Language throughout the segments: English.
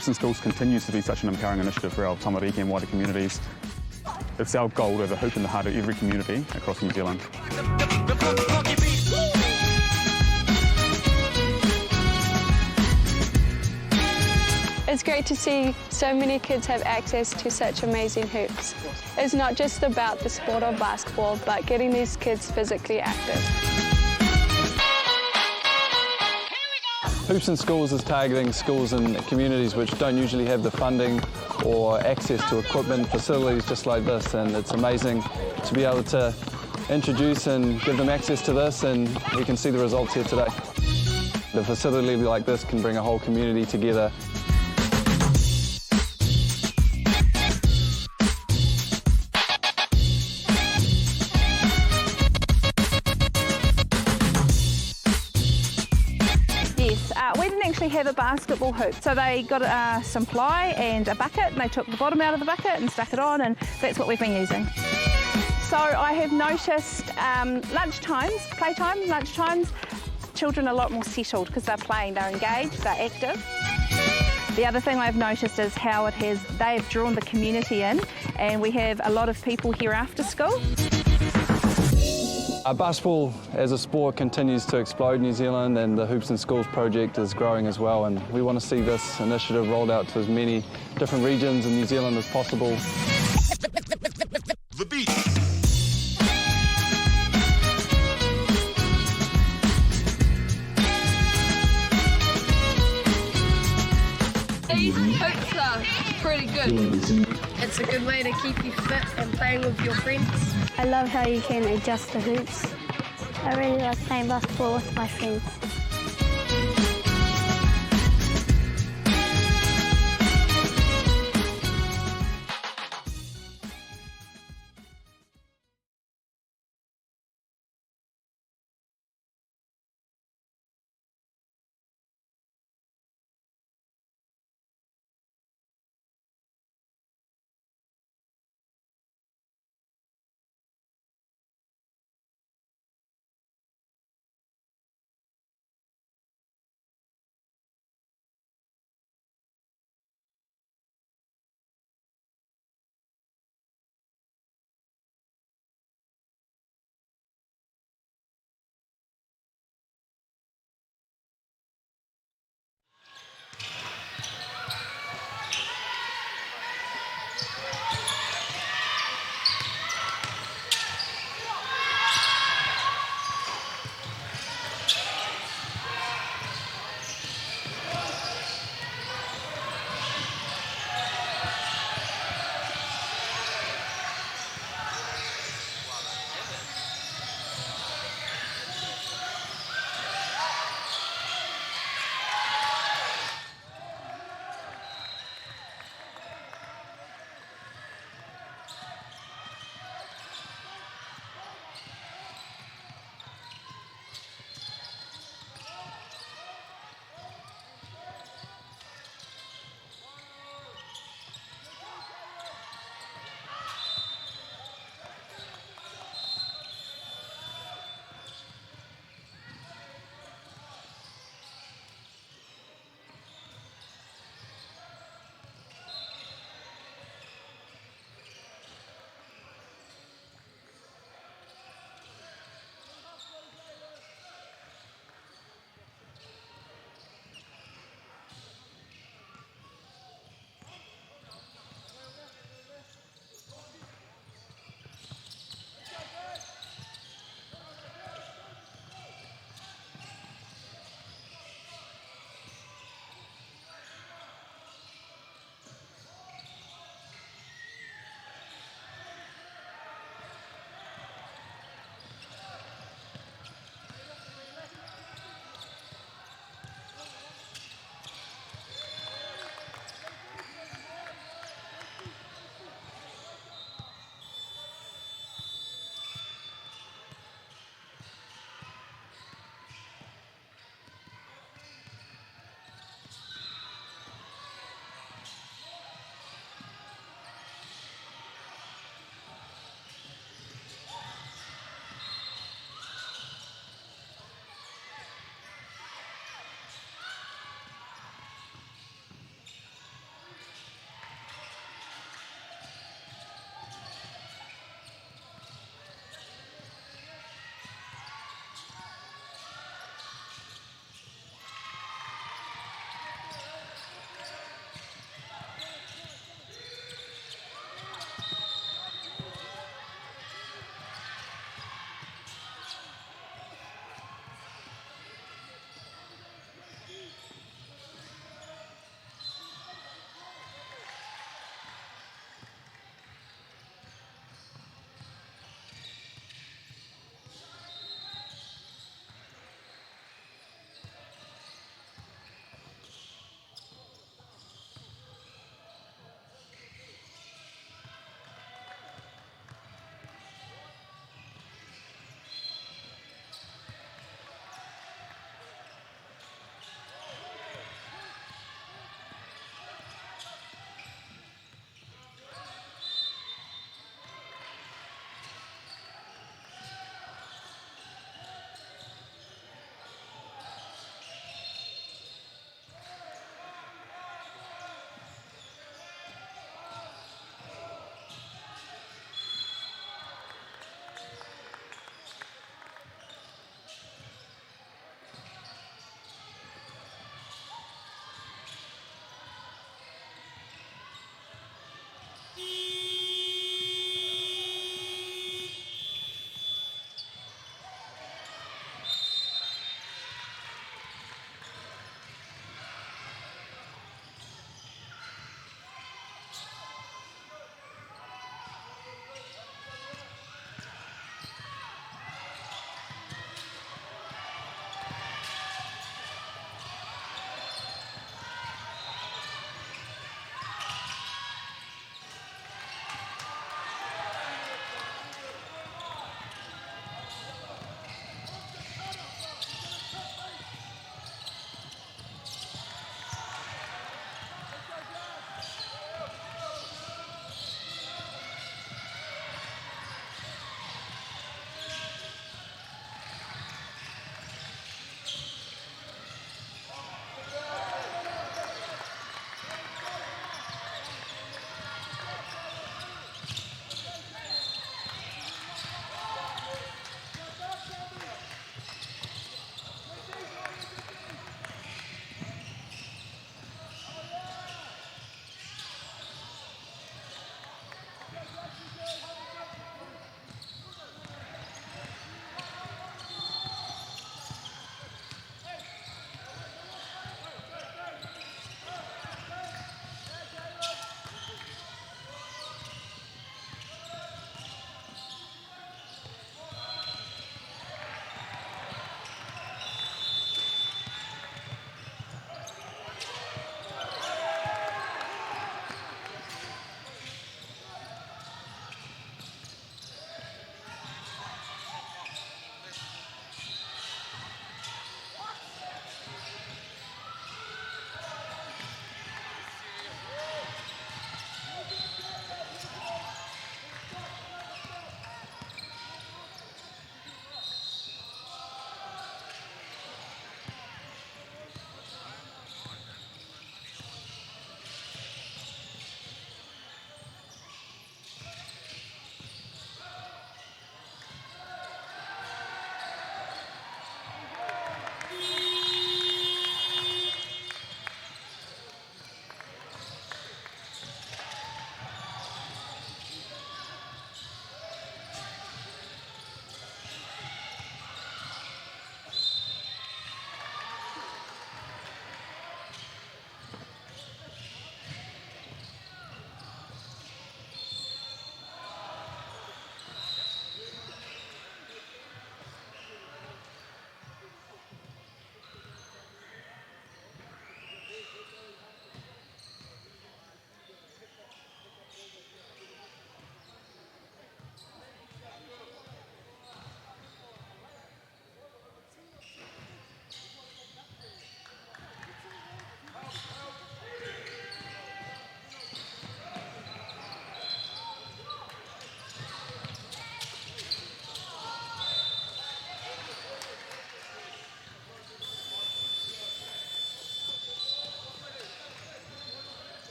Hoops in Schools continues to be such an empowering initiative for our Tamariki and wider communities. It's our goal to have a hoop in the heart of every community across New Zealand. It's great to see so many kids have access to such amazing hoops. It's not just about the sport of basketball, but getting these kids physically active. Hoops in Schools is targeting schools and communities which don't usually have the funding or access to equipment, facilities just like this, and it's amazing to be able to introduce and give them access to this, and you can see the results here today. A facility like this can bring a whole community together. We didn't actually have a basketball hoop, so they got some ply and a bucket, and they took the bottom out of the bucket and stuck it on, and that's what we've been using. So I have noticed lunchtimes, children are a lot more settled because they're playing, they're engaged, they're active. The other thing I've noticed is how they've drawn the community in, and we have a lot of people here after school. Basketball as a sport continues to explode in New Zealand, and the Hoops in Schools project is growing as well, and we want to see this initiative rolled out to as many different regions in New Zealand as possible. The beat. These hoops are pretty good. It's a good way to keep you fit and playing with your friends. I love how you can adjust the hoops. I really like playing basketball with my friends.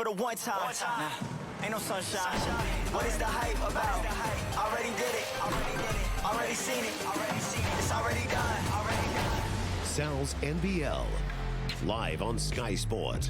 for the one time. Nah, ain't no sunshine. What is the hype about? Already did it. Already seen it. It's already done. Sal's NBL, live on Sky Sport.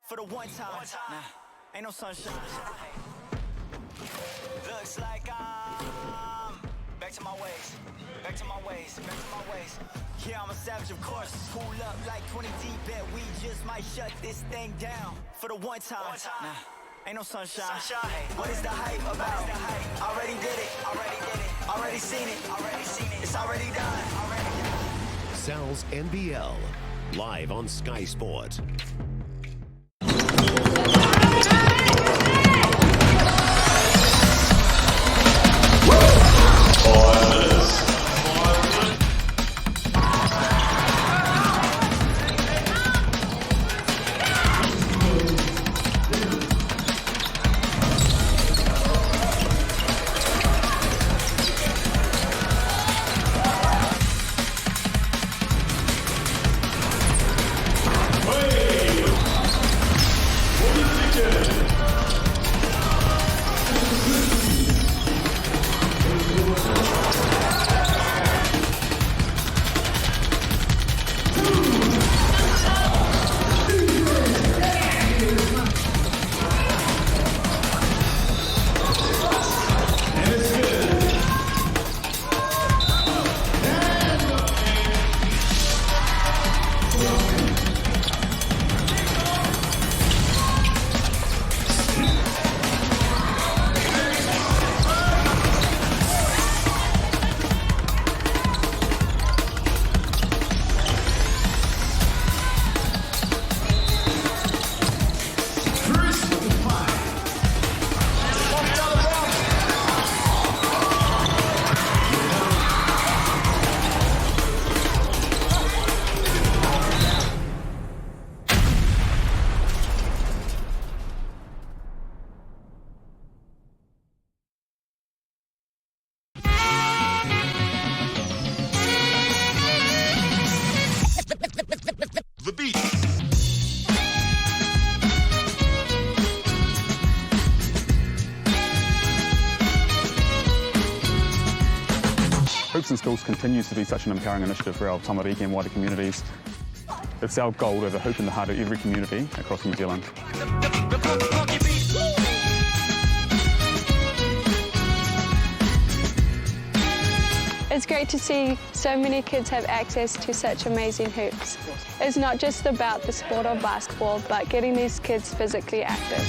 For the one time. Nah, ain't no sunshine. Looks like I'm back to my ways. Back to my ways. Back to my ways. Yeah, I'm a savage, of course. Pull up like 20 deep, bet we just might shut this thing down. For the one time. Nah, ain't no sunshine. What is the hype about? Already did it. Already seen it. It's already done. Sal's NBL, live on Sky Sport. Hoops in Schools continues to be such an empowering initiative for our Taranaki and wider communities. It's our goal to have a hoop in the heart of every community across New Zealand. It's great to see so many kids have access to such amazing hoops. It's not just about the sport of basketball, but getting these kids physically active.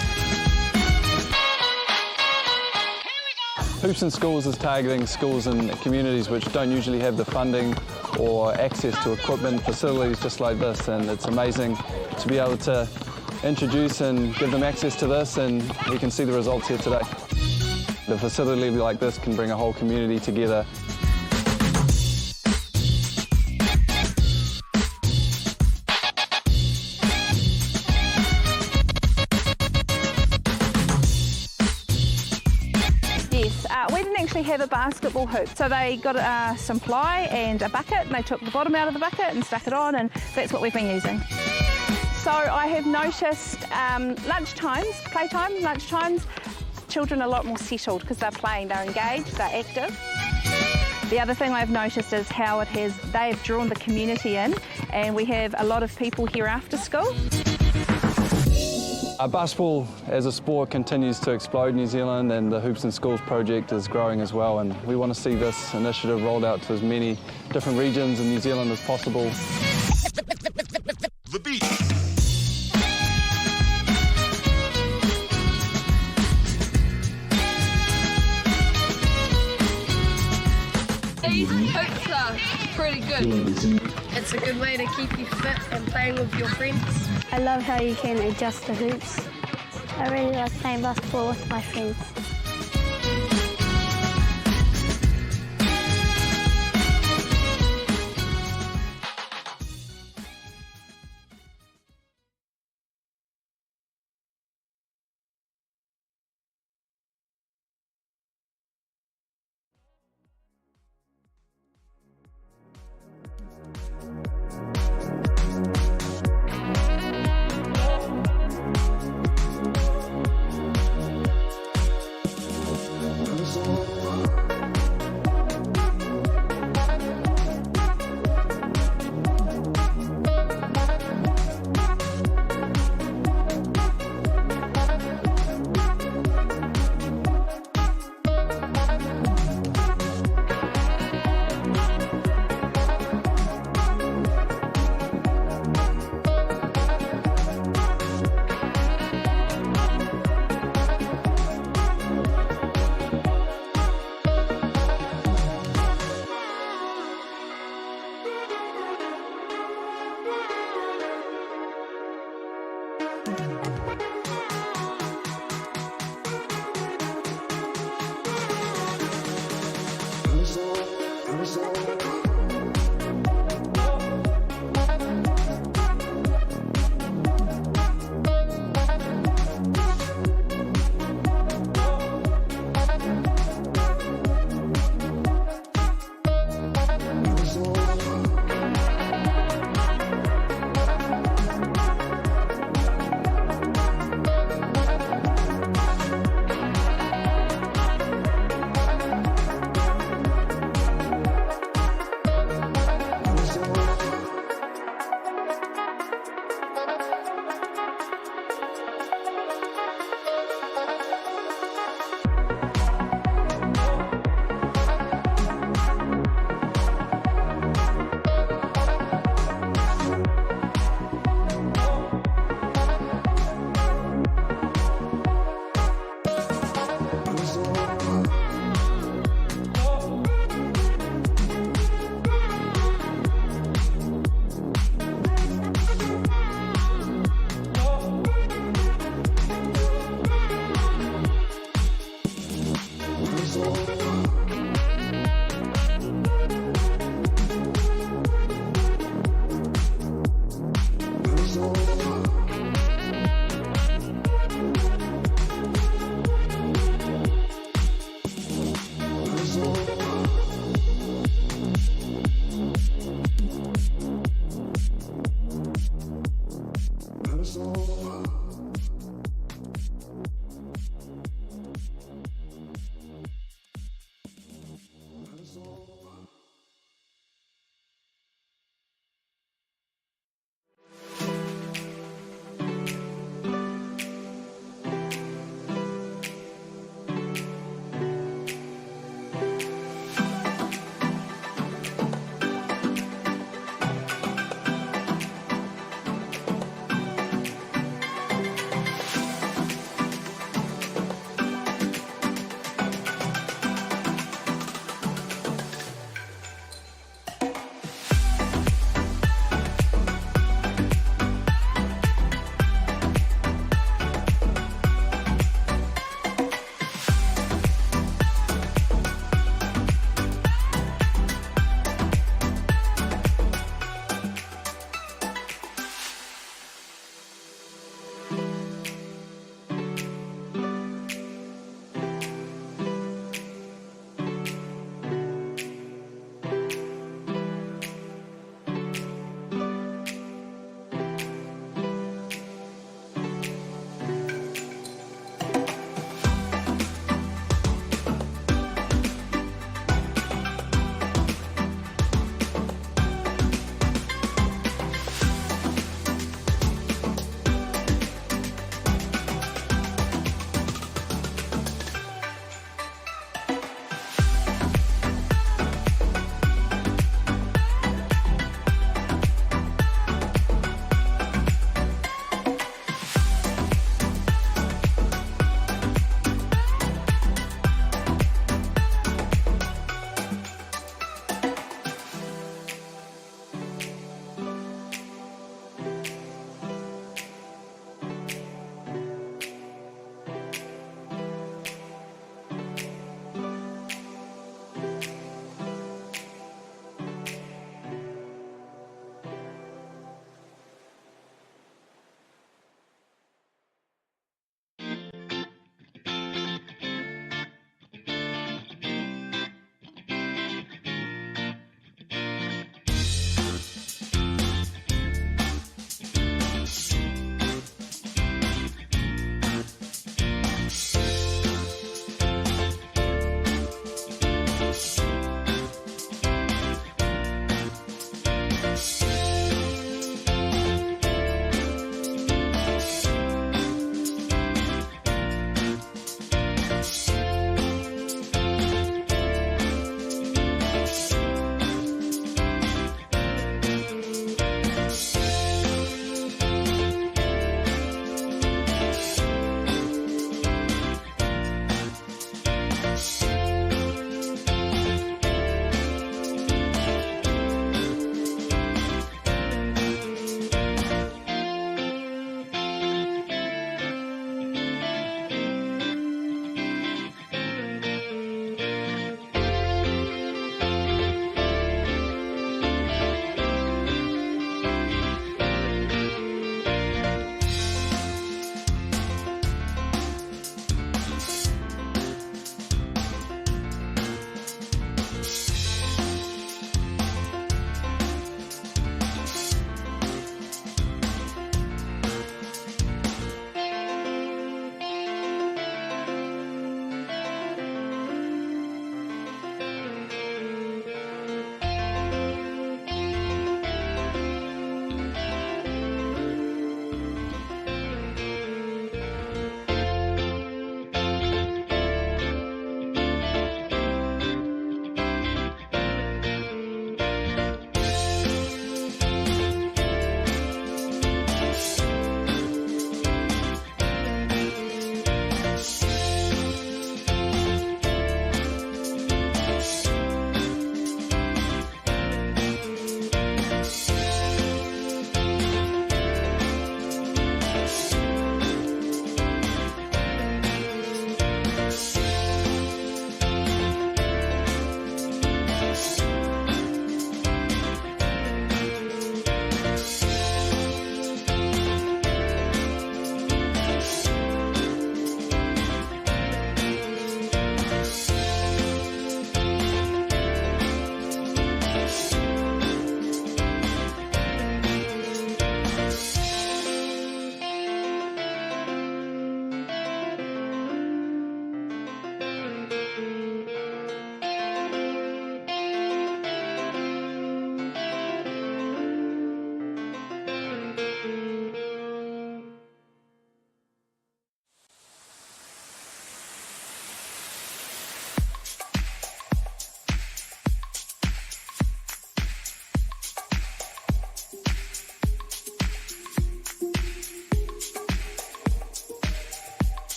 Hoops in Schools is targeting schools and communities which don't usually have the funding or access to equipment, facilities just like this, and it's amazing to be able to introduce and give them access to this, and we can see the results here today. The facility like this can bring a whole community together. We didn't actually have a basketball hoop, so they got some ply and a bucket, and they took the bottom out of the bucket and stuck it on, and that's what we've been using. So I have noticed lunchtimes, children are a lot more settled because they're playing, they're engaged, they're active. The other thing I've noticed is how they've drawn the community in, and we have a lot of people here after school. Basketball as a sport continues to explode in New Zealand, and the Hoops in Schools project is growing as well, and we want to see this initiative rolled out to as many different regions in New Zealand as possible. The beat. Hoops are pretty good. It's a good way to keep you fit and playing with your friends. I love how you can adjust the hoops. I really like playing basketball with my friends.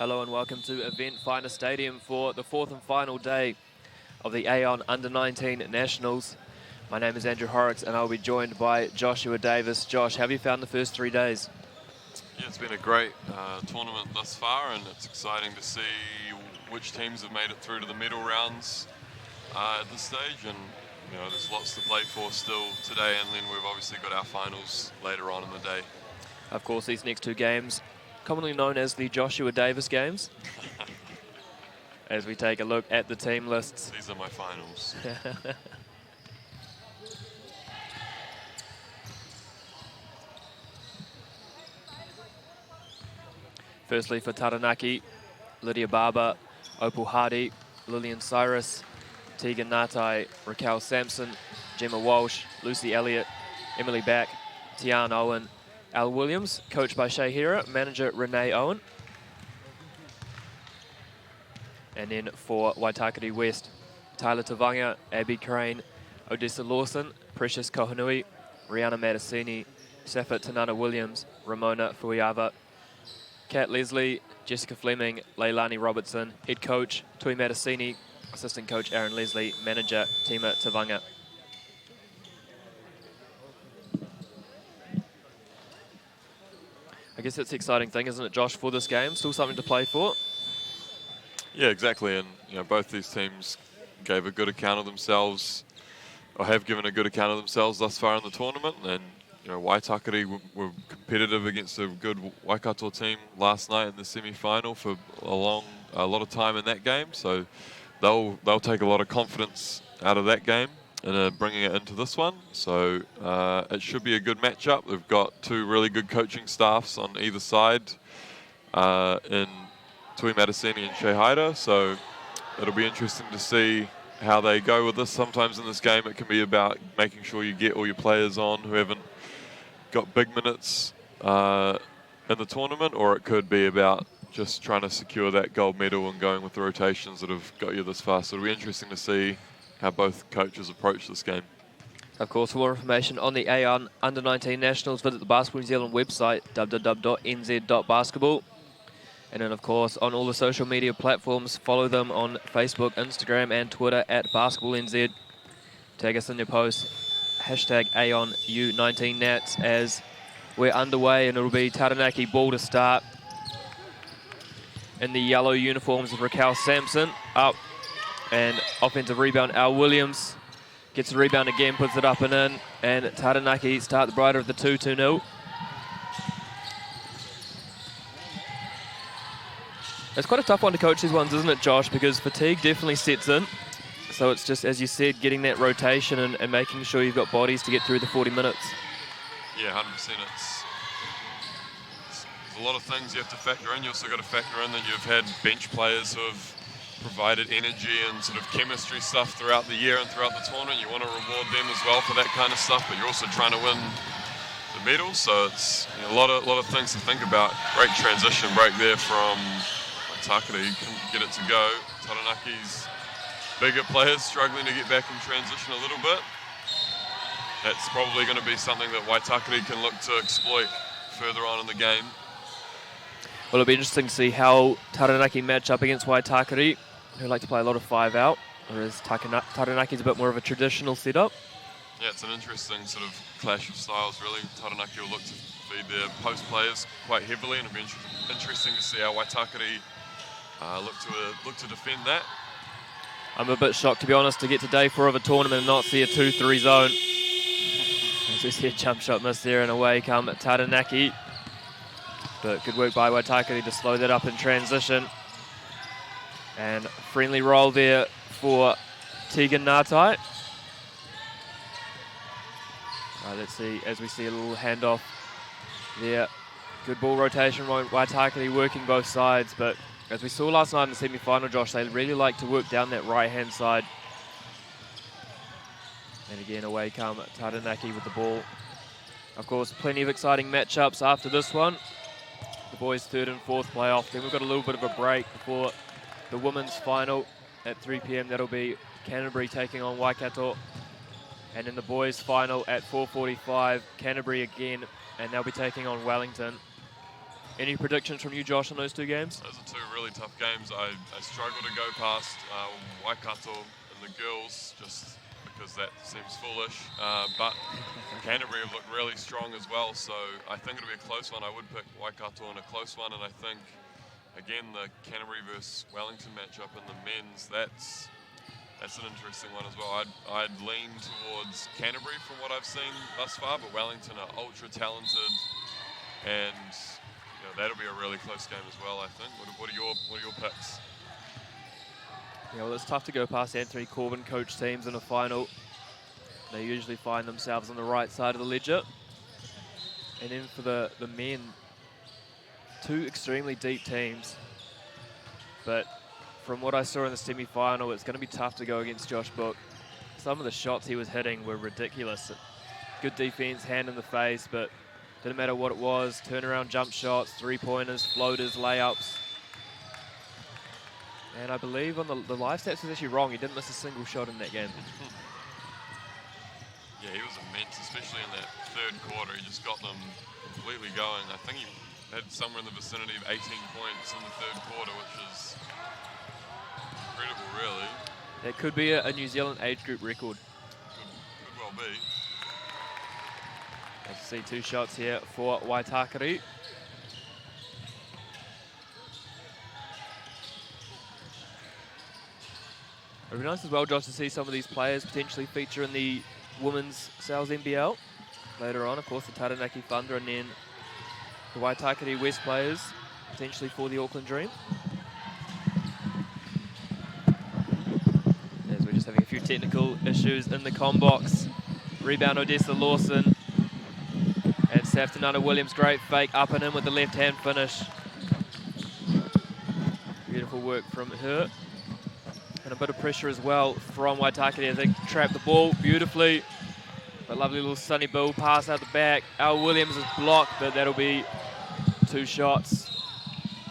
Hello and welcome to Event Finder Stadium for the fourth and final day of the Aon U19 Nationals. My name is Andrew Horrocks and I'll be joined by Joshua Davis. Josh, how have you found the first 3 days? Yeah, it's been a great tournament thus far, and it's exciting to see which teams have made it through to the medal rounds at this stage. And you know, there's lots to play for still today, and then we've obviously got our finals later on in the day. Of course, these next 2 games, commonly known as the Joshua Davis games, as we take a look at the team lists. These are my finals. Firstly for Taranaki, Lydia Barber, Opal Hardy, Lillian Cyrus, Tegan Ngatai, Raquel Sampson, Gemma Walsh, Lucy Elliott, Emily Back, Tian Owen, Al Williams, coached by Shay Hera, manager Renee Owen. And then for Waitakere West, Tyler Tavanga, Abby Crane, Odessa Lawson, Precious Kohanui, Rihanna Matasini, Safat Tanana Williams, Ramona Fuiava, Kat Leslie, Jessica Fleming, Leilani Robertson, head coach Tui Matasini, assistant coach Aaron Leslie, manager Tima Tavanga. I guess that's the exciting thing, isn't it, Josh, for this game? Still something to play for. Yeah, exactly. And you know, both these teams gave a good account of themselves, or have given a good account of themselves thus far in the tournament. And you know, Waitakere were competitive against a good Waikato team last night in the semi-final for a lot of time in that game. So they'll take a lot of confidence out of that game and bringing it into this one. So it should be a good matchup. They've got 2 really good coaching staffs on either side in Tui Matasini and Shea Haida. So it'll be interesting to see how they go with this. Sometimes in this game it can be about making sure you get all your players on who haven't got big minutes in the tournament, or it could be about just trying to secure that gold medal and going with the rotations that have got you this far. So it'll be interesting to see how both coaches approach this game. Of course, for more information on the Aon Under-19 Nationals, visit the Basketball New Zealand website, www.nz.basketball. And then, of course, on all the social media platforms, follow them on Facebook, Instagram, and Twitter at BasketballNZ. Tag us in your posts. Hashtag Aon U19 Nats as we're underway, and it'll be Taranaki ball to start. In the yellow uniforms of Raquel Sampson, up, and offensive rebound, Al Williams gets the rebound again, puts it up and in, and Taranaki start the brighter of the 2-2-0. It's quite a tough one to coach these ones, isn't it, Josh? Because fatigue definitely sets in. So it's just, as you said, getting that rotation and making sure you've got bodies to get through the 40 minutes. Yeah, 100%. There's a lot of things you have to factor in. You also got to factor in that you've had bench players who have provided energy and sort of chemistry stuff throughout the year and throughout the tournament. You want to reward them as well for that kind of stuff, but you're also trying to win the medals. So it's a lot of things to think about. Great transition break there from Waitakere. You couldn't get it to go. Taranaki's bigger players struggling to get back in transition a little bit. That's probably going to be something that Waitakere can look to exploit further on in the game. Well, it'll be interesting to see how Taranaki match up against Waitakere, who like to play a lot of 5 out, whereas Taranaki's a bit more of a traditional setup. Yeah, it's an interesting sort of clash of styles, really. Taranaki will look to feed their post players quite heavily, and it'll be interesting to see how Waitakere look to defend that. I'm a bit shocked, to be honest, to get to day 4 of a tournament and not see a 2-3 zone. As we see a jump shot miss there, and away come Taranaki. But good work by Waitakere to slow that up in transition. And friendly roll there for Tegan Ngatai. Let's see, as we see a little handoff there. Good ball rotation, Waitakere working both sides, but as we saw last night in the semi-final, Josh, they really like to work down that right-hand side. And again, away come Taranaki with the ball. Of course, plenty of exciting matchups after this one. The boys' 3rd and 4th playoff. Then we've got a little bit of a break before the women's final at 3 p.m. That'll be Canterbury taking on Waikato. And in the boys' final at 4:45, Canterbury again, and they'll be taking on Wellington. Any predictions from you, Josh, on those two games? Those are two really tough games. I struggle to go past Waikato and the girls just because that seems foolish. But Canterbury have looked really strong as well, so I think it'll be a close one. I would pick Waikato in a close one, and I think, again, the Canterbury versus Wellington matchup in the men's, that's an interesting one as well. I'd lean towards Canterbury from what I've seen thus far, but Wellington are ultra talented, and that'll be a really close game as well, I think. What are your picks? Yeah, well, it's tough to go past Anthony Corbin coach teams in a final. They usually find themselves on the right side of the ledger. And then for the men, two extremely deep teams. But from what I saw in the semi-final, it's going to be tough to go against Josh Book. Some of the shots he was hitting were ridiculous. Good defense, hand in the face, but didn't matter what it was. Turnaround jump shots, three-pointers, floaters, layups. And I believe on the live stats was actually wrong. He didn't miss a single shot in that game. Yeah, he was immense, especially in that third quarter. He just got them completely going. I think he had somewhere in the vicinity of 18 points in the third quarter, which is incredible, really. That could be a New Zealand age group record. Could well be. Let's see two shots here for Waitakere. It'd be nice as well, Josh, to see some of these players potentially feature in the Women's Sales NBL later on. Of course, the Taranaki Thunder and then the Waitakere West players potentially for the Auckland Dream. As we're just having a few technical issues in the comm box. Rebound Odessa Lawson. And Saftanana Williams, great fake up and in with the left-hand finish. Beautiful work from her. And a bit of pressure as well from Waitakere as they trap the ball beautifully. A lovely little Sonny Bill pass out the back. Al Williams is blocked, but that'll be two shots.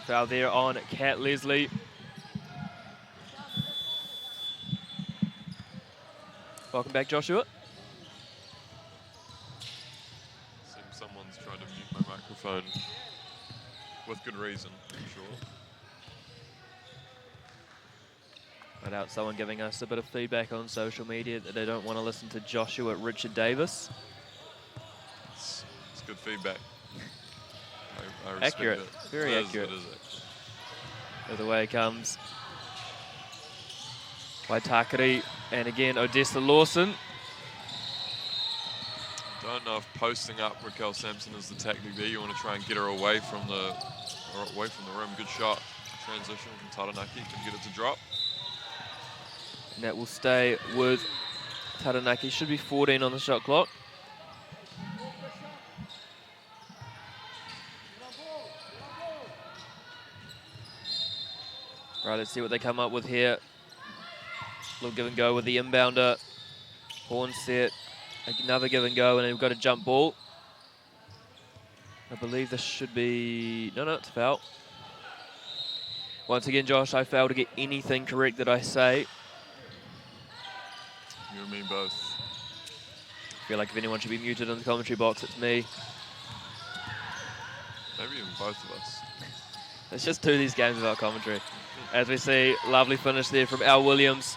Foul there on Kat Leslie. Welcome back, Joshua. Seems someone's tried to mute my microphone with good reason, I'm sure. No doubt someone giving us a bit of feedback on social media that they don't want to listen to Joshua Richard Davis. It's good feedback. I respect accurate, it. very It is, accurate. it is. Either way it comes. Waitakere and again Odessa Lawson. Don't know if posting up Raquel Sampson is the tactic there. You want to try and get her away from the rim. Good shot. Transition from Taranaki. Can get it to drop. And that will stay with Taranaki. Should be 14 on the shot clock. Right, let's see what they come up with here. Little give and go with the inbounder. Horn set. Another give and go, and they've got a jump ball. I believe this should be... No, it's a foul. Once again, Josh, I fail to get anything correct that I say. You and me both. I feel like if anyone should be muted in the commentary box, it's me. Maybe even both of us. Let's just do these games without commentary. As we see, lovely finish there from Al Williams.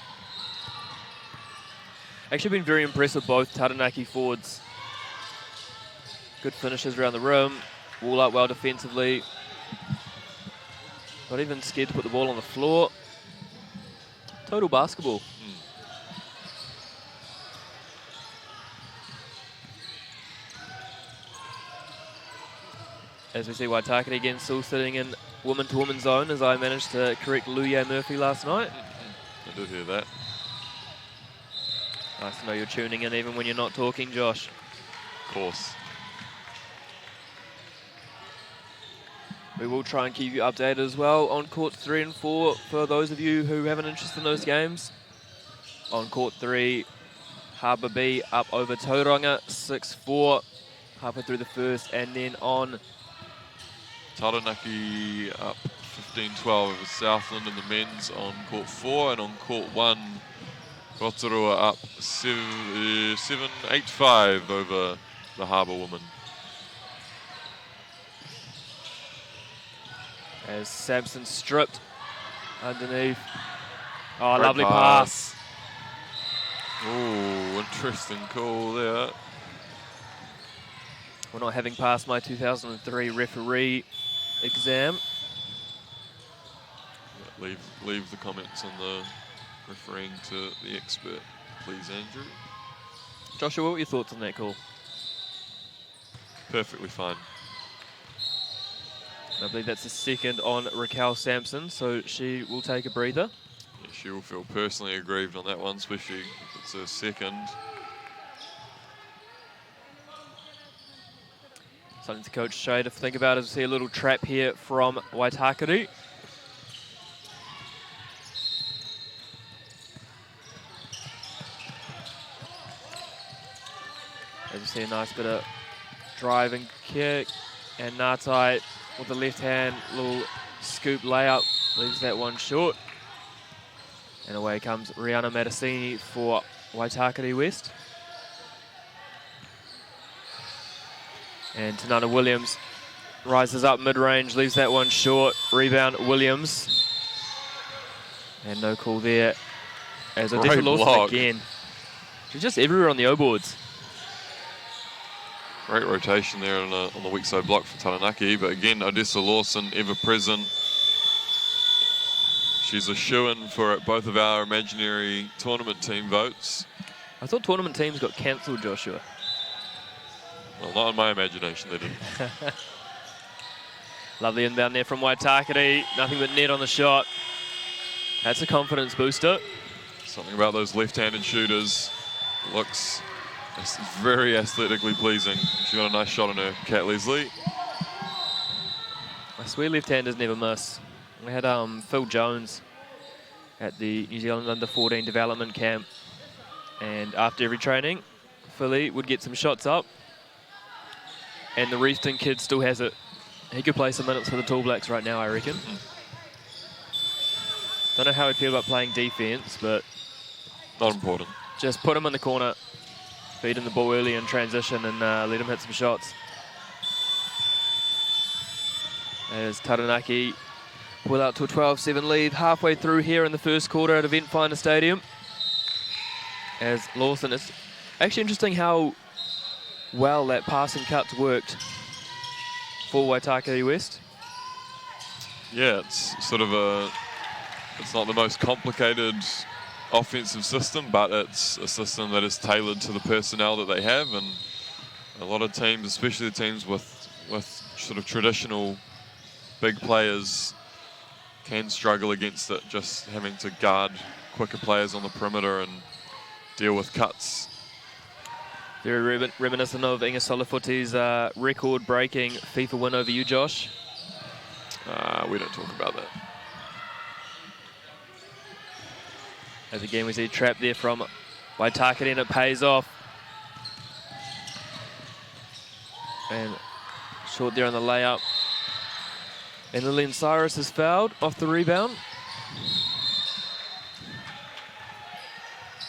Actually been very impressed with both Taranaki forwards. Good finishes around the rim. Wall up well defensively. Not even scared to put the ball on the floor. Total basketball. As we see Waitakere again still sitting in woman-to-woman zone, as I managed to correct Luye Murphy last night. I did hear that. Nice to know you're tuning in even when you're not talking, Josh. Of course. We will try and keep you updated as well on court 3 and 4 for those of you who have an interest in those games. On court 3, Harbour B up over Tauranga, 6-4, halfway through the first, and then on Taranaki up 15-12 over Southland in the men's on court 4, and on court 1, Rotorua up 7-8-5 over the Harbour women. As Sampson stripped underneath. Oh, Great lovely pass. Oh, interesting call there. We're not having passed my 2003 referee exam. Leave the comments on the referring to the expert, please, Andrew. Joshua, what were your thoughts on that call? Perfectly fine. I believe that's the second on Raquel Sampson, so she will take a breather. Yeah, she will feel personally aggrieved on that one, especially if it's her second. Something to Coach Shea to think about as we see a little trap here from Waitakere. As you see a nice bit of driving kick, and Ngatai with the left hand, little scoop layup, leaves that one short. And away comes Rihanna Matasini for Waitakere West. And Tanana Williams rises up mid-range, leaves that one short. Rebound Williams. And no call there. As Odessa Lawson again. She's just everywhere on the O-boards. Great rotation there on the weak side block for Taranaki, but again, Odessa Lawson ever present. She's a shoo-in for both of our imaginary tournament team votes. I thought tournament teams got cancelled, Joshua. Well, not in my imagination, they didn't. Lovely inbound there from Waitakere. Nothing but net on the shot. That's a confidence booster. Something about those left-handed shooters. Looks very athletically pleasing. She got a nice shot on her, Kat Leslie. I swear left-handers never miss. We had Phil Jones at the New Zealand Under-14 development camp, and after every training, Philly would get some shots up, and the Reefton kid still has it. He could play some minutes for the Tall Blacks right now, I reckon. Don't know how he'd feel about playing defense, but not important. Just put him in the corner, feed him the ball early in transition, and let him hit some shots. As Taranaki pull out to a 12-7 lead halfway through here in the first quarter at Event Finder Stadium. As Lawson, it's actually interesting how well that passing cuts worked for Waitakere West. Yeah, it's sort of it's not the most complicated offensive system, but it's a system that is tailored to the personnel that they have, and a lot of teams, especially the teams with sort of traditional big players, can struggle against it, just having to guard quicker players on the perimeter and deal with cuts. Very reminiscent of Inga Solifuti's record-breaking FIFA win over you, Josh. We don't talk about that. As again we see a trap there from Waitakere, and it pays off. And short there on the layup. And Lillian Cyrus has fouled off the rebound.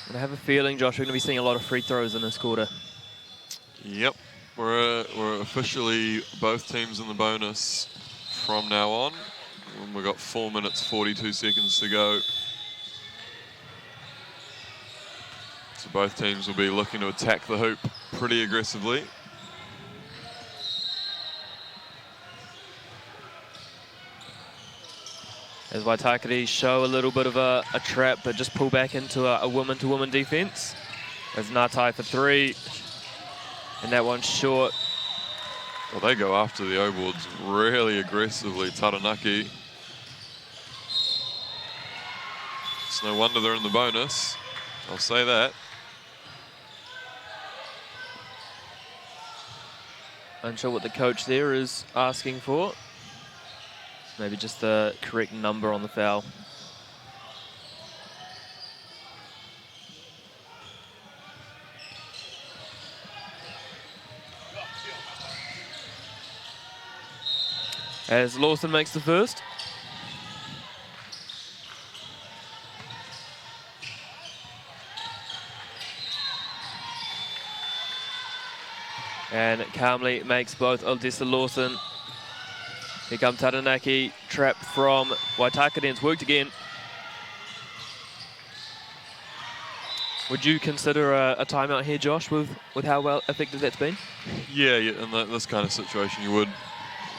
And I have a feeling, Josh, we're going to be seeing a lot of free throws in this quarter. Yep, we're officially both teams in the bonus from now on. We've got 4 minutes, 42 seconds to go. So both teams will be looking to attack the hoop pretty aggressively. As Waitakere show a little bit of a trap, but just pull back into a woman-to-woman defense. As Ngatai for three. And that one's short. Well, they go after the O-boards really aggressively, Taranaki. It's no wonder they're in the bonus. I'll say that. Unsure what the coach there is asking for. Maybe just the correct number on the foul. As Lawson makes the first. And calmly makes both Odessa Lawson Here comes Taranaki, trap from Waitakere, and it's worked again. Would you consider a timeout here, Josh, with how well effective that's been? Yeah, in this kind of situation you would.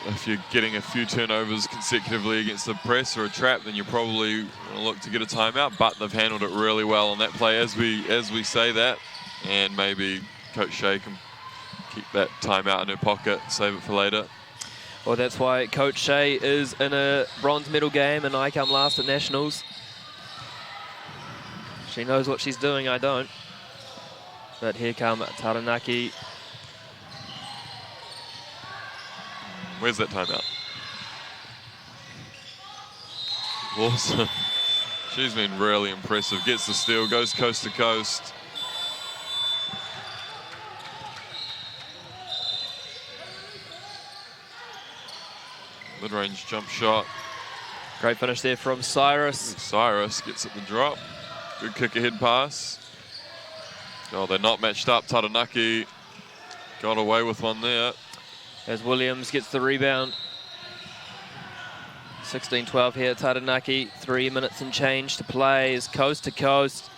If you're getting a few turnovers consecutively against a press or a trap, then you're probably going to look to get a timeout, but they've handled it really well on that play as we say that, and maybe Coach Shea can keep that timeout in her pocket, save it for later. Well, that's why Coach Shea is in a bronze medal game and I come last at Nationals. She knows what she's doing, I don't. But here come Taranaki. Where's that timeout? Awesome. She's been really impressive. Gets the steal, goes coast to coast. Mid-range jump shot. Great finish there from Cyrus. Cyrus gets it the drop. Good kick ahead pass. Oh, they're not matched up. Taranaki got away with one there. As Williams gets the rebound. 16-12 here at Taranaki. 3 minutes and change to play. Is coast to coast.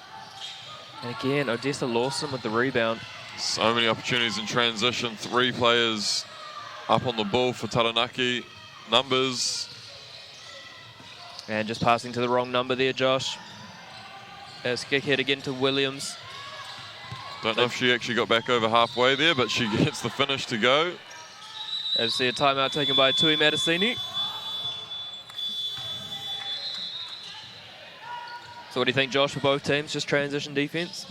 And again, Odessa Lawson with the rebound. So many opportunities in transition. 3 players up on the ball for Taranaki. Numbers. And just passing to the wrong number there, Josh. As kick head again to Williams. Don't know if she actually got back over halfway there, but she gets the finish to go. As see a timeout taken by Tui Matasini. So what do you think, Josh, for both teams? Just transition defense?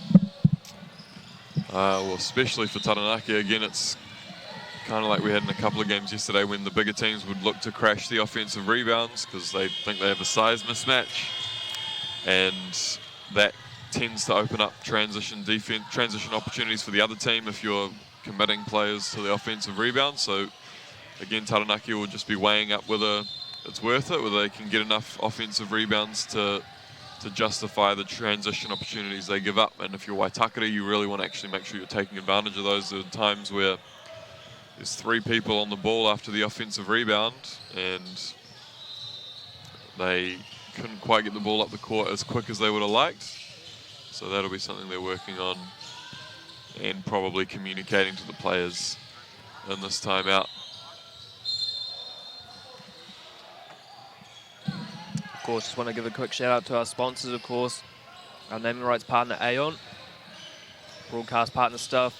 Well, especially for Taranaki, again, it's kind of like we had in a couple of games yesterday when the bigger teams would look to crash the offensive rebounds because they think they have a size mismatch. And that tends to open up transition opportunities for the other team if you're committing players to the offensive rebound. So again, Taranaki will just be weighing up whether it's worth it, whether they can get enough offensive rebounds to justify the transition opportunities they give up. And if you're Waitakere, you really want to actually make sure you're taking advantage of those. There are times where there's 3 people on the ball after the offensive rebound and they couldn't quite get the ball up the court as quick as they would have liked. So that'll be something they're working on and probably communicating to the players in this timeout. Of course, just want to give a quick shout out to our sponsors, of course. Our naming rights partner, Aon. Broadcast partner stuff.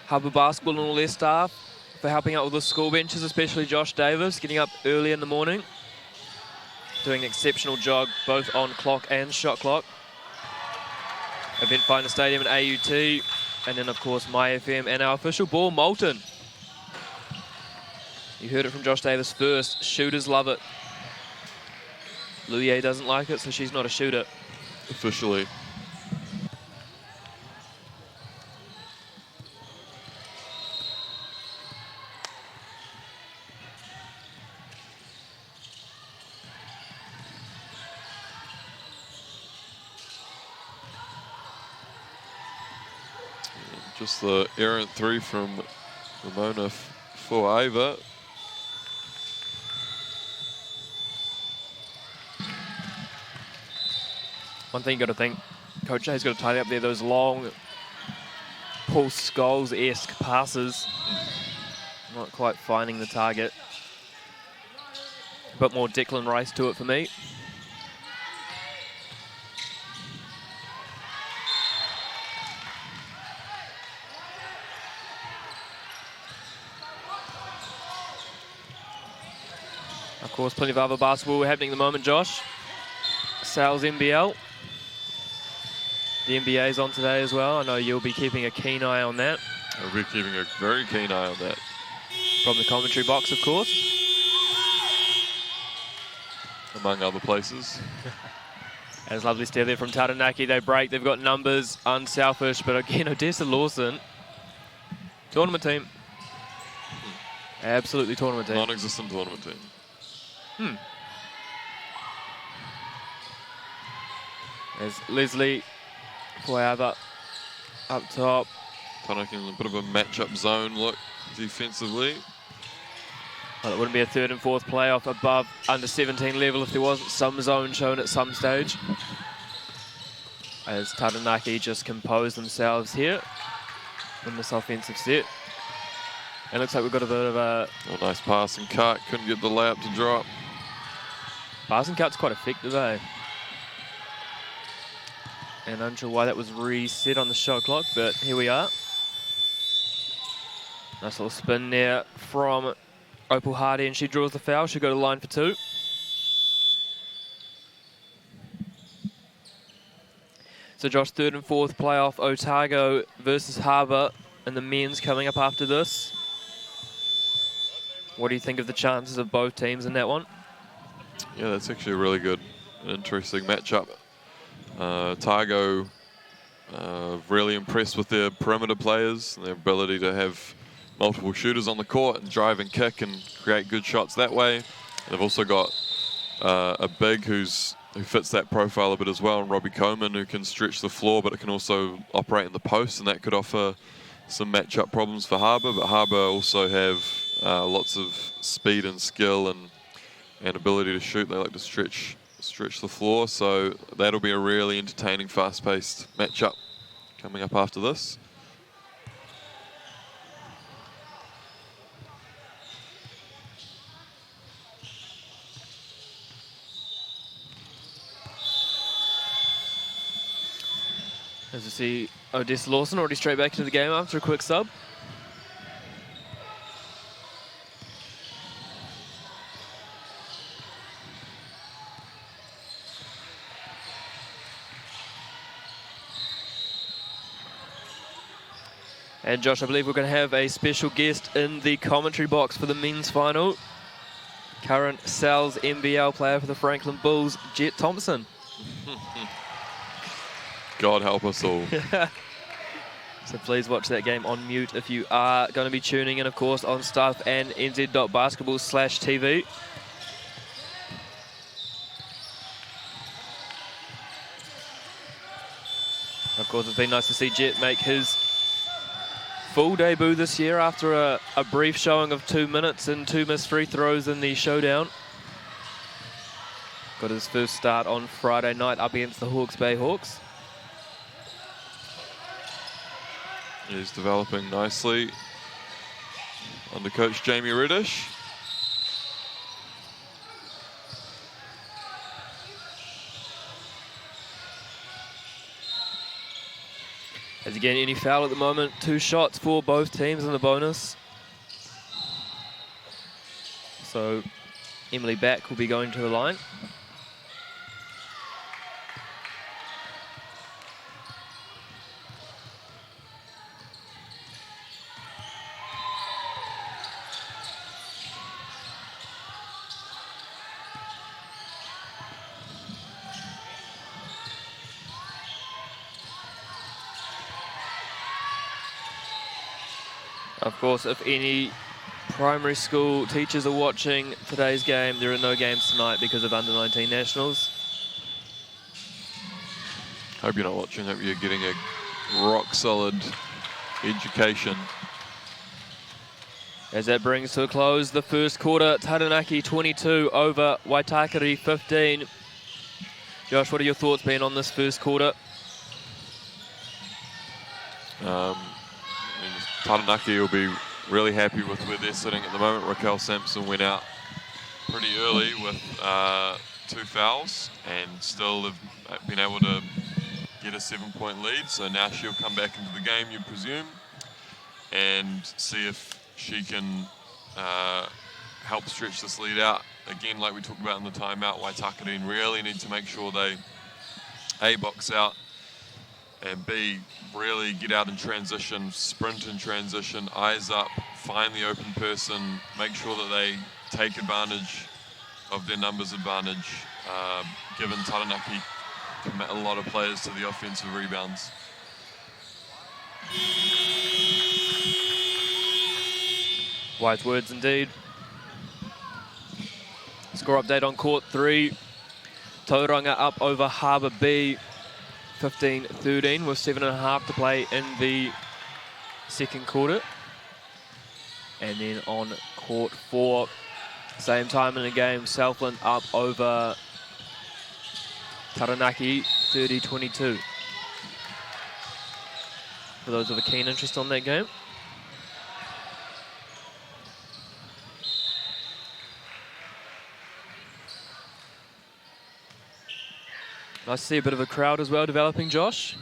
Harbour Basketball and all their staff for helping out with the school benches, especially Josh Davis, getting up early in the morning. Doing an exceptional job both on clock and shot clock. Event Finder Stadium and AUT. And then, of course, MyFM and our official ball, Moulton. You heard it from Josh Davis first. Shooters love it. Luye doesn't like it, so she's not a shooter. Officially. Just the errant 3 from Ramona for Ava. One thing you got to think, Coach Shay's got to tidy up there those long Paul Scholes-esque passes. Not quite finding the target. A bit more Declan Rice to it for me. Of course, plenty of other basketball happening at the moment, Josh. Sales NBL. The NBA's on today as well. I know you'll be keeping a keen eye on that. I'll be keeping a very keen eye on that. From the commentary box, of course. Among other places. As lovely stare there from Taranaki. They break, they've got numbers, unselfish, but again, Odessa Lawson. Tournament team. Absolutely tournament team. Non-existent tournament team. There's Leslie Fuava up top. Taranaki in a bit of a matchup zone look defensively. Well, it wouldn't be a third and fourth playoff above under 17 level if there wasn't some zone shown at some stage. As Taranaki just compose themselves here in this offensive set. It looks like we've got a bit of a... Oh, nice passing cut, couldn't get the layup to drop. Passing cut's quite effective, eh? And unsure why that was reset on the shot clock, but here we are. Nice little spin there from Opal Hardy, and she draws the foul. She'll go to the line for two. So Josh, third and fourth playoff, Otago versus Harbour, and the men's coming up after this. What do you think of the chances of both teams in that one? Yeah, that's actually a really good and interesting matchup. Otago really impressed with their perimeter players and their ability to have multiple shooters on the court and drive and kick and create good shots that way. They've also got a big who fits that profile a bit as well, and Robbie Coleman, who can stretch the floor, but it can also operate in the post, and that could offer some matchup problems for Harbour. But Harbour also have lots of speed and skill and ability to shoot. They like to stretch the floor, so that'll be a really entertaining, fast-paced matchup coming up after this. As you see, Odessa Lawson already straight back into the game after a quick sub. And Josh, I believe we're going to have a special guest in the commentary box for the men's final. Current Sal's NBL player for the Franklin Bulls, Jet Thompson. God help us all. So please watch that game on mute if you are going to be tuning in, of course, on Stuff and nz.basketball/TV. Of course, it's been nice to see Jet make his full debut this year after a brief showing of 2 minutes and 2 missed free throws in the showdown. Got his first start on Friday night up against the Hawke's Bay Hawks. He's developing nicely under coach Jamie Reddish. As again, any foul at the moment, 2 shots for both teams in the bonus. So Emily Back will be going to the line. Of course, if any primary school teachers are watching today's game, there are no games tonight because of Under 19 Nationals. Hope you're not watching, hope you're getting a rock solid education. As that brings to a close the first quarter, Taranaki 22 over Waitakere 15. Josh, what are your thoughts been on this first quarter? Taranaki will be really happy with where they're sitting at the moment. Raquel Sampson went out pretty early with 2 fouls and still have been able to get a 7-point lead. So now she'll come back into the game, you presume, and see if she can help stretch this lead out. Again, like we talked about in the timeout, Waitakere really need to make sure they A, box out, and B, really get out in transition, sprint in transition, eyes up, find the open person, make sure that they take advantage of their numbers advantage, given Taranaki commit a lot of players to the offensive rebounds. Wise words indeed. Score update on court 3. Tauranga up over Harbour B 15-13 with 7.5 to play in the second quarter. And then on court 4, Same time in the game, Southland up over Taranaki, 30-22. For those with a keen interest on that game. Nice to see a bit of a crowd as well developing, Josh.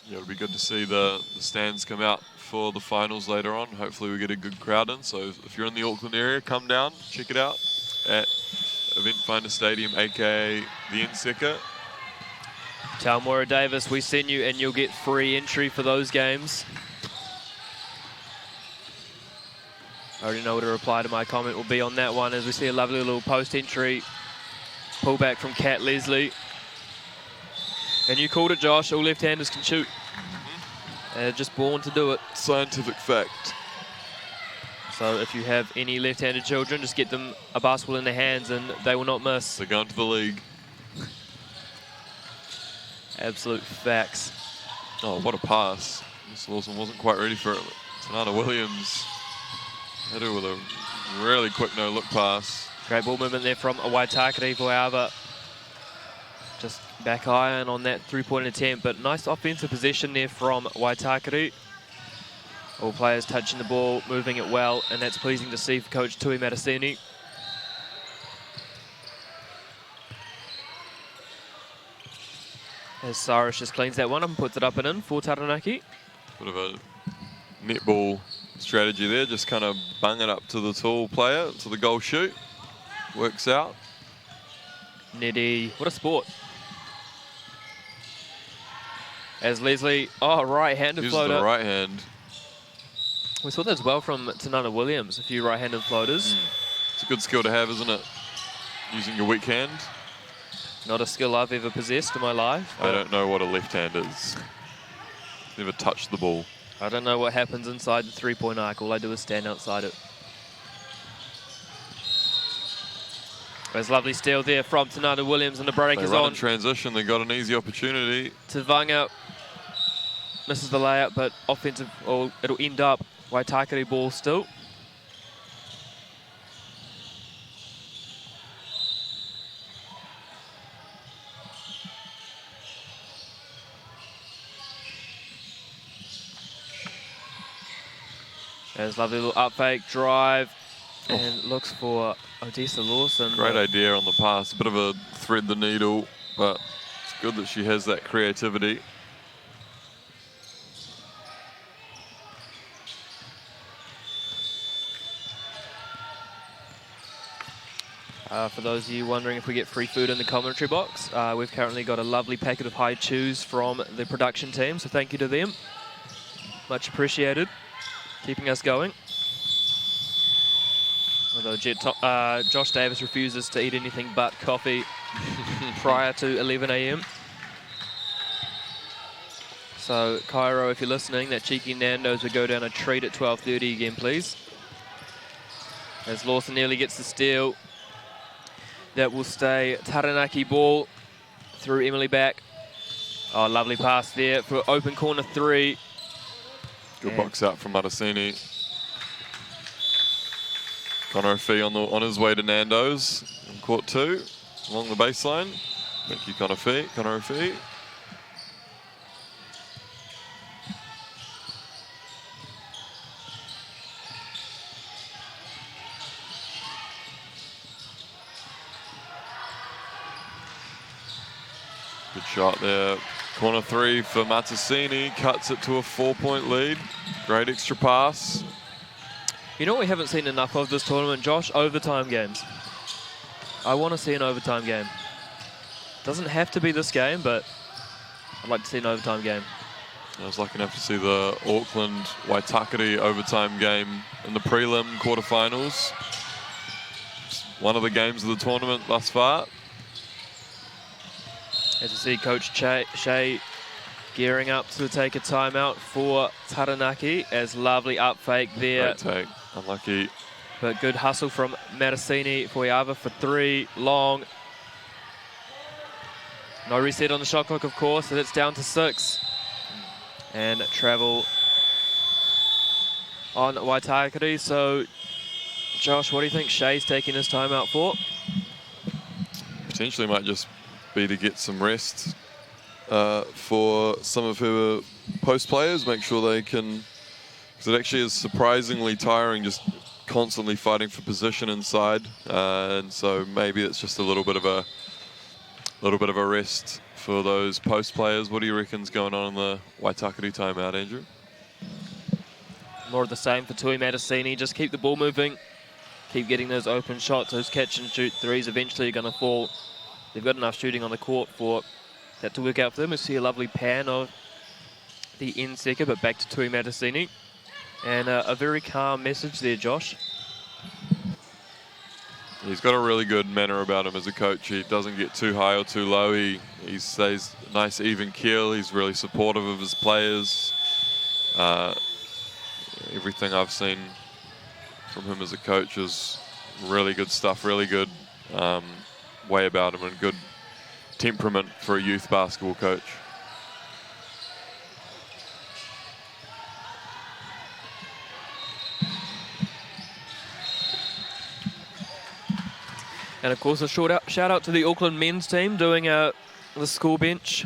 Yeah, it'll be good to see the stands come out for the finals later on. Hopefully we get a good crowd in. So if you're in the Auckland area, come down, check it out at Event Finder Stadium, aka the Nseka. Taumora Davis, we send you and you'll get free entry for those games. I already know what a reply to my comment will be on that one, as we see a lovely little post entry pullback from Kat Leslie. And you called it, Josh, all left-handers can shoot. They're just born to do it. Scientific fact. So if you have any left-handed children, just get them a basketball in their hands and they will not miss. They're going to the league. Absolute facts. Oh, what a pass. Miss Lawson wasn't quite ready for it. Tanana Williams hit her with a really quick no-look pass. Great ball movement there from Waitakere for Harbour. Just back iron on that three-point attempt, but nice offensive possession there from Waitakere. All players touching the ball, moving it well, and that's pleasing to see for Coach Tui Matasini. As Cyrus just cleans that one up and puts it up and in for Taranaki. Bit of a netball strategy there, just kind of bung it up to the tall player, to the goal shoot. Works out. Neddy, what a sport. As Leslie, right-handed floater. Uses the right hand. We saw that as well from Tanana Williams, a few right-handed floaters. It's a good skill to have, isn't it? Using your weak hand. Not a skill I've ever possessed in my life. I don't know what a left hand is. Never touched the ball. I don't know what happens inside the three-point arc. All I do is stand outside it. There's a lovely steal there from Tanana Williams, and the break is on. In transition, they got an easy opportunity. Tavanga misses the layup, but offensive, or it'll end up Waitakere ball still. There's a lovely little up fake drive, and looks for Odessa Lawson. Great idea on the pass. A bit of a thread the needle, but it's good that she has that creativity. For those of you wondering if we get free food in the commentary box, we've currently got a lovely packet of high chews from the production team, so thank you to them. Much appreciated. Keeping us going. Although Josh Davis refuses to eat anything but coffee prior to 11 a.m. So, Cairo, if you're listening, that cheeky Nando's would go down a treat at 12:30 again, please. As Lawson nearly gets the steal. That will stay Taranaki ball through Emily back. Oh, lovely pass there for open corner three. Good box out from Matasini. Connor Fee on his way to Nando's in court two, along the baseline. Thank you, Connor Fee. Good shot there. Corner three for Matasini, cuts it to a 4-point lead. Great extra pass. You know what we haven't seen enough of this tournament, Josh? Overtime games. I want to see an overtime game. Doesn't have to be this game, but I'd like to see an overtime game. I was lucky enough to see the Auckland Waitakere overtime game in the prelim quarterfinals. It's one of the games of the tournament thus far. As you see, Coach Shea gearing up to take a timeout for Taranaki, as lovely up fake there. Great take, unlucky. But good hustle from Matasini for Yava for three, long. No reset on the shot clock, of course, so that's down to 6. And travel on Waitakere, so Josh, what do you think Shea's taking his time out for? Potentially might just be to get some rest for some of her post players, make sure they can, because it actually is surprisingly tiring just constantly fighting for position inside, and so maybe it's just a little bit of a rest for those post players. What do you reckon's going on in the Waitakere timeout, Andrew? More of the same for Tui Matasini. Just keep the ball moving, keep getting those open shots. Those catch and shoot threes eventually are going to fall. They've got enough shooting on the court for that to work out for them. We see a lovely pan of the end seeker, but back to Tui Matasini. And a very calm message there, Josh. He's got a really good manner about him as a coach. He doesn't get too high or too low. He stays nice, even keel. He's really supportive of his players. Everything I've seen from him as a coach is really good stuff, really good way about him, and good temperament for a youth basketball coach. And of course, a shout out to the Auckland men's team doing the school bench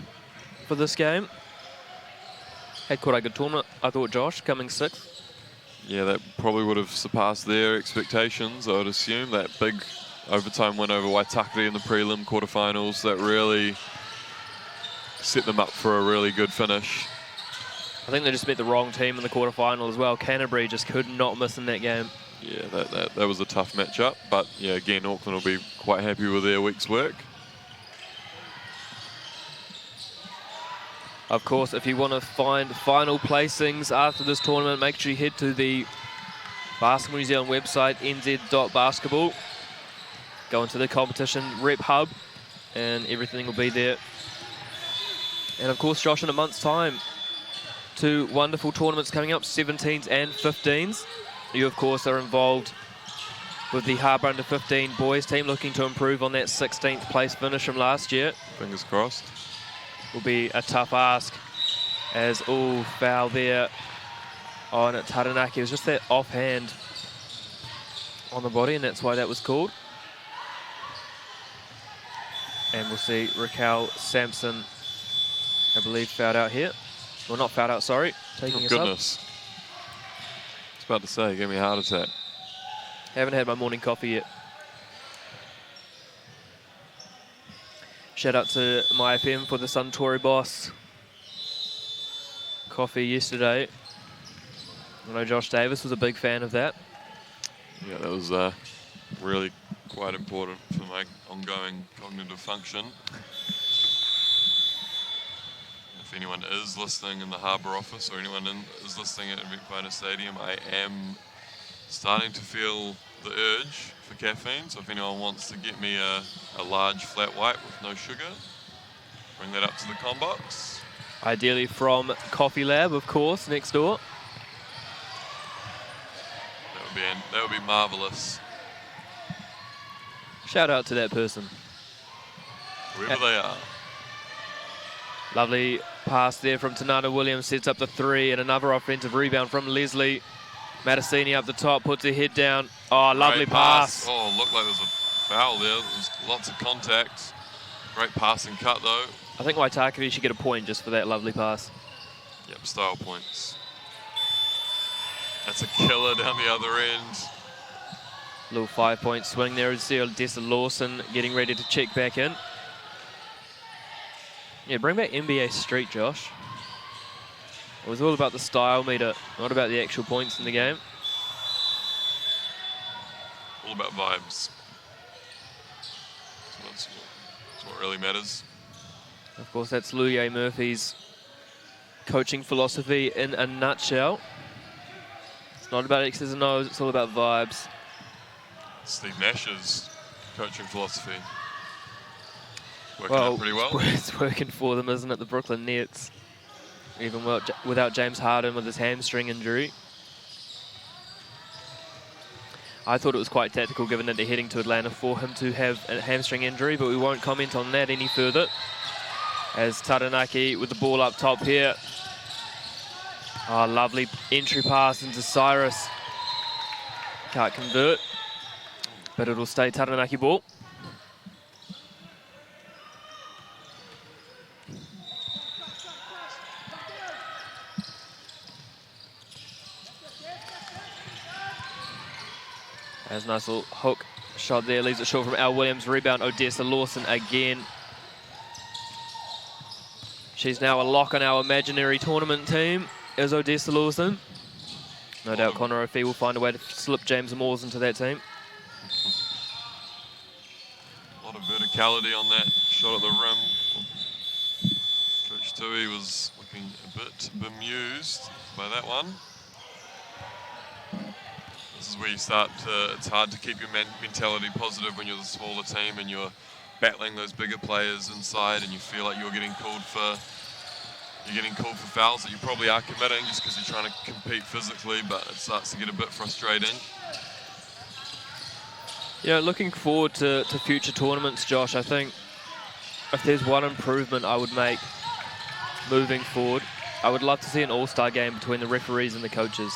for this game. Had quite a good tournament, I thought, Josh, coming 6th. Yeah, that probably would have surpassed their expectations, I would assume. That big overtime win over Waitakere in the prelim quarterfinals, that really set them up for a really good finish. I think they just met the wrong team in the quarterfinal as well. Canterbury just could not miss in that game. Yeah, that was a tough matchup, but yeah, again, Auckland will be quite happy with their week's work. Of course, if you want to find final placings after this tournament, make sure you head to the Basketball New Zealand website, nz.basketball. Go into the competition rep hub, and everything will be there. And of course, Josh, in a month's time, 2 wonderful tournaments coming up, 17s and 15s. You, of course, are involved with the Harbour Under 15 boys team, looking to improve on that 16th place finish from last year. Fingers crossed. Will be a tough ask, as all foul there on Taranaki. It was just that offhand on the body, and that's why that was called. And we'll see Raquel Sampson, I believe, fouled out here. Well, not fouled out, sorry. Taking us goodness. up. I was about to say, give me a heart attack. Haven't had my morning coffee yet. Shout out to my FM for the Suntory Boss coffee yesterday. I know Josh Davis was a big fan of that. Yeah, that was really quite important for my ongoing cognitive function. If anyone is listening in the Harbour office, or anyone is listening at Wellington Stadium, I am starting to feel the urge for caffeine. So if anyone wants to get me a large flat white with no sugar, bring that up to the comm box. Ideally from Coffee Lab, of course, next door. That would be marvellous. Shout out to that person. Whoever they are. Lovely pass there from Tanana Williams, sets up the 3, and another offensive rebound from Leslie. Matasini up the top, puts her head down. Oh, lovely pass. Oh, looked like there was a foul there. There's lots of contact. Great passing cut, though. I think Waitakere should get a point just for that lovely pass. Yep, style points. That's a killer down the other end. Little 5-point swing there. See Odessa Lawson getting ready to check back in. Yeah, bring back NBA Street, Josh. It was all about the style meter, not about the actual points in the game. All about vibes. That's what really matters. Of course, that's Luye Murphy's coaching philosophy in a nutshell. It's not about X's and O's, it's all about vibes. Steve Nash's coaching philosophy. Working out pretty well. It's working for them, isn't it? The Brooklyn Nets. Even without James Harden with his hamstring injury. I thought it was quite tactical, given that they're heading to Atlanta, for him to have a hamstring injury, but we won't comment on that any further. As Taranaki with the ball up top here. Oh, lovely entry pass into Cyrus. Can't convert. but it'll stay Taranaki ball. There's a nice little hook shot there, leaves it short from Al Williams. Rebound, Odessa Lawson again. She's now a lock on our imaginary tournament team, is Odessa Lawson. No doubt Connor O'Fee will find a way to slip James Moores into that team. A lot of verticality on that shot at the rim. Coach Tui was looking a bit bemused by that one. This is where you start to, it's hard to keep your mentality positive when you're the smaller team and you're battling those bigger players inside and you feel like you're getting called for fouls that you probably are committing just because you're trying to compete physically, but it starts to get a bit frustrating. Yeah, looking forward to future tournaments, Josh. I think if there's one improvement I would make moving forward, I would love to see an all-star game between the referees and the coaches.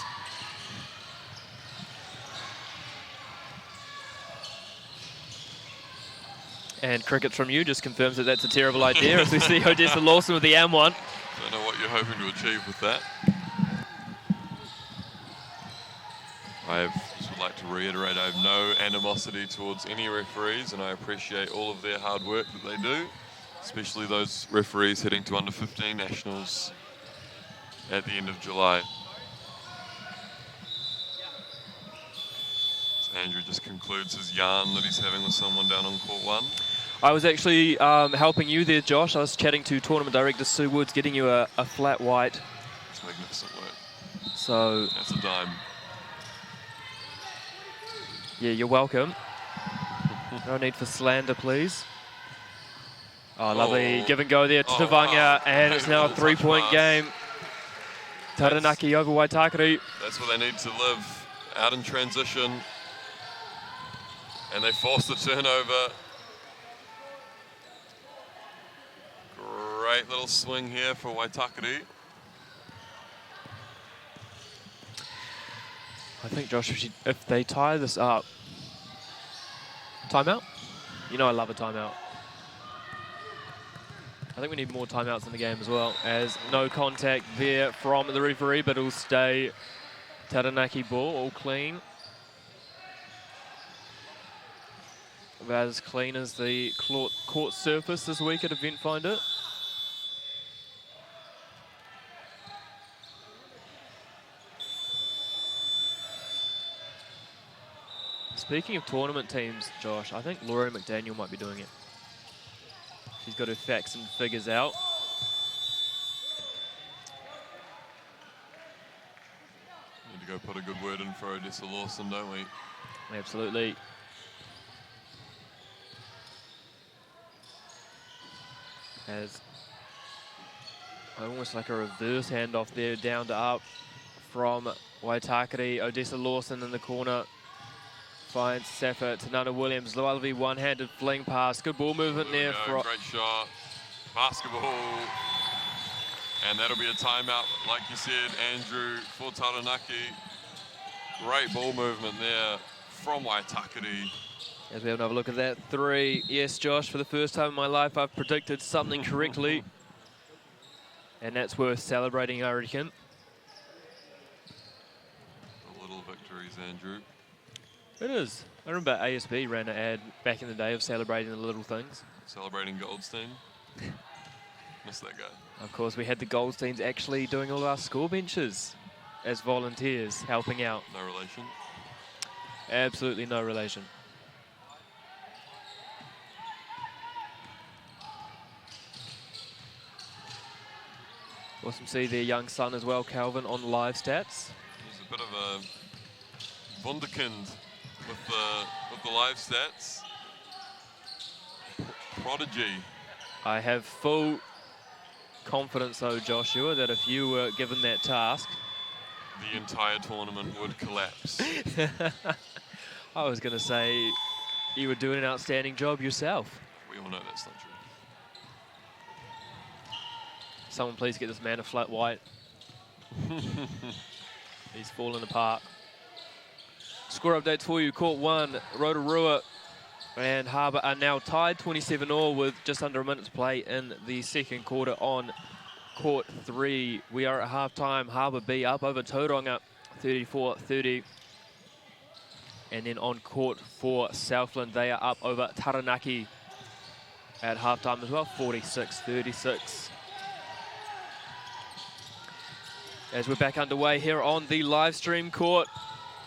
And Crickets from You just confirms that that's a terrible idea as we see Odessa Lawson with the M1. Don't know what you're hoping to achieve with that. I just would like to reiterate I have no animosity towards any referees and I appreciate all of their hard work that they do, especially those referees heading to under-15 nationals at the end of July. So Andrew just concludes his yarn that he's having with someone down on court 1. I was actually helping you there, Josh. I was chatting to tournament director Sue Woods, getting you a flat white. It's magnificent work. So that's a dime. Yeah, you're welcome. No need for slander, please. Oh, lovely give and go there to Tavanga, and it's now a 3-point game. Taranaki over Waitakere. That's where they need to live, out in transition. And they force the turnover. Great little swing here for Waitakere. I think, Josh, if they tie this up, timeout? You know I love a timeout. I think we need more timeouts in the game as well, as no contact there from the referee, but it'll stay Taranaki ball, all clean. About as clean as the court surface this week at Event Finder. Speaking of tournament teams, Josh, I think Laurie McDaniel might be doing it. She's got her facts and figures out. Need to go put a good word in for Odessa Lawson, don't we? Absolutely. As almost like a reverse handoff there, down to up from Waitakere. Odessa Lawson in the corner. Finds Safa to Nana Williams. Lovely one-handed fling pass. Good ball movement there. Great shot. Basketball. And that'll be a timeout, like you said, Andrew, for Taranaki. Great ball movement there from Waitakere. As we have another look at that three. Yes, Josh, for the first time in my life, I've predicted something correctly. And that's worth celebrating, I reckon. The little victories, Andrew. It is. I remember ASB ran an ad back in the day of celebrating the little things. Celebrating Goldstein. Miss that guy. Of course, we had the Goldsteins actually doing all our score benches as volunteers, helping out. No relation? Absolutely no relation. Awesome to see their young son as well, Calvin, on live stats. He's a bit of a wunderkind with the live stats. Prodigy. I have full confidence, though, Joshua, that if you were given that task, the entire tournament would collapse. I was going to say you were doing an outstanding job yourself. We all know that's not true. Someone please get this man a flat white. He's falling apart. Score updates for you. Court 1, Rotorua and Harbour are now tied 27-all with just under a minute to play in the second quarter on Court 3. We are at half-time. Harbour B up over Tauranga 34-30. And then on Court 4, Southland, they are up over Taranaki at half-time as well, 46-36. As we're back underway here on the live stream court,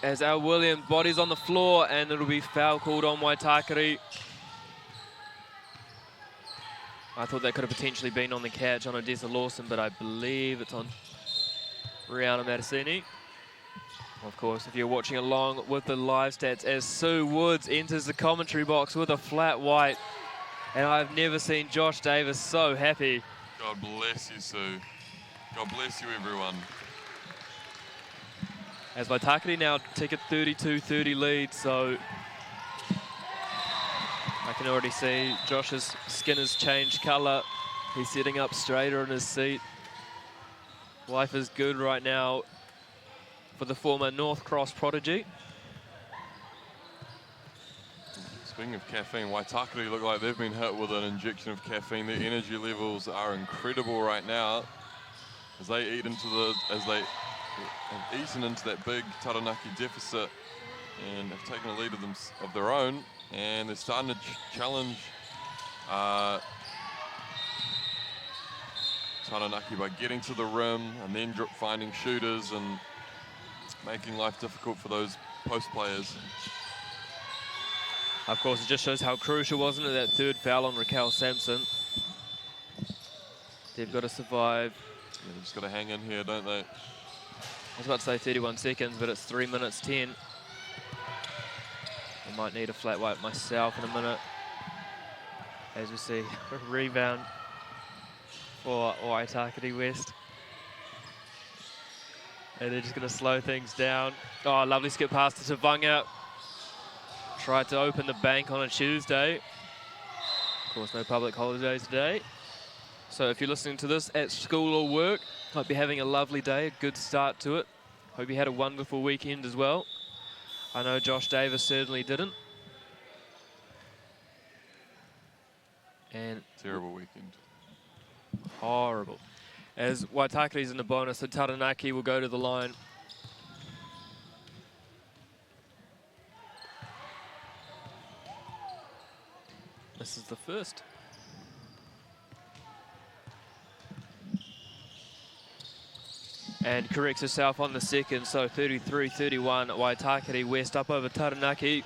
as Al Williams body's on the floor, and it'll be foul called on Waitakere. I thought that could have potentially been on the catch on Odessa Lawson, but I believe it's on Rihanna Matasini. Of course, if you're watching along with the live stats, as Sue Woods enters the commentary box with a flat white, and I've never seen Josh Davis so happy. God bless you, Sue. God bless you, everyone. As Waitakere now take a 32-30 lead, so I can already see Josh's skin has changed colour. He's sitting up straighter in his seat. Life is good right now for the former North Cross prodigy. Speaking of caffeine, Waitakere look like they've been hit with an injection of caffeine. Their energy levels are incredible right now as they eat into have eaten into that big Taranaki deficit and have taken a lead of their own, and they're starting to challenge Taranaki by getting to the rim and then finding shooters and making life difficult for those post players. Of course, it just shows how crucial, wasn't it, that third foul on Raquel Sampson. They've got to survive. Yeah, they've just got to hang in here, don't they? I was about to say 31 seconds, but it's 3 minutes 10. I might need a flat white myself in a minute. As we see, a rebound for Waitakere West. And they're just going to slow things down. Oh, lovely skip pass to Tavanga. Tried to open the bank on a Tuesday. Of course, no public holidays today. So if you're listening to this at school or work, hope you're having a lovely day, a good start to it. Hope you had a wonderful weekend as well. I know Josh Davis certainly didn't. And terrible weekend. Horrible. As Waitakere's in the bonus, so Taranaki will go to the line. This is the first. And corrects herself on the second, so 33-31, Waitakere West up over Taranaki.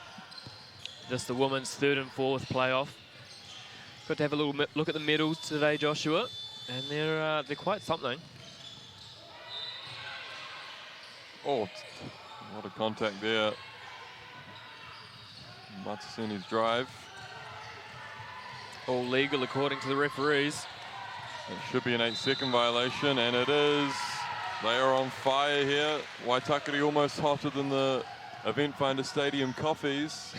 This the women's third and fourth playoff. Got to have a little look at the medals today, Joshua, and they're quite something. Oh, a lot of contact there. Matasini's drive. All legal according to the referees. It should be an 8-second violation, and it is. They are on fire here. Waitakere almost hotter than the Event Finder Stadium coffees.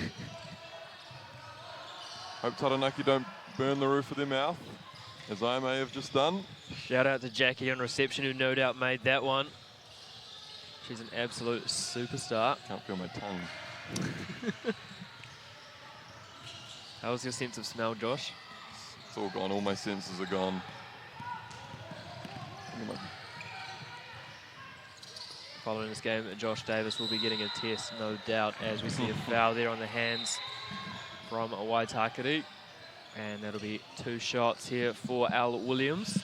Hope Taranaki don't burn the roof of their mouth, as I may have just done. Shout out to Jackie on reception, who no doubt made that one. She's an absolute superstar. Can't feel my tongue. How was your sense of smell, Josh? It's all gone. All my senses are gone. Following this game, Josh Davis will be getting a test, no doubt, as we see a foul there on the hands from Waitakere. And that'll be 2 shots here for Al Williams.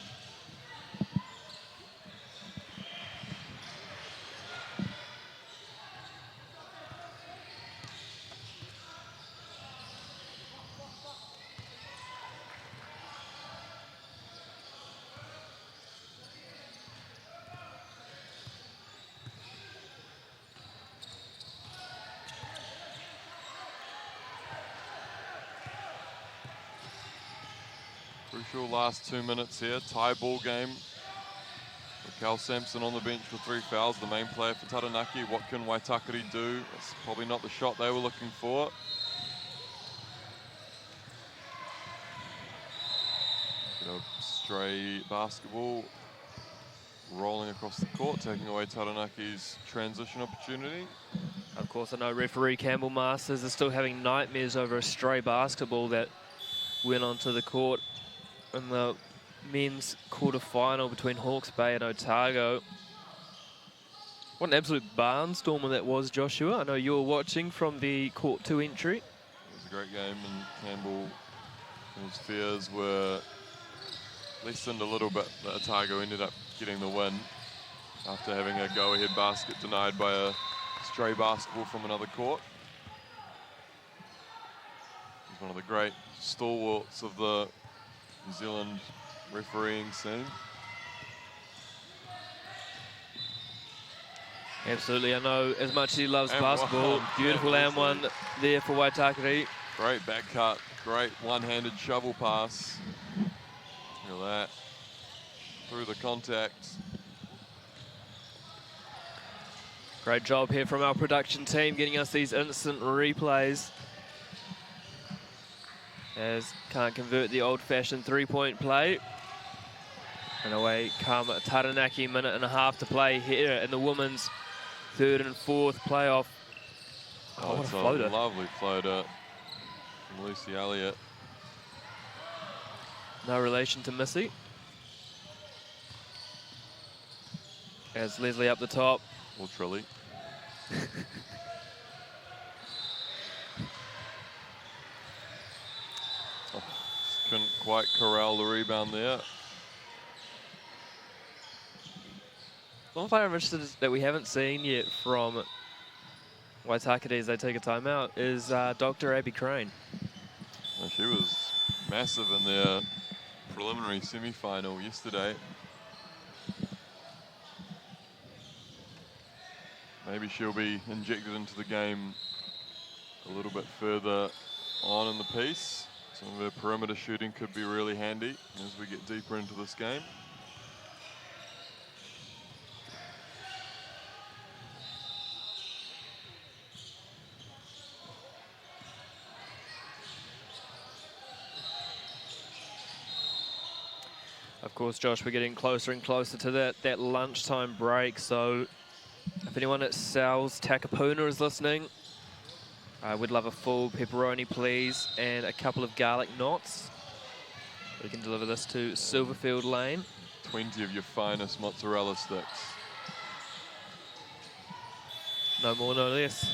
Crucial last 2 minutes here. Tie ball game. Raquel Sampson on the bench for 3 fouls, the main player for Taranaki. What can Waitakere do? It's probably not the shot they were looking for. Stray basketball rolling across the court, taking away Taranaki's transition opportunity. Of course, I know referee Campbell Masters is still having nightmares over a stray basketball that went onto the court in the men's quarter-final between Hawke's Bay and Otago. What an absolute barnstormer that was, Joshua. I know you were watching from the Court 2 entry. It was a great game, and Campbell and his fears were lessened a little bit. That Otago ended up getting the win after having a go-ahead basket denied by a stray basketball from another court. He's one of the great stalwarts of the New Zealand refereeing scene. Absolutely, I know as much as he loves basketball. Beautiful and one there for Waitakere. Great back cut, great one-handed shovel pass. Look at that, through the contact. Great job here from our production team getting us these instant replays. As can't convert the old-fashioned three-point play. And away come Taranaki, minute and a half to play here in the women's third and fourth playoff. Oh, what a floater. Lovely floater from Lucy Elliott. No relation to Missy. As Leslie up the top. Or Trilly. Couldn't quite corral the rebound there. One player I'm interested in that we haven't seen yet from Waitakere as they take a timeout is Dr. Abby Crane. Well, she was massive in their preliminary semi-final yesterday. Maybe she'll be injected into the game a little bit further on in the piece. Some of her perimeter shooting could be really handy as we get deeper into this game. Of course, Josh, we're getting closer and closer to that lunchtime break. So if anyone at Sal's Takapuna is listening, I would love a full pepperoni, please, and a couple of garlic knots. We can deliver this to Silverfield Lane. 20 of your finest mozzarella sticks. No more, no less.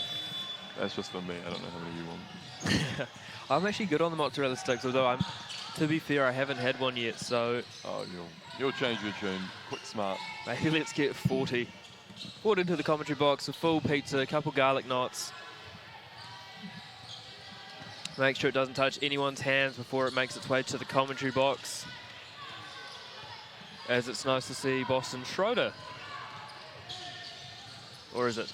That's just for me. I don't know how many you want. I'm actually good on the mozzarella sticks, although to be fair, I haven't had one yet, so... Oh, you'll change your tune. Quick, smart. Maybe let's get 40. Poured into the commentary box, a full pizza, a couple garlic knots. Make sure it doesn't touch anyone's hands before it makes its way to the commentary box. As it's nice to see Boston Schroeder. Or is it?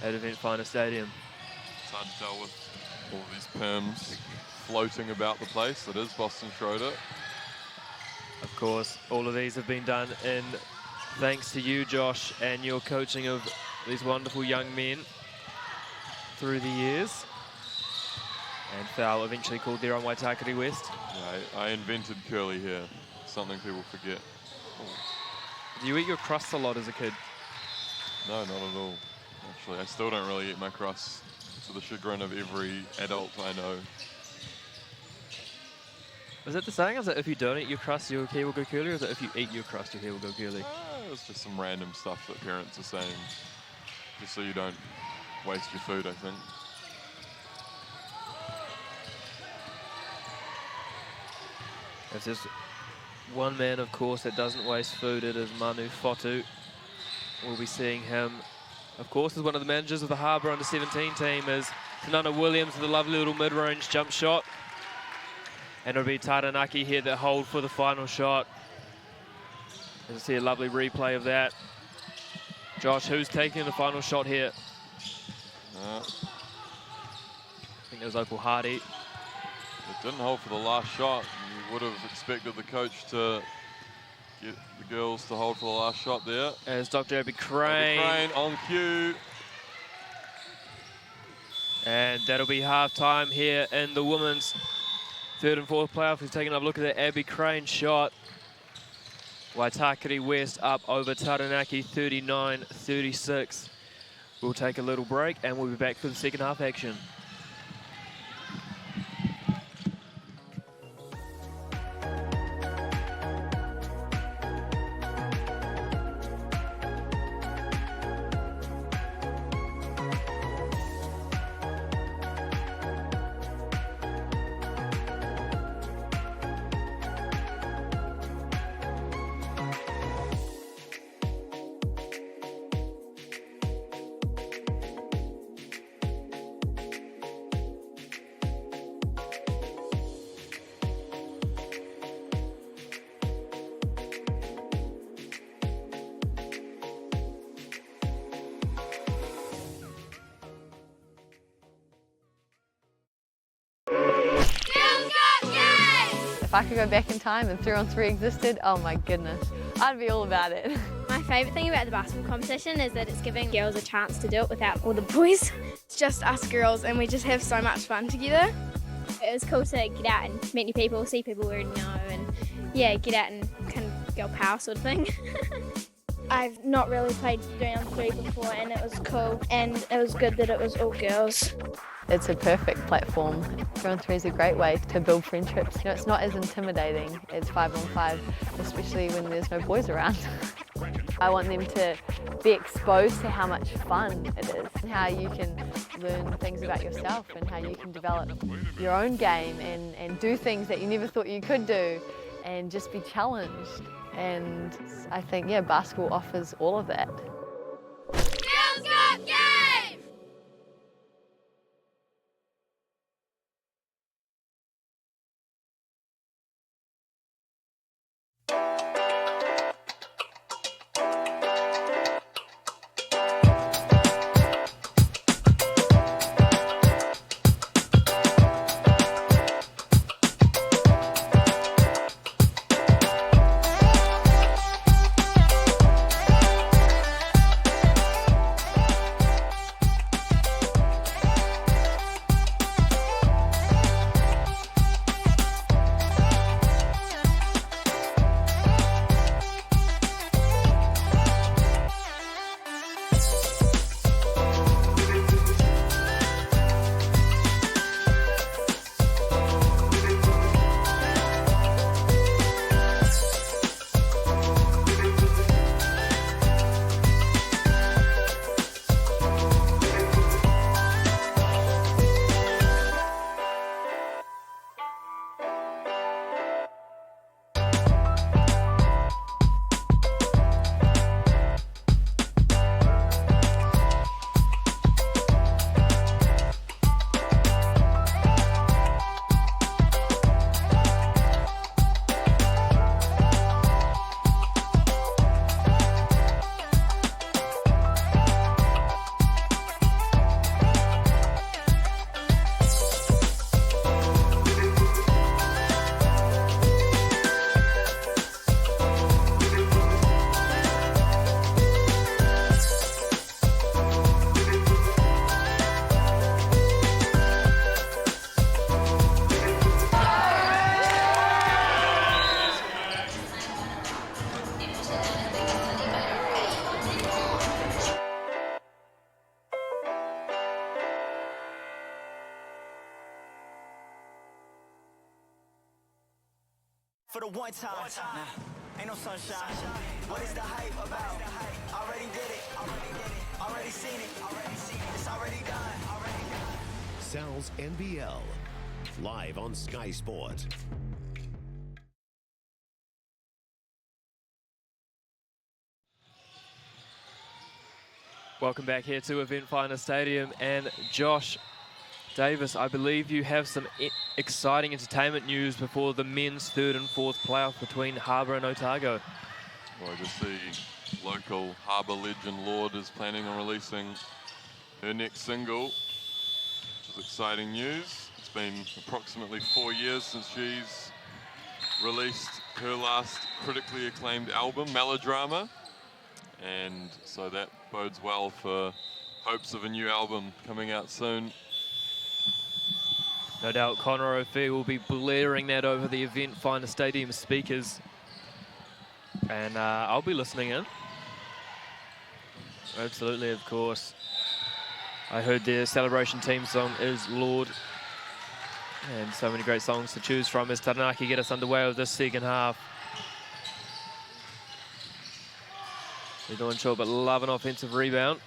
At Event Finder Stadium. It's hard to tell with all these perms floating about the place. It is Boston Schroeder. Of course, all of these have been done in thanks to you, Josh, and your coaching of these wonderful young men through the years. And foul eventually called there on Waitakere West. Yeah, I invented curly hair, something people forget. Do you eat your crust a lot as a kid? No, not at all. Actually, I still don't really eat my crust, to the chagrin of every adult I know. Is it the saying? Is it if you don't eat your crust, your hair will go curly? Or is it if you eat your crust, your hair will go curly? It's just some random stuff that parents are saying, just so you don't waste your food, I think. There's just one man, of course, that doesn't waste food. It is Manu Fotu. We'll be seeing him, of course, as one of the managers of the Harbour under-17 team, is Tanana Williams with a lovely little mid-range jump shot. And it'll be Taranaki here that hold for the final shot. You'll see a lovely replay of that. Josh, who's taking the final shot here? I think it was Opal Hardy. It didn't hold for the last shot. You would have expected the coach to get the girls to hold for the last shot there. As Dr. Abby Crane. Crane on cue. And that'll be half-time here in the women's third and fourth playoff. We've taken a look at that Abby Crane shot. Waitakere West up over Taranaki 39-36. We'll take a little break and we'll be back for the second half action. If I could go back in time and 3-on-3 existed, oh my goodness, I'd be all about it. My favourite thing about the basketball competition is that it's giving girls a chance to do it without all the boys. It's just us girls and we just have so much fun together. It was cool to get out and meet new people, see people we already know, and yeah, get out and kind of girl power sort of thing. I've not really played 3-on-3 before and it was cool, and it was good that it was all girls. It's a perfect platform. 3-on-3 is a great way to build friendships. You know, it's not as intimidating as 5-on-5, especially when there's no boys around. I want them to be exposed to how much fun it is, and how you can learn things about yourself and how you can develop your own game and do things that you never thought you could do and just be challenged. And I think, yeah, basketball offers all of that. Girls Cup game! For the one time. Ain't no sunshine. What is the hype about? Already did it. Already seen it. It's already done. Sal's NBL, live on Sky Sport. Welcome back here to Event Finder Stadium, and Josh Davis, I believe you have some exciting entertainment news before the men's third and fourth playoff between Harbour and Otago. Well, I just see local Harbour legend Lord is planning on releasing her next single, which is exciting news. It's been approximately 4 years since she's released her last critically acclaimed album, Melodrama, and so that bodes well for hopes of a new album coming out soon. No doubt Connor O'Fee will be blaring that over the Event Finder Stadium speakers. And I'll be listening in. Absolutely, of course. I heard their celebration team song is Lord. And so many great songs to choose from as Taranaki get us underway with this second half. They're doing short, but love an offensive rebound.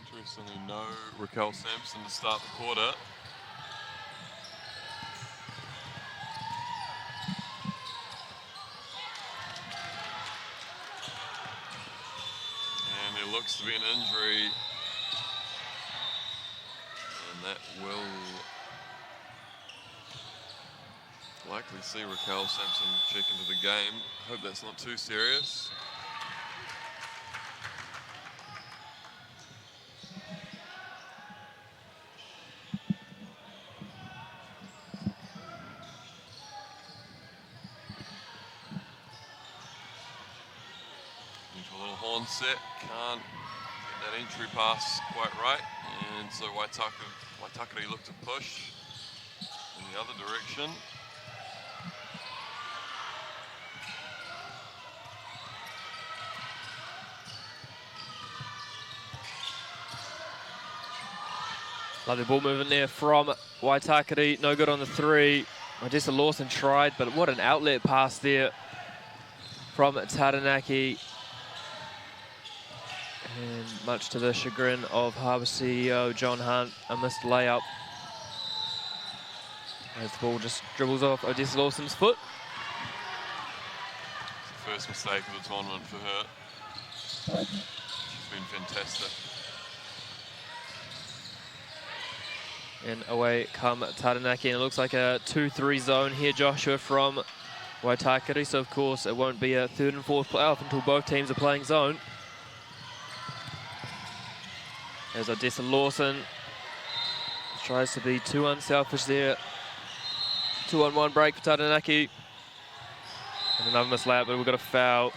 Interestingly, no Raquel Sampson to start the quarter. And there looks to be an injury. And that will likely see Raquel Sampson check into the game. Hope that's not too serious. Into a little horn set, can't get that entry pass quite right, and so Waitakere look to push in the other direction. Lovely ball movement there from Waitakere. No good on the three. Odessa Lawson tried, but what an outlet pass there from Taranaki. And much to the chagrin of Harbour CEO John Hunt, a missed layup. As the ball just dribbles off Odessa Lawson's foot. It's the first mistake of the tournament for her. She's been fantastic. And away come Taranaki, and it looks like a 2-3 zone here, Joshua, from Waitakere. So, of course, it won't be a third and fourth playoff until both teams are playing zone. As Odessa Lawson tries to be too unselfish there. 2-on-1 break for Taranaki. And another missed layup, but we've got a foul.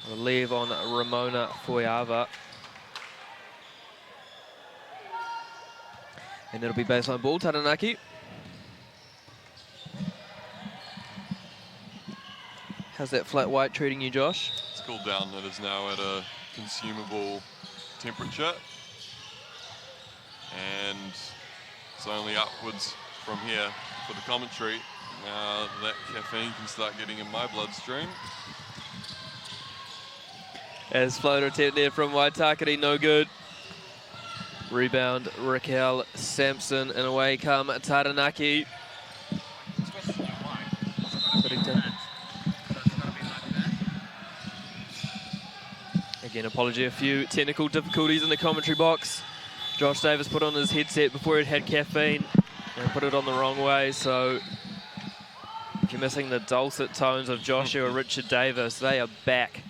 I believe on Ramona Foyava. And it'll be baseline ball, Taranaki. How's that flat white treating you, Josh? It's cooled down. It is now at a consumable temperature. And it's only upwards from here for the commentary. Now that caffeine can start getting in my bloodstream. As floater attempt there from Waitakere, no good. Rebound, Raquel Sampson, and away come Taranaki. Again, apology, a few technical difficulties in the commentary box. Josh Davis put on his headset before it had caffeine and put it on the wrong way, so if you're missing the dulcet tones of Joshua Richard Davis, they are back.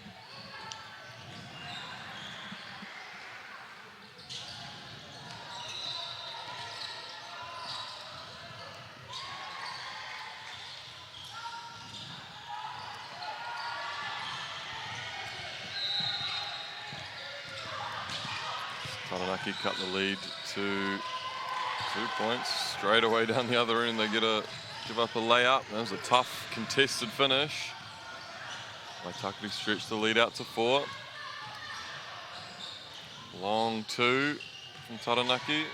Taranaki cut the lead to 2 points. Straight away down the other end, they give up a layup. That was a tough, contested finish. Waitakere stretched the lead out to 4. Long 2 from Taranaki.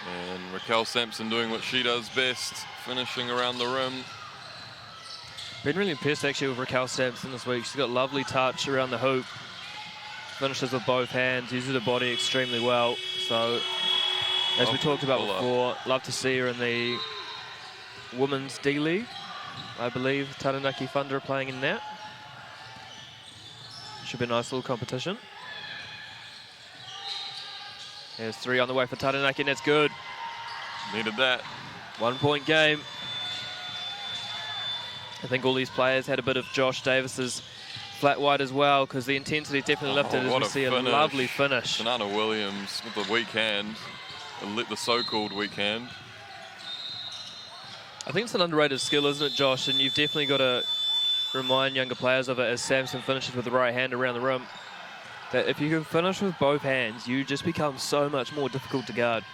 And Raquel Sampson doing what she does best, finishing around the rim. Been really impressed actually with Raquel Sampson this week. She's got lovely touch around the hoop. Finishes with both hands, uses her body extremely well. So, as we talked about before, love to see her in the Women's D-League. I believe Taranaki Thunder are playing in that. Should be a nice little competition. There's 3 on the way for Taranaki, and that's good. Needed that. 1 point game. I think all these players had a bit of Josh Davis's flat white as well, because the intensity definitely lifted as we see a lovely finish. Shanana Williams with the weak hand, the so-called weak hand. I think it's an underrated skill, isn't it, Josh? And you've definitely got to remind younger players of it as Sampson finishes with the right hand around the rim. That if you can finish with both hands, you just become so much more difficult to guard.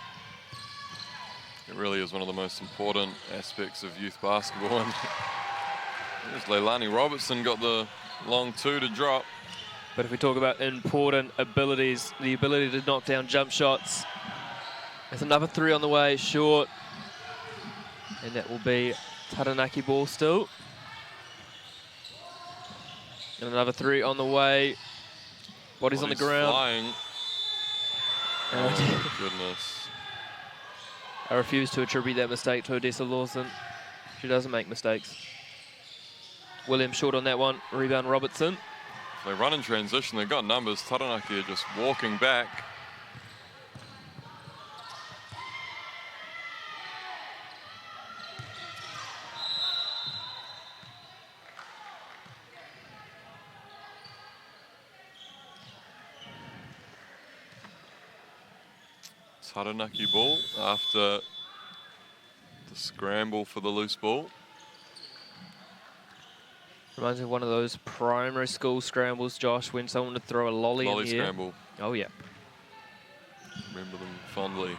It really is one of the most important aspects of youth basketball. And Leilani Robertson got the long 2 to drop. But if we talk about important abilities, the ability to knock down jump shots, there's another 3 on the way, short. And that will be Taranaki ball still. And another 3 on the way. Body's on the ground. Flying. Oh, goodness. I refuse to attribute that mistake to Odessa Lawson. She doesn't make mistakes. Williams short on that one. Rebound Robertson. They run in transition. They've got numbers. Taranaki are just walking back. Taranaki ball after the scramble for the loose ball. Reminds me of one of those primary school scrambles, Josh, when someone would throw a lolly in the air. Scramble. Oh, yeah. Remember them fondly.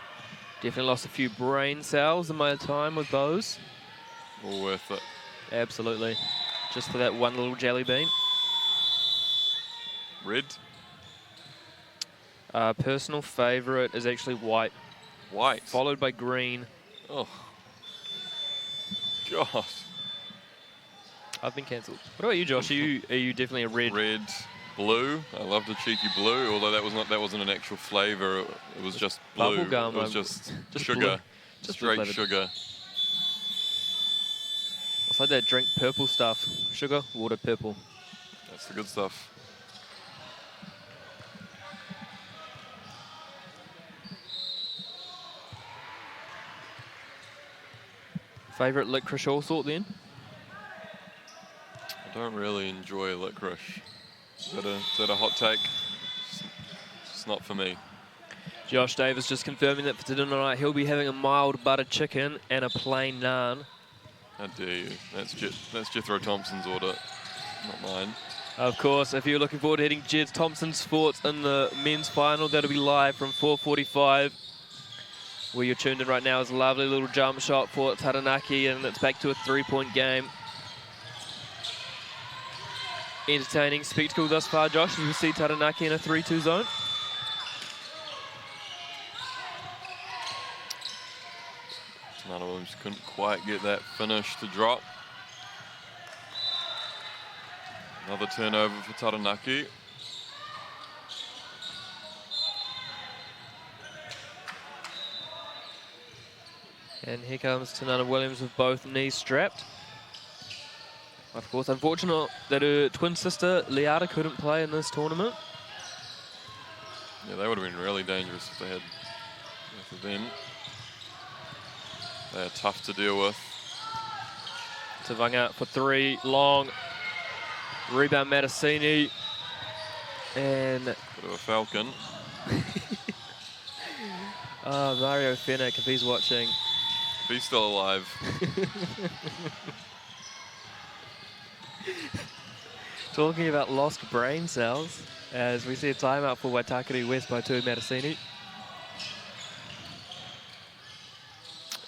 Definitely lost a few brain cells in my time with those. All worth it. Absolutely. Just for that one little jelly bean. Red. Personal favourite is actually white. White. Followed by green. Oh. God. I've been cancelled. What about you, Josh? Are you definitely a red? Red, blue. I love the cheeky blue, although that wasn't an actual flavour. It was just blue. Bubble gum. It was just sugar. Blue. Just straight sugar. It's like that drink purple stuff. Sugar, water, purple. That's the good stuff. Favourite licorice all sort then? I don't really enjoy licorice. Is that a hot take? It's not for me. Josh Davis just confirming that for dinner tonight he'll be having a mild buttered chicken and a plain naan. How dare you? That's Jethro Thompson's order, not mine. Of course, if you're looking forward to hitting Jed Thompson's thoughts in the men's final, that'll be live from 4:45. Where you're tuned in right now is a lovely little jump shot for Taranaki, and it's back to a 3-point game. Entertaining spectacle thus far, Josh, as we see Taranaki in a 3-2 zone. None of them couldn't quite get that finish to drop. Another turnover for Taranaki. And here comes Tanana Williams with both knees strapped. Of course, unfortunate that her twin sister, Liata, couldn't play in this tournament. Yeah, they would have been really dangerous if they had both of them. They are tough to deal with. Tavanga for 3, long. Rebound Matasini. And... Bit of a falcon. Mario Fennick, if he's watching. If he's still alive. Talking about lost brain cells, as we see a timeout for Waitakere West by 2, Matasini.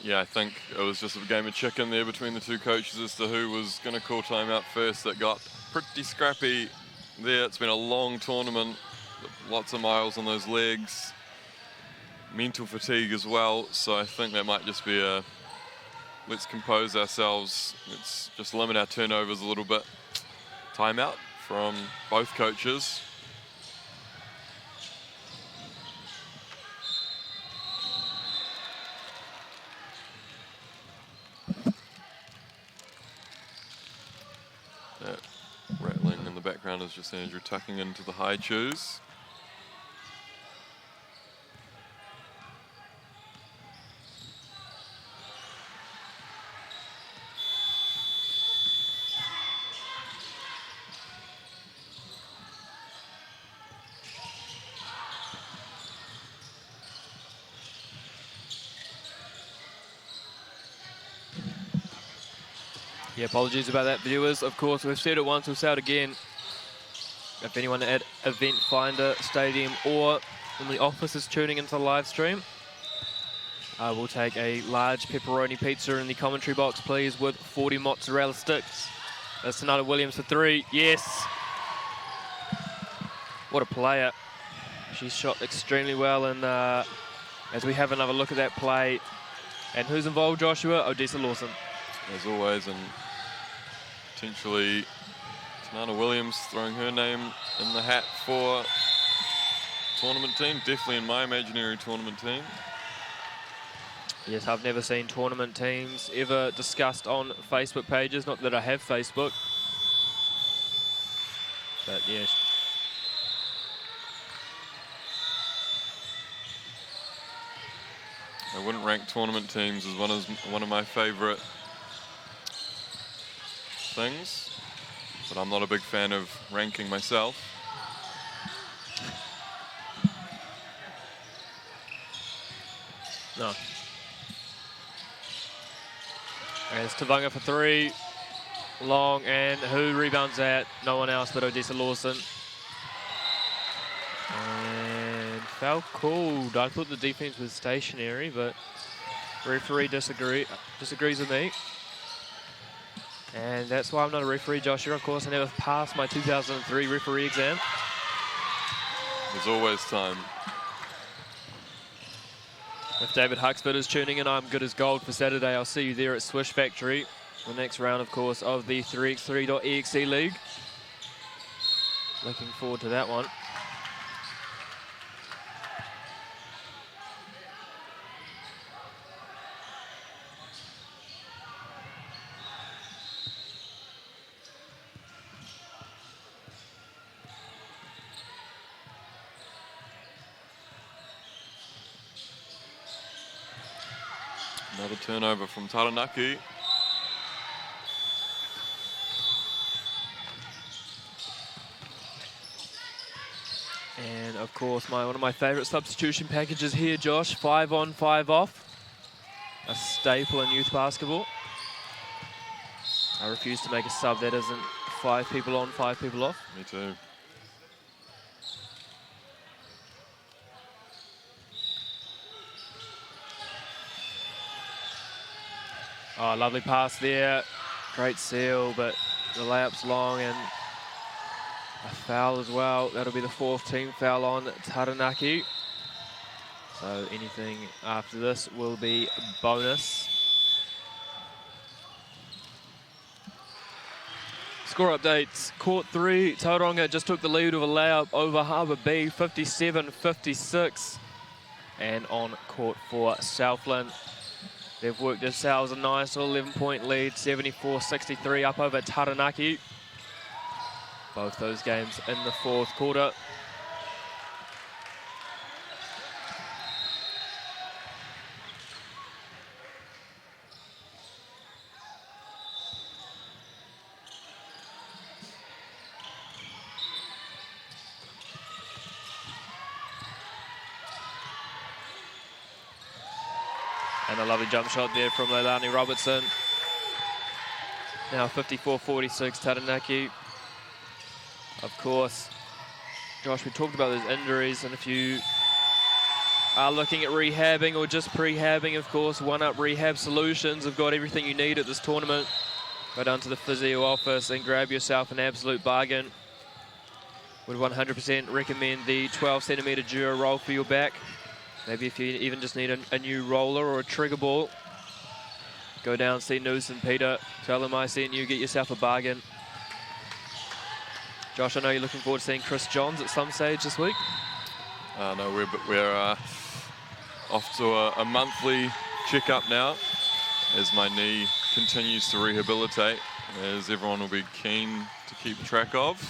Yeah, I think it was just a game of chicken there between the two coaches as to who was going to call timeout first. That got pretty scrappy there. It's been a long tournament, lots of miles on those legs. Mental fatigue as well, so I think that might just be a let's compose ourselves, let's just limit our turnovers a little bit. Timeout from both coaches. That rattling in the background is just Andrew tucking into the high shoes. Yeah, apologies about that, viewers. Of course, we've said it once, we'll say it again. If anyone at Event Finder Stadium or in the office is tuning into the live stream, we'll take a large pepperoni pizza in the commentary box, please, with 40 mozzarella sticks. That's Tanana Williams for 3. Yes. What a player. She shot extremely well, and as we have another look at that play, and who's involved, Joshua? Odessa Lawson. As always, and potentially Tanana Williams throwing her name in the hat for tournament team, definitely in my imaginary tournament team. Yes, I've never seen tournament teams ever discussed on Facebook pages, not that I have Facebook. But yes. I wouldn't rank tournament teams as one of my favourite things, but I'm not a big fan of ranking myself. No. There's Tavanga for three. Long, and who rebounds that? No one else but Odessa Lawson. And foul called. I thought the defense was stationary, but referee disagrees with me. And that's why I'm not a referee, Joshua. Of course, I never passed my 2003 referee exam. There's always time. If David Huxford is tuning in, I'm good as gold for Saturday. I'll see you there at Swish Factory. The next round, of course, of the 3x3.exe League. Looking forward to that one. Another turnover from Taranaki. And of course, one of my favourite substitution packages here, Josh, 5 on, 5 off. A staple in youth basketball. I refuse to make a sub that isn't 5 people on, 5 people off. Me too. Oh, lovely pass there. Great seal, but the layup's long and a foul as well. That'll be the 4th team foul on Taranaki. So anything after this will be bonus. Score updates. Court 3, Tauranga just took the lead with a layup over Harbour B, 57-56. And on court 4, Southland. They've worked themselves a nice 11-point lead, 74-63 up over Taranaki. Both those games in the 4th quarter. And a lovely jump shot there from Leilani Robertson. Now 54-46 Taranaki. Of course, Josh, we talked about those injuries, and if you are looking at rehabbing or just prehabbing, of course, One Up Rehab Solutions have got everything you need at this tournament. Go down to the physio office and grab yourself an absolute bargain. Would 100% recommend the 12-centimetre Dura roll for your back. Maybe if you even just need a new roller or a trigger ball, go down, see Noose and Peter, tell them I sent you, get yourself a bargain. Josh, I know you're looking forward to seeing Chris Johns at some stage this week. No, we're off to a monthly checkup now as my knee continues to rehabilitate, as everyone will be keen to keep track of.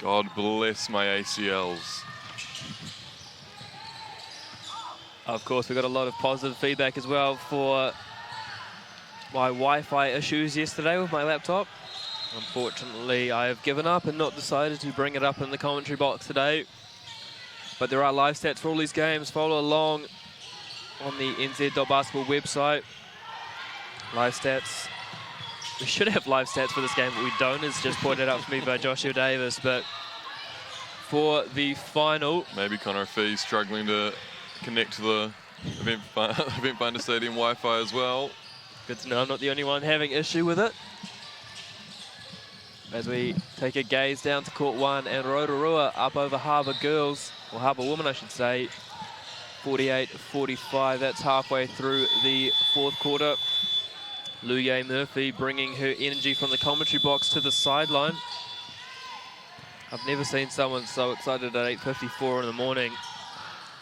God bless my ACLs. Of course, we got a lot of positive feedback as well for my Wi-Fi issues yesterday with my laptop. Unfortunately, I have given up and not decided to bring it up in the commentary box today. But there are live stats for all these games. Follow along on the nz.basketball website. Live stats. We should have live stats for this game, but we don't. It's just pointed out for me by Joshua Davis. But for the final... Maybe Connor Fee struggling to connect to the Event Finder Stadium Wi-Fi as well. Good to know I'm not the only one having issue with it. as we take a gaze down to court 1, and Rotorua up over Harbour girls, or Harbour women I should say, 48-45. That's halfway through the 4th quarter. Luye Murphy bringing her energy from the commentary box to the sideline. I've never seen someone so excited at 8:54 in the morning,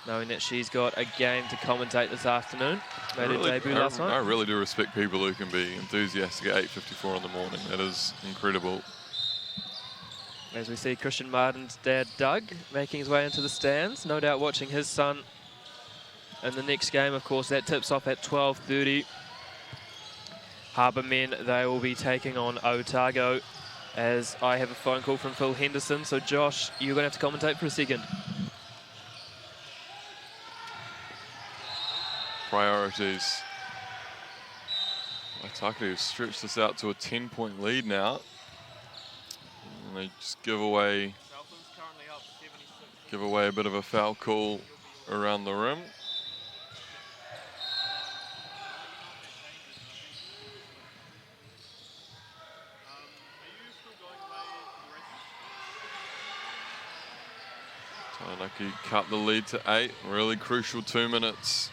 knowing that she's got a game to commentate this afternoon. Made her debut last night. I really do respect people who can be enthusiastic at 8:54 in the morning. That is incredible. As we see Christian Martin's dad, Doug, making his way into the stands, no doubt watching his son in the next game. Of course, that tips off at 12:30. Harbour men, they will be taking on Otago, as I have a phone call from Phil Henderson. So Josh, you're going to have to commentate for a second. Priorities. Waitakere have stretched this out to a 10-point lead now. And they just give away a bit of a foul call around the rim. Taranaki cut the lead to 8. Really crucial 2 minutes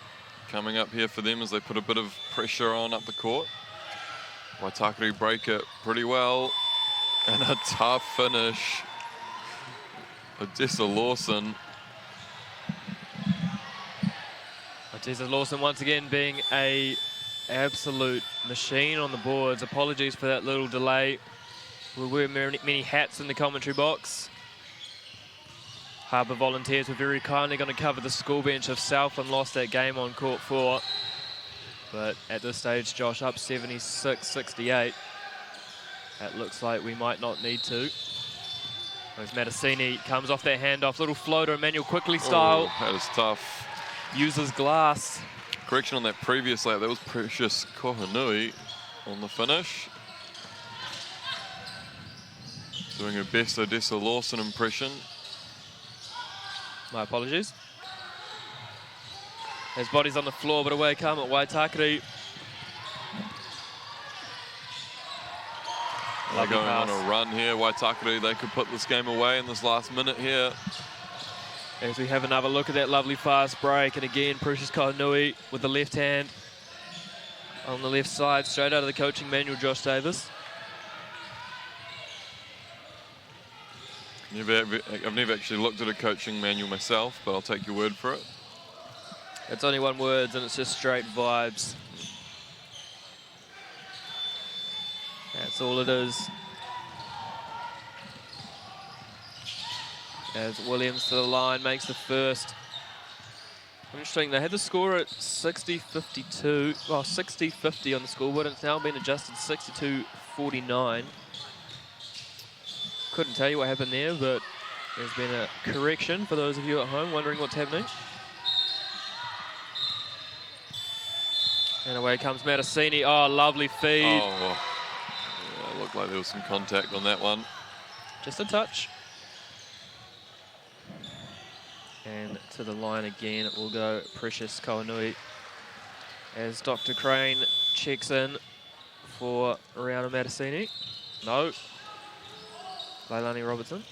coming up here for them as they put a bit of pressure on up the court. Waitakere break it pretty well. And a tough finish. Odessa Lawson. Odessa Lawson once again being a absolute machine on the boards. Apologies for that little delay. We wear many hats in the commentary box. Harbour volunteers were very kindly going to cover the school bench if Southland lost that game on court 4. But at this stage, Josh up 76-68. That looks like we might not need to. As Mattasini comes off that handoff, little floater, Emmanuel Quickly style. Oh, that is tough. Uses glass. Correction on that previous lap, that was Precious Kohanui on the finish. Doing her best Odessa Lawson impression. My apologies. His body's on the floor, but away come at Waitakere. They're going on a run here. Waitakere, they could put this game away in this last minute here. As we have another look at that lovely fast break, and again, Precious Kohanui with the left hand on the left side, straight out of the coaching manual, Josh Davis. I've never actually looked at a coaching manual myself, but I'll take your word for it. It's only one word, and it's just straight vibes. That's all it is. As Williams to the line makes the first. Interesting, they had the score at 60-52, well, 60-50 on the scoreboard, and it's now been adjusted 62-49. Couldn't tell you what happened there, but there's been a correction for those of you at home wondering what's happening. And away comes Mattasini. Oh, lovely feed. Oh, yeah, looked like there was some contact on that one. Just a touch. And to the line again, it will go Precious Kohanui as Dr. Crane checks in for Rihanna Mattasini. No. Leilani Robertson.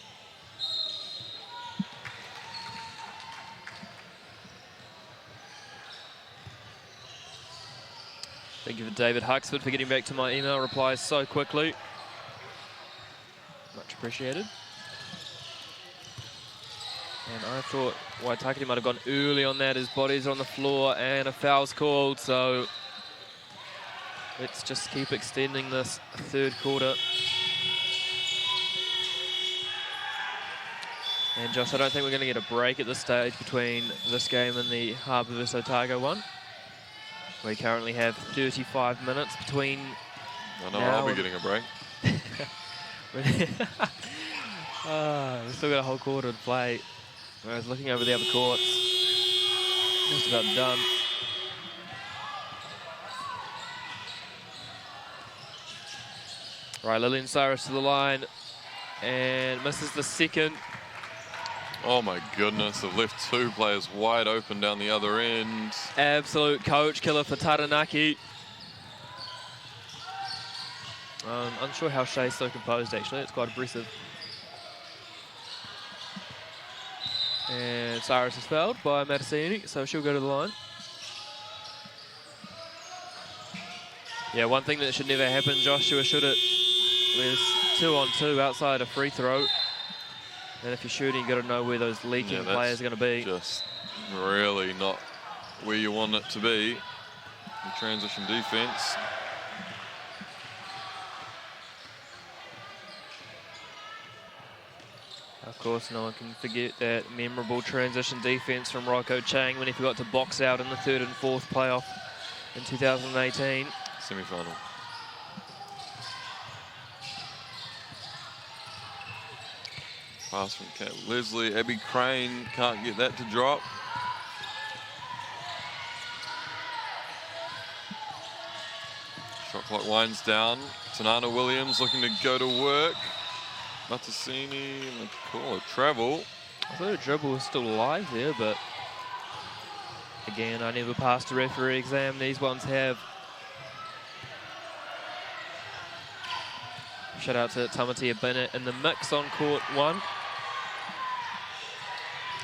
Thank you for David Huxford for getting back to my email replies so quickly. Much appreciated. And I thought Waitakere might have gone early on that. His body's on the floor and a foul's called, so let's just keep extending this 3rd quarter. And Josh, I don't think we're going to get a break at this stage between this game and the Harbour vs Otago one. We currently have 35 minutes between. I know I'll be getting a break. We've still got a whole quarter to play. I was looking over the other courts. Just about done. Right, Lillian Cyrus to the line and misses the second. Oh my goodness, they've left 2 players wide open down the other end. Absolute coach killer for Taranaki. Unsure how Shea's so composed, actually. It's quite aggressive. And Cyrus is fouled by Matasini, so she'll go to the line. Yeah, one thing that should never happen, Joshua, should it? There's 2-on-2 outside a free throw. And if you're shooting, you've got to know where those leaking players are going to be. Just really not where you want it to be. The transition defense. Of course, no one can forget that memorable transition defense from Raiko Chang when he forgot to box out in the 3rd and 4th playoff in 2018. Semi-final. Pass from Kat Leslie. Abby Crane can't get that to drop. Shot clock winds down. Tanana Williams looking to go to work. Matasini and the call, a travel. I thought a dribble was still alive there, but again, I never passed a referee exam. These ones have. Shout out to Tamatia Bennett in the mix on court 1.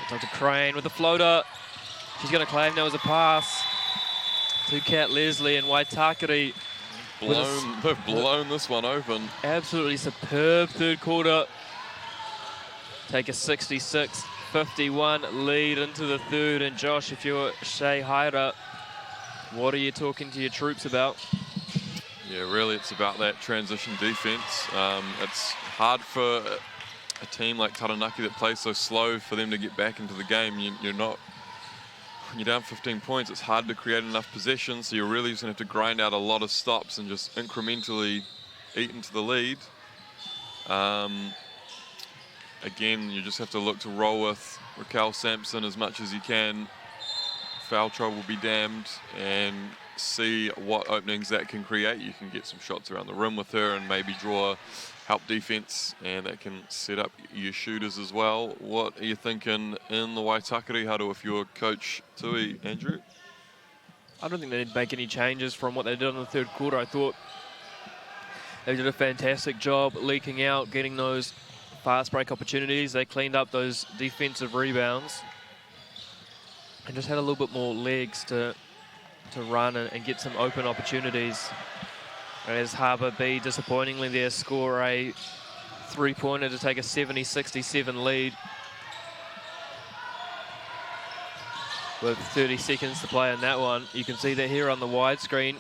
Dr. Crane with the floater. She's going to claim there was a pass to Kat Leslie and Waitakere. They've blown this one open. Absolutely superb 3rd quarter. Take a 66-51 lead into the 3rd. And Josh, if you're Shea Haira, what are you talking to your troops about? Yeah, really, it's about that transition defense. It's hard for a team like Taranaki that plays so slow for them to get back into the game. When you're down 15 points, it's hard to create enough possession, so you're really just going to have to grind out a lot of stops and just incrementally eat into the lead. Again, you just have to look to roll with Raquel Sampson as much as you can. Foul trouble will be damned, and see what openings that can create. You can get some shots around the rim with her and maybe draw help defense, and that can set up your shooters as well. What are you thinking in the Waitakere huddle if you're Coach Tui, Andrew? I don't think they need to make any changes from what they did in the 3rd quarter. I thought they did a fantastic job leaking out, getting those fast break opportunities. They cleaned up those defensive rebounds and just had a little bit more legs to run and get some open opportunities. As Harbour B, disappointingly there, score a 3-pointer to take a 70-67 lead. With 30 seconds to play in that one. You can see that here on the widescreen.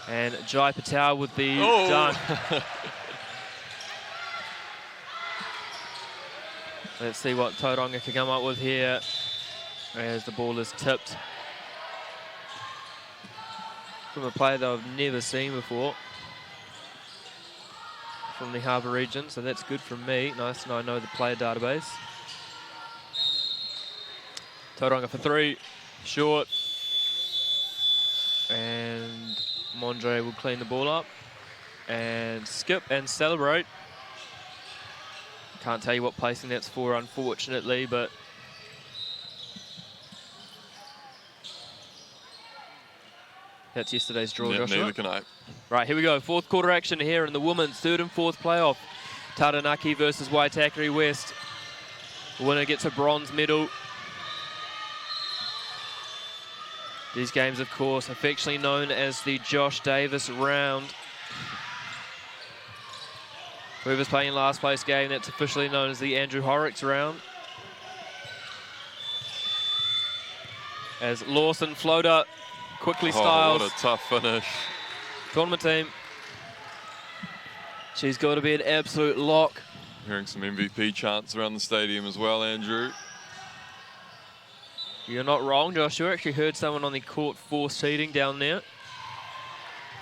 And Jai Patel with the dunk. Let's see what Tauranga can come up with here as the ball is tipped from a player that I've never seen before from the Harbour region, so that's good from me. Nice to know I know the player database. Tauranga for 3, short. And Mondre will clean the ball up and skip and celebrate. Can't tell you what placing that's for, unfortunately, but that's yesterday's draw, Joshua. Neither can I. Right, here we go. 4th quarter action here in the women's 3rd and 4th playoff. Taranaki versus Waitakere West. The winner gets a bronze medal. These games, of course, affectionately known as the Josh Davis round. Whoever's playing last place game, that's officially known as the Andrew Horrocks round. As Lawson floater quickly styles. What a tough finish. Tournament team. She's got to be an absolute lock. Hearing some MVP chants around the stadium as well, Andrew. You're not wrong, Joshua. Actually heard someone on the court 4 seating down there.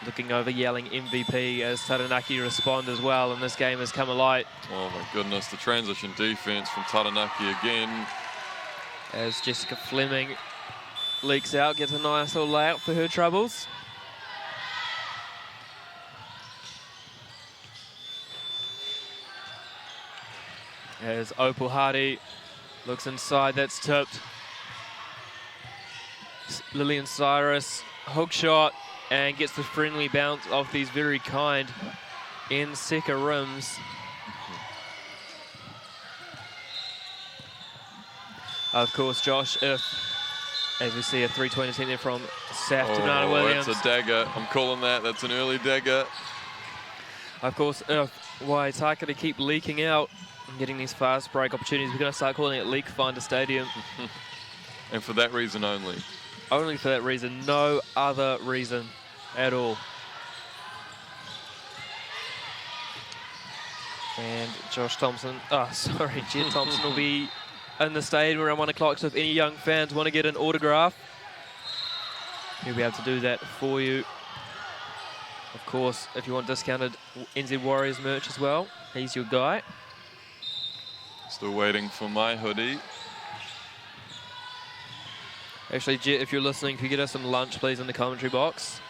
Looking over, yelling MVP as Taranaki respond as well, and this game has come alight. Oh my goodness, the transition defense from Taranaki again. As Jessica Fleming leaks out, gets a nice little layout for her troubles. As Opal Hardy looks inside, that's tipped. Lillian Cyrus, hook shot, and gets the friendly bounce off these very kind in Seka rims. Of course, Josh, if, as we see a 320 attempt there from Saf to Nana Williams. That's a dagger. I'm calling that. That's an early dagger. Of course, if Waitakere keep leaking out and getting these fast break opportunities, we're going to start calling it Leak Finder Stadium. And for that reason only. Only for that reason, no other reason at all. And Josh Thompson, Jet Thompson will be in the stadium around 1 o'clock, so if any young fans want to get an autograph, he'll be able to do that for you. Of course, if you want discounted NZ Warriors merch as well, he's your guy. Still waiting for my hoodie. Actually, Jet, if you're listening, if you get us some lunch, please, in the commentary box.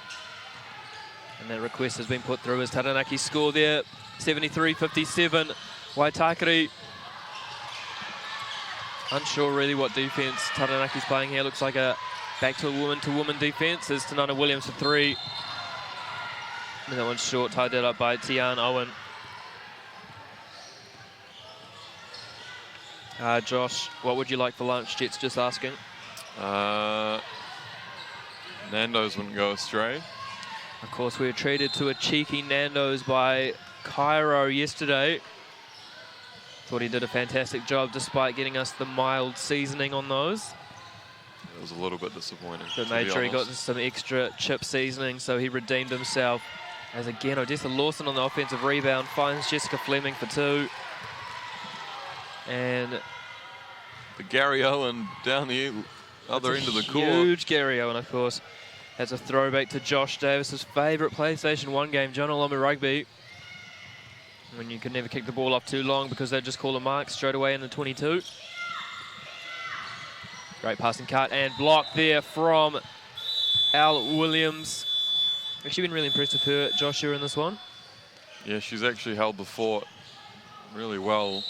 And that request has been put through as Taranaki score there, 73-57. Waitakere, unsure really what defence Taranaki's playing here. Looks like a back to a woman-to-woman defence. As Tanana Williams for 3. And that one's short, tied that up by Tian Owen. Josh, what would you like for lunch? Jet's just asking. Nando's wouldn't go astray. Of course, we were treated to a cheeky Nando's by Cairo yesterday. Thought he did a fantastic job despite getting us the mild seasoning on those. It was a little bit disappointing. But made sure he got some extra chip seasoning, so he redeemed himself. As again, Odessa Lawson on the offensive rebound finds Jessica Fleming for 2. And the Gary Owen down the other end of the court. Huge Gary Owen, of course. Has a throwback to Josh Davis's favourite PlayStation 1 game, John Oloma Rugby. When you could never kick the ball off too long because they'd just call a mark straight away in the 22. Great passing cut and block there from Al Williams. Actually been really impressed with her, Joshua, in this one. Yeah, she's actually held the fort really well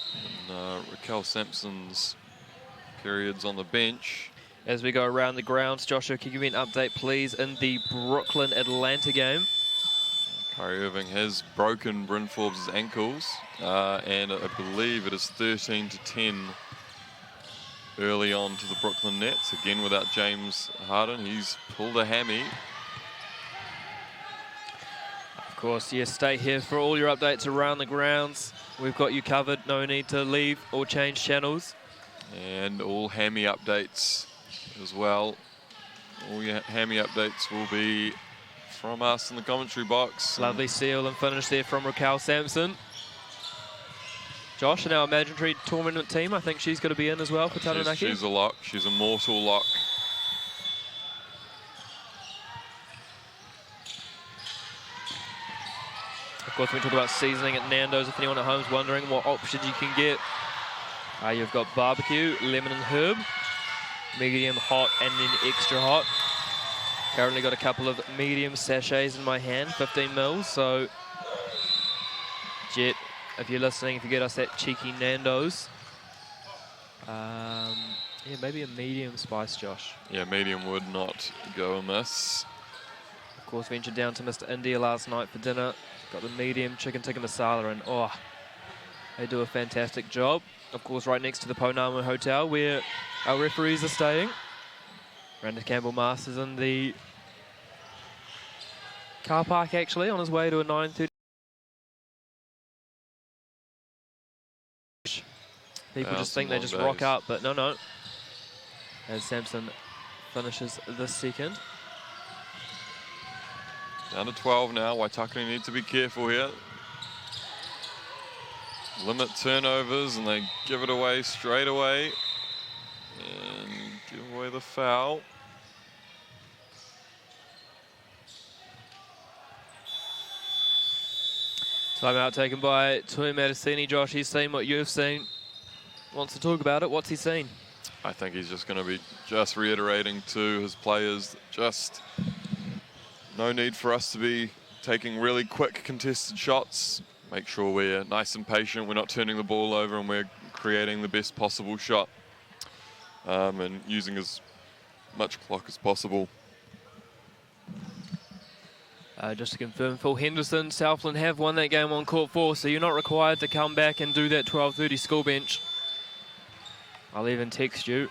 in Raquel Sampson's periods on the bench. As we go around the grounds, Joshua, can you give me an update, please, in the Brooklyn-Atlanta game? Kyrie Irving has broken Bryn Forbes' ankles, and I believe it is 13-10 early on to the Brooklyn Nets. Again, without James Harden, he's pulled a hammy. Of course, yes, stay here for all your updates around the grounds. We've got you covered, no need to leave or change channels. And all hammy updates as well. All your hammy updates will be from us in the commentary box. Lovely seal and finish there from Raquel Sampson. Josh, in our imaginary tournament team, I think she's going to be in as well for Taranaki. She's a lock. She's a mortal lock. Of course, we talk about seasoning at Nando's. If anyone at home is wondering what options you can get, you've got barbecue, lemon and herb, medium hot, and then extra hot. Currently got a couple of medium sachets in my hand, 15 mils. So, Jet, if you're listening, if you get us that cheeky Nando's, yeah, maybe a medium spice, Josh. Yeah, medium would not go amiss. Of course, ventured down to Mr. India last night for dinner. Got the medium chicken tikka masala, and oh, they do a fantastic job. Of course, right next to the Pounamu Hotel, where our referees are staying. Brandon Campbell Masters in the car park, actually, on his way to a 9:30. People just think they just rock up, but no. As Sampson finishes the second. Down to 12 now. Waitakere need to be careful here. Limit turnovers, and they give it away straight away. And give away the foul. Timeout taken by Tui Matasini. Josh, he's seen what you've seen. Wants to talk about it. What's he seen? I think he's just going to be just reiterating to his players, just no need for us to be taking really quick contested shots. Make sure we're nice and patient. We're not turning the ball over, and we're creating the best possible shot and using as much clock as possible. Just to confirm, Phil Henderson, Southland have won that game on court 4, so you're not required to come back and do that 12:30 school bench. I'll even text you.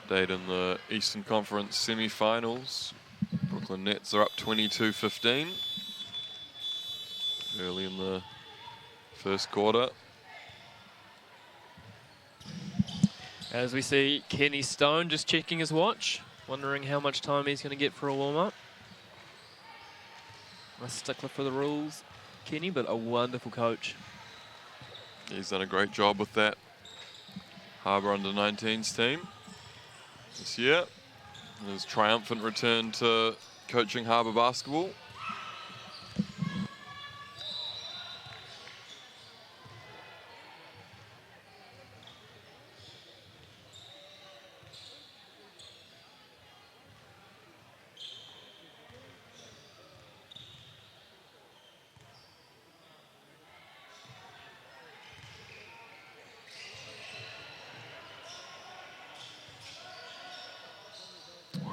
Update in the Eastern Conference semi-finals. Brooklyn Nets are up 22-15 early in the first quarter. As we see Kenny Stone just checking his watch, wondering how much time he's going to get for a warm-up. A stickler for the rules, Kenny, but a wonderful coach. He's done a great job with that Harbour under-19s team this year. His triumphant return to coaching Harbour basketball.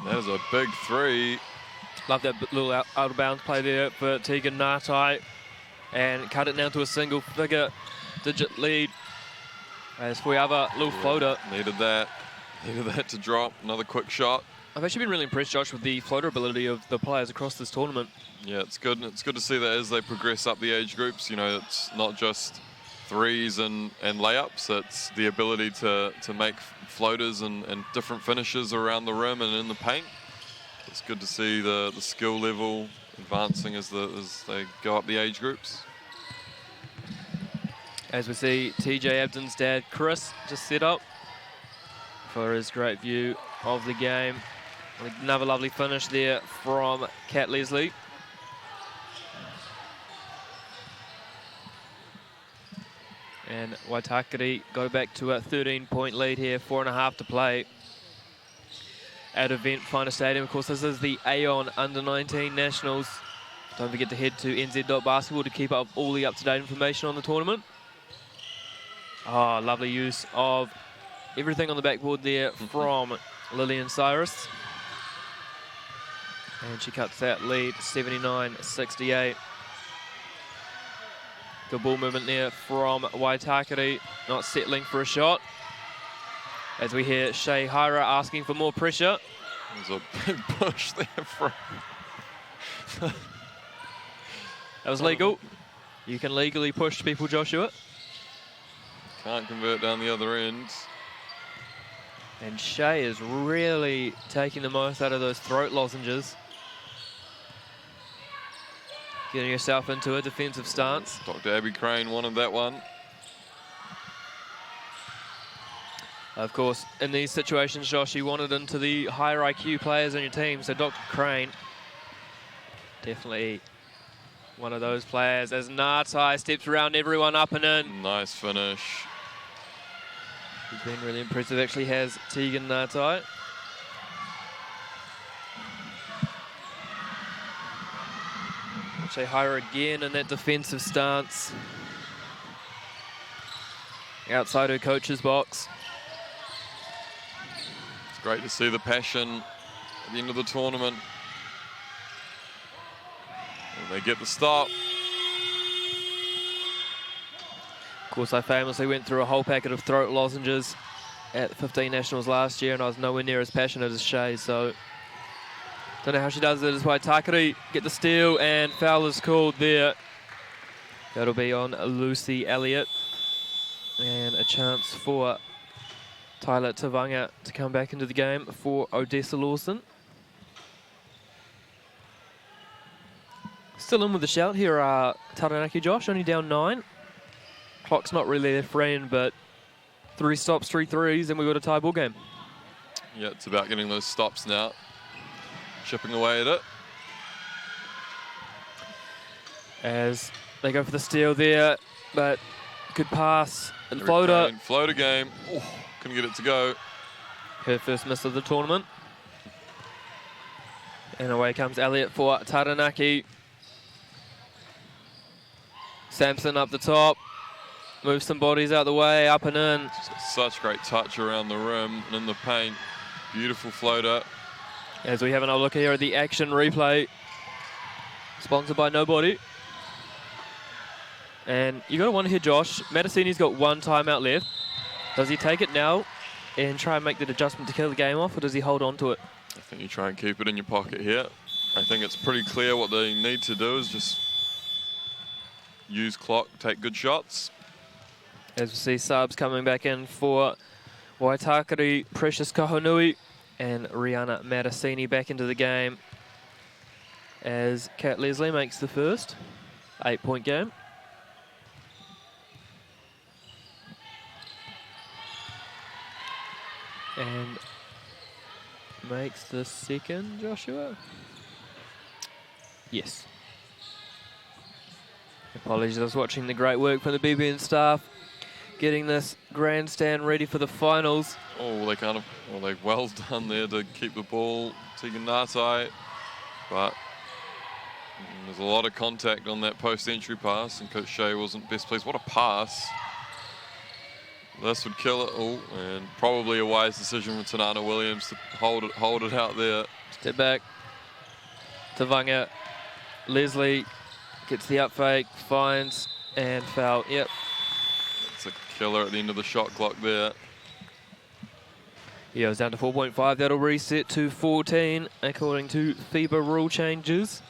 That is a big three. Love that little out of bounds play there for Tegan Ngatai, and cut it down to a single figure digit lead. As Fuiava, little floater. Needed that to drop. Another quick shot. I've actually been really impressed, Josh, with the floater ability of the players across this tournament. Yeah, it's good. It's good to see that as they progress up the age groups. You know, it's not just threes and layups. It's the ability to make floaters and different finishes around the rim and in the paint. It's good to see the skill level advancing as they go up the age groups. As we see TJ Abden's dad, Chris, just set up for his great view of the game. Another lovely finish there from Kat Leslie. And Waitakere go back to a 13-point lead here, 4.5 to play. At Event Finder Stadium, of course, this is the Aon Under-19 Nationals. Don't forget to head to nz.basketball to keep up all the up-to-date information on the tournament. Oh, lovely use of everything on the backboard there from Lillian Cyrus. And she cuts that lead, 79-68. Good ball movement there from Waitakere, not settling for a shot. As we hear Shea Hira asking for more pressure. There's a big push there from... That was legal. You can legally push people, Joshua. Can't convert down the other end. And Shea is really taking the most out of those throat lozenges. Getting yourself into a defensive stance. Dr. Abby Crane wanted that one. Of course, in these situations, Josh, you wanted into the higher IQ players on your team. So Dr. Crane, definitely one of those players. As Ngatai steps around everyone up and in. Nice finish. He's been really impressive, actually has Tegan Ngatai. Shea Hira again in that defensive stance. Outside her coach's box. It's great to see the passion at the end of the tournament. And they get the stop. Of course, I famously went through a whole packet of throat lozenges at 15 Nationals last year, and I was nowhere near as passionate as Shea, so don't know how she does it. As Waitakere get the steal, and foul is called there. That'll be on Lucy Elliott. And a chance for Tyler Tavanga to come back into the game for Odessa Lawson. Still in with the shout here, Taranaki, Josh, only down 9. Clock's not really their friend, but 3 stops, 3 threes, and we've got a tie ball game. Yeah, it's about getting those stops now. Chipping away at it. As they go for the steal there, but good pass and floater. Floater game. Oh, couldn't get it to go. Her first miss of the tournament. And away comes Elliott for Taranaki. Sampson up the top. Moves some bodies out the way, up and in. Such great touch around the rim and in the paint. Beautiful floater. As we have another look here at the action replay. Sponsored by Nobody. And you got to wonder here, Josh, Mattasini's got one timeout left. Does he take it now and try and make the adjustment to kill the game off, or does he hold on to it? I think you try and keep it in your pocket here. I think it's pretty clear what they need to do is just use clock, take good shots. As we see subs coming back in for Waitakere, Precious Kahonui and Rihanna Mattasini back into the game as Kat Leslie makes the first 8-point game. And makes the second, Joshua? Yes. Apologies, I was watching the great work from the BBN staff, getting this grandstand ready for the finals. Oh, they well done there to keep the ball, Tegan Ngatai, but there's a lot of contact on that post-entry pass, and Coach Shea wasn't best pleased. What a pass. This would kill it all, and probably a wise decision from Tanana Williams to hold it out there. Step back. Tavanga. Leslie gets the up fake, finds, and foul. Yep. It's a killer at the end of the shot clock there. Yeah, it was down to 4.5. That'll reset to 14, according to FIBA rule changes.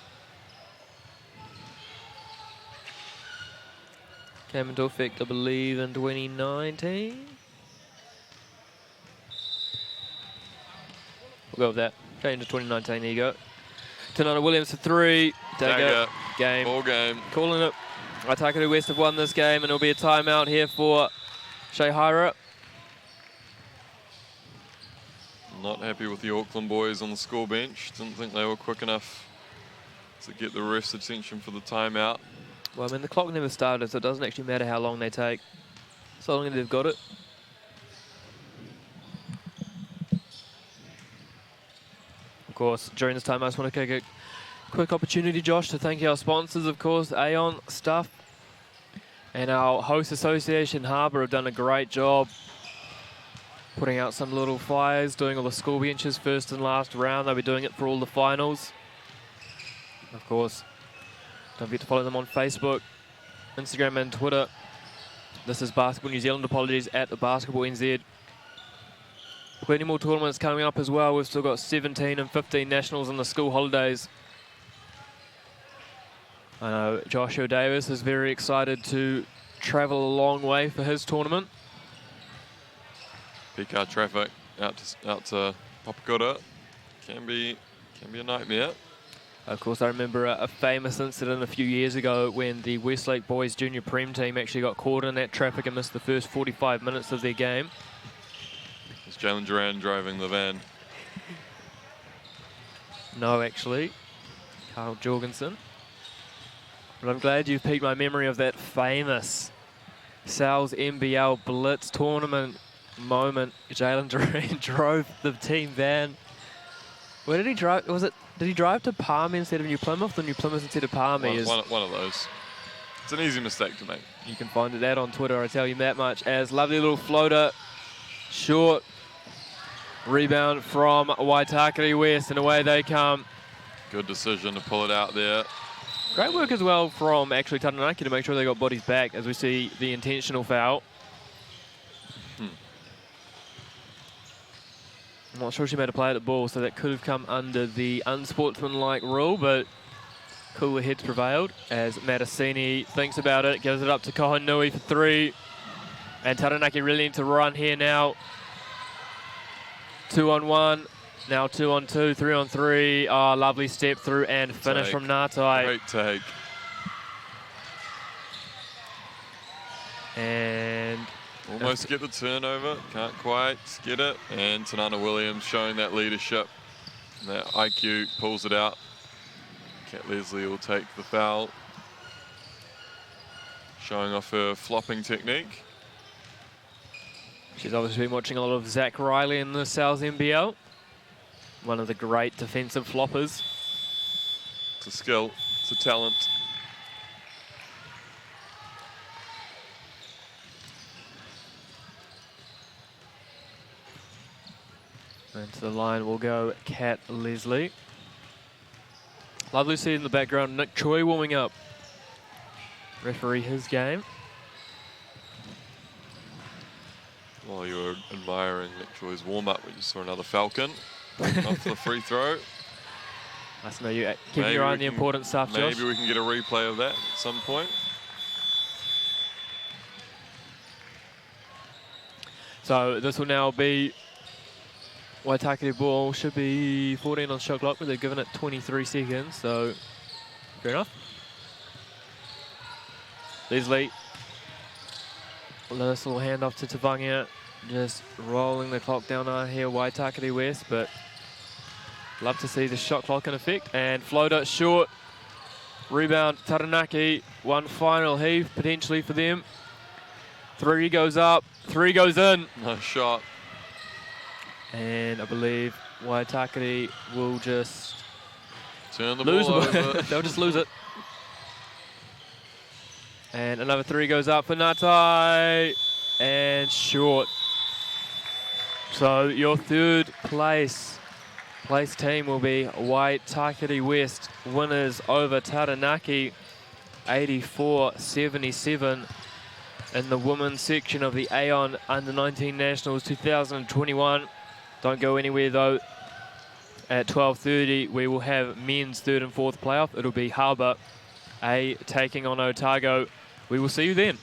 Came into effect, I believe, in 2019. We'll go with that. Came to 2019, there you go. Tanana Williams for three. Dagger. Game. Ball game. Calling it. Waitakere West have won this game, and it'll be a timeout here for Shea Hira. Not happy with the Auckland boys on the score bench. Didn't think they were quick enough to get the ref's attention for the timeout. Well, I mean, the clock never started, so it doesn't actually matter how long they take. So long as they've got it. Of course, during this time, I just want to take a quick opportunity, Josh, to thank our sponsors, of course, Aon Stuff. And our host association, Harbour, have done a great job putting out some little flyers, doing all the school benches first and last round. They'll be doing it for all the finals. Of course, don't forget to follow them on Facebook, Instagram and Twitter. This is Basketball New Zealand. Apologies at the Basketball NZ. Plenty more tournaments coming up as well. We've still got 17 and 15 nationals on the school holidays. I know Joshua Davis is very excited to travel a long way for his tournament. Peak hour traffic out to Papakura can be a nightmare. Of course, I remember a famous incident a few years ago when the Westlake Boys Junior Prem team actually got caught in that traffic and missed the first 45 minutes of their game. Is Jalen Duran driving the van? No, actually. Carl Jorgensen. But I'm glad you piqued my memory of that famous Sal's NBL Blitz tournament moment. Jalen Duran drove the team van. Where did he drive? Did he drive to Palmy instead of New Plymouth, or New Plymouth instead of Palmy? One of those. It's an easy mistake to make. You can find that on Twitter, I tell you that much. As lovely little floater, short rebound from Waitakere West, and away they come. Good decision to pull it out there. Great work as well from actually Taranaki to make sure they got bodies back as we see the intentional foul. I'm not sure she made a play at the ball, so that could have come under the unsportsmanlike rule, but cooler heads prevailed as Mattasini thinks about it, gives it up to Kahonui for three. And Taranaki really need to run here now. 2-on-1, now 2-on-2, 3-on-3. Oh, lovely step through and finish from Ngatai. Great take. And almost get the turnover, can't quite get it. And Tanana Williams showing that leadership, that IQ, pulls it out. Kat Leslie will take the foul, showing off her flopping technique. She's obviously been watching a lot of Zach Riley in the Sal's NBL. One of the great defensive floppers. It's a skill, it's a talent. And to the line will go Kat Leslie. Lovely to see in the background Nick Choi warming up. Referee his game. While you were admiring Nick Choi's warm-up, we just saw another Falcon off the free throw. Nice to know you keeping your eye on the important stuff, Josh. Maybe we can get a replay of that at some point. So this will now be Waitakere ball. Should be 14 on shot clock, but they're given it 23 seconds, so fair enough. Leslie. Nice little handoff to Tavangia. Just rolling the clock down here, Waitakere West, but love to see the shot clock in effect. And floater short. Rebound, Taranaki. One final heave potentially for them. 3 goes up, 3 goes in. Nice shot. And I believe Waitakere will just turn the lose ball it. over. They'll just lose it. And another 3 goes up for Natai. And short. So your third place team will be Waitakere West, winners over Taranaki, 84-77 in the women's section of the Aon U19 Nationals 2021. Don't go anywhere though. At 12:30 we will have men's third and fourth playoff. It'll be Harbour A taking on Otago. We will see you then.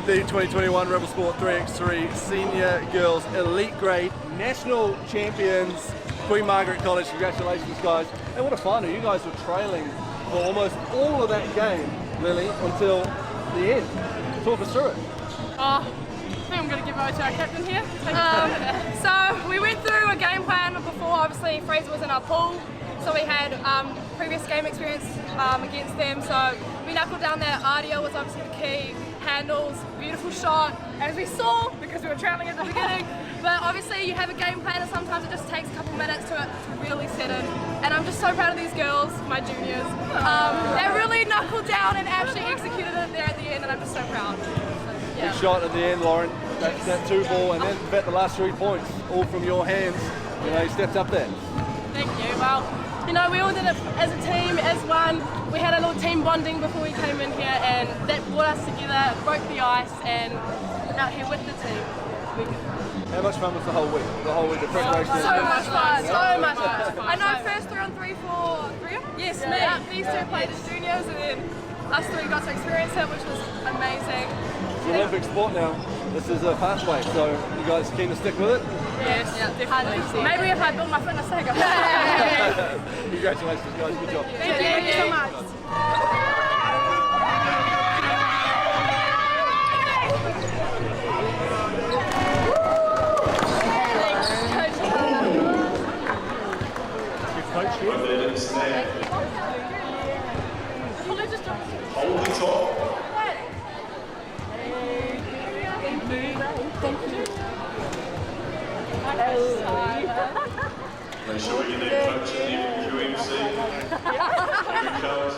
with the 2021 Rebel Sport 3x3 Senior Girls Elite Grade National Champions, Queen Margaret College. Congratulations, guys. And what a final. You guys were trailing for almost all of that game, Lily, until the end. Talk us through it. I think I'm going to give over to our captain here. So we went through a game plan before. Obviously Fraser was in our pool, so we had previous game experience against them. So we knuckled down that RDO was obviously the key. Handles, beautiful shot, as we saw because we were trailing at the beginning. But obviously you have a game plan and sometimes it just takes a couple minutes to really set in. And I'm just so proud of these girls, my juniors. They really knuckled down and actually executed it there at the end, and I'm just so proud. Big shot at the end, Lauren. That 2 ball, and then bet the last 3 points, all from your hands. You know, you stepped up there. Thank you. Well, you know, we all did it as a team, as one. We had a little team bonding before we came in here, and that brought us together, broke the ice, and out here with the team. How much fun was the whole week? The whole week of preparation? So much fun, so much fun. I know first 3-on-3 for Bria? Yes, me. Yeah, these 2 played as juniors, and then us 3 got to experience it, which was amazing. It's an Olympic sport now. This is a pathway, so you guys keen to stick with it? Yes, definitely. Maybe if I build my fitness, I go. Congratulations, guys. Good job. Thank you so much. Hold the top. Make sure you need coach and QMC. Good cards.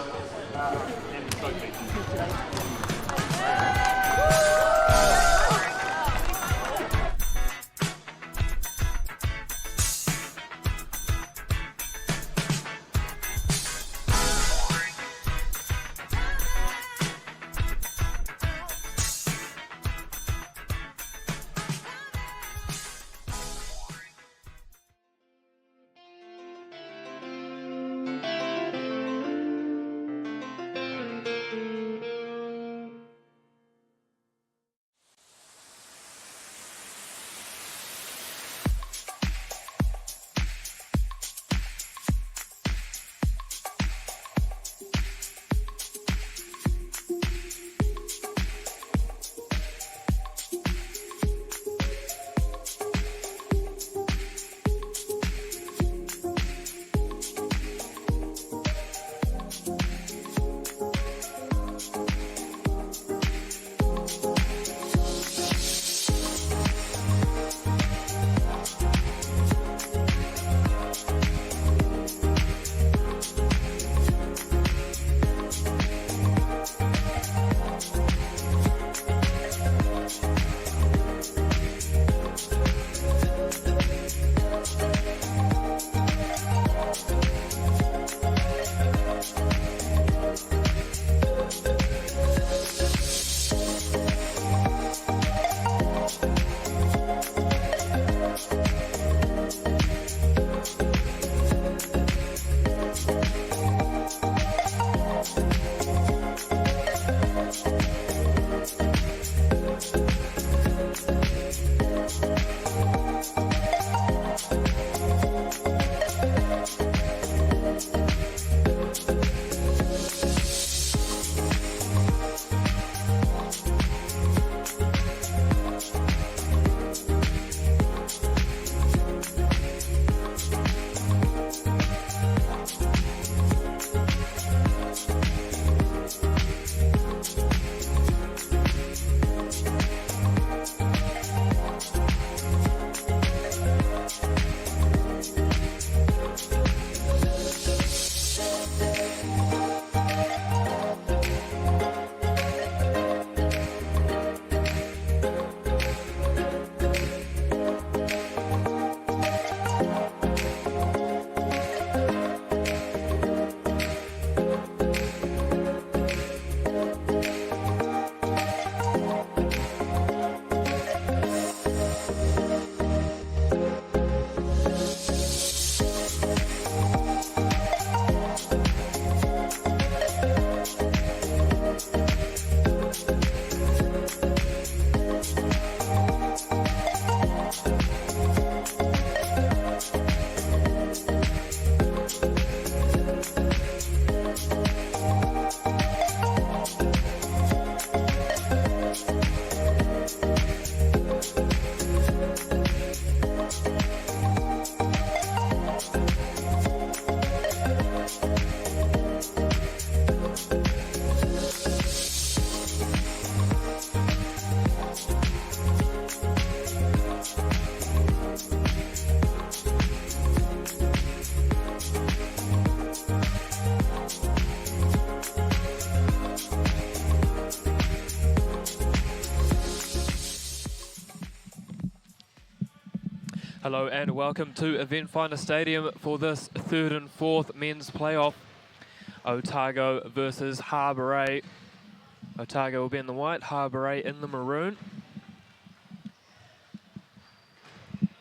Hello and welcome to Event Finder Stadium for this third and fourth men's playoff. Otago versus Harbour. Otago will be in the white, Harbour in the maroon.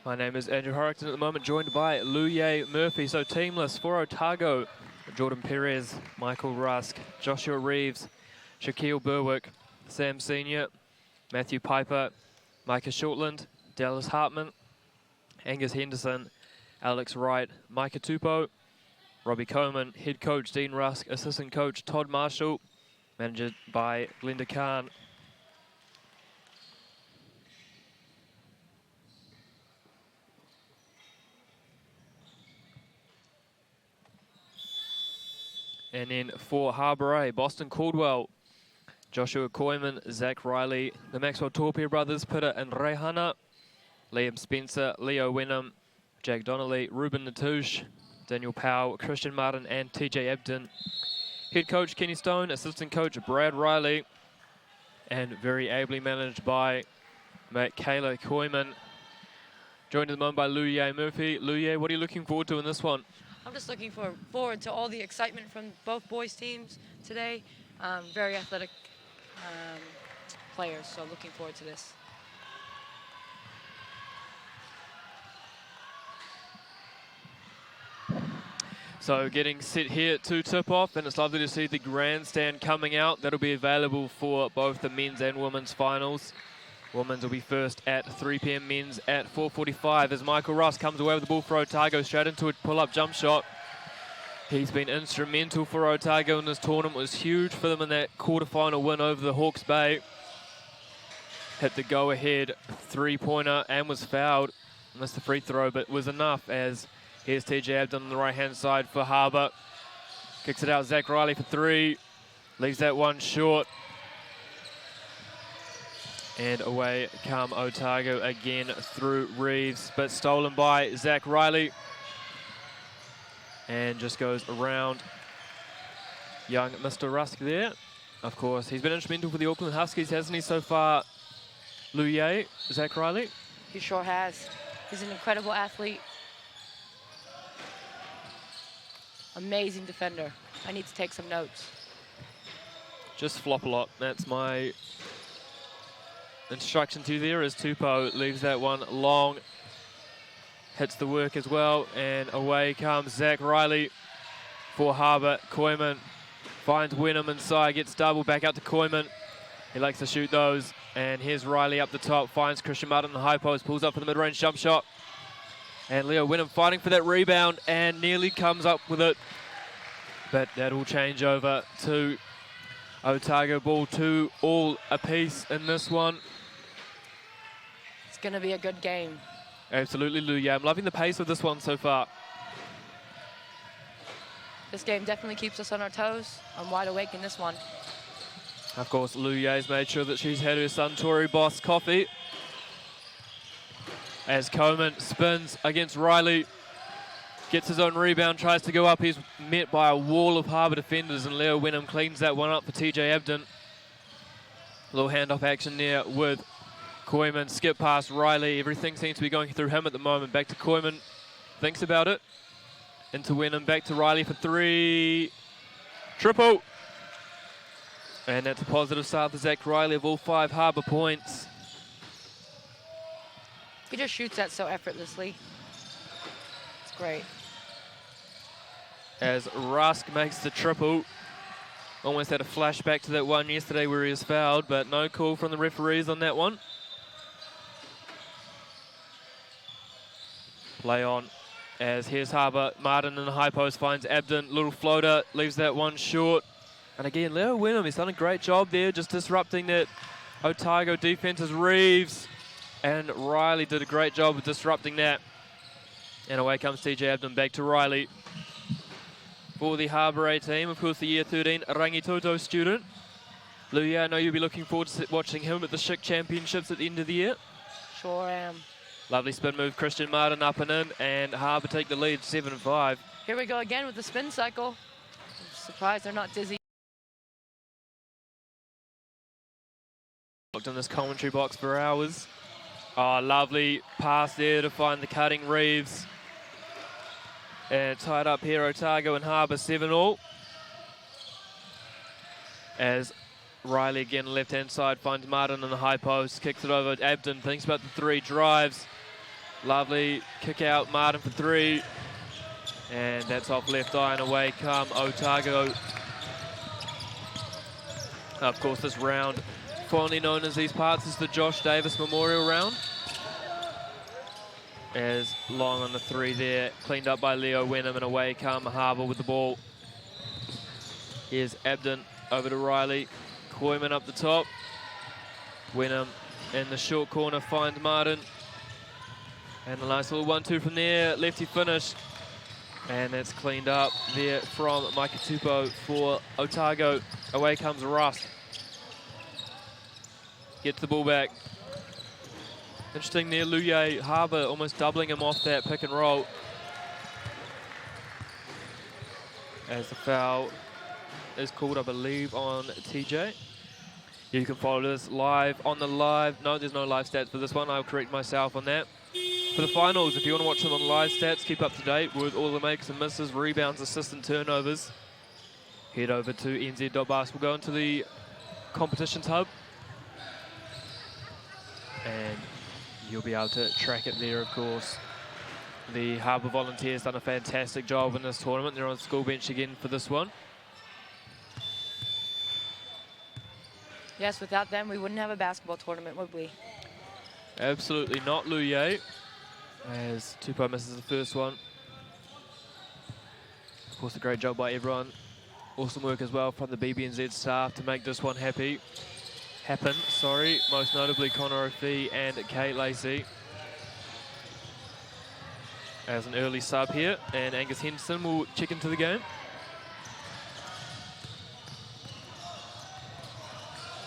My name is Andrew Horrickton at the moment, joined by Luye Murphy. So teamless for Otago: Jordan Perez, Michael Rusk, Joshua Reeves, Shaquille Berwick, Sam Senior, Matthew Piper, Micah Shortland, Dallas Hartman, Angus Henderson, Alex Wright, Micah Tupou, Robbie Coleman, head coach Dean Rusk, assistant coach Todd Marshall, managed by Glenda Khan. And then for Harbour, Boston Caldwell, Joshua Koyman, Zach Riley, the Maxwell Torpia brothers, Pitta and Rehana, Liam Spencer, Leo Wenham, Jack Donnelly, Ruben Natouche, Daniel Powell, Christian Martin and TJ Ebden. Head coach Kenny Stone, assistant coach Brad Riley, and very ably managed by Kayla Koyman. Joined at the moment by Luye Murphy. Luye, what are you looking forward to in this one? I'm just looking forward to all the excitement from both boys' teams today. Very athletic players, so looking forward to this. So getting set here to tip off, and it's lovely to see the grandstand coming out. That'll be available for both the men's and women's finals. Women's will be first at 3 p.m, men's at 4:45 as Michael Ross comes away with the ball for Otago, straight into a pull-up jump shot. He's been instrumental for Otago in this tournament. It was huge for them in that quarterfinal win over the Hawke's Bay. Hit the go-ahead three-pointer and was fouled. Missed the free throw, but was enough as here's TJ Abdon on the right-hand side for Harbour. Kicks it out, Zach Riley for three. Leaves that one short. And away come Otago again through Reeves, but stolen by Zach Riley. And just goes around young Mr. Rusk there. Of course, he's been instrumental for the Auckland Huskies, hasn't he, so far? Luye, Zach Riley? He sure has. He's an incredible athlete. Amazing defender. I need to take some notes. Just flop a lot. That's my instruction to you there, as Tupou leaves that one long. Hits the work as well, and away comes Zach Riley for Harbour. Koyman finds Wenham inside, gets double back out to Koyman. He likes to shoot those, and here's Riley up the top, finds Christian Martin in the high post, pulls up for the mid-range jump shot. And Leo Wenham fighting for that rebound and nearly comes up with it. But that will change over to Otago ball, 2-all apiece in this one. It's going to be a good game. Absolutely, Luye. I'm loving the pace of this one so far. This game definitely keeps us on our toes. I'm wide awake in this one. Of course, Luye's made sure that she's had her Suntory Boss coffee. As Koeman spins against Riley, gets his own rebound, tries to go up. He's met by a wall of Harbour defenders, and Leo Wenham cleans that one up for TJ Abdon. A little handoff action there with Koyman, skip past Riley. Everything seems to be going through him at the moment. Back to Koyman, thinks about it. Into Wenham, back to Riley for three. Triple. And that's a positive start for Zach Riley of all 5 Harbour points. He just shoots that so effortlessly. It's great. As Rusk makes the triple. Almost had a flashback to that one yesterday where he was fouled, but no call from the referees on that one. Play on as here's Harbour. Martin in the high post finds Abdon. Little floater, leaves that one short. And again, Leo Wenham, he's done a great job there, just disrupting that Otago defense as Reeves. And Riley did a great job of disrupting that. And away comes TJ Abdon, back to Riley. For the Harbour team, of course, the year 13 Rangitoto student. Luye, I know you'll be looking forward to watching him at the Chic Championships at the end of the year. Sure am. Lovely spin move, Christian Martin up and in, and Harbour take the lead, 7-5. Here we go again with the spin cycle. I'm surprised they're not dizzy. Looked in this commentary box for hours. Oh, lovely pass there to find the cutting Reeves. And tied up here, Otago and Harbour 7-all. As Riley again left-hand side finds Martin in the high post, kicks it over. Abden thinks about the three, drives. Lovely kick out, Martin for three. And that's off left eye and away come Otago. Of course, this round, fondly known as these parts, is the Josh Davis Memorial Round. As Long on the three there, cleaned up by Leo Wenham, and away come Harbour with the ball. Here's Abden over to Riley. Koiman up the top. Wenham in the short corner finds Martin. And a nice little 1-2 from there, lefty finish. And that's cleaned up there from Mike Tupo for Otago. Away comes Russ. Gets the ball back. Interesting there, Luye Harbour almost doubling him off that pick and roll. As the foul is called, I believe, on TJ. You can follow this live on the live. No, there's no live stats for this one. I'll correct myself on that. For the finals, if you want to watch them on live stats, keep up to date with all the makes and misses, rebounds, assists and turnovers. Head over to nz.bas. We'll go into the competitions hub. And you'll be able to track it there, of course. The Harbour Volunteers done a fantastic job in this tournament. They're on the school bench again for this one. Yes, without them, we wouldn't have a basketball tournament, would we? Absolutely not, Luye. As Tupo misses the first one. Of course, a great job by everyone. Awesome work as well from the BBNZ staff to make this one happen. Most notably Connor O'Fee and Kate Lacey. As an early sub here, and Angus Henderson will check into the game.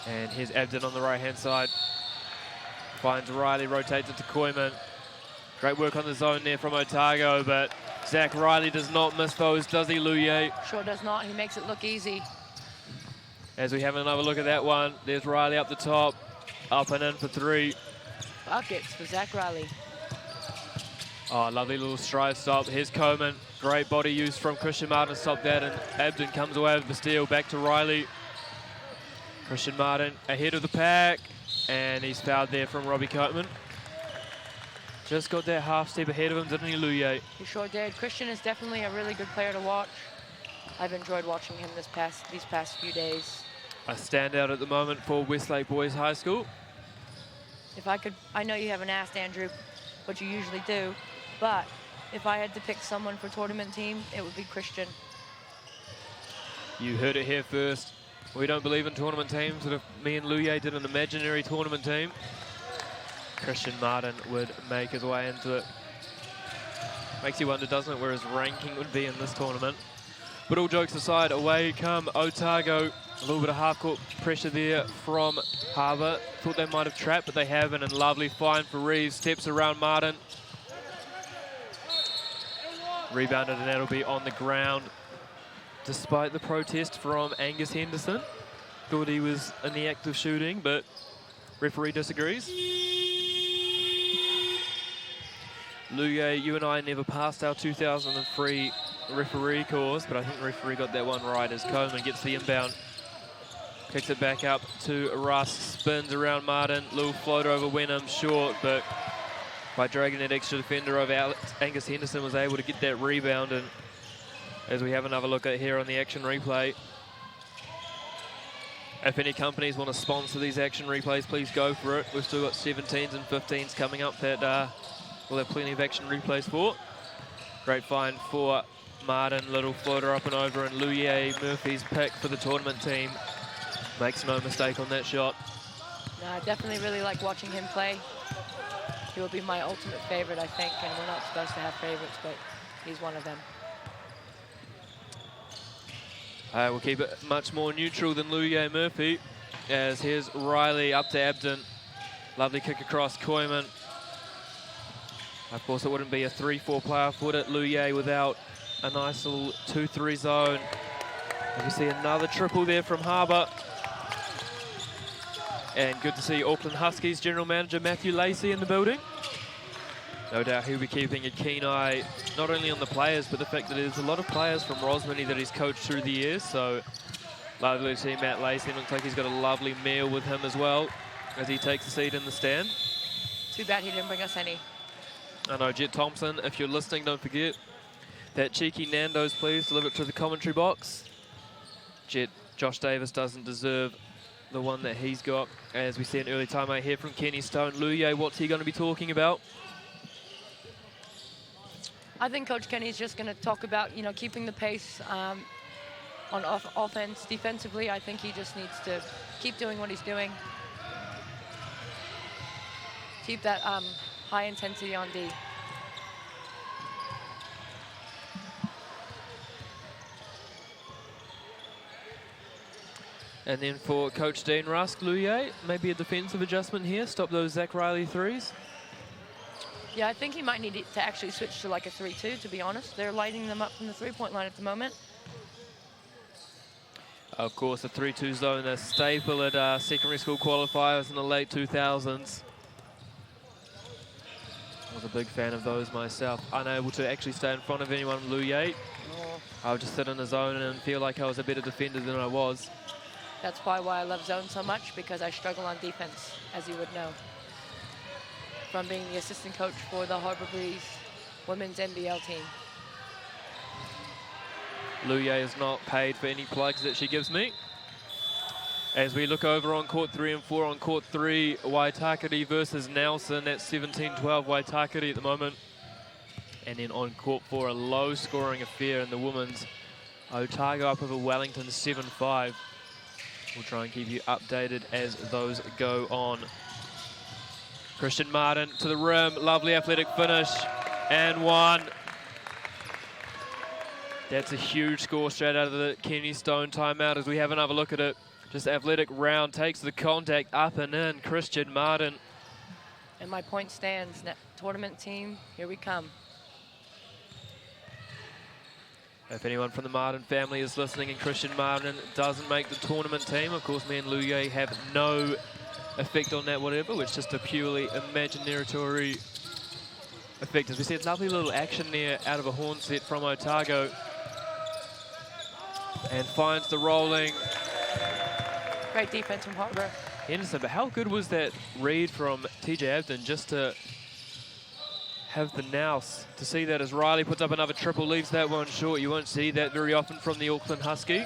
And here's Abden on the right-hand side. Finds Riley, rotates it to Koiman. Great work on the zone there from Otago, but Zach Riley does not miss those, does he, Luye? Sure does not. He makes it look easy. As we have another look at that one, there's Riley up the top, up and in for three. Buckets for Zach Riley. Oh, lovely little stride stop. Here's Koeman. Great body use from Christian Martin to stop that, and Abden comes away with the steal. Back to Riley. Christian Martin ahead of the pack, and he's fouled there from Robbie Koeman. Just got that half step ahead of him, didn't he, Luye? He sure did. Christian is definitely a really good player to watch. I've enjoyed watching him these past few days. A standout at the moment for Westlake Boys High School. If I could, I know you haven't asked, Andrew, what you usually do, but if I had to pick someone for tournament team, it would be Christian. You heard it here first. We don't believe in tournament teams, but if me and Luye did an imaginary tournament team, Christian Martin would make his way into it. Makes you wonder, doesn't it, where his ranking would be in this tournament. But all jokes aside, away come Otago. A little bit of half-court pressure there from Harbour. Thought they might have trapped, but they haven't. And lovely find for Reeves. Steps around Martin. Rebounded, and that'll be on the ground. Despite the protest from Angus Henderson. Thought he was in the act of shooting, but referee disagrees. Luye, you and I never passed our 2003 referee course, but I think the referee got that one right as Coleman gets the inbound. Kicks it back up to Russ, spins around Martin, little floater over Wenham, short, but by dragging that extra defender over Angus Henderson was able to get that rebound. And as we have another look at here on the action replay, if any companies want to sponsor these action replays, please go for it. We've still got 17s and 15s coming up that we'll have plenty of action replays for. Great find for Martin, little floater up and over, and Luye Murphy's pick for the tournament team. Makes no mistake on that shot. No, I definitely really like watching him play. He will be my ultimate favorite, I think, and we're not supposed to have favorites, but he's one of them. We'll keep it much more neutral than Luye Murphy, as here's Riley up to Abden. Lovely kick across Koiman. Of course, it wouldn't be a 3-4 player foot at Luye without a nice little 2-3 zone. And we see another triple there from Harbour. And good to see Auckland Huskies General Manager Matthew Lacey in the building. No doubt he'll be keeping a keen eye not only on the players, but the fact that there's a lot of players from Rosmini that he's coached through the years. So lovely to see Matt Lacey. Looks like he's got a lovely meal with him as well as he takes a seat in the stand. Too bad he didn't bring us any. I know, Jet Thompson, if you're listening, don't forget that cheeky Nando's, please deliver it to the commentary box. Jet, Josh Davis doesn't deserve the one that he's got. As we see an early timeout here from Kenny Stone. Luye, what's he going to be talking about? I think Coach Kenny's just going to talk about, you know, keeping the pace on offense. Defensively, I think he just needs to keep doing what he's doing. Keep that high intensity on D. And then for Coach Dean Rusk, Luye, maybe a defensive adjustment here, stop those Zach Riley threes. Yeah, I think he might need to actually switch to like a 3-2, to be honest. They're lighting them up from the three-point line at the moment. Of course, the 3-2 zone, a staple at secondary school qualifiers in the late 2000s. I was a big fan of those myself. Unable to actually stay in front of anyone, Luye. I would just sit in the zone and feel like I was a better defender than I was. That's probably why I love zone so much, because I struggle on defense, as you would know, from being the assistant coach for the Harbour Breeze women's NBL team. Luye is not paid for any plugs that she gives me. As we look over on court 3 and 4, on court 3, Waitakere versus Nelson at 17-12, Waitakere at the moment. And then on court 4, a low-scoring affair in the women's. Otago up over Wellington 7-5. We'll try and keep you updated as those go on. Christian Martin to the rim, lovely athletic finish, and one. That's a huge score straight out of the Kenny Stone timeout as we have another look at it. Just athletic round, takes the contact up and in, Christian Martin. And my point stands, tournament team, here we come. If anyone from the Martin family is listening and Christian Martin doesn't make the tournament team, of course me and Luye have no effect on that whatever. It's just a purely imaginatory effect. As we said, lovely little action there out of a horn set from Otago. And finds the rolling. Great defense from Harbour. Henderson, but how good was that read from TJ Abden just to have the nous to see that as Riley puts up another triple, leaves that one short. You won't see that very often from the Auckland Husky.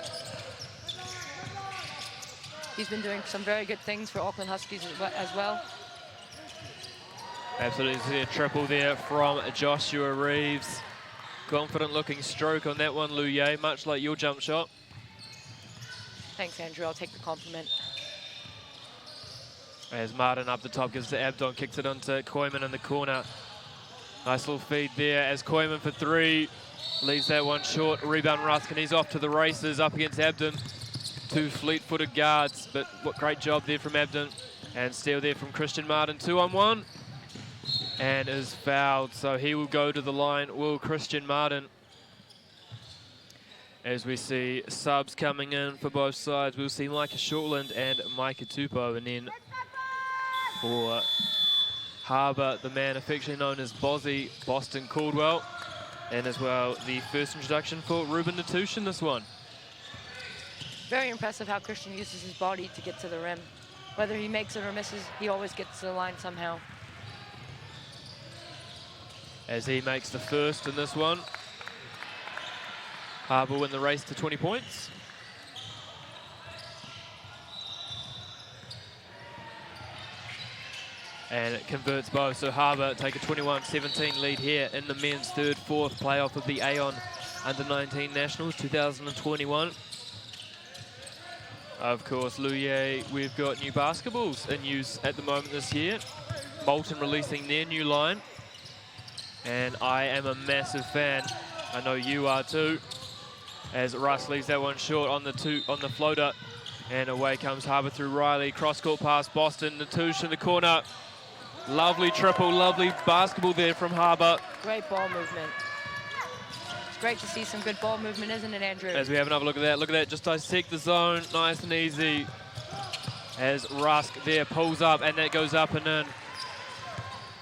He's been doing some very good things for Auckland Huskies as well. Absolutely, see a triple there from Joshua Reeves. Confident looking stroke on that one, Luye, much like your jump shot. Thanks, Andrew, I'll take the compliment. As Martin up the top gives to Abdon, kicks it onto Koiman in the corner. Nice little feed there as Koiman for three. Leaves that one short. Rebound Rusk, and he's off to the races up against Abden. Two fleet-footed guards, but what great job there from Abden. And steal there from Christian Martin, 2-on-1. And is fouled, so he will go to the line, will Christian Martin. As we see subs coming in for both sides, we'll see Micah Shortland and Micah Tupou, and then for Harbour, the man affectionately known as Bozzy, Boston Caldwell, and as well the first introduction for Ruben Natush in this one. Very impressive how Christian uses his body to get to the rim. Whether he makes it or misses, he always gets to the line somehow. As he makes the first in this one. Harbour win the race to 20 points. And it converts both, so Harbour take a 21-17 lead here in the men's fourth playoff of the Aon U19 Nationals 2021. Of course, Luye, we've got new basketballs in use at the moment this year. Bolton releasing their new line. And I am a massive fan. I know you are too. As Russ leaves that one short on the floater. And away comes Harbour through Riley. Cross-court pass, Boston, Natush in the corner. Lovely triple, lovely basketball there from Harbour. Great ball movement. It's great to see some good ball movement, isn't it, Andrew? As we have another look at that, just dissect the zone, nice and easy. As Rusk there pulls up, and that goes up and in.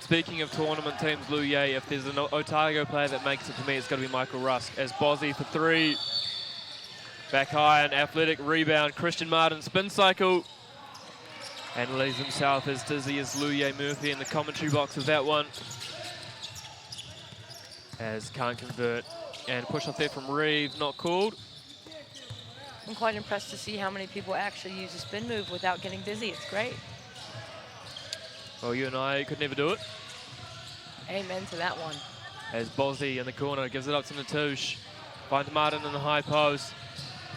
Speaking of tournament teams, Lu Ye, if there's an Otago player that makes it for me, it's got to be Michael Rusk. As Bozzy for 3. Back high, an athletic rebound. Christian Martin spin cycle. And leaves himself as dizzy as Lu Ye Murphy in the commentary box with that one. As can't convert. And push off there from Reeve, not called. I'm quite impressed to see how many people actually use a spin move without getting dizzy. It's great. Well, you and I could never do it. Amen to that one. As Bozzy in the corner gives it up to Natush. Finds Martin in the high post.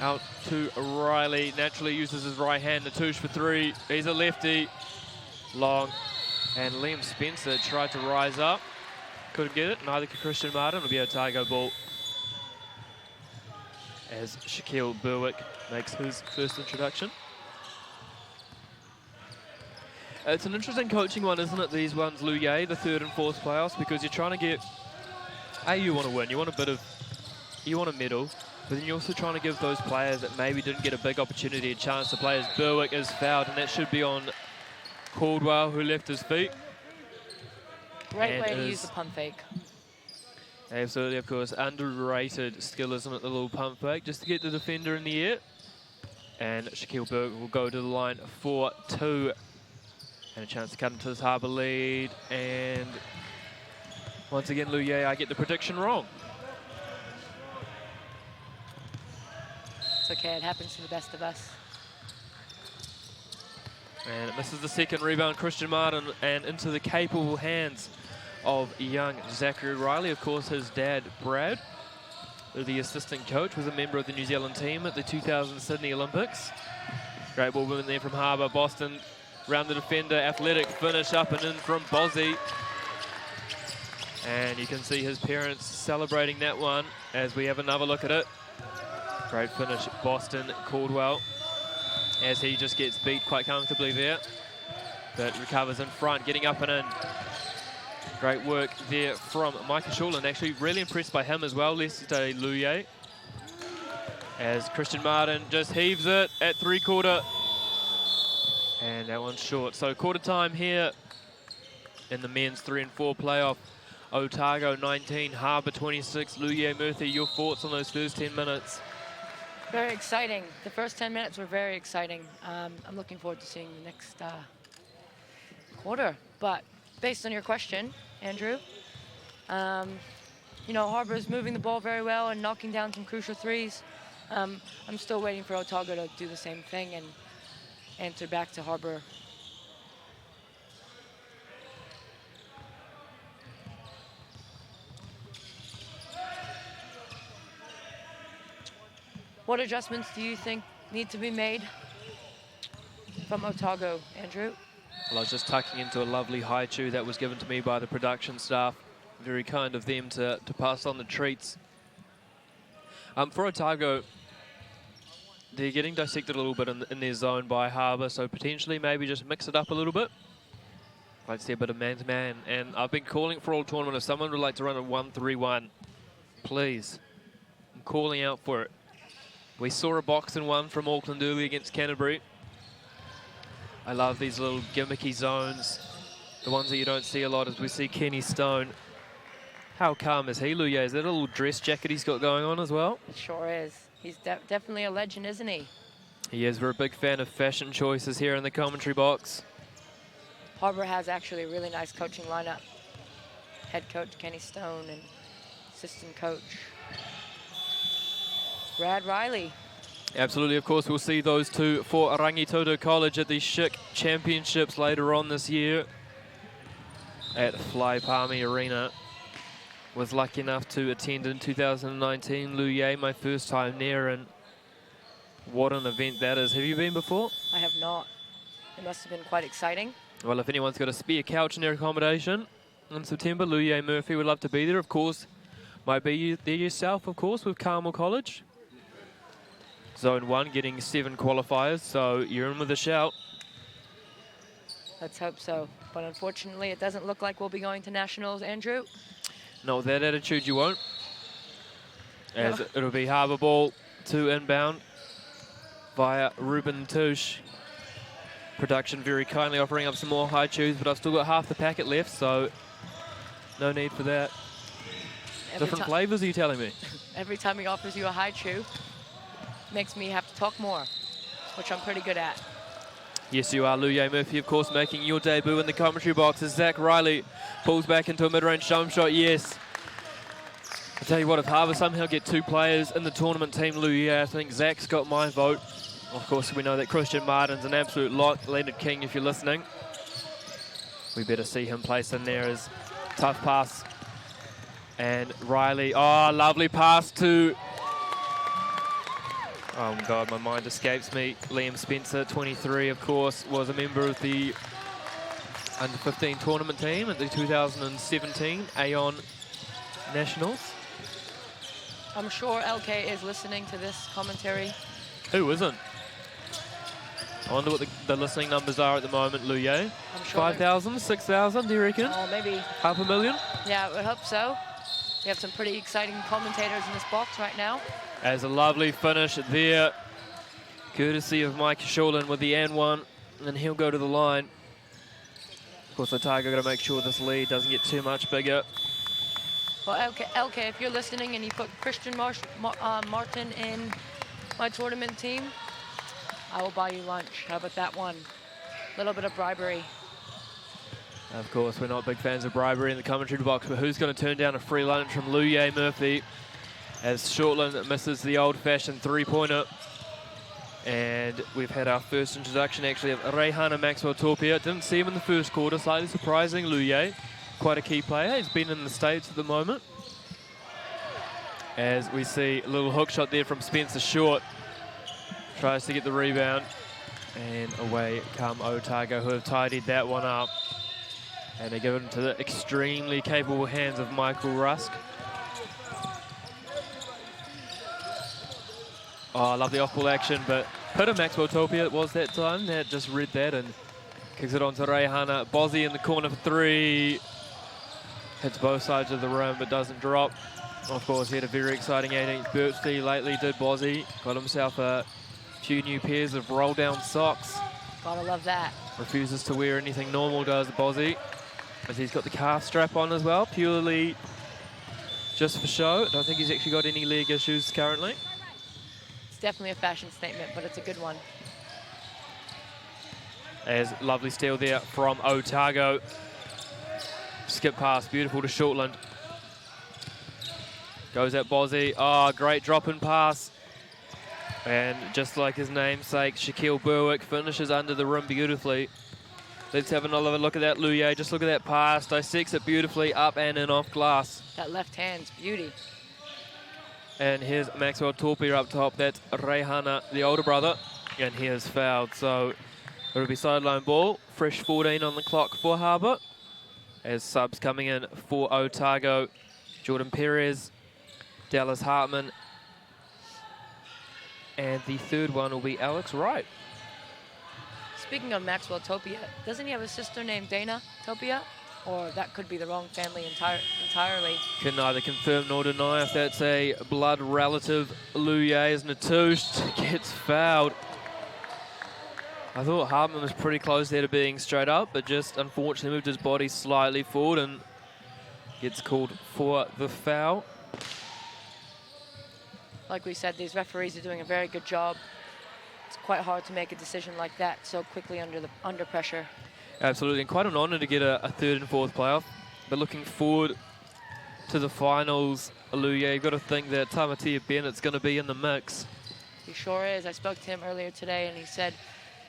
Out to Riley. Naturally uses his right hand. Natush for 3. He's a lefty. Long. And Liam Spencer tried to rise up. Couldn't get it. Neither could Christian Martin. It'll be a Otago ball. As Shaquille Berwick makes his first introduction. It's an interesting coaching one, isn't it, these ones, Lu Ye, the 3rd and 4th playoffs, because you're trying to get, you want to win, you want a medal, but then you're also trying to give those players that maybe didn't get a big opportunity a chance to play. As Berwick is fouled, and that should be on Caldwell, who left his feet. Great way to use the pump fake. Absolutely, of course. Underrated skill, isn't it, the little pump fake, just to get the defender in the air. And Shaquille Berwick will go to the line for 2. And a chance to cut into this Harbour lead. And once again, Lu Ye, I get the prediction wrong. It's okay, it happens to the best of us. And it misses the second rebound, Christian Martin, and into the capable hands of young Zachary Riley. Of course, his dad, Brad, the assistant coach, was a member of the New Zealand team at the 2000 Sydney Olympics. Great ball movement there from Harbour. Boston round the defender, athletic finish up and in from Bozzy. And you can see his parents celebrating that one as we have another look at it. Great finish, Boston, Caldwell, as he just gets beat quite comfortably there. But recovers in front, getting up and in. Great work there from Micah Shortland. Actually, really impressed by him as well, Leste Lu Ye. As Christian Martin just heaves it at 3/4. And that one's short. So quarter time here in the men's 3 and 4 playoff. Otago 19, Harbour 26. Lu Ye Murphy, your thoughts on those first 10 minutes? Very exciting. The first 10 minutes were very exciting. I'm looking forward to seeing the next quarter. But based on your question, Andrew, you know, Harbour's moving the ball very well and knocking down some crucial threes. I'm still waiting for Otago to do the same thing and answer back to Harbour. What adjustments do you think need to be made from Otago, Andrew? Well, I was just tucking into a lovely haiku that was given to me by the production staff. Very kind of them to pass on the treats. For Otago, they're getting dissected a little bit in their zone by Harbour, so potentially maybe just mix it up a little bit. I'd like to see a bit of man-to-man, and I've been calling for all tournament. If someone would like to run a 1-3-1, please, I'm calling out for it. We saw a box and one from Auckland early against Canterbury. I love these little gimmicky zones, the ones that you don't see a lot as we see Kenny Stone. How calm is he, Lu Ye? Is that a little dress jacket he's got going on as well? It sure is. He's definitely a legend, isn't he? He is. We're a big fan of fashion choices here in the commentary box. Harbour has actually a really nice coaching lineup. Head coach Kenny Stone and assistant coach Brad Riley. Absolutely, of course, we'll see those two for Rangitoto College at the Schick Championships later on this year at Fly Palmy Arena. Was lucky enough to attend in 2019. Lu Ye, my first time there, and what an event that is. Have you been before? I have not. It must have been quite exciting. Well, if anyone's got a spare couch in their accommodation in September, Lu Ye Murphy would love to be there. Of course, might be there yourself, of course, with Carmel College. Zone 1 getting 7 qualifiers, so you're in with a shout. Let's hope so. But unfortunately, it doesn't look like we'll be going to Nationals, Andrew. No, with that attitude, you won't. As it'll be Harbour ball to inbound via Ruben Tush. Production very kindly offering up some more high chews, but I've still got half the packet left, so no need for that. Different flavours, are you telling me? Every time he offers you a high chew, makes me have to talk more, which I'm pretty good at. Yes, you are. Luye Murphy, of course, making your debut in the commentary box as Zach Riley pulls back into a mid-range jump shot. Yes. I'll tell you what, if Harbour somehow get 2 players in the tournament team, Luye, I think Zach's got my vote. Of course, we know that Christian Martin's an absolute lock. Leonard King, if you're listening, we better see him place in there as tough pass. And Riley, oh, lovely pass to, oh my God, my mind escapes me. Liam Spencer, 23, of course, was a member of the under-15 tournament team at the 2017 Aon Nationals. I'm sure LK is listening to this commentary. Who isn't? I wonder what the listening numbers are at the moment, Luye. I'm sure 5,000, 6,000, do you reckon? Oh, maybe. 500,000? Yeah, I would hope so. We have some pretty exciting commentators in this box right now. As a lovely finish there, courtesy of Mike Shulin with the N1, and he'll go to the line. Of course, Otago got to make sure this lead doesn't get too much bigger. Well, LK, if you're listening and you put Christian Martin in my tournament team, I will buy you lunch. How about that one? A little bit of bribery. Of course, we're not big fans of bribery in the commentary box, but who's going to turn down a free lunch from Luye Murphy as Shortland misses the old-fashioned three-pointer. And we've had our first introduction, actually, of Reihana Maxwell-Torpia. Didn't see him in the first quarter, slightly surprising. Luye, quite a key player. He's been in the States at the moment. As we see a little hook shot there from Spencer Short. Tries to get the rebound, and away come Otago, who have tidied that one up. And they give it to the extremely capable hands of Michael Rusk. Oh, lovely off-ball action, but Peter Maxwell-Torpia it was that time. That just read that and kicks it on to Reihana. Bozzy in the corner for 3. Hits both sides of the rim, but doesn't drop. Of course, he had a very exciting 18th birthday lately, did Bozzy. Got himself a few new pairs of roll-down socks. Gotta love that. Refuses to wear anything normal, does Bozzy. As he's got the calf strap on as well, purely just for show. I don't think he's actually got any leg issues currently. It's definitely a fashion statement, but it's a good one. As lovely steal there from Otago. Skip pass, beautiful to Shortland. Goes at Bozzy. Oh, great drop-in pass. And just like his namesake, Shaquille Berwick finishes under the rim beautifully. Let's have another look at that, Luye. Just look at that pass. Dissects it beautifully, up and in off glass. That left hand's beauty. And here's Maxwell-Torpia up top. That's Reihana, the older brother. And he is fouled. So it'll be sideline ball. Fresh 14 on the clock for Harbour. As subs coming in for Otago. Jordan Perez, Dallas Hartman. And the third one will be Alex Wright. Speaking of Maxwell-Torpia, doesn't he have a sister named Dana Topia? Or that could be the wrong family entirely. Can neither confirm nor deny if that's a blood relative. Luye as Natush gets fouled. I thought Hartman was pretty close there to being straight up, but just unfortunately moved his body slightly forward and gets called for the foul. Like we said, these referees are doing a very good job. It's quite hard to make a decision like that so quickly under pressure. Absolutely, and quite an honour to get a third and fourth playoff. But looking forward to the finals, Luye, you've got to think that Tamatea Bennett's going to be in the mix. He sure is. I spoke to him earlier today, and he said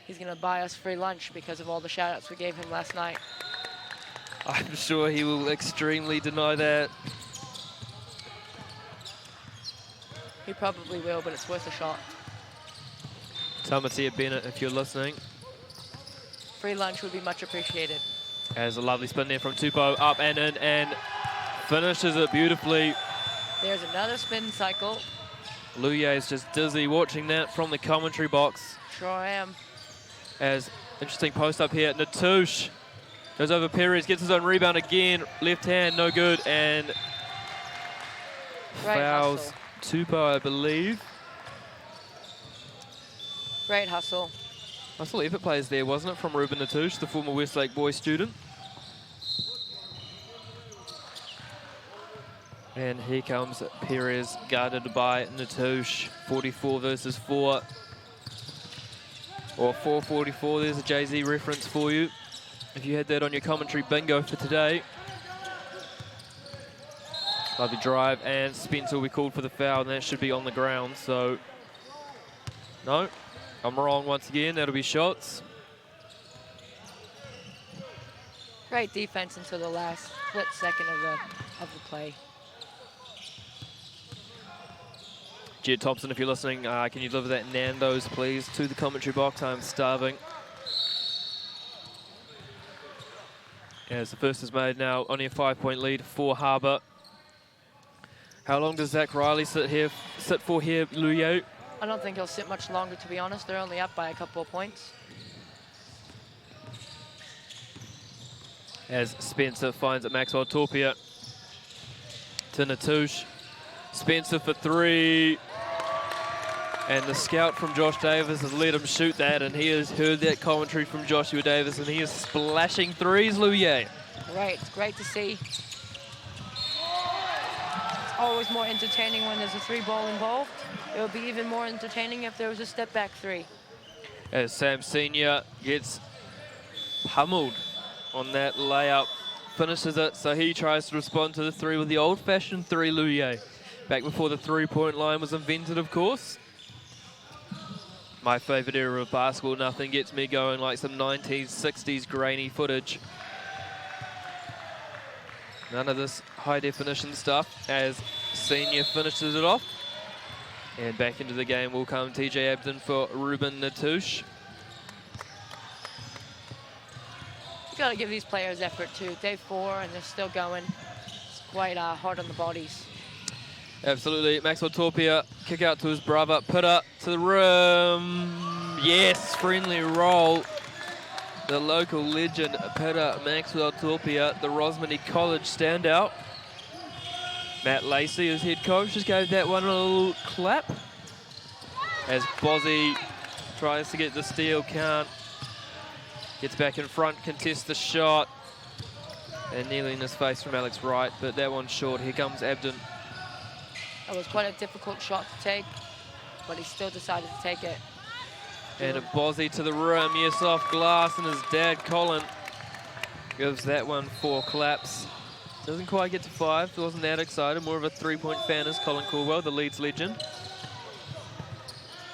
he's going to buy us free lunch because of all the shout-outs we gave him last night. I'm sure he will extremely deny that. He probably will, but it's worth a shot. Tamatea Bennett, if you're listening. Free lunch would be much appreciated. Has a lovely spin there from Tupou, up and in, and finishes it beautifully. There's another spin cycle. Luye is just dizzy watching that from the commentary box. Sure am. As interesting post up here, Natush goes over Perez, gets his own rebound again, left hand, no good, and Great fouls hustle. Tupou, I believe. Great hustle. Nice little effort plays there, wasn't it, from Ruben Natush, the former Westlake boys student. And here comes Perez, guarded by Natush. 44 versus 4. Or 4:44, there's a Jay-Z reference for you. If you had that on your commentary bingo for today. Lovely drive, and Spencer will be called for the foul, and that should be on the ground, so... No, I'm wrong once again, that'll be shots. Great defense until the last split second of the play. Jed Thompson, if you're listening, can you deliver that Nando's, please, to the commentary box? I'm starving. As the first is made now, only a 5-point lead for Harbour. How long does Zach Riley sit for here, Luye? I don't think he'll sit much longer, to be honest. They're only up by a couple of points. As Spencer finds it, Maxwell Torpia to Natush. Spencer for 3. And the scout from Josh Davis has let him shoot that, and he has heard that commentary from Joshua Davis, and he is splashing threes, Luye. Great, it's great to see. It's always more entertaining when there's a 3-ball involved. It would be even more entertaining if there was a step-back 3. As Sam Senior gets pummeled on that layup, finishes it, so he tries to respond to the 3 with the old-fashioned 3, Luye. Back before the 3-point line was invented, of course. My favourite era of basketball, nothing gets me going like some 1960s grainy footage. None of this high-definition stuff as Senior finishes it off. And back into the game will come TJ Abden for Ruben Natush. You got to give these players effort too. Day 4 and they're still going. It's quite hard on the bodies. Absolutely. Maxwell Torpia, kick out to his brother. Pitta to the rim. Yes, friendly roll. The local legend, Pitta Maxwell Torpia, the Rosmini College standout. Matt Lacey, as head coach, just gave that one a little clap. As Bozzy tries to get the steal, can't. Gets back in front, contests the shot. And nearly in his face from Alex Wright, but that one's short. Here comes Abden. That was quite a difficult shot to take, but he still decided to take it. And a Bozzy to the rim, yes, off glass, and his dad, Colin, gives that one 4 claps. Doesn't quite get to 5, wasn't that excited. More of a 3-point fan is Colin Caldwell, the Leeds legend.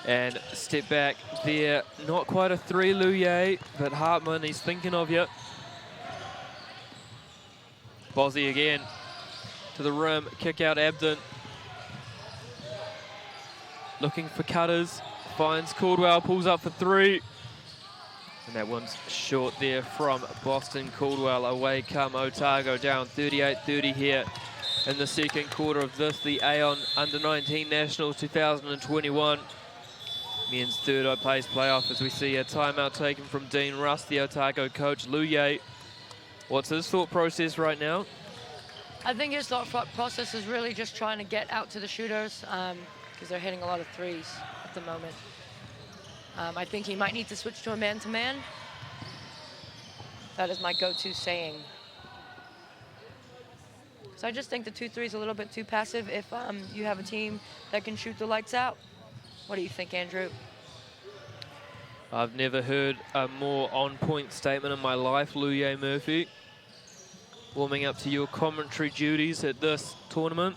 And step back there, not quite a 3, Luye, but Hartman, he's thinking of you. Bozzy again to the rim, kick out Abden. Looking for cutters, finds Caldwell, pulls up for 3. And that one's short there from Boston Caldwell. Away come Otago, down 38-30 here in the second quarter of this, the Aon U19 Nationals 2021. Men's third place playoff as we see a timeout taken from Dean Russ, the Otago coach. Luye, what's his thought process right now? I think his thought process is really just trying to get out to the shooters because they're hitting a lot of 3s at the moment. I think he might need to switch to a man-to-man. That is my go-to saying. So I just think the 2-3 is a little bit too passive if you have a team that can shoot the lights out. What do you think, Andrew? I've never heard a more on-point statement in my life, Luye Murphy. Warming up to your commentary duties at this tournament.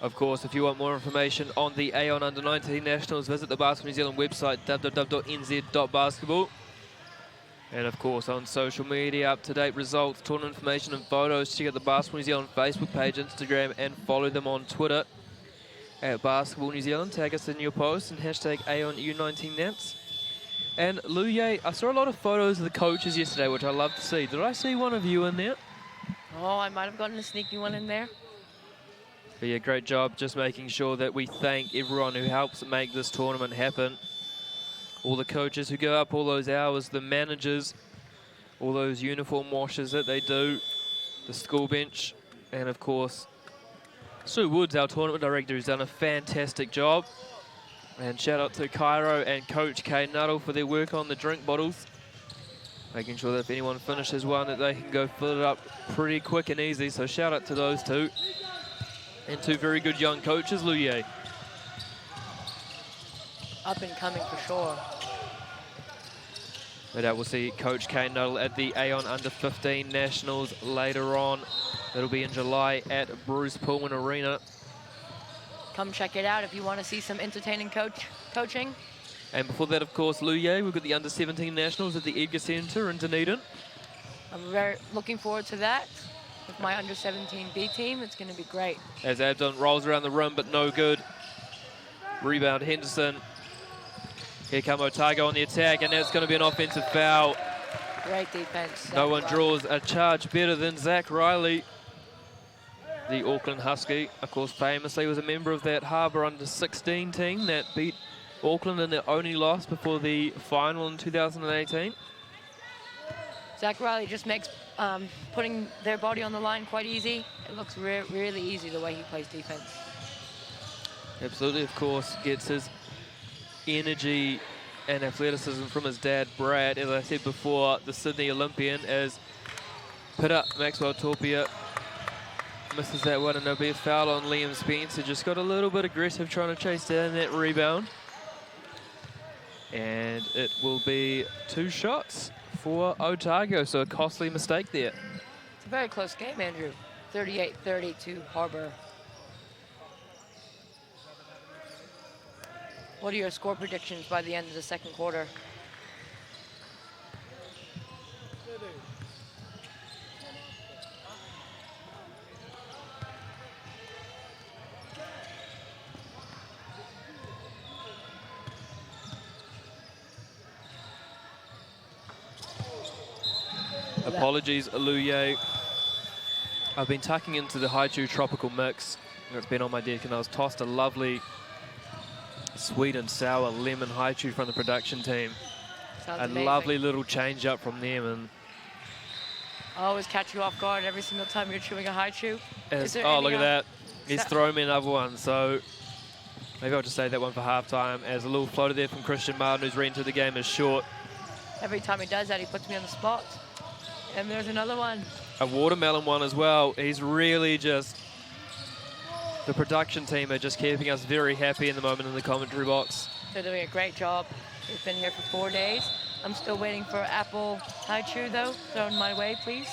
Of course, if you want more information on the Aon U19 Nationals, visit the Basketball New Zealand website, www.nz.basketball. And of course, on social media, up-to-date results, tournament information and photos. Check out the Basketball New Zealand Facebook page, Instagram, and follow them on Twitter at Basketball New Zealand. Tag us in your posts and hashtag Aon U19 Nats. And Luye, I saw a lot of photos of the coaches yesterday, which I love to see. Did I see one of you in there? Oh, I might have gotten a sneaky one in there. But yeah, great job just making sure that we thank everyone who helps make this tournament happen. All the coaches who go up all those hours, the managers, all those uniform washes that they do, the school bench, and of course, Sue Woods, our tournament director, who's done a fantastic job. And shout out to Cairo and Coach Kay Nuttall for their work on the drink bottles. Making sure that if anyone finishes one, that they can go fill it up pretty quick and easy. So shout out to those two. And two very good young coaches, Luye. Up and coming for sure. But we'll see Coach Kay Nuttall at the Aon Under-15 Nationals later on. That'll be in July at Bruce Pullman Arena. Come check it out if you want to see some entertaining coaching. And before that, of course, Luye, we've got the Under-17 Nationals at the Edgar Centre in Dunedin. I'm very looking forward to that. With my Under-17 B team, it's going to be great. As Abdon rolls around the rim, but no good. Rebound, Henderson. Here come Otago on the attack, and that's going to be an offensive foul. Great defense. No one draws a charge better than Zach Riley. The Auckland Husky, of course, famously was a member of that Harbour Under-16 team that beat Auckland in their only loss before the final in 2018. Zach Riley just makes putting their body on the line quite easy. It looks really easy the way he plays defense. Absolutely, of course, gets his energy and athleticism from his dad, Brad. As I said before, the Sydney Olympian, as Pita Maxwell Torpia misses that one, and there'll be a foul on Liam Spencer. Just got a little bit aggressive trying to chase down that rebound. And it will be 2 shots for Otago, so a costly mistake there. It's a very close game, Andrew. 38-30 to Harbour. What are your score predictions by the end of the second quarter? Apologies, Aluye. I've been tucking into the Haichu tropical mix. It's been on my deck, and I was tossed a lovely sweet and sour lemon Haichu from the production team. Sounds a amazing. Lovely little change up from them. And I always catch you off guard every single time you're chewing a Haichu. oh, look at that. He's thrown me another one. So maybe I'll just save that one for halftime. As a little floater there from Christian Martin, who's re-entered the game as short. Every time he does that, he puts me on the spot. And there's another one. A watermelon one as well. He's really just... The production team are just keeping us very happy in the moment in the commentary box. They're doing a great job. We've been here for 4 days. I'm still waiting for apple Haichu, though. Thrown my way, please.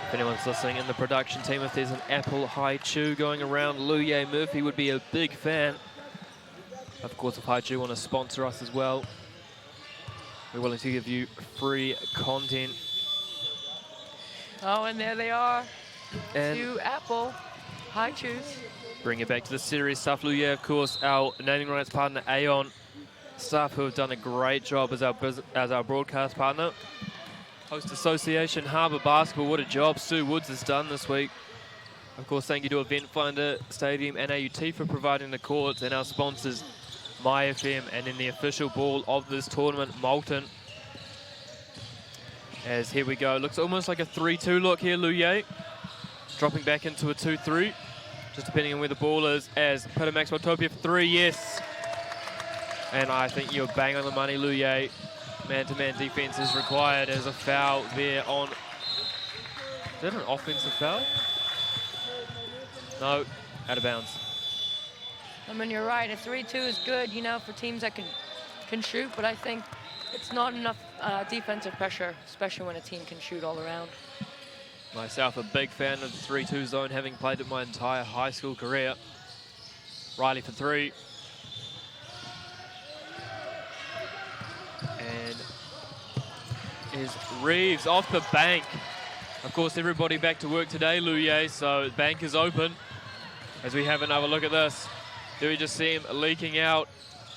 If anyone's listening in the production team, if there's an apple Haichu going around, Luye Murphy would be a big fan. Of course, if Haichu want to sponsor us as well, we're willing to give you free content. Oh, and there they are. And 2 apple Haichus. Bring it back to the serious stuff, Luye, of course, our naming rights partner, Aon. Staff who have done a great job as our broadcast partner. Host Association, Harbour Basketball, what a job Sue Woods has done this week. Of course, thank you to Event Finder Stadium and AUT for providing the courts, and our sponsors, MyFM, and in the official ball of this tournament, Moulton. As here we go, looks almost like a 3-2 look here, Luye. Dropping back into a 2-3, just depending on where the ball is, as Peter Maxwell Topia for 3, yes. And I think you're bang on the money, Luye. Man-to-man defense is required as a foul there on... Is that an offensive foul? No, out of bounds. I mean, you're right. A 3-2 is good, you know, for teams that can shoot, but I think it's not enough defensive pressure, especially when a team can shoot all around. Myself, a big fan of the 3-2 zone, having played it my entire high school career. Riley for 3. And is Reeves off the bank. Of course, everybody back to work today, Luye, so the bank is open. As we have another look at this. Do we just see him leaking out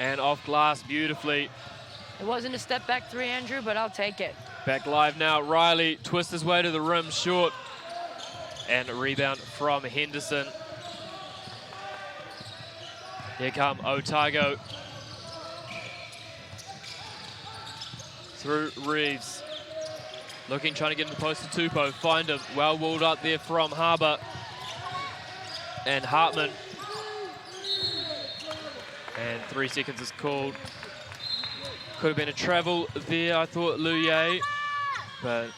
and off glass beautifully. It wasn't a step back 3, Andrew, but I'll take it. Back live now, Riley twists his way to the rim, short. And a rebound from Henderson. Here come Otago. Through Reeves. Looking, trying to get in the post to Tupou. Find him, well walled up there from Harbour. And Hartman. And 3 seconds is called. Could have been a travel there, I thought, Luye. But at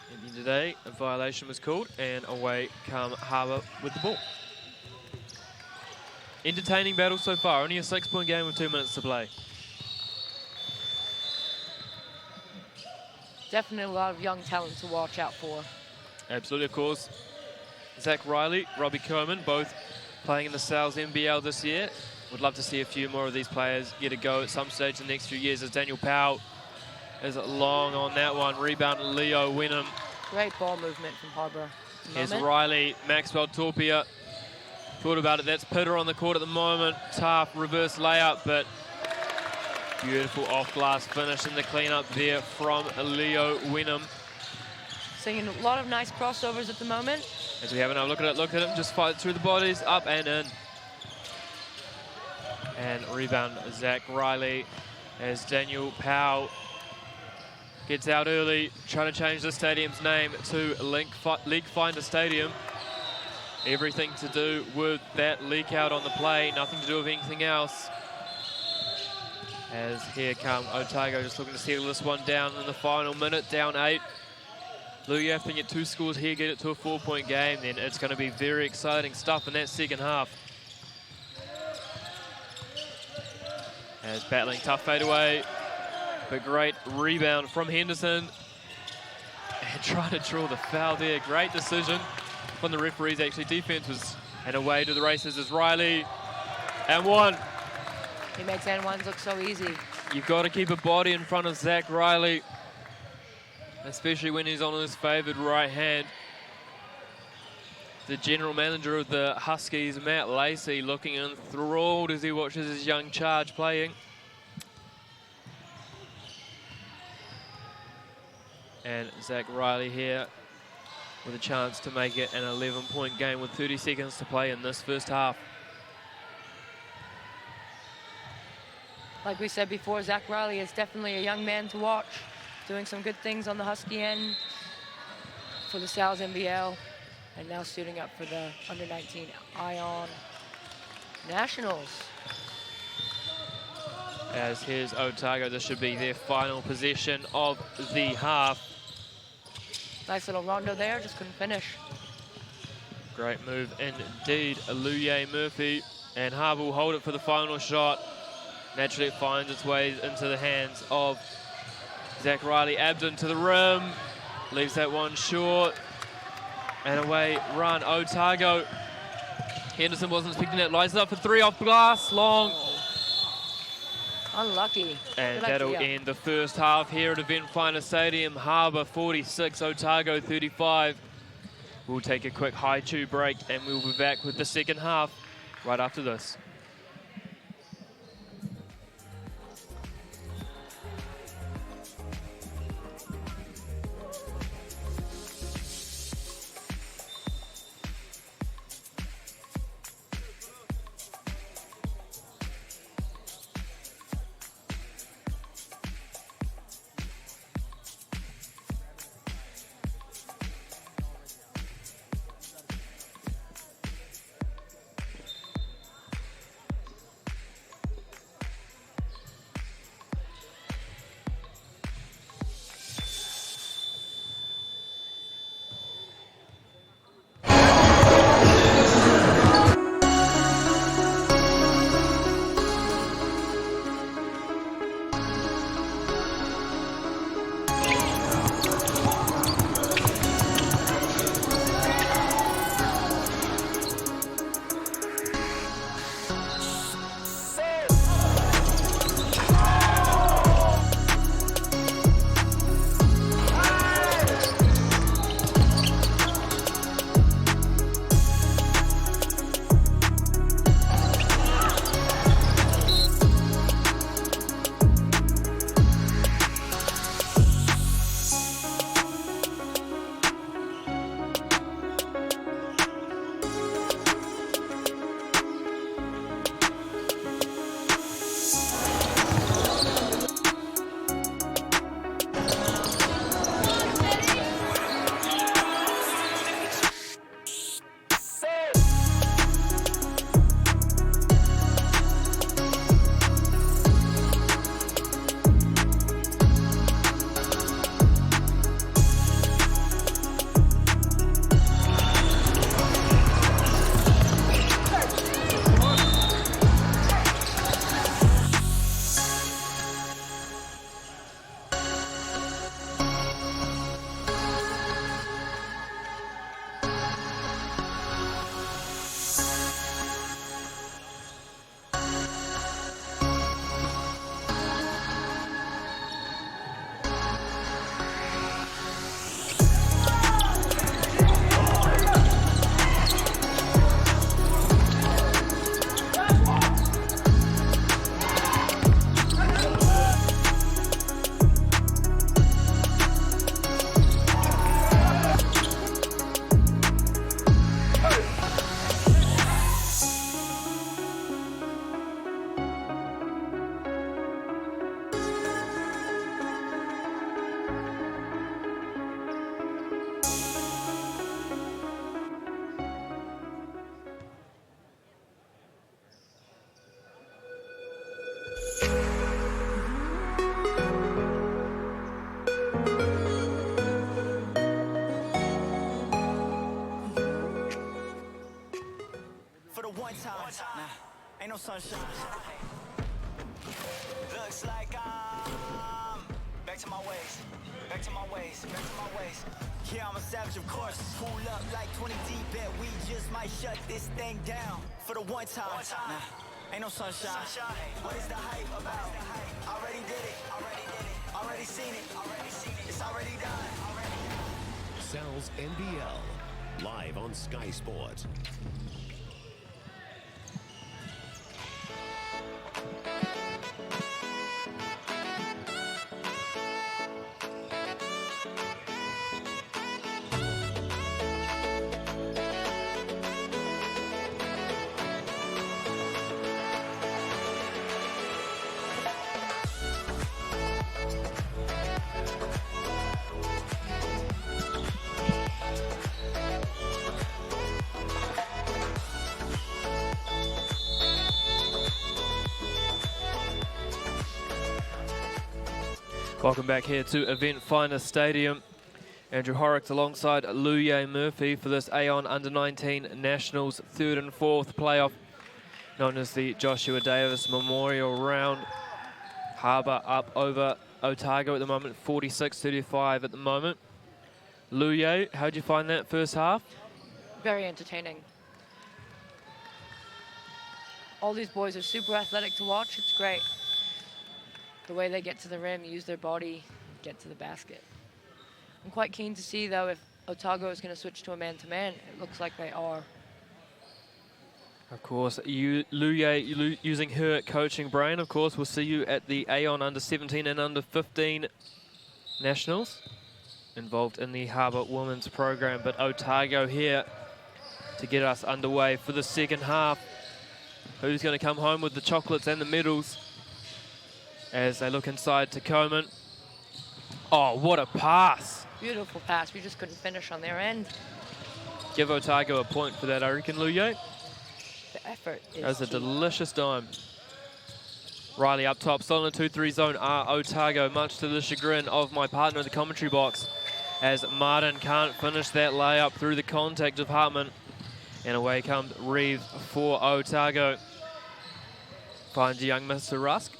the end of the day, a violation was called, and away come Harbour with the ball. Entertaining battle so far. Only a 6-point game with 2 minutes to play. Definitely a lot of young talent to watch out for. Absolutely, of course. Zach Riley, Robbie Coleman, both playing in the Sal's NBL this year. Would love to see a few more of these players get a go at some stage in the next few years, as Daniel Powell is long on that one. Rebound, Leo Wenham. Great ball movement from Harbour. Here's Riley, Maxwell Torpia. Thought about it, that's Pitter on the court at the moment. Tough reverse layup, but beautiful off-glass finish in the cleanup there from Leo Wenham. Seeing a lot of nice crossovers at the moment. As we have another look at him, just fight through the bodies, up and in. And rebound, Zach Riley, as Daniel Powell gets out early, trying to change the stadium's name to League Finder Stadium. Everything to do with that leak out on the play, nothing to do with anything else. As here come Otago, just looking to settle this one down in the final minute, down 8. Lou, you have to get 2 scores here, get it to a 4-point game, then it's going to be very exciting stuff in that second half. As battling tough fadeaway, but great rebound from Henderson. And trying to draw the foul there, great decision from the referees. Actually, defense was, and away to the races is Riley. And one. He makes and ones look so easy. You've got to keep a body in front of Zach Riley, especially when he's on his favoured right hand. The general manager of the Huskies, Matt Lacey, looking enthralled as he watches his young charge playing. And Zach Riley here with a chance to make it an 11-point game with 30 seconds to play in this first half. Like we said before, Zach Riley is definitely a young man to watch, doing some good things on the Husky end for the Sal's NBL, and now suiting up for the under-19 Aon Nationals. As here's Otago, this should be their final possession of the half. Nice little rondo there, just couldn't finish. Great move indeed, Luye Murphy, and Harbour will hold it for the final shot. Naturally, it finds its way into the hands of Zach Riley. Abden to the rim, leaves that one short. And away run, Otago. Henderson wasn't expecting that, lights it up for 3 off glass, long. Unlucky. And Good that'll idea. end the first half here at Event Finder Stadium. Harbour 46, Otago 35. We'll take a quick high chew break and we'll be back with the second half right after this. For the one time, ain't no sunshine. Looks like I'm back to my ways, back to my ways, back to my ways. Yeah, I'm a savage, of course. Pull up like 20 deep, bet we just might shut this thing down. For the one time, ain't no sunshine. What is the hype about? Already did it, already seen it, it's already done. Sal's NBL, live on Sky Sport. Welcome back here to Event Finder Stadium. Andrew Horrocks alongside Luye Murphy for this Aon U19 Nationals 3rd and 4th playoff, known as the Joshua Davis Memorial Round. Harbour up over Otago at the moment, 46-35 at the moment. Luye, how'd you find that first half? Very entertaining. All these boys are super athletic to watch. It's great. The way they get to the rim, use their body, get to the basket. I'm quite keen to see, though, if Otago is going to switch to a man-to-man. It looks like they are. Of course, Luye using her coaching brain. Of course, we'll see you at the Aon Under-17 and Under-15 Nationals, involved in the Harbour Women's program. But Otago here to get us underway for the second half. Who's going to come home with the chocolates and the medals? As they look inside to Coleman. Oh, what a pass. Beautiful pass. We just couldn't finish on their end. Give Otago a point for that, I reckon, Luye. The effort is That was a key. delicious dime. Riley up top, still in the 2-3 zone are Otago, much to the chagrin of my partner in the commentary box, as Martin can't finish that layup through the contact of Hartman. And away comes Reeve for Otago. Finds young Mr. Rusk.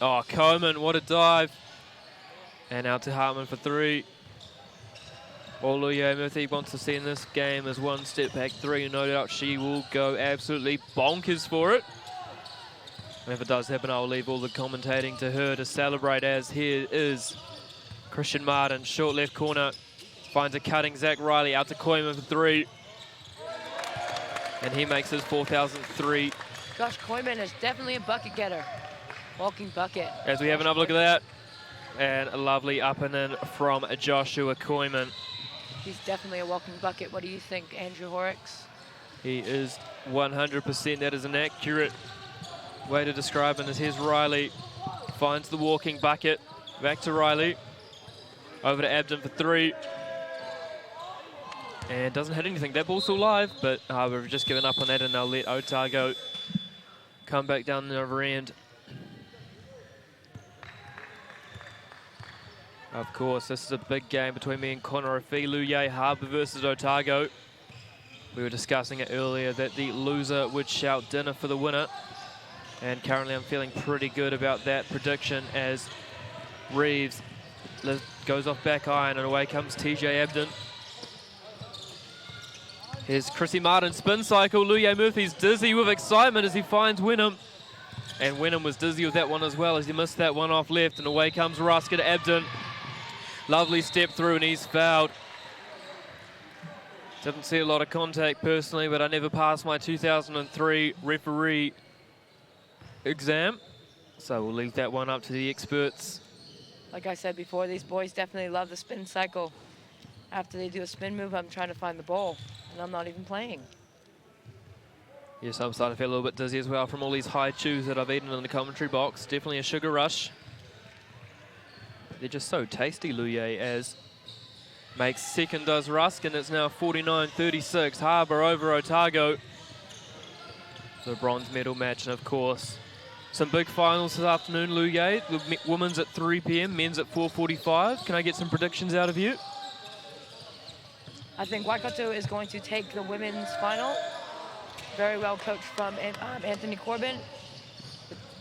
Oh, Coleman, what a dive. And out to Hartman for three. All Luye Murphy wants to see in this game is one step back three. No doubt she will go absolutely bonkers for it. And if it does happen, I'll leave all the commentating to her to celebrate, as here is Christian Martin, short left corner. Finds a cutting Zach Riley out to Koima for three. And he makes his 4,003. Josh Koyman is definitely a bucket getter. Walking bucket. As we have another look at that. And a lovely up and in from Joshua Koyman. He's definitely a walking bucket. What do you think, Andrew Horrocks? He is 100%. That is an accurate way to describe him. As here's Riley. Finds the walking bucket. Back to Riley. Over to Abden for three. And doesn't hit anything. That ball's still live, but we've just given up on that, and they'll let Otago come back down the other end. Of course, this is a big game between me and Connor Ophee. Luye Harbour versus Otago. We were discussing it earlier that the loser would shout dinner for the winner. And currently I'm feeling pretty good about that prediction, as Reeves goes off back iron and away comes TJ Abden. Here's Chrissy Martin, spin cycle. Luye Murphy's dizzy with excitement as he finds Wenham. And Wenham was dizzy with that one as well, as he missed that one off left. And away comes Rusker to Abden. Lovely step through, and he's fouled. Didn't see a lot of contact personally, but I never passed my 2003 referee exam. So we'll leave that one up to the experts. Like I said before, these boys definitely love the spin cycle. After they do a spin move, I'm trying to find the ball, and I'm not even playing. Yes, I'm starting to feel a little bit dizzy as well from all these high chews that I've eaten in the commentary box. Definitely a sugar rush. They're just so tasty, Luye, as makes second does Rusk, and it's now 49-36. Harbour over Otago. The bronze medal match, and of course, Some big finals this afternoon, Lu Ye. The women's at 3 p.m, men's at 4:45. Can I get some predictions out of you? I think Waikato is going to take the women's final. Very well coached from Anthony Corbin.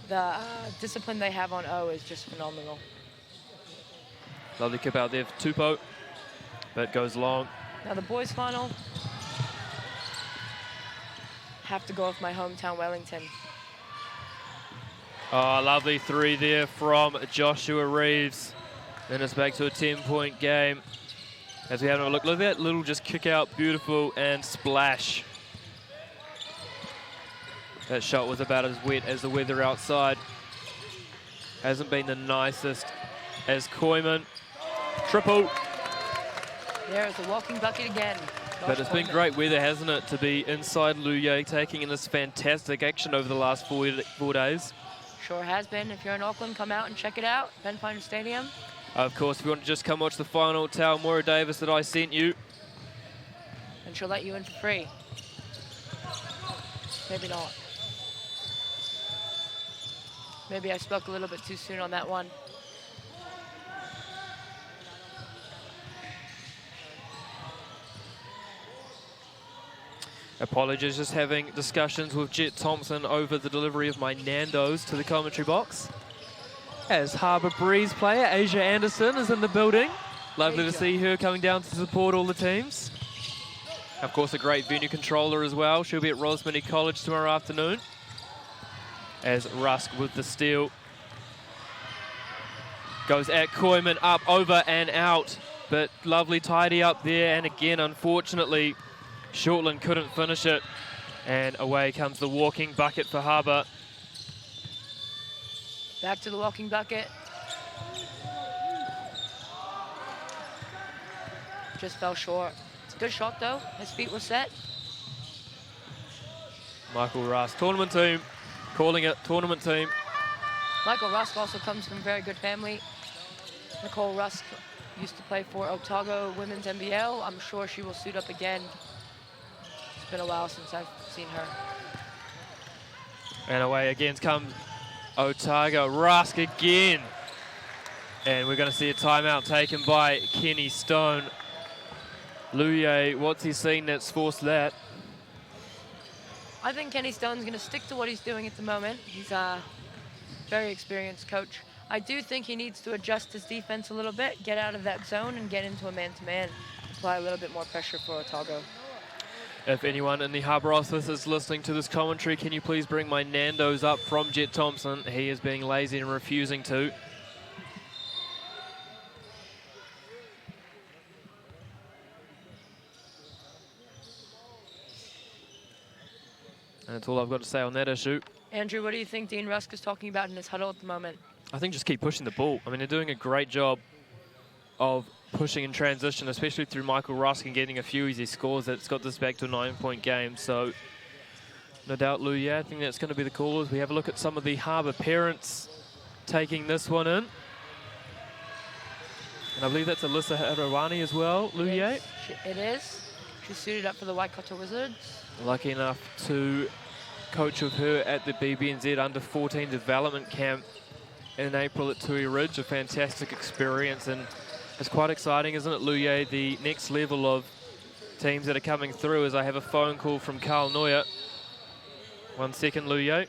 The discipline they have on O is just phenomenal. Lovely kip out there for Tupou, but goes long. Now the boys' final. Have to go with my hometown, Wellington. Oh, lovely 3 there from Joshua Reeves. Then it's back to a 10-point game. As we have a look at that little just kick out, beautiful, and splash. That shot was about as wet as the weather outside. Hasn't been the nicest as Koiman. Triple. There's the walking bucket again. But it's been great weather, hasn't it, to be inside Lu Ye, taking in this fantastic action over the last 4 days. Sure has been. If you're in Auckland, come out and check it out. Ben Finder Stadium. Of course, if you want to just come watch the final, tell Moira Davis that I sent you. And she'll let you in for free. Maybe not. Maybe I spoke a little bit too soon on that one. Apologies, just having discussions with Jet Thompson over the delivery of my Nando's to the commentary box. As Harbour Breeze player, Asia Anderson is in the building. Lovely to see her coming down to support all the teams. Of course, a great venue controller as well. She'll be at Rosemary College tomorrow afternoon. As Rusk with the steal. Goes at Koiman, up, over and out. But lovely tidy up there. And again, unfortunately, Shortland couldn't finish it. And away comes the walking bucket for Harbour. Back to the walking bucket. Just fell short. It's a good shot though. His feet were set. Michael Rusk, tournament team, calling it tournament team. Michael Rusk also comes from a very good family. Nicole Rusk used to play for Otago Women's NBL. I'm sure she will suit up again. It's been a while since I've seen her. And away again comes Otago. Rusk again. And we're going to see a timeout taken by Kenny Stone. Lu Ye, what's he seen that's forced that? I think Kenny Stone's going to stick to what he's doing at the moment. He's a very experienced coach. I do think he needs to adjust his defense a little bit, get out of that zone and get into a man-to-man, apply a little bit more pressure for Otago. If anyone in the Harbour office is listening to this commentary, can you please bring my Nando's up from Jet Thompson? He is being lazy and refusing to. And that's all I've got to say on that issue. Andrew, what do you think Dean Rusk is talking about in his huddle at the moment? I think just keep pushing the ball. I mean, they're doing a great job of pushing in transition, especially through Michael Rusk and getting a few easy scores. That's got this back to a 9-point game. So no doubt, Lu Ye, I think that's going to be the call as we have a look at some of the Harbour parents taking this one in. And I believe that's Alyssa Harawani as well, Lu Ye. It is. She's suited up for the Waikato Wizards. Lucky enough to coach with her at the BBNZ Under-14 development camp in April at Tui Ridge. A fantastic experience, and it's quite exciting, isn't it, Lu Ye? The next level of teams that are coming through, as I have a phone call from Carl Neuer. 1 second, Lu Ye.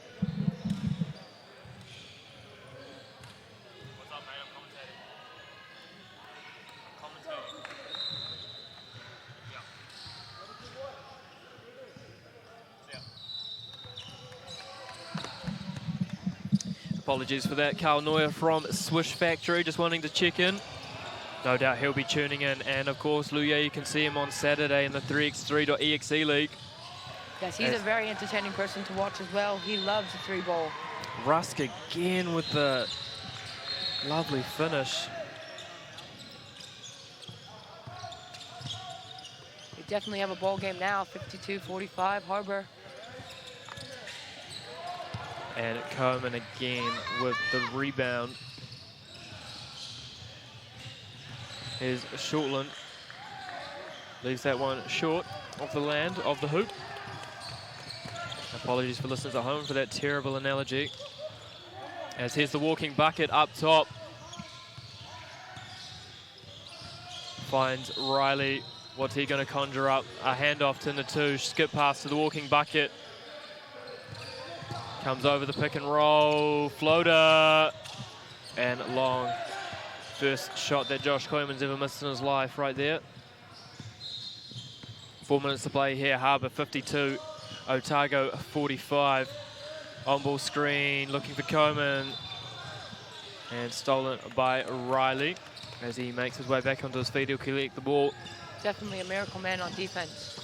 Apologies for that. Carl Neuer from Swish Factory just wanting to check in. No doubt he'll be tuning in. And of course, Lu Ye, you can see him on Saturday in the 3x3.exe league. Yes, he's a very entertaining person to watch as well. He loves the 3-ball. Rusk again with the lovely finish. We definitely have a ball game now, 52-45, Harbour. And Coleman again with the rebound. Here's Shortland. Leaves that one short of the land, of the hoop. Apologies for listeners at home for that terrible analogy. As here's the walking bucket up top. Finds Riley. What's he going to conjure up? A handoff to Natush. Skip pass to the walking bucket. Comes over the pick and roll. Floater. And long. First shot that Josh Koeman's ever missed in his life right there. 4 minutes to play here. Harbour 52. Otago 45. On-ball screen. Looking for Koeman. And stolen by Riley. As he makes his way back onto his feet, he'll collect the ball. Definitely a miracle man on defense.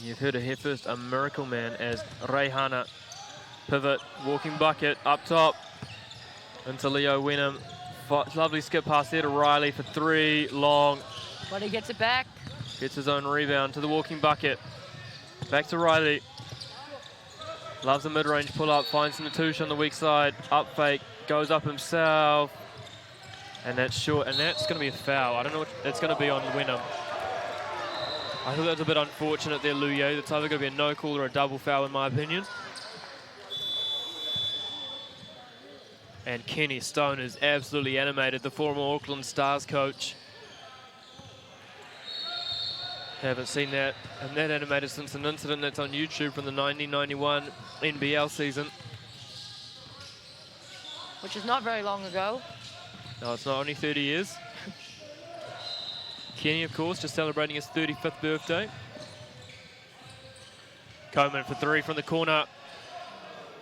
You've heard it here first, a miracle man as Reihana pivot, walking bucket up top into Leo Wenham. Lovely skip pass there to Riley for 3, long. But he gets it back. Gets his own rebound to the walking bucket. Back to Riley. Loves the mid-range pull-up, finds Natush on the weak side. Up fake, goes up himself. And that's short, and that's going to be a foul. I don't know what it's going to be on Wenham. I thought that was a bit unfortunate there, Luye. That's either going to be a no call or a double foul, in my opinion. And Kenny Stone is absolutely animated, the former Auckland Stars coach. Haven't seen that, and that animated since an incident that's on YouTube from the 1991 NBL season. Which is not very long ago. No, it's not, only 30 years. Kenny, of course, just celebrating his 35th birthday. Koeman for 3 from the corner.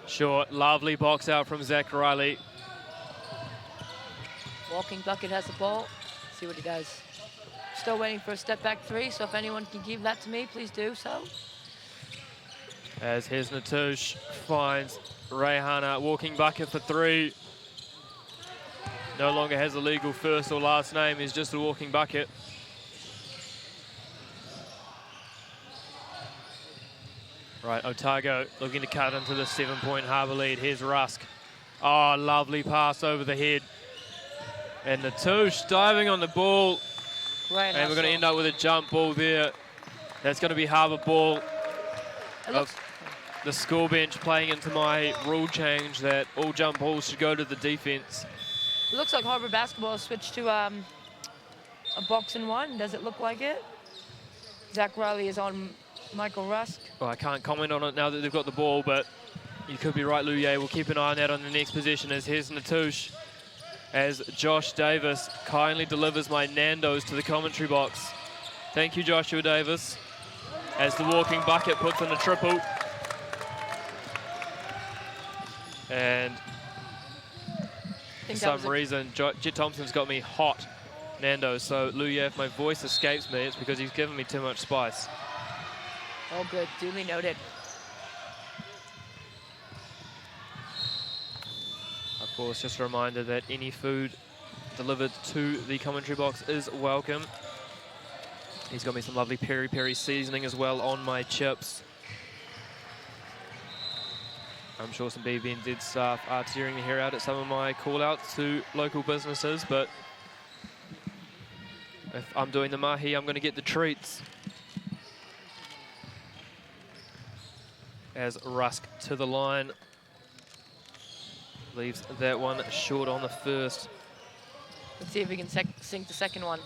Short, lovely box out from Zach Riley. Walking bucket has the ball. See what he does. Still waiting for a step back 3, so if anyone can give that to me, please do so. As here's Natush, finds Reihana, walking bucket for 3. No longer has a legal first or last name, he's just a walking bucket. Right, Otago looking to cut into the 7-point Harbour lead. Here's Rusk. Oh, lovely pass over the head. And Natush diving on the ball. Great and we're going to end up with a jump ball there. That's going to be Harbour ball. The score bench playing into my rule change that all jump balls should go to the defense. It looks like Harbour basketball has switched to a box and one. Does it look like it? Zach Riley is on Michael Rusk. Well, I can't comment on it now that they've got the ball, but you could be right, Luye. We'll keep an eye on that on the next possession as here's Natush. As Josh Davis kindly delivers my Nando's to the commentary box. Thank you, Joshua Davis. As the walking bucket puts in a triple. And for some reason, Jet Thompson's got me hot Nando's. So, Luye, if my voice escapes me, it's because he's given me too much spice. All good, duly noted. Of course, just a reminder that any food delivered to the commentary box is welcome. He's got me some lovely peri-peri seasoning as well on my chips. I'm sure some BBNZ staff are tearing their hair out at some of my call-outs to local businesses, but if I'm doing the mahi, I'm going to get the treats. As Rusk to the line. Leaves that one short on the first. Let's see if we can sink the second one.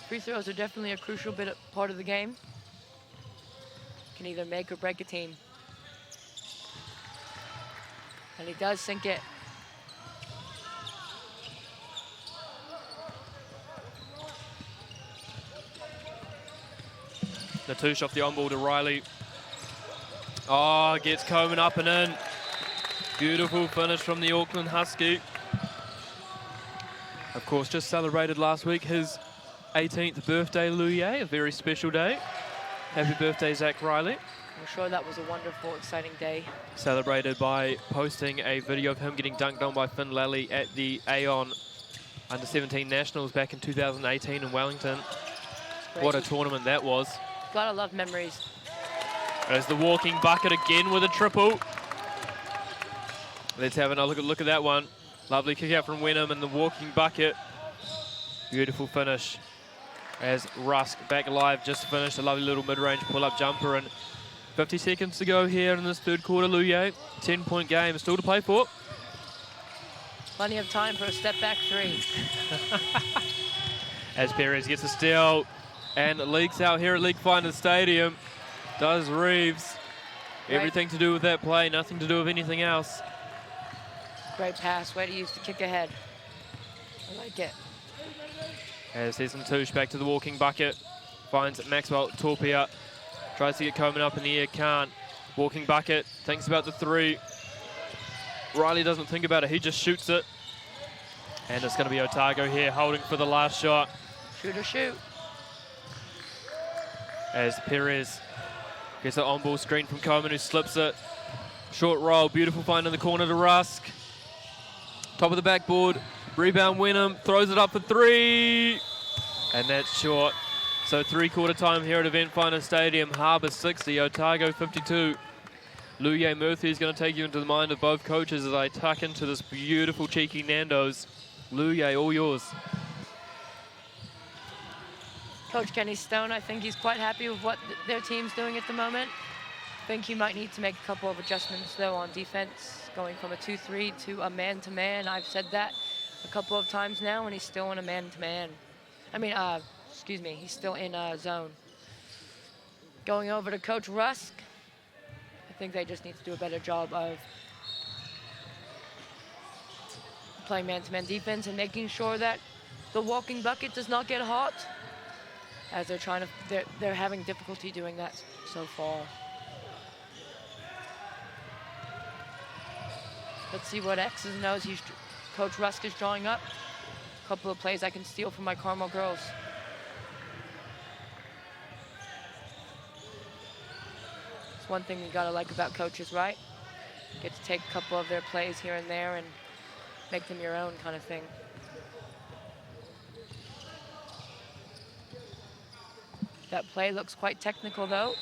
Free throws are definitely a crucial part of the game. Can either make or break a team. And he does sink it. Natush off the on-ball to Riley. Oh, gets Koeman up and in. Beautiful finish from the Auckland Husky. Of course, just celebrated last week his 18th birthday, Luye, a very special day. Happy birthday, Zach Riley. I'm sure that was a wonderful, exciting day. Celebrated by posting a video of him getting dunked on by Finn Lally at the Aon U19 Nationals back in 2018 in Wellington. What a tournament that was. Gotta love memories. There's the walking bucket again with a triple. Let's have another look at that one. Lovely kick out from Wenham and the walking bucket. Beautiful finish. As Rusk back alive, just finished a lovely little mid-range pull-up jumper, and 50 seconds to go here in this third quarter, Luye. 10-point game still to play for. Plenty of time for a step-back three. As Perez gets a steal and leaks out here at League Finder Stadium. Does Reeves. Everything to do with that play, nothing to do with anything else. Great pass, way to use the kick ahead. I like it. As Hessen Touche back to the walking bucket. Finds Maxwell Torpia. Tries to get Coleman up in the air, can't. Walking bucket, thinks about the three. Riley doesn't think about it, he just shoots it. And it's going to be Otago here holding for the last shot. Shoot or shoot. As Perez gets an on-ball screen from Coleman, who slips it. Short roll, beautiful find in the corner to Rusk. Top of the backboard, rebound Wenham, throws it up for three. And that's short. So three-quarter time here at Event Finder Stadium. Harbour 60, Otago 52. Luye Murphy is going to take you into the mind of both coaches as I tuck into this beautiful cheeky Nando's. Luye, all yours. Coach Kenny Stone, I think he's quite happy with what their team's doing at the moment. I think he might need to make a couple of adjustments, though, on defense, going from a 2-3 to a man-to-man. I've said that a couple of times now, and he's still in a man-to-man. I mean, excuse me, he's still in a zone. Going over to Coach Rusk, I think they just need to do a better job of playing man-to-man defense and making sure that the walking bucket does not get hot, as they're having difficulty doing that so far. Let's see what X's and O's Coach Rusk is drawing up. A couple of plays I can steal from my Carmel girls. It's one thing you gotta like about coaches, right? Get to take a couple of their plays here and there and make them your own kind of thing. That play looks quite technical, though.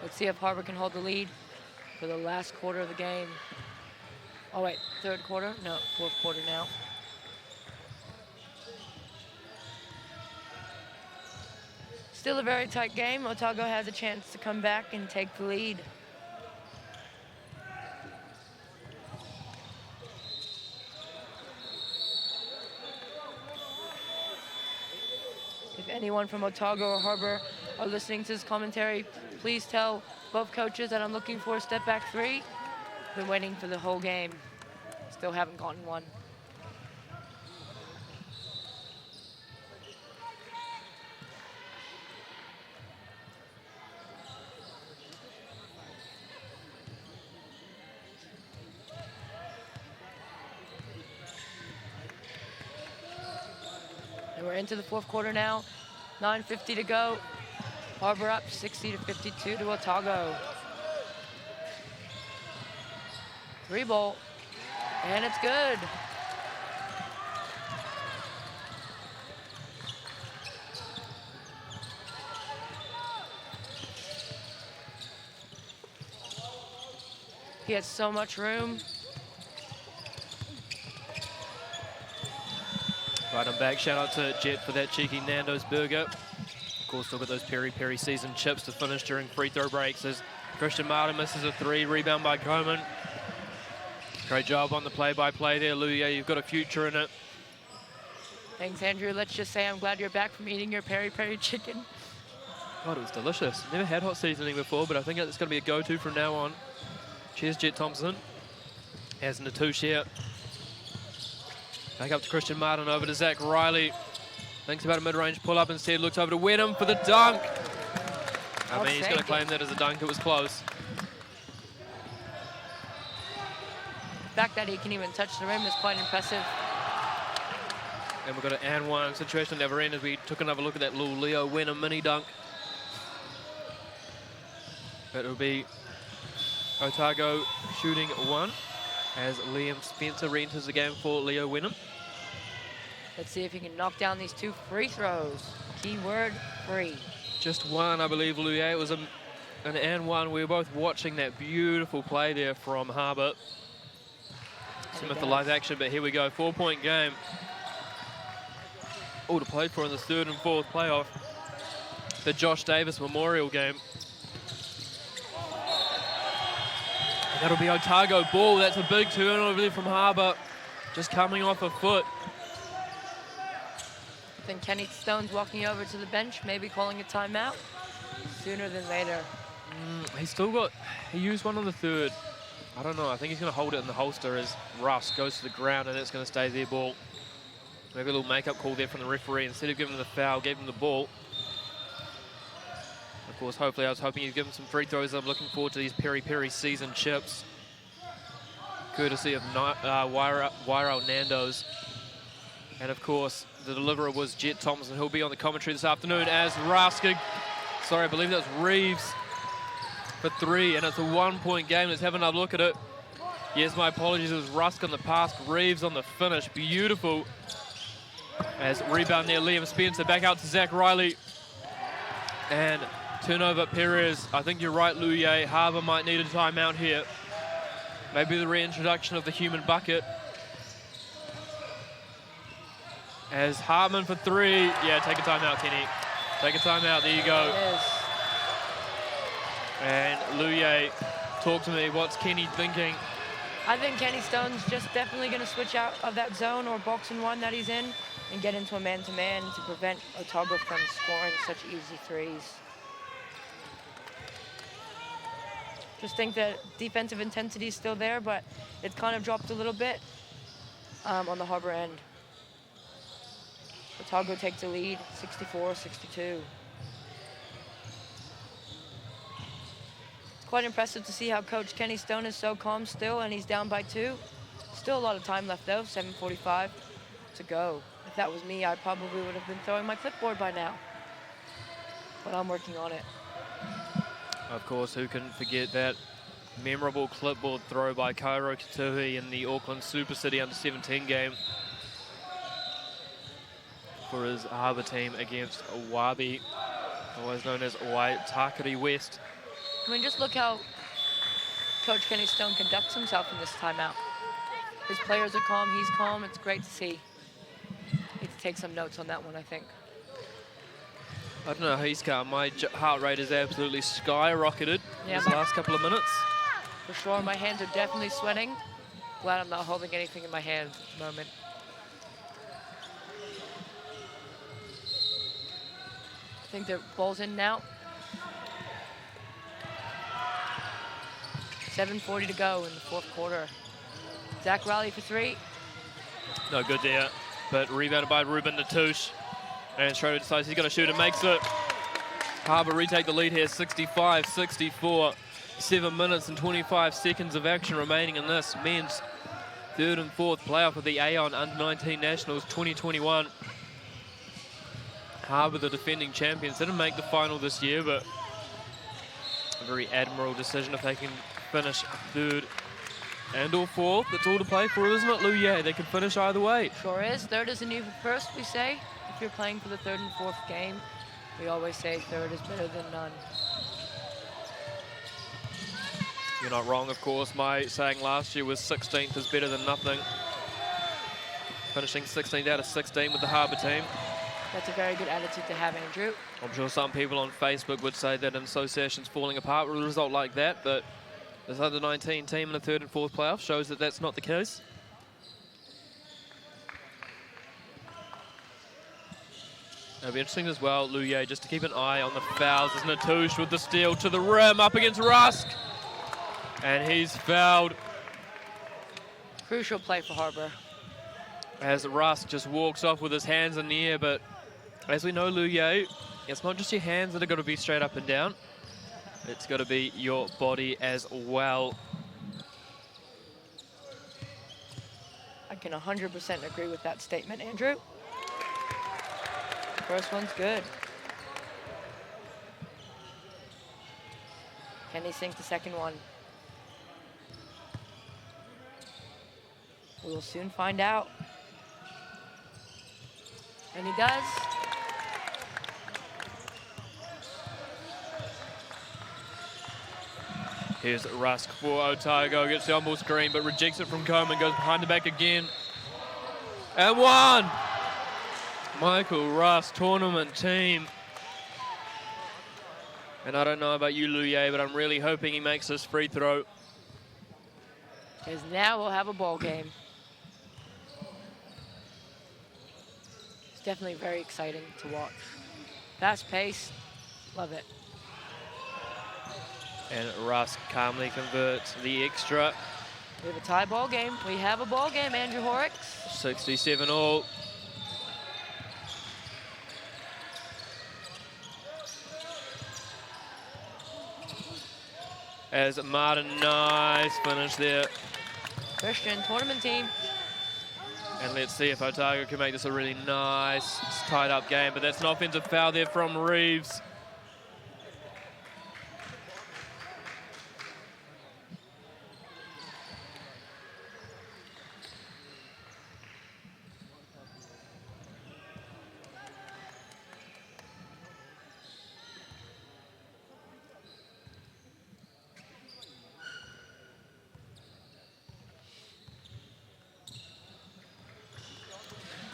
Let's see if Harbour can hold the lead for the last quarter of the game. Oh, wait, third quarter? No, fourth quarter now. Still a very tight game. Otago has a chance to come back and take the lead. If anyone from Otago or Harbour are listening to this commentary, please tell both coaches that I'm looking for a step-back three. Been waiting for the whole game. Still haven't gotten one. And we're into the fourth quarter now. 9:50 to go. Harbour up 60-52 to Otago. Three ball, and it's good. He has so much room. Right, I'm back. Shout out to Jet for that cheeky Nando's burger. Of course, still got those peri-peri seasoned chips to finish during free throw breaks as Christian Martin misses a three, rebound by Coleman. Great job on the play-by-play there, Luye. You've got a future in it. Thanks, Andrew. Let's just say I'm glad you're back from eating your peri-peri chicken. God, it was delicious. Never had hot seasoning before, but I think it's going to be a go-to from now on. Cheers, Jet Thompson. As Natouche here. Back up to Christian Martin, over to Zach Riley. Thinks about a mid-range pull-up instead, looks over to Wenham for the dunk. I mean, he's going to claim that as a dunk. It was close. The fact that he can even touch the rim is quite impressive. And we've got an and one situation never end as we took another look at that little Leo Wenham mini dunk. But it'll be Otago shooting one as Liam Spencer re-enters the game for Leo Wenham. Let's see if he can knock down these two free throws. Keyword free. Just one, I believe, Luye. It was a and one. We were both watching that beautiful play there from Harbour. Some of the live action, but here we go. 4-point game. All to play for in the third and fourth playoff. The Josh Davis Memorial game. And that'll be Otago ball. That's a big turnover there from Harbour. Just coming off a foot. I think Kenny Stone's walking over to the bench, maybe calling a timeout sooner than later. He's still got, he used one on the third. I don't know, I think he's going to hold it in the holster as Russ goes to the ground and it's going to stay their ball. Maybe a little make-up call there from the referee. Instead of giving him the foul, gave him the ball. Of course, hopefully I was hoping he'd give him some free throws. I'm looking forward to these Peri Peri season chips. Courtesy of Wairau Nando's. And of course, the deliverer was Jet Thompson, who'll be on the commentary this afternoon as Raska, sorry, I believe that was Reeves for 3, and it's a 1-point game. Let's have another look at it. Yes, my apologies, it was Rusk on the pass, Reeves on the finish. Beautiful. As rebound there, Liam Spencer, back out to Zach Riley. And turnover, Perez. I think you're right, Luye. Harbour might need a timeout here. Maybe the reintroduction of the human bucket. As Hartman for 3. Yeah, take a timeout, Kenny. Take a timeout. There you go. And Luye, talk to me. What's Kenny thinking? I think Kenny Stone's just definitely going to switch out of that zone or box and one that he's in and get into a man-to-man to prevent Otago from scoring such easy threes. Just think that defensive intensity is still there, but it's kind of dropped a little bit on the Harbour end. Otago takes the lead, 64-62. It's quite impressive to see how Coach Kenny Stone is so calm still, and he's down by 2. Still a lot of time left though, 7:45 to go. If that was me, I probably would have been throwing my clipboard by now. But I'm working on it. Of course, who can forget that memorable clipboard throw by Kairo Katuhi in the Auckland Super City Under-17 game for his Harbour team against Wabi, otherwise known as Waitakere West. I mean, just look how Coach Kenny Stone conducts himself in this timeout. His players are calm, he's calm, it's great to see. Need to take some notes on that one, I think. I don't know how he's calm. My heart rate has absolutely skyrocketed this last couple of minutes. For sure, my hands are definitely sweating. Glad I'm not holding anything in my hand at the moment. I think the ball's in now. 7:40 to go in the fourth quarter. Zach Riley for 3. No good there, but rebounded by Ruben Natush. And Schroeder decides he's going to shoot and makes it. Harbour retake the lead here, 65-64. 7 minutes and 25 seconds of action remaining in this men's third and fourth playoff of the Aon U19 Nationals 2021. Harbour, the defending champions, didn't make the final this year, but a very admirable decision if they can finish third and or fourth. That's all to play for, isn't it, Lou? Yeah, they can finish either way. Sure is. Third isn't even first, we say. If you're playing for the third and fourth game, we always say third is better than none. You're not wrong, of course. My saying last year was 16th is better than nothing. Finishing 16th out of 16 with the Harbour team. That's a very good attitude to have, Andrew. I'm sure some people on Facebook would say that an association's falling apart with a result like that, but this under-19 team in the third and fourth playoff shows that that's not the case. It'll be interesting as well, Luye, just to keep an eye on the fouls. There's Natush with the steal to the rim, up against Rusk. And he's fouled. Crucial play for Harbour. As Rusk just walks off with his hands in the air, but as we know, Luye, it's not just your hands that are going to be straight up and down. It's got to be your body as well. I can 100% agree with that statement, Andrew. First one's good. Can he sink the second one? We will soon find out. And he does. Here's Rusk for Otago, gets the on-ball screen, but rejects it from Coleman, goes behind the back again. And one! Michael Rusk, tournament team. And I don't know about you, Luye, but I'm really hoping he makes this free throw. Because now we'll have a ball game. It's definitely very exciting to watch. Fast pace, love it. And Rusk calmly converts the extra. We have a tie ball game. We have a ball game, Andrew Horrocks. 67 all. As Martin, nice finish there. Christian, tournament team. And let's see if Otago can make this a really nice, tied-up game. But that's an offensive foul there from Reeves.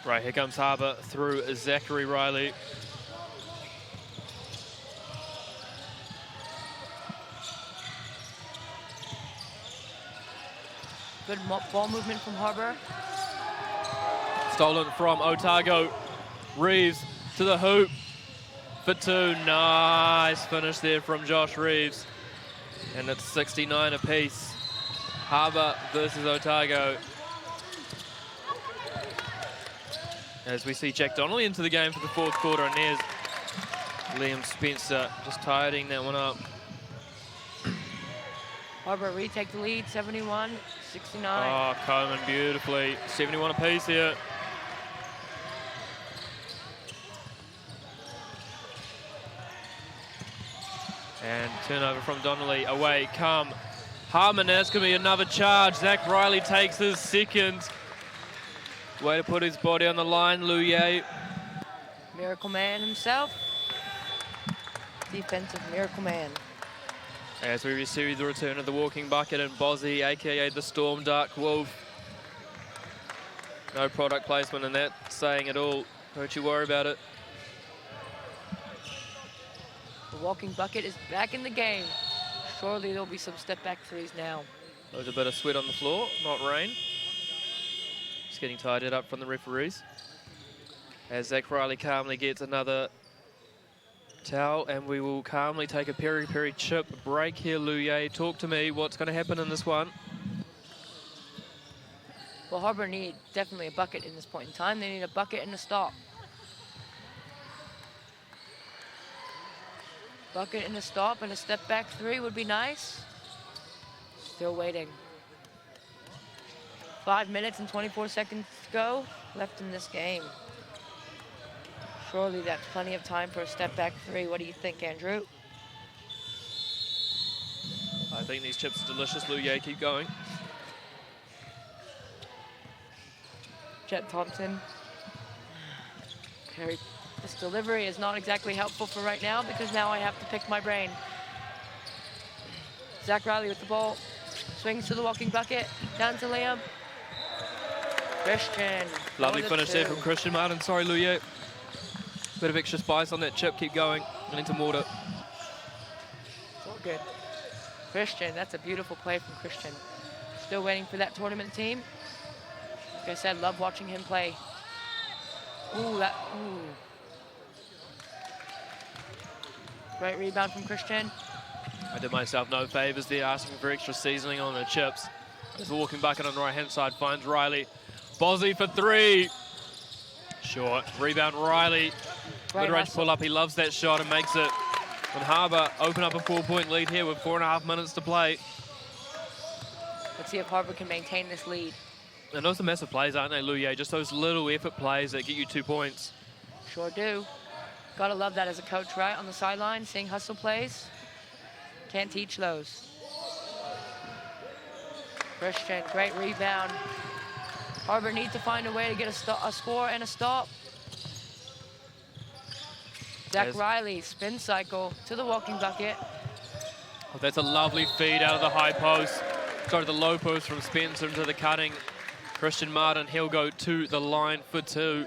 Right, here comes Harbour through Zachary Riley. Good ball movement from Harbour. Stolen from Otago. Reeves to the hoop for two. Nice finish there from Josh Reeves. And it's 69 apiece. Harbour versus Otago. As we see Jack Donnelly into the game for the fourth quarter, and there's Liam Spencer just tidying that one up. Harbour retake the lead, 71-69. Oh, Coleman beautifully. 71 apiece here. And turnover from Donnelly. Away come Harmon. That's going to be another charge. Zach Riley takes his second. Way to put his body on the line, Luye. Miracle Man himself. Defensive Miracle Man. As we receive the return of the walking bucket and Bozzy, aka the Storm Dark Wolf. No product placement in that saying at all. Don't you worry about it. The walking bucket is back in the game. Surely there'll be some step back threes now. There's a bit of sweat on the floor, not rain. Just getting tidied up from the referees. As Zach Riley calmly gets another towel, and we will calmly take a peri-peri chip break here, Luye. Talk to me, what's going to happen in this one? Well, Harbour need definitely a bucket in this point in time. They need a bucket and a stop. Bucket and a stop and a step back three would be nice. Still waiting. 5 minutes and 24 seconds to go left in this game. Surely that's plenty of time for a step back three. What do you think, Andrew? I think these chips are delicious, Luye. Keep going. Jet Thompson. This delivery is not exactly helpful for right now because now I have to pick my brain. Zach Riley with the ball. Swings to the walking bucket. Down to Liam. Christian. Lovely finish there from Christian Martin. Sorry, Luye. Bit of extra spice on that chip. Keep going. Into water. It's all good. Christian, that's a beautiful play from Christian. Still waiting for that tournament team. Like I said, love watching him play. Ooh. Great rebound from Christian. I did myself no favors there, asking for extra seasoning on the chips. There's a walking bucket on the right-hand side, finds Riley. Bozzy for three. Short. Rebound, Riley. Mid-range pull-up, he loves that shot and makes it. And Harbour open up a 4-point lead here with 4.5 minutes to play. Let's see if Harbour can maintain this lead. And those are massive plays, aren't they, Luye? Just those little effort plays that get you 2 points. Sure do. Gotta love that as a coach, right? On the sideline, seeing hustle plays. Can't teach those. Christian, great rebound. Harbour need to find a way to get a score and a stop. Zach Riley, spin cycle to the walking bucket. Oh, that's a lovely feed out of the high post. Sorry, the low post from Spencer into the cutting. Christian Martin, he'll go to the line for 2.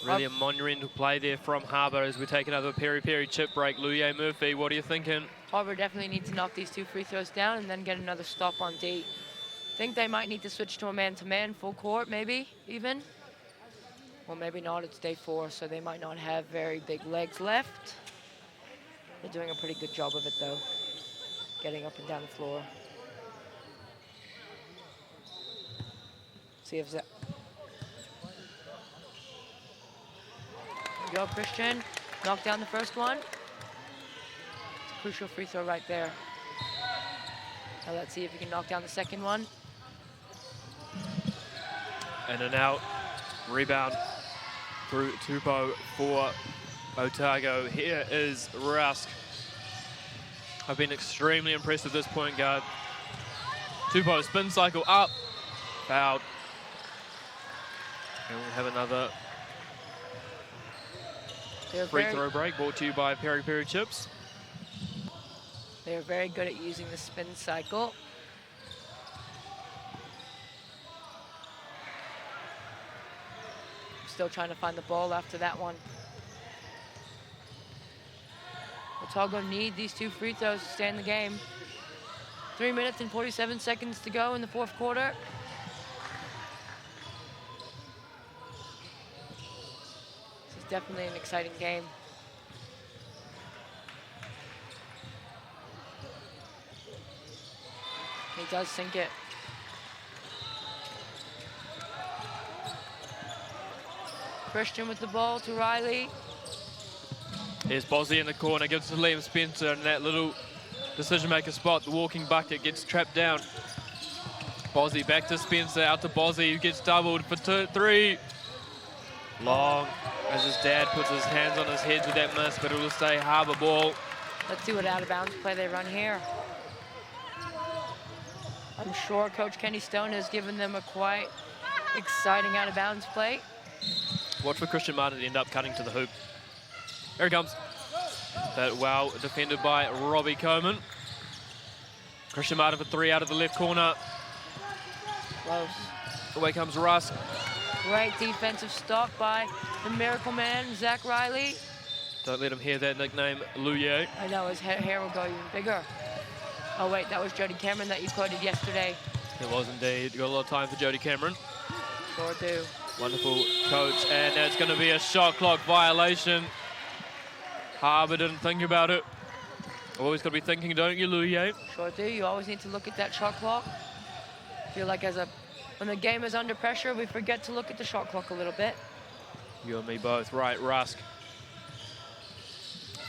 Really a monumental play there from Harbour as we take another peri-peri chip break. Luye Murphy, what are you thinking? Harbour definitely needs to knock these 2 free throws down and then get another stop on D. I think they might need to switch to a man-to-man full court, maybe, even. Well, maybe not. It's day 4, so they might not have very big legs left. They're doing a pretty good job of it, though, getting up and down the floor. See if that... There you go, Christian. Knock down the first one. It's a crucial free throw right there. Now let's see if he can knock down the second one. In and out. Rebound through Tupou for Otago. Here is Rusk. I've been extremely impressed with this point guard. Tupou, spin cycle up. Fouled. And we'll have another free throw break brought to you by Peri Peri Chips. They're very good at using the spin cycle. Still trying to find the ball after that one. Otago need these 2 free throws to stay in the game. 3 minutes and 47 seconds to go in the 4th quarter. This is definitely an exciting game. He does sink it. Christian with the ball to Riley. Here's Bozzy in the corner, gives it to Liam Spencer, and that little decision-maker spot, the walking bucket, gets trapped down. Bozzy back to Spencer, out to Bozzy, who gets doubled for 3. Long, as his dad puts his hands on his head with that miss, but it will stay Harbour ball. Let's see what out-of-bounds play they run here. I'm sure Coach Kenny Stone has given them a quite exciting out-of-bounds play. Watch for Christian Martin to end up cutting to the hoop. Here he comes. That well defended by Robbie Coleman. Christian Martin for 3 out of the left corner. Close. Away comes Rusk. Great defensive stop by the miracle man, Zach Riley. Don't let him hear that nickname, Luye. I know, his hair will go even bigger. Oh wait, that was Jody Cameron that you quoted yesterday. It was indeed. Got a lot of time for Jody Cameron. Sure do. Wonderful coach, and it's going to be a shot clock violation. Harbour didn't think about it. Always got to be thinking, don't you, Luye? Sure do. You always need to look at that shot clock. I feel like when the game is under pressure, we forget to look at the shot clock a little bit. You and me both. Right, Rusk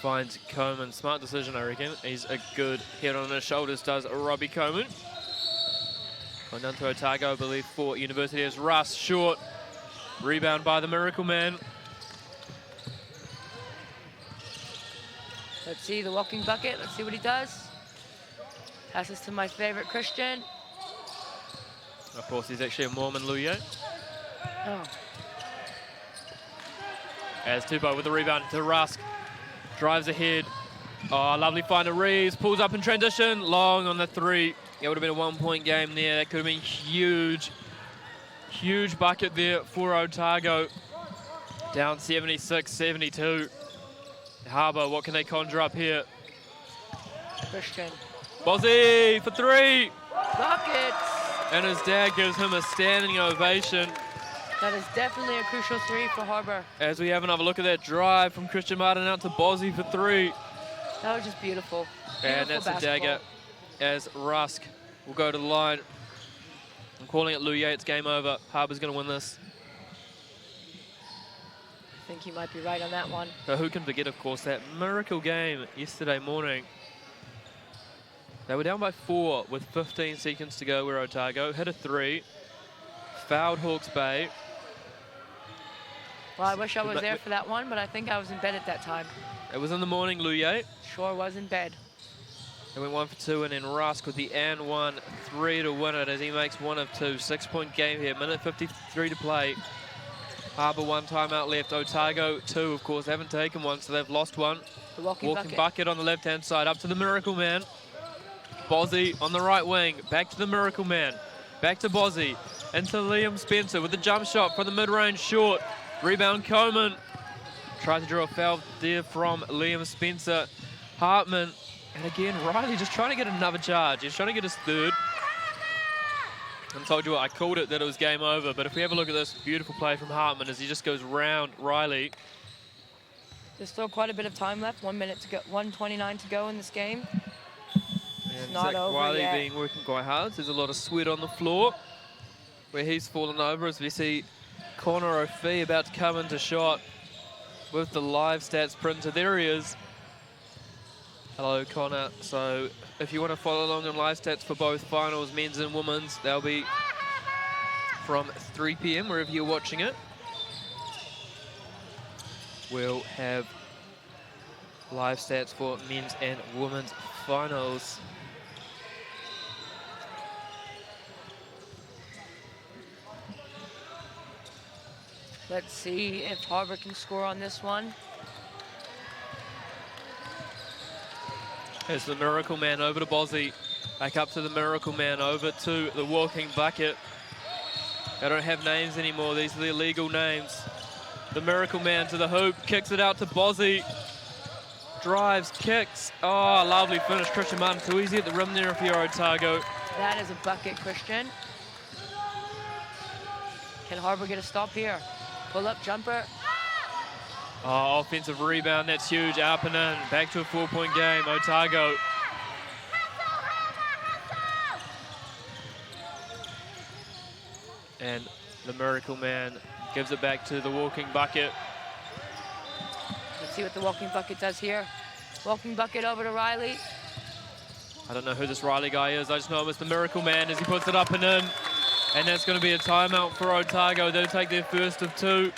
finds Coleman. Smart decision, I reckon. He's a good hit on his shoulders, does Robbie Coleman. Going down to Otago, I believe, for University is Russ. Short. Rebound by the Miracle Man. Let's see the walking bucket. Let's see what he does. Passes to my favorite Christian. Of course, he's actually a Mormon, Luye. Oh. As Tupou with the rebound to Rusk. Drives ahead. Oh, lovely find to Reeves. Pulls up in transition. Long on the 3. It would have been a 1-point game there. That could have been huge. Huge bucket there for Otago. Down 76-72. Harbour, what can they conjure up here? Christian. Bozzy for 3. Buckets. And his dad gives him a standing ovation. That is definitely a crucial 3 for Harbour. As we have another look at that drive from Christian Martin out to Bozzy for 3. That was just beautiful. And that's a dagger as Rusk will go to the line. I'm calling it Luye, it's game over. Harbour's going to win this. I think you might be right on that one. So who can forget, of course, that miracle game yesterday morning. They were down by 4 with 15 seconds to go where Otago hit a 3. Fouled Hawke's Bay. Well, I wish I was there for that one, but I think I was in bed at that time. It was in the morning, Luye. Sure was in bed. They went 1 for 2, and then Rusk with the and 1 3 to win it as he makes 1 of 2. 6-point game here, minute 53 to play. Harbour 1 timeout left. Otago 2, of course, haven't taken one, so they've lost one. The walking bucket on the left-hand side, up to the Miracle Man. Bozzy on the right wing, back to the Miracle Man. Back to Bozzy, into Liam Spencer with the jump shot from the mid-range short. Rebound Coleman. Tries to draw a foul there from Liam Spencer. Hartman, and again, Riley just trying to get another charge. He's trying to get his third. I told you what, I called it that it was game over, but if we have a look at this beautiful play from Hartman as he just goes round Riley. There's still quite a bit of time left, 1 minute to go, 1:29 to go in this game. And not Zach over Riley yet. being working quite hard. There's a lot of sweat on the floor where he's fallen over as we see Connor O'Fee about to come into shot with the live stats printed. There he is. Hello, Connor. So if you want to follow along on live stats for both finals, men's and women's, they'll be from 3 p.m. wherever you're watching it. We'll have live stats for men's and women's finals. Let's see if Harbour can score on this one. There's the Miracle Man over to Bozzy. Back up to the Miracle Man, over to the walking bucket. They don't have names anymore. These are the illegal names. The Miracle Man to the hoop, kicks it out to Bozzy. Drives, kicks. Oh, lovely finish. Christian Martin too easy at the rim there if you're Otago. That is a bucket, Christian. Can Harbour get a stop here? Pull-up jumper. Oh, offensive rebound, that's huge. Up and in, back to a 4-point game. Otago. And the Miracle Man gives it back to the walking bucket. Let's see what the walking bucket does here. Walking bucket over to Riley. I don't know who this Riley guy is. I just know him as the Miracle Man as he puts it up and in. And that's going to be a timeout for Otago. They'll take their first of 2.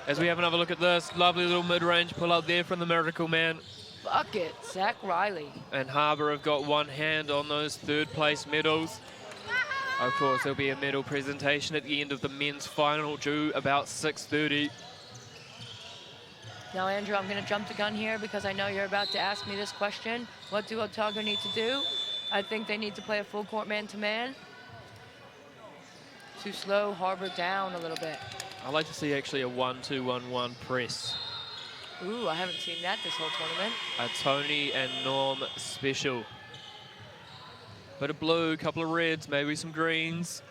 As we have another look at this, lovely little mid-range pull-up there from the Miracle Man. Bucket, Zach Riley. And Harbour have got one hand on those third-place medals. Of course, there'll be a medal presentation at the end of the men's final due about 6:30. Now, Andrew, I'm going to jump the gun here because I know you're about to ask me this question. What do Otago need to do? I think they need to play a full court man-to-man to slow Harbour down a little bit. I'd like to see actually a 1-2-1-1 press. Ooh, I haven't seen that this whole tournament. A Tony and Norm special. Bit of blue, couple of reds, maybe some greens.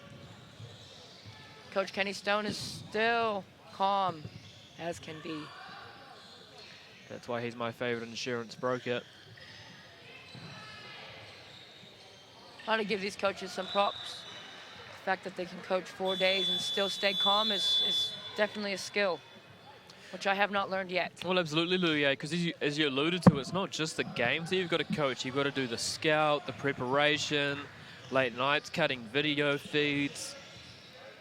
Coach Kenny Stone is still calm, as can be. That's why he's my favorite insurance broker. I ought to give these coaches some props. The fact that they can coach 4 days and still stay calm is definitely a skill, which I have not learned yet. Well, absolutely, Louis, because as you alluded to, it's not just the games that you've got to coach. You've got to do the scout, the preparation, late nights, cutting video feeds.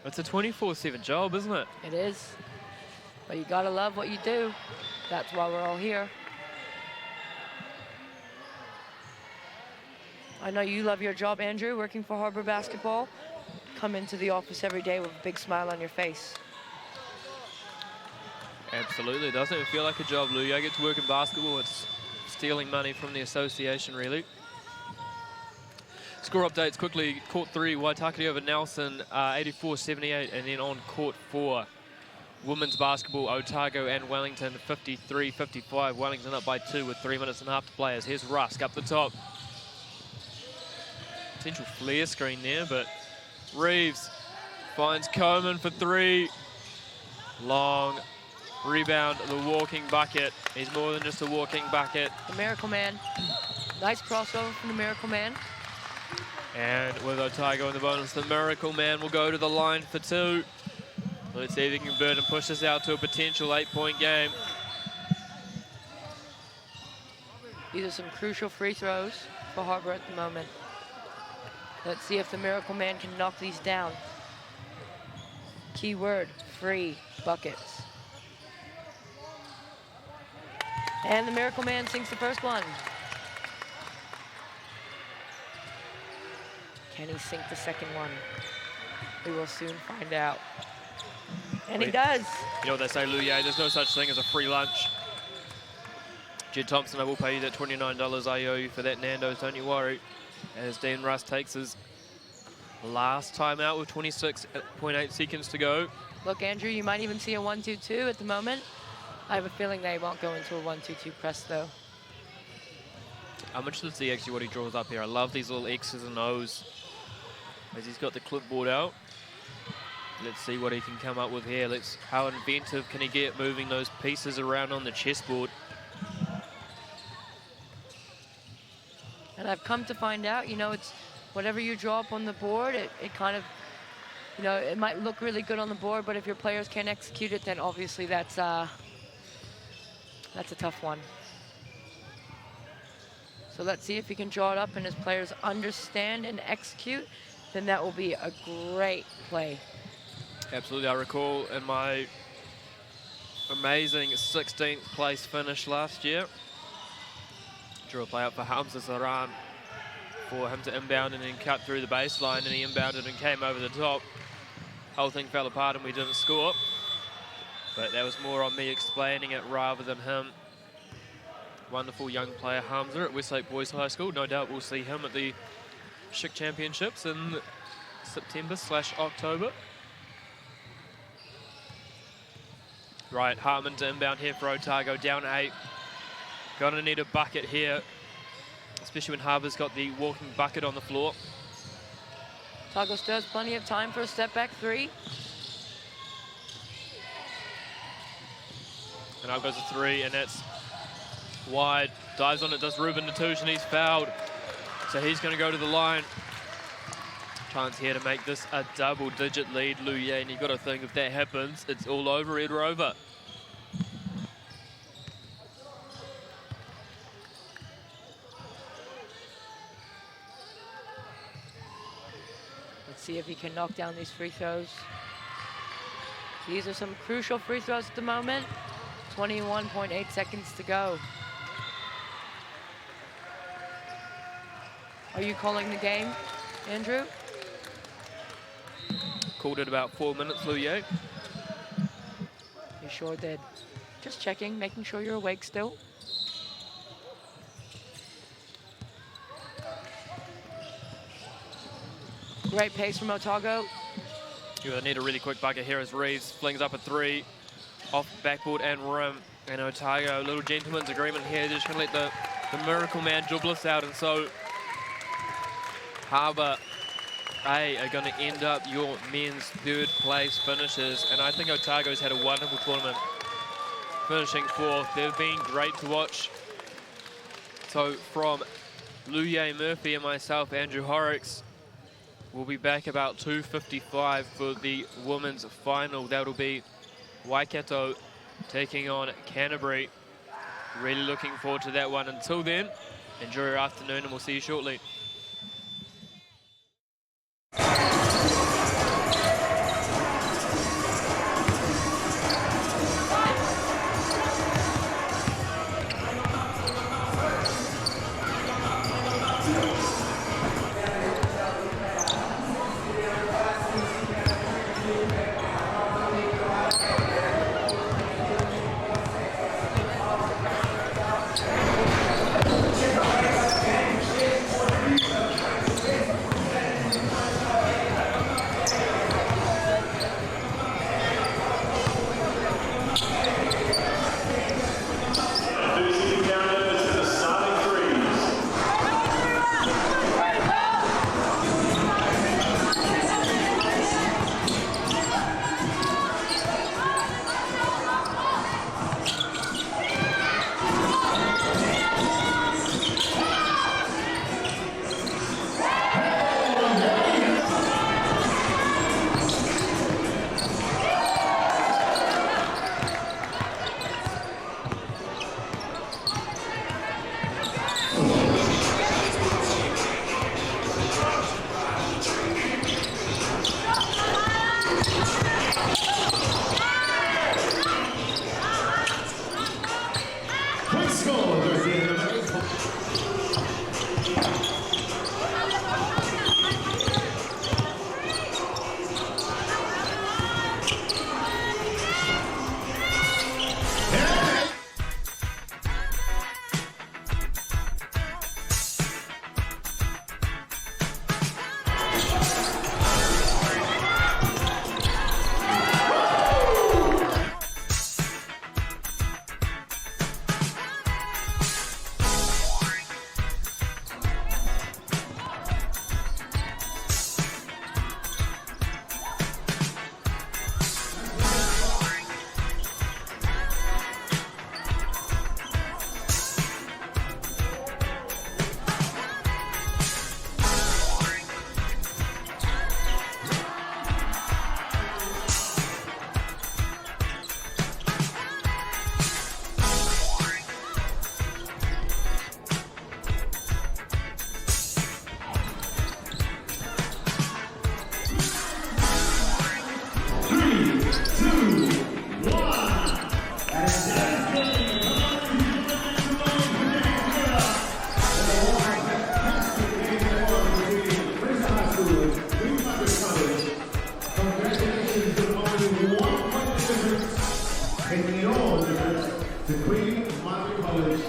It's a 24/7 job, isn't it? It is. But you got to love what you do. That's why we're all here. I know you love your job, Andrew, working for Harbour Basketball. Come into the office every day with a big smile on your face. Absolutely. It doesn't even feel like a job, Louis. I get to work in basketball. It's stealing money from the association, really. Score updates quickly. Court 3, Waitakere over Nelson, 84-78. And then on Court 4, women's basketball, Otago and Wellington, 53-55. Wellington up by 2 with 3 minutes and a half to play. As here's Rusk up the top. Potential flare screen there, but Reeves finds Coleman for 3. Long rebound, the walking bucket. He's more than just a walking bucket. The Miracle Man. Nice crossover from the Miracle Man. And with Otago in the bonus, the Miracle Man will go to the line for 2. Let's see if he can convert and push this out to a potential 8-point game. These are some crucial free throws for Harbour at the moment. Let's see if the Miracle Man can knock these down. Key word, free buckets. And the Miracle Man sinks the first one. Can he sink the second one? We will soon find out. And he does. You know what they say, Luye, there's no such thing as a free lunch. Jed Thompson, I will pay you that $29 I owe you for that Nando's, don't you worry. As Dean Russ takes his last time out with 26.8 seconds to go. Look, Andrew, you might even see a 1-2-2 at the moment. I have a feeling they won't go into a 1-2-2 press, though. I'm interested to see actually what he draws up here. I love these little X's and O's as he's got the clipboard out. Let's see what he can come up with here. How inventive can he get moving those pieces around on the chessboard? And I've come to find out, you know, it's whatever you draw up on the board, it kind of, you know, it might look really good on the board, but if your players can't execute it, then obviously that's a tough one. So let's see if he can draw it up and his players understand and execute, then that will be a great play. Absolutely. I recall in my amazing 16th place finish last year, drew a play up for Hamza Saran for him to inbound and then cut through the baseline, and he inbounded and came over the top. Whole thing fell apart and we didn't score. But that was more on me explaining it rather than him. Wonderful young player Hamza at Westlake Boys High School. No doubt we'll see him at the Chick Championships in September/October. Right, Hartman to inbound here for Otago, down 8. Gonna need a bucket here, especially when Harbour's got the walking bucket on the floor. Otago still has plenty of time for a step back 3. And out goes a 3, and that's wide. Dives on it, does Ruben Natush, and he's fouled. So he's gonna go to the line. Chance here to make this a double-digit lead, Luye, and you've got to think if that happens, it's all over, Red Rover. Let's see if he can knock down these free throws. These are some crucial free throws at the moment. 21.8 seconds to go. Are you calling the game, Andrew? Called it about 4 minutes, Luye. You sure did. Just checking, making sure you're awake still. Great pace from Otago. You're gonna need a really quick bucket here as Reeves flings up a 3 off backboard and rim. And Otago, a little gentleman's agreement here. They're just gonna let the miracle man dribble us out. And so Harbour are going to end up your men's 3rd place finishers, and I think Otago's had a wonderful tournament, finishing 4th. They've been great to watch. So from Luye Murphy and myself, Andrew Horrocks, we'll be back about 2:55 for the women's final. That'll be Waikato taking on Canterbury. Really looking forward to that one. Until then, enjoy your afternoon and we'll see you shortly. taking it all to Queen Margaret College.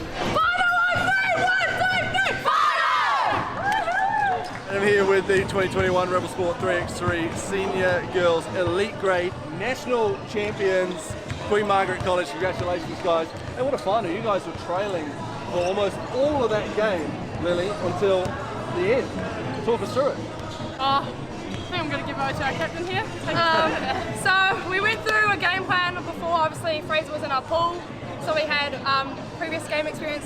I'm here with the 2021 Rebel Sport 3x3 Senior Girls Elite Grade National Champions, Queen Margaret College. Congratulations, guys. And what a final. You guys were trailing for almost all of that game, Lily, until the end. Talk us through it. I think I'm going to give over to our captain here. So we went through a game plan before. Obviously Fraser was in our pool, so we had previous game experience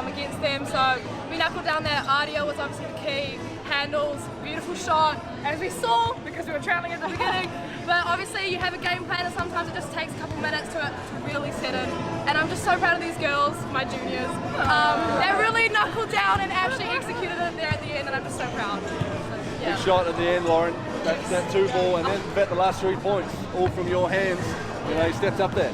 against them. So we knuckled down there. RDL was obviously the key. Handles, beautiful shot, as we saw, because we were trailing at the beginning. But obviously you have a game plan and sometimes it just takes a couple minutes to really set in. And I'm just so proud of these girls, my juniors. They really knuckled down and actually executed it there at the end, and I'm just so proud. Big shot at the end, Lauren. That 2-ball, and then bet the last 3 points, all from your hands. You know, you stepped up there.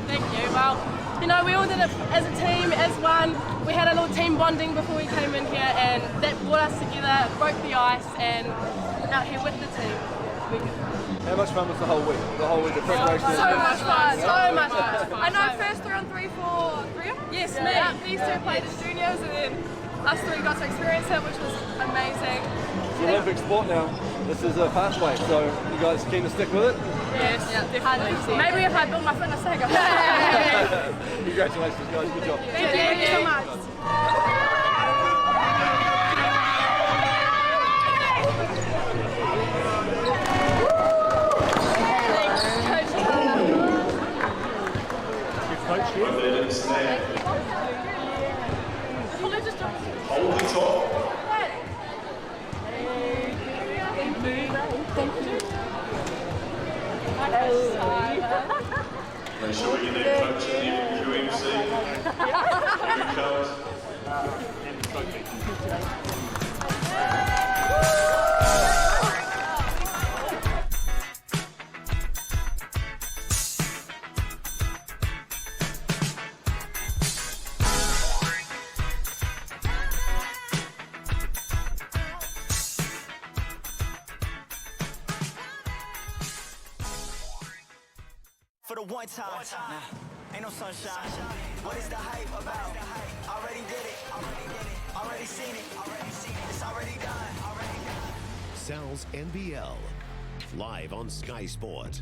Thank you. Well, you know, we all did it as a team, as one. We had a little team bonding before we came in here, and that brought us together, broke the ice, and out here with the team. How much fun was the whole week? The whole week of preparation? So much fun, so much fun. I know first 3 on 3 for 3 of them? Yes, me. Yeah, these 2 played as juniors, and then us 3 got to experience it, which was amazing. It's an Olympic sport now. This is a pathway, so you guys keen to stick with it? Yes, definitely. Maybe if I build my fitness tag up. Congratulations, guys. Good job. Thank you so much. Hold the top. Make sure you need coach in the QMC. Good colours. For the one time, nah, ain't no sunshine. What is the hype about? Already did it, already seen it, it's already done. Sal's NBL, live on Sky Sport.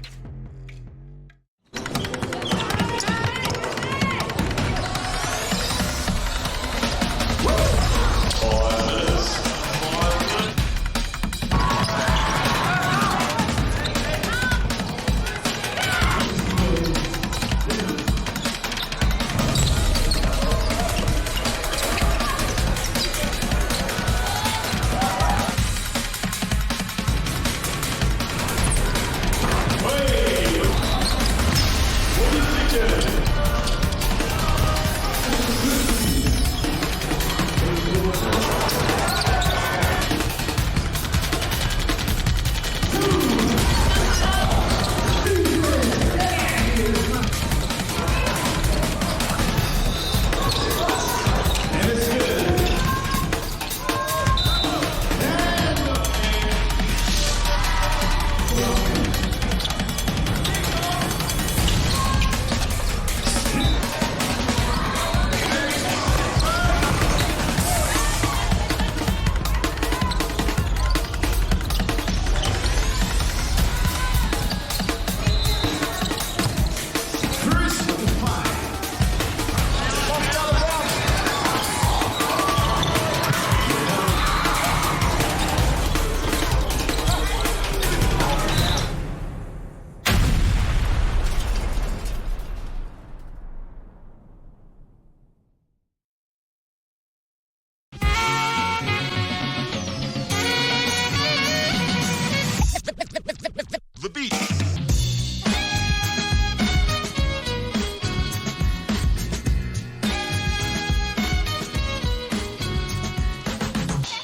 The beat.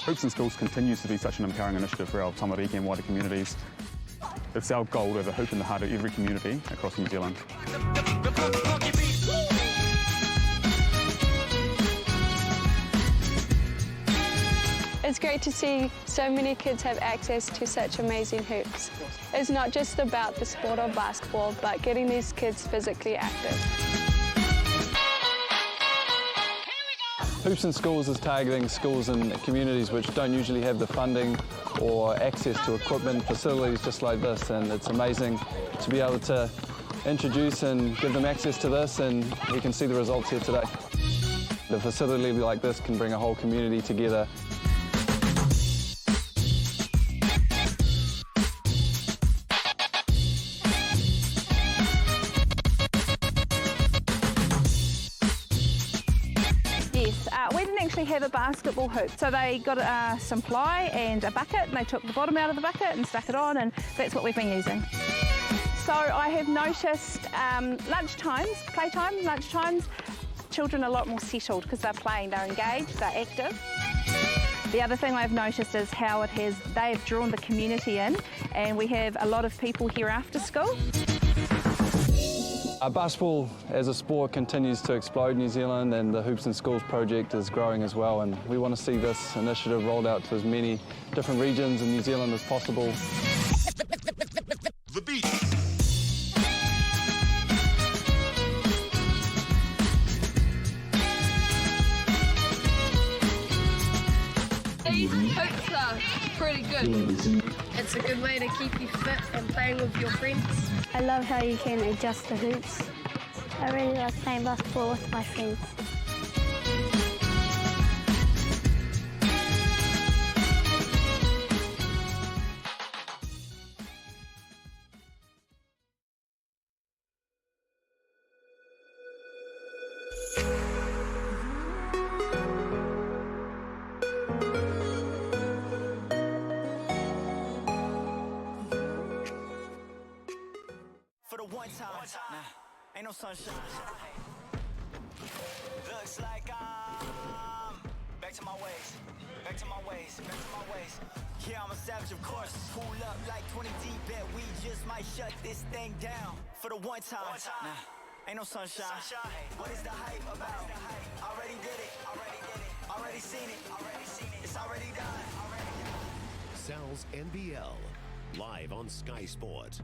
Hoops in Schools continues to be such an empowering initiative for our Taranaki and wider communities. It's our goal to have a hoop in the heart of every community across New Zealand. It's great to see so many kids have access to such amazing hoops. It's not just about the sport of basketball, but getting these kids physically active. Hoops in Schools is targeting schools and communities which don't usually have the funding or access to equipment, facilities just like this, and it's amazing to be able to introduce and give them access to this, and you can see the results here today. The facility like this can bring a whole community together. We didn't actually have a basketball hoop, so they got some ply and a bucket, and they took the bottom out of the bucket and stuck it on, and that's what we've been using. So I have noticed lunchtimes, children are a lot more settled because they're playing, they're engaged, they're active. The other thing I've noticed is how they've drawn the community in, and we have a lot of people here after school. Basketball as a sport continues to explode in New Zealand, and the Hoops in Schools project is growing as well, and we want to see this initiative rolled out to as many different regions in New Zealand as possible. The beat. These hoops are pretty good. It's a good way to keep you fit and playing with your friends. I love how you can adjust the hoops. I really like playing basketball with my friends. For the one time, nah, ain't no sunshine. Looks like I'm back to my ways, back to my ways, back to my ways. Yeah, I'm a savage, of course. Pull up like 20 deep, and we just might shut this thing down. For the one time, nah, ain't no sunshine. What is the hype about? Already did it, already seen it, it's already done. Sal's NBL, live on Sky Sport.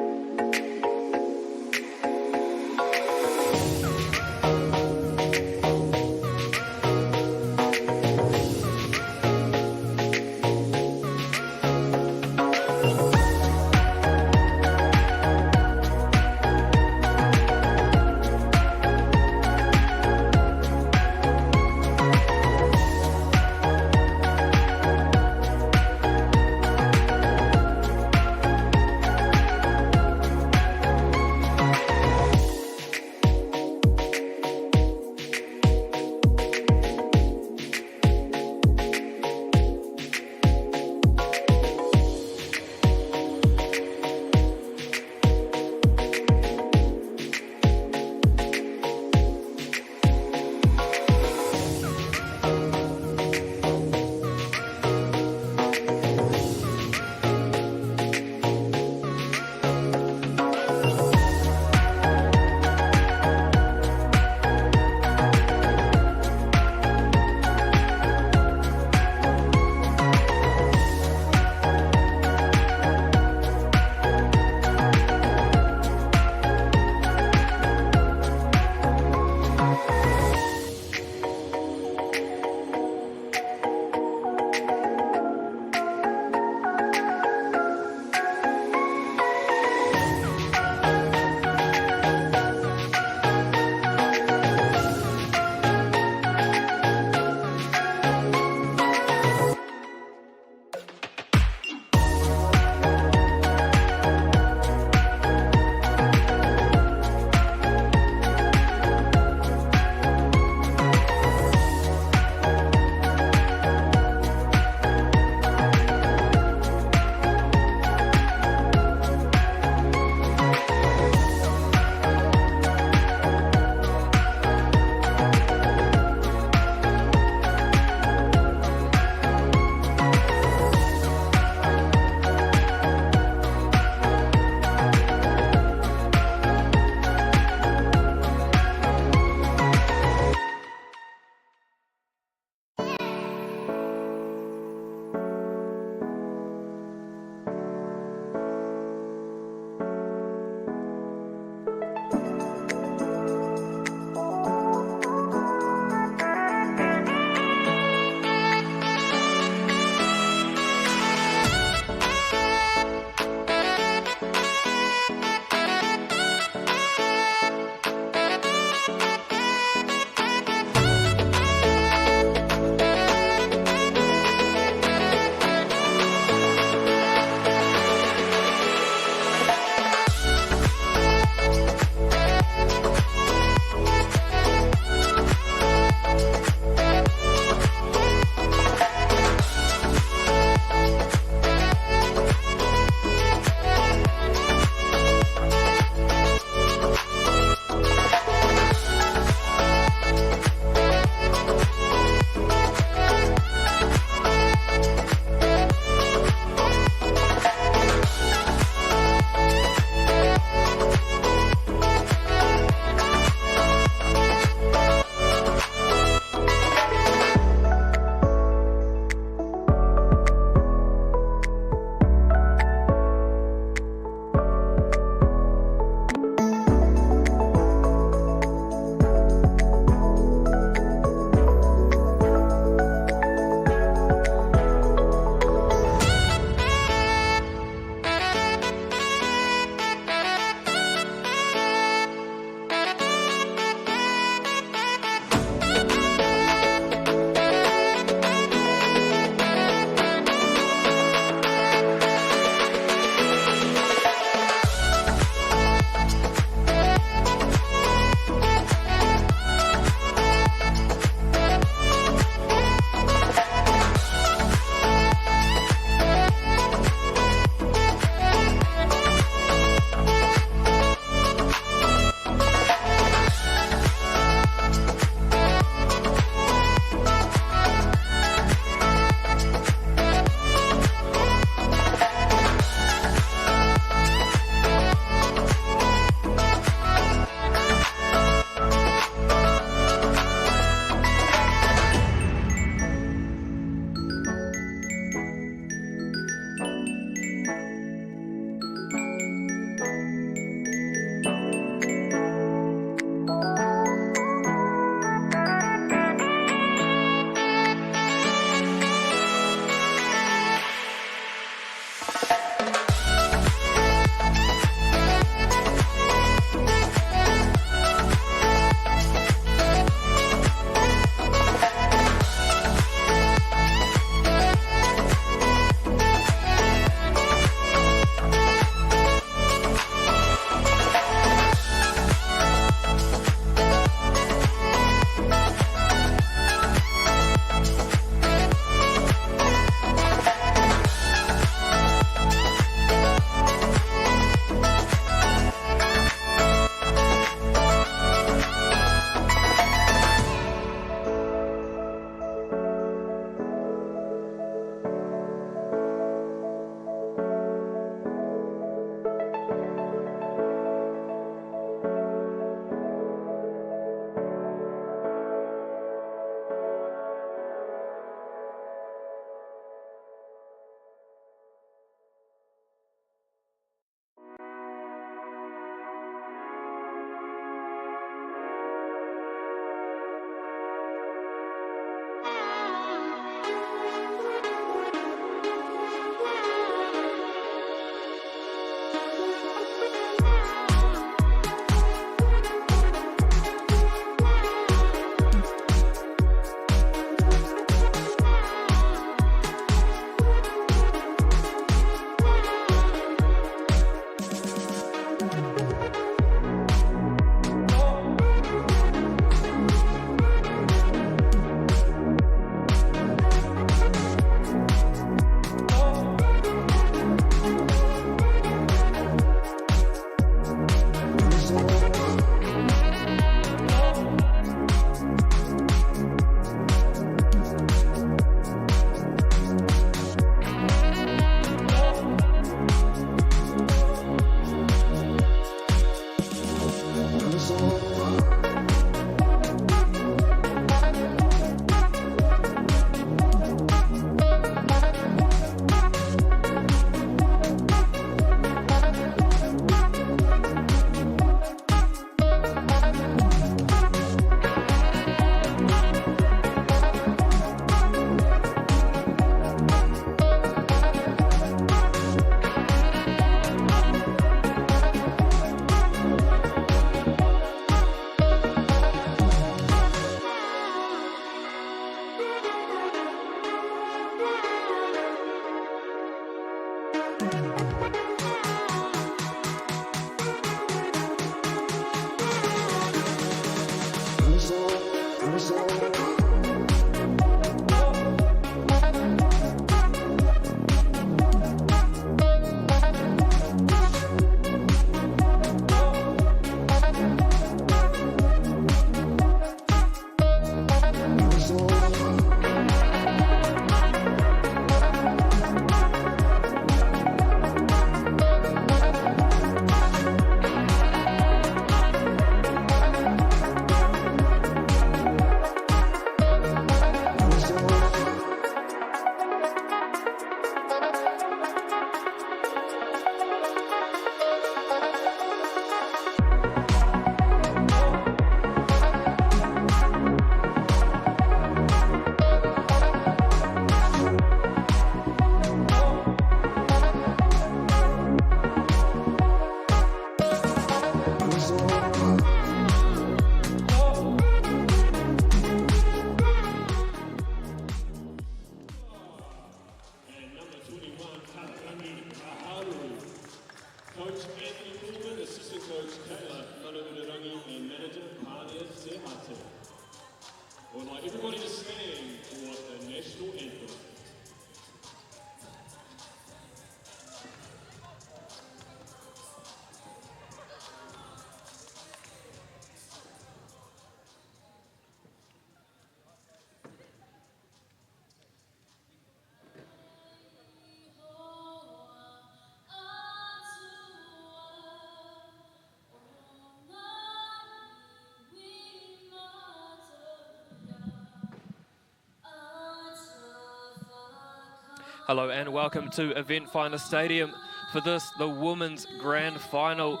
Hello and welcome to Event Finder Stadium for this, the women's grand final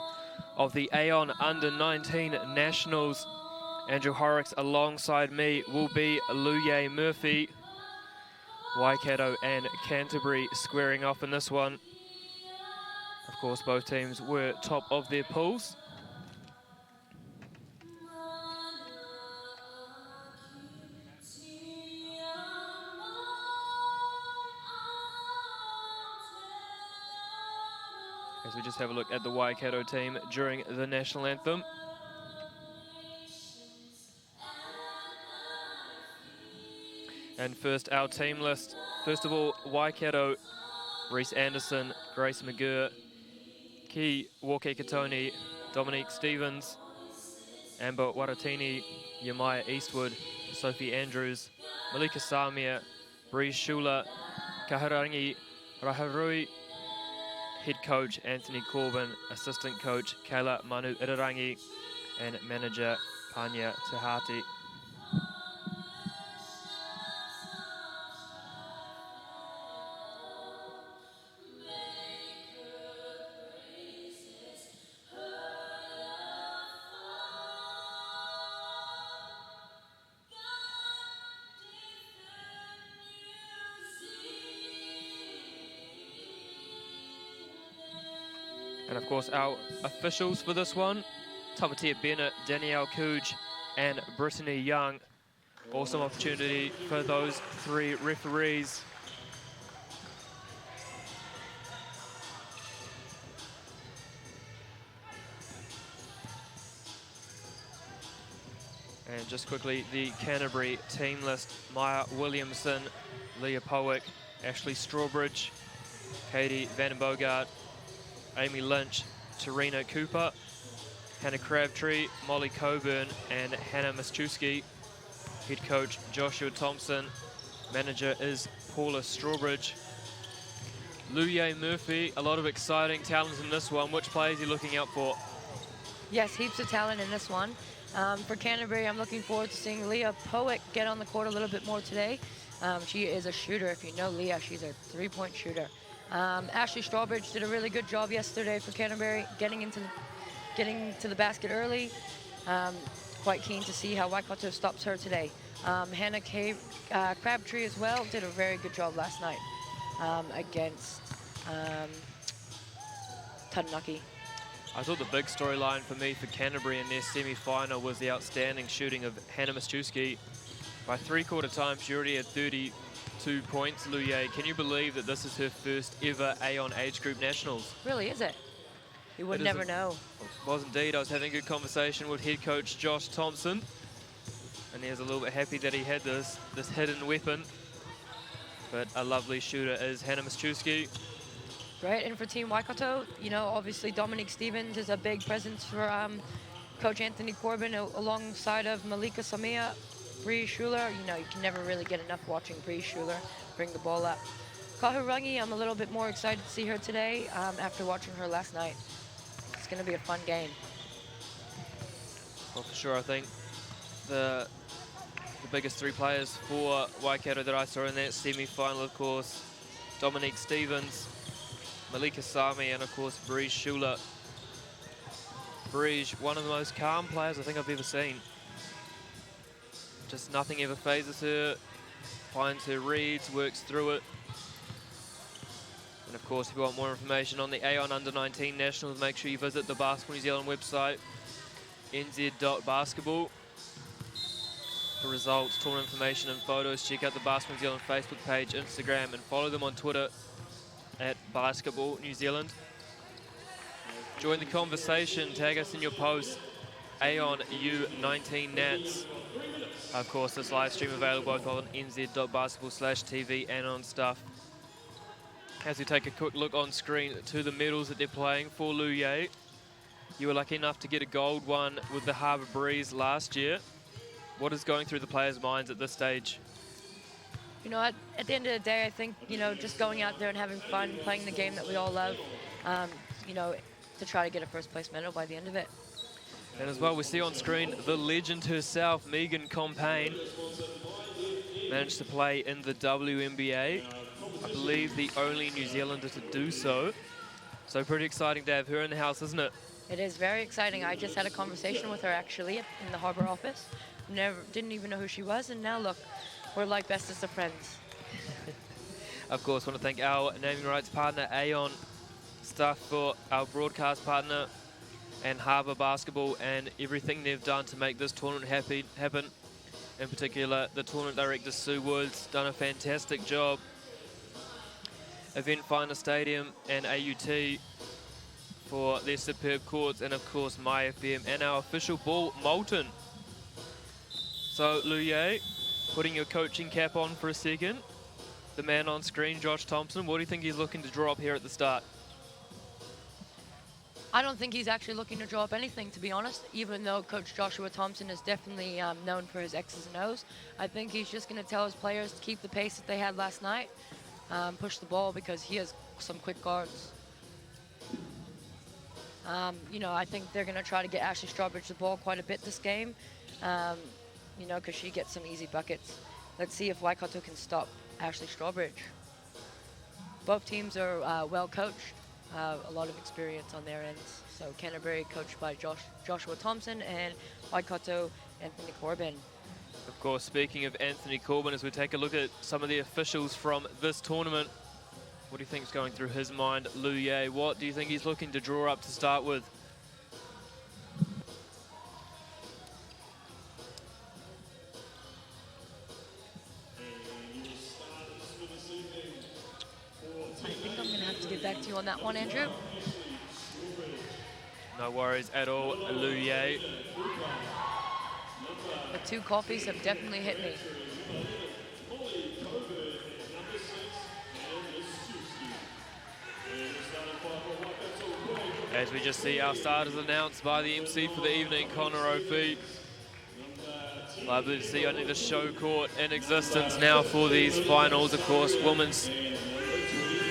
of the Aon U19 Nationals. Andrew Horrocks alongside me will be Luye Murphy. Waikato and Canterbury squaring off in this one. Of course, both teams were top of their pools. As we just have a look at the Waikato team during the national anthem. And first, our team list. First of all, Waikato, Reese Anderson, Grace McGurr, Ki Wakekatoni, Dominique Stevens, Amber Waratini, Yamaya Eastwood, Sophie Andrews, Malika Samia, Bree Schuler, Kaharangi Raharui, head coach Anthony Corbin, assistant coach Kayla Manu Irarangi, and manager Panya Tahati. And of course, our officials for this one, Tamatia Bennett, Danielle Cooge, and Brittany Young. Awesome opportunity for those three referees. And just quickly, the Canterbury team list: Maya Williamson, Leah Powick, Ashley Strawbridge, Katie Van Bogart, Amy Lynch, Tarina Cooper, Hannah Crabtree, Molly Coburn, and Hannah Miszewski. Head coach Joshua Thompson. Manager is Paula Strawbridge. Luye Murphy, a lot of exciting talent in this one. Which players are you looking out for? Yes, heaps of talent in this one. For Canterbury, I'm looking forward to seeing Leah Powick get on the court a little bit more today. She is a shooter. If you know Leah, she's a three-point shooter. Ashley Strawbridge did a really good job yesterday for Canterbury, getting to the basket early. Quite keen to see how Waikato stops her today. Hannah Crabtree as well did a very good job last night against Taranaki. I thought the big storyline for me for Canterbury in their semi-final was the outstanding shooting of Hannah Miszewski. By three-quarter time, she already had 32 points. Luye, can you believe that this is her first ever Aon age group nationals? Really, is it? You would never know. Was indeed. I was having a good conversation with head coach Josh Thompson, and he was a little bit happy that he had this hidden weapon. But a lovely shooter is Hannah Miszewski. Right, and for Team Waikato, you know, obviously Dominique Stevens is a big presence for Coach Anthony Corbin alongside of Malika Samia, Bree Schuler. You know, you can never really get enough watching Bree Schuler bring the ball up. Kahurangi, I'm a little bit more excited to see her today after watching her last night. It's going to be a fun game. Well, for sure, I think the biggest three players for Waikato that I saw in that semi-final, of course, Dominique Stevens, Malika Sami, and of course Bree Schuler. Bree, one of the most calm players I think I've ever seen. Just nothing ever phases her, finds her reads, works through it. And of course, if you want more information on the Aon Under-19 Nationals, make sure you visit the Basketball New Zealand website, nz.basketball. For results, tournament information and photos, check out the Basketball New Zealand Facebook page, Instagram, and follow them on Twitter at Basketball New Zealand. Join the conversation, tag us in your posts, Aon U19 Nats. Of course, this live stream available both on nz.basketball/TV and on Stuff. As we take a quick look on screen to the medals that they're playing for Luye. You were lucky enough to get a gold one with the Harbour Breeze last year. What is going through the players' minds at this stage? You know, at the end of the day, I think, you know, just going out there and having fun, playing the game that we all love, you know, to try to get a first place medal by the end of it. And as well, we see on screen the legend herself, Megan Compain, managed to play in the WNBA. I believe the only New Zealander to do so. So pretty exciting to have her in the house, isn't it? It is very exciting. I just had a conversation with her actually in the Harbour office. Didn't even know who she was, and now look, we're like bestest of friends. Of course, want to thank our naming rights partner, Aon, staff for our broadcast partner, and Harbour Basketball, and everything they've done to make this tournament happen. In particular, the tournament director, Sue Woods, done a fantastic job. Event Finder Stadium and AUT for their superb courts, and of course My FM and our official ball, Moulton. So Lu Ye, putting your coaching cap on for a second. The man on screen, Josh Thompson, what do you think he's looking to draw up here at the start? I don't think he's actually looking to draw up anything, to be honest, even though Coach Joshua Thompson is definitely known for his X's and O's. I think he's just going to tell his players to keep the pace that they had last night, push the ball because he has some quick guards. You know, I think they're going to try to get Ashley Strawbridge the ball quite a bit this game, you know, because she gets some easy buckets. Let's see if Waikato can stop Ashley Strawbridge. Both teams are well coached. A lot of experience on their ends. So Canterbury coached by Joshua Thompson, and Waikato, Anthony Corbin. Of course, speaking of Anthony Corbin, as we take a look at some of the officials from this tournament, what do you think is going through his mind, Lu Ye? What do you think he's looking to draw up to start with? I think I'm going to have to get back to you on that one, Andrew. No worries at all, Lu Ye. The 2 coffees have definitely hit me. As we just see our starters announced by the MC for the evening, Connor Opie. Lovely to see only the show court in existence now for these finals. Of course, women's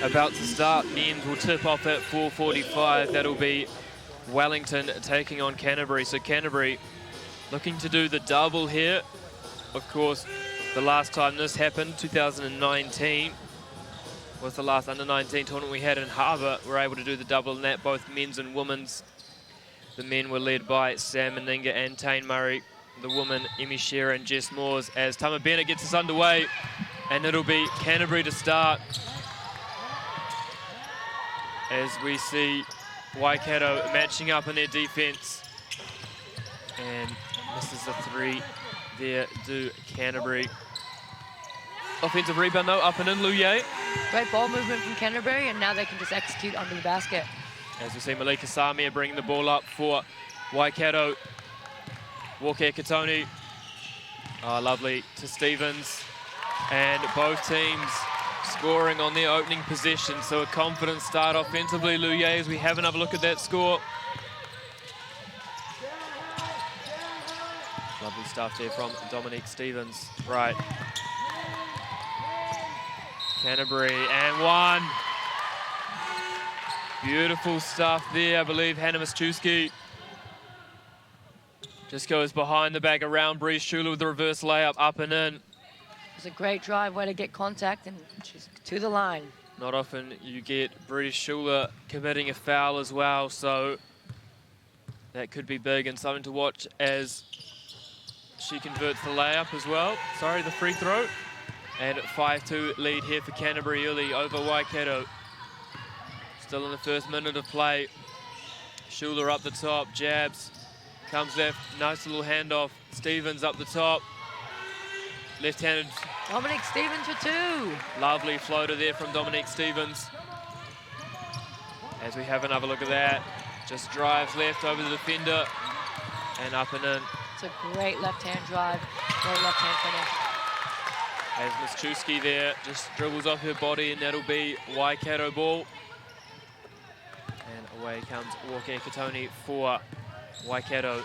about to start. Men's will tip off at 4:45. That'll be Wellington taking on Canterbury. So Canterbury looking to do the double here. Of course, the last time this happened, 2019, was the last under-19 tournament we had in Harbour. We're able to do the double in that, both men's and women's. The men were led by Sam Meninga and Tane Murray. The women, Emmy Shearer and Jess Moores, as Tama Bennett gets us underway. And it'll be Canterbury to start. As we see Waikato matching up in their defence. And misses the 3 there, do Canterbury. Offensive rebound though, up and in, Lu Ye. Great ball movement from Canterbury, and now they can just execute under the basket. As we see Malika Samia bringing the ball up for Waikato. Walker Katoni. Oh, lovely to Stevens. And both teams scoring on their opening possession. So a confident start offensively, Lu Ye, as we have another look at that score. Lovely stuff there from Dominique Stevens. Right. Canterbury, and 1. Beautiful stuff there, I believe Hannah Miszczewski just goes behind the back around Breeze Schuler with the reverse layup, up and in. It was a great drive, way to get contact, and she's to the line. Not often you get Breeze Schuler committing a foul as well, so that could be big and something to watch as she converts the layup as well. Sorry, the free throw. And 5-2 lead here for Canterbury early over Waikato. Still in the first minute of play. Schuler up the top, jabs, comes left, nice little handoff. Stevens up the top. Left-handed. Dominique Stevens for 2. Lovely floater there from Dominique Stevens. As we have another look at that. Just drives left over the defender and up and in. It's a great left-hand drive, great left-hand finish. As Miszczewski there just dribbles off her body, and that'll be Waikato ball. And away comes Walker Katoni for Waikato.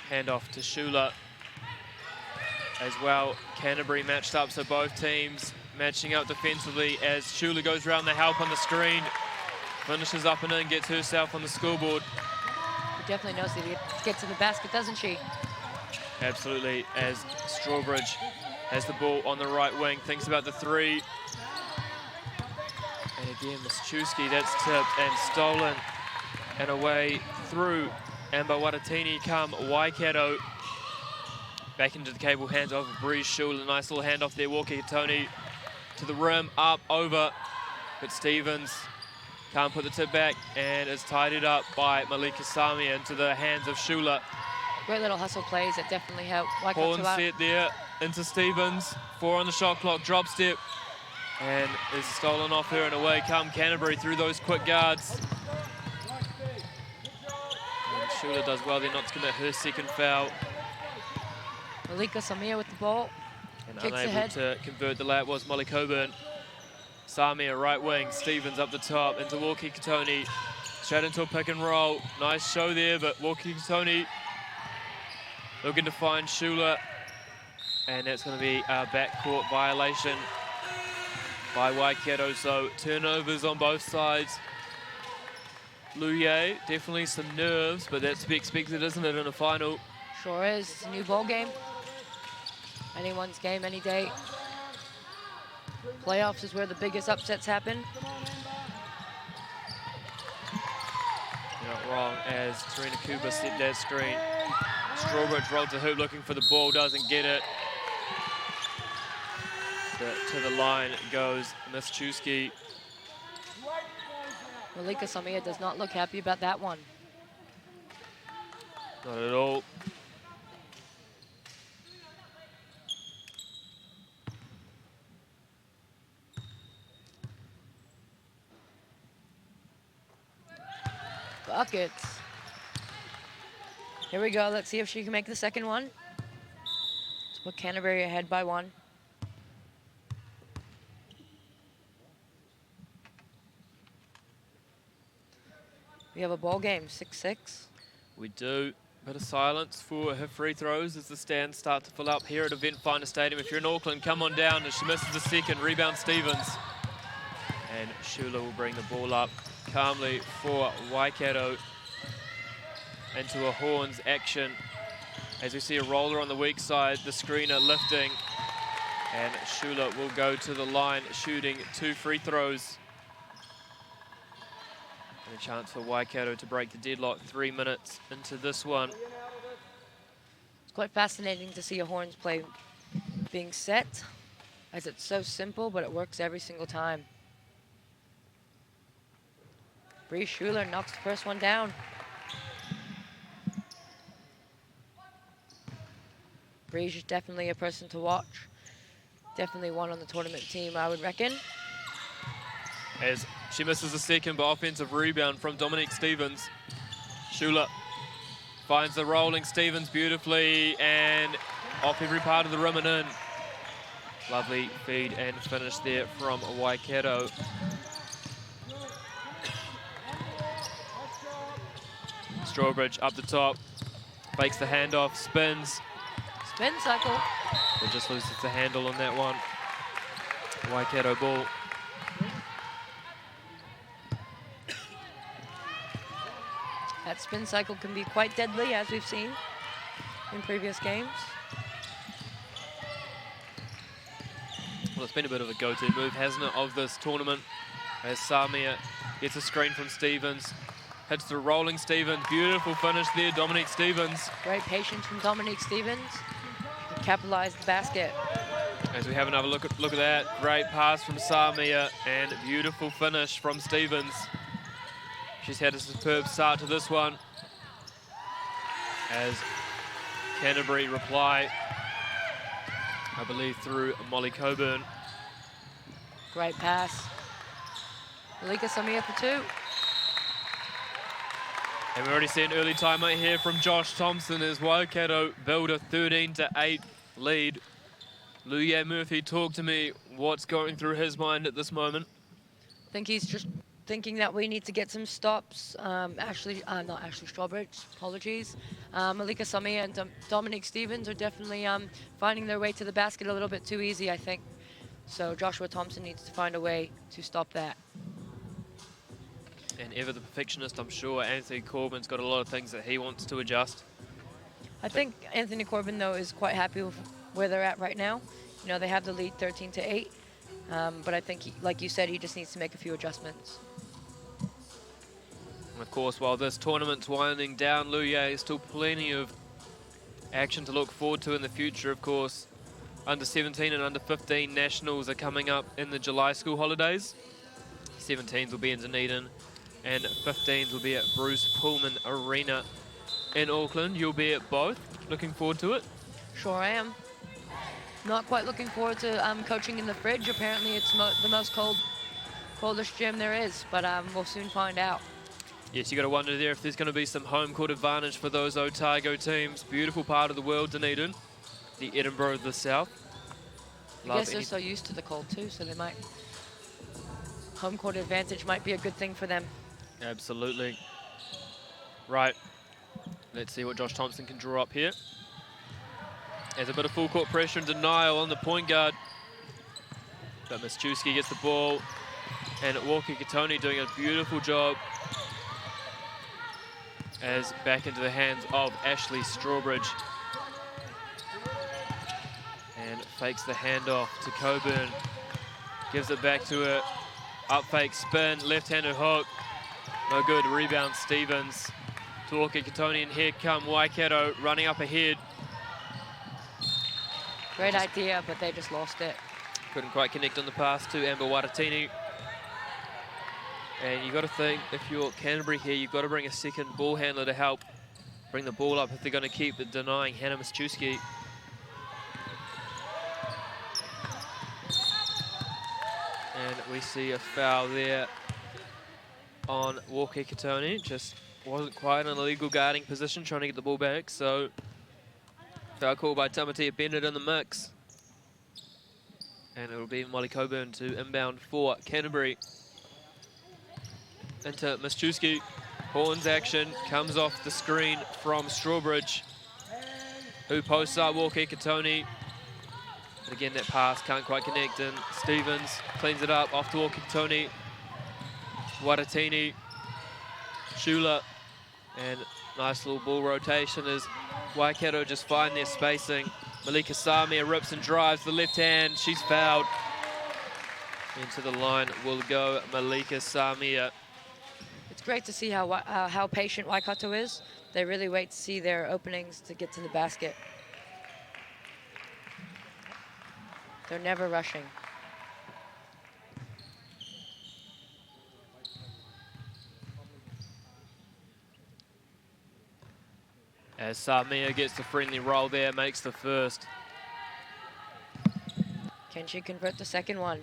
Handoff to Schuler as well. Canterbury matched up, so both teams matching up defensively as Schuler goes around the help on the screen. Finishes up and in, gets herself on the scoreboard. She definitely knows to get to the basket, doesn't she? Absolutely, as Strawbridge has the ball on the right wing, thinks about the 3. Again, Mischewski, that's tipped and stolen. And away through Amber Watatini come Waikato. Back into the cable, hands off of Breeze Schul. A nice little handoff there, Waikato to the rim, up, over. But Stevens can't put the tip back and is tidied up by Malika Samia into the hands of Schula. Great little hustle plays that definitely help Waikato Horn out. set there into Stevens. 4 on the shot clock, drop step. And is stolen off her and away come Canterbury through those quick guards. And Schula does well there not to commit her second foul. Malika Samia with the ball. And Kicks unable ahead. to convert the lap was Molly Coburn. Samia right wing, Stevens up the top into Walkie Katoni. Straight into a pick and roll. Nice show there, but Walkie Katoni looking to find Schula. And that's going to be a backcourt violation by Waikato. So turnovers on both sides. Luye, definitely some nerves, but that's to be expected, isn't it, in a final? Sure is. It's a new ball game. Anyone's game, any day. Playoffs is where the biggest upsets happen. You're not wrong as Tarina Kuba set that screen. Strawbridge rolled to hoop looking for the ball, doesn't get it. To the line goes Mischewski. Malika Samia does not look happy about that one. Not at all. Buckets. Here we go. Let's see if she can make the second one. Let's put Canterbury ahead by 1. We have a ball game, 6-6. We do. Bit of silence for her free throws as the stands start to fill up here at Event Finder Stadium. If you're in Auckland, come on down as she misses the second. Rebound Stevens. And Schula will bring the ball up calmly for Waikato into a Horns action. As we see a roller on the weak side, the screener lifting. And Schula will go to the line shooting 2 free throws. And a chance for Waikato to break the deadlock 3 minutes into this one. It's quite fascinating to see a Horns play being set, as it's so simple, but it works every single time. Bree Schuler knocks the first one down. Bree's definitely a person to watch. Definitely one on the tournament team, I would reckon. As she misses the second, but offensive rebound from Dominique Stevens. Schula finds the rolling Stevens beautifully and off every part of the rim and in. Lovely feed and finish there from Waikato. Strawbridge up the top, fakes the handoff, spins. Spin cycle. But just loses the handle on that one. Waikato ball. That spin cycle can be quite deadly, as we've seen in previous games. Well, it's been a bit of a go-to move, hasn't it, of this tournament, as Samia gets a screen from Stevens, hits the rolling Stevens, beautiful finish there, Dominique Stevens. Great patience from Dominique Stevens. Capitalized the basket. As we have another look at that, great pass from Samia and beautiful finish from Stevens. She's had a superb start to this one. As Canterbury reply, I believe, through Molly Coburn. Great pass. Malika Samia for 2. And we already see an early timeout here from Josh Thompson as Waikato build a 13-8 lead. Luye Murphy, talk to me. What's going through his mind at this moment? I think he's just thinking that we need to get some stops. Not Ashley Strawbridge, apologies. Malika Samia and Dominique Stevens are definitely finding their way to the basket a little bit too easy, I think. So Joshua Thompson needs to find a way to stop that. And ever the perfectionist, I'm sure Anthony Corbin's got a lot of things that he wants to adjust. I think Anthony Corbin, though, is quite happy with where they're at right now. You know, they have the lead 13-8. But I think, like you said, he just needs to make a few adjustments. And of course, while this tournament's winding down, Luye, still plenty of action to look forward to in the future, of course. Under 17 and under 15 nationals are coming up in the July school holidays. 17s will be in Dunedin and 15s will be at Bruce Pullman Arena in Auckland. You'll be at both. Looking forward to it? Sure I am. Not quite looking forward to coaching in the fridge. Apparently it's the most coldest gym there is, but we'll soon find out. Yes, you got to wonder there if there's going to be some home court advantage for those Otago teams. Beautiful part of the world, Dunedin, the Edinburgh of the South. I guess they're so used to the cold too, so they might, home court advantage might be a good thing for them. Absolutely. Right, let's see what Josh Thompson can draw up here. There's a bit of full court pressure and denial on the point guard. But Mischewski gets the ball, and Walker Katoni doing a beautiful job as back into the hands of Ashley Strawbridge. And fakes the handoff to Coburn. Gives it back to her. Up fake spin, left-handed hook. No good, rebound Stevens. To Walker Katoni, and here come Waikato running up ahead. Great idea, but they just lost it. Couldn't quite connect on the pass to Amber Waitatini. And you've got to think, if you're Canterbury here, you've got to bring a second ball handler to help bring the ball up if they're going to keep denying Hannah Mischewski. And we see a foul there on Walker Katoni. Just wasn't quite in an illegal guarding position, trying to get the ball back. So foul call by Tamatea Bennett in the mix. And it'll be Molly Coburn to inbound for Canterbury. Into Mischewski. Horns action, comes off the screen from Strawbridge, who posts up Walker Katoni. But again, that pass can't quite connect, and Stevens cleans it up off to Walker Katoni. Waitatini, Shula, and nice little ball rotation as Waikato just find their spacing. Malika Samia rips and drives the left hand. She's fouled. Into the line will go Malika Samia. It's great to see how patient Waikato is. They really wait to see their openings to get to the basket. They're never rushing. As Samia gets the friendly roll there, makes the first. Can she convert the second one?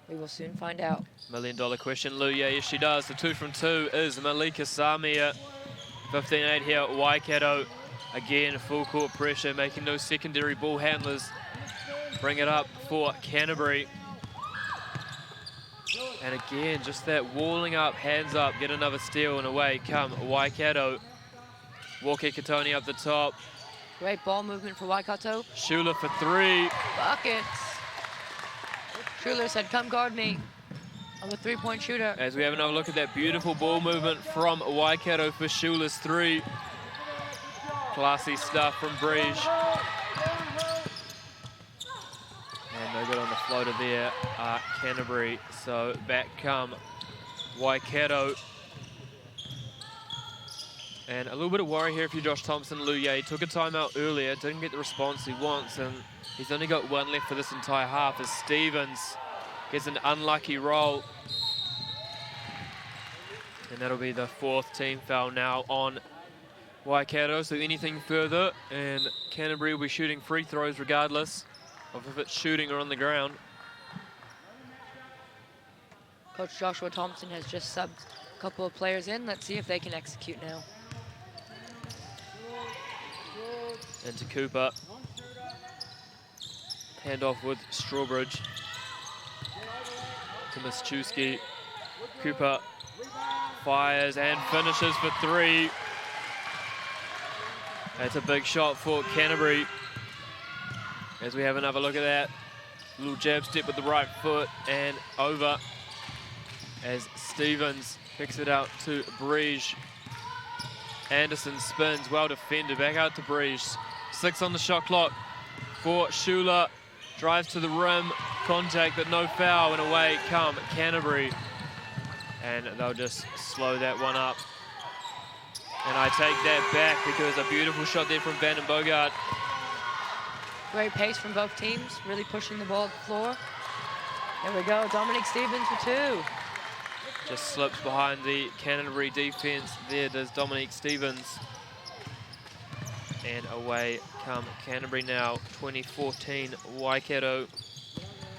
We will soon find out. $1 million question, Lou. Yeah, yes, she does. The 2 from 2 is Malika Samia. 15-8 here at Waikato. Again, full court pressure, making those secondary ball handlers bring it up for Canterbury. And again, just that walling up, hands up, get another steal, and away come Waikato. Walker Katoni up the top. Great ball movement for Waikato. Shula for 3. Buckets. Schuler said, come guard me. I'm a 3-point shooter. As we have another look at that beautiful ball movement from Waikato for Shula's 3. Classy stuff from Breege. And no good on the floater there, Canterbury. So back come Waikato. And a little bit of worry here if you're Josh Thompson. Luye took a timeout earlier, didn't get the response he wants, and he's only got 1 left for this entire half as Stevens gets an unlucky roll. And that'll be the 4th team foul now on Waikato. So anything further, and Canterbury will be shooting free throws regardless of if it's shooting or on the ground. Coach Joshua Thompson has just subbed a couple of players in. Let's see if they can execute now. Into Cooper. Handoff with Strawbridge. To Mischewski. Cooper fires and finishes for 3. That's a big shot for Canterbury. As we have another look at that. Little jab step with the right foot and over. As Stevens picks it out to Breege. Anderson spins, well defended, back out to Breege. 6 on the shot clock for Shula. Drives to the rim, contact, but no foul, and away come Canterbury. And they'll just slow that one up. And I take that back because a beautiful shot there from Van den Bogart. Great pace from both teams, really pushing the ball to the floor. There we go, Dominique Stevens for 2. Just slips behind the Canterbury defense. There does Dominique Stevens. And away come Canterbury now, 2014 Waikato.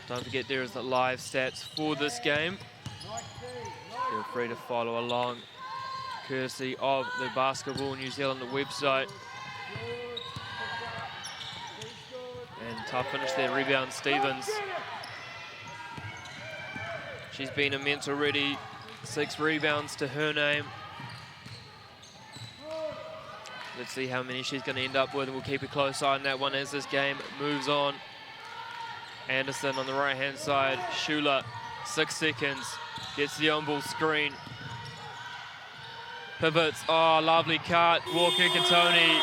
Don't forget there is the live stats for this game. Feel free to follow along, courtesy of the Basketball New Zealand website. And tough finish there, rebound Stevens. She's been immense already, 6 rebounds to her name. Let's see how many she's going to end up with. We'll keep a close eye on that one as this game moves on. Anderson on the right-hand side. Schuler, 6 seconds. Gets the on-ball screen. Pivots. Oh, lovely cut. Waitakere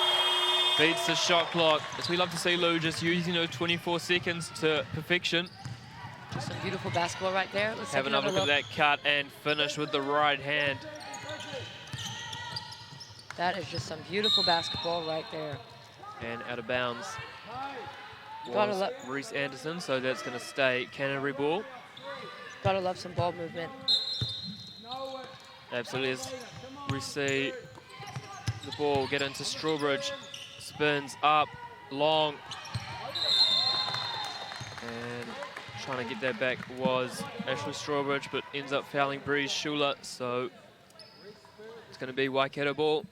beats the shot clock. As we love to see, Lou, just using those 24 seconds to perfection. Just some beautiful basketball right there. Let's have another look at that cut and finish with the right hand. That is just some beautiful basketball right there. And out of bounds Gotta was Reese Anderson, so that's going to stay Canterbury ball. Gotta love some ball movement. Absolutely. As we see the ball get into Strawbridge, spins up, long. And trying to get that back was Ashley Strawbridge, but ends up fouling Breeze Schuler, so it's going to be Waikato ball.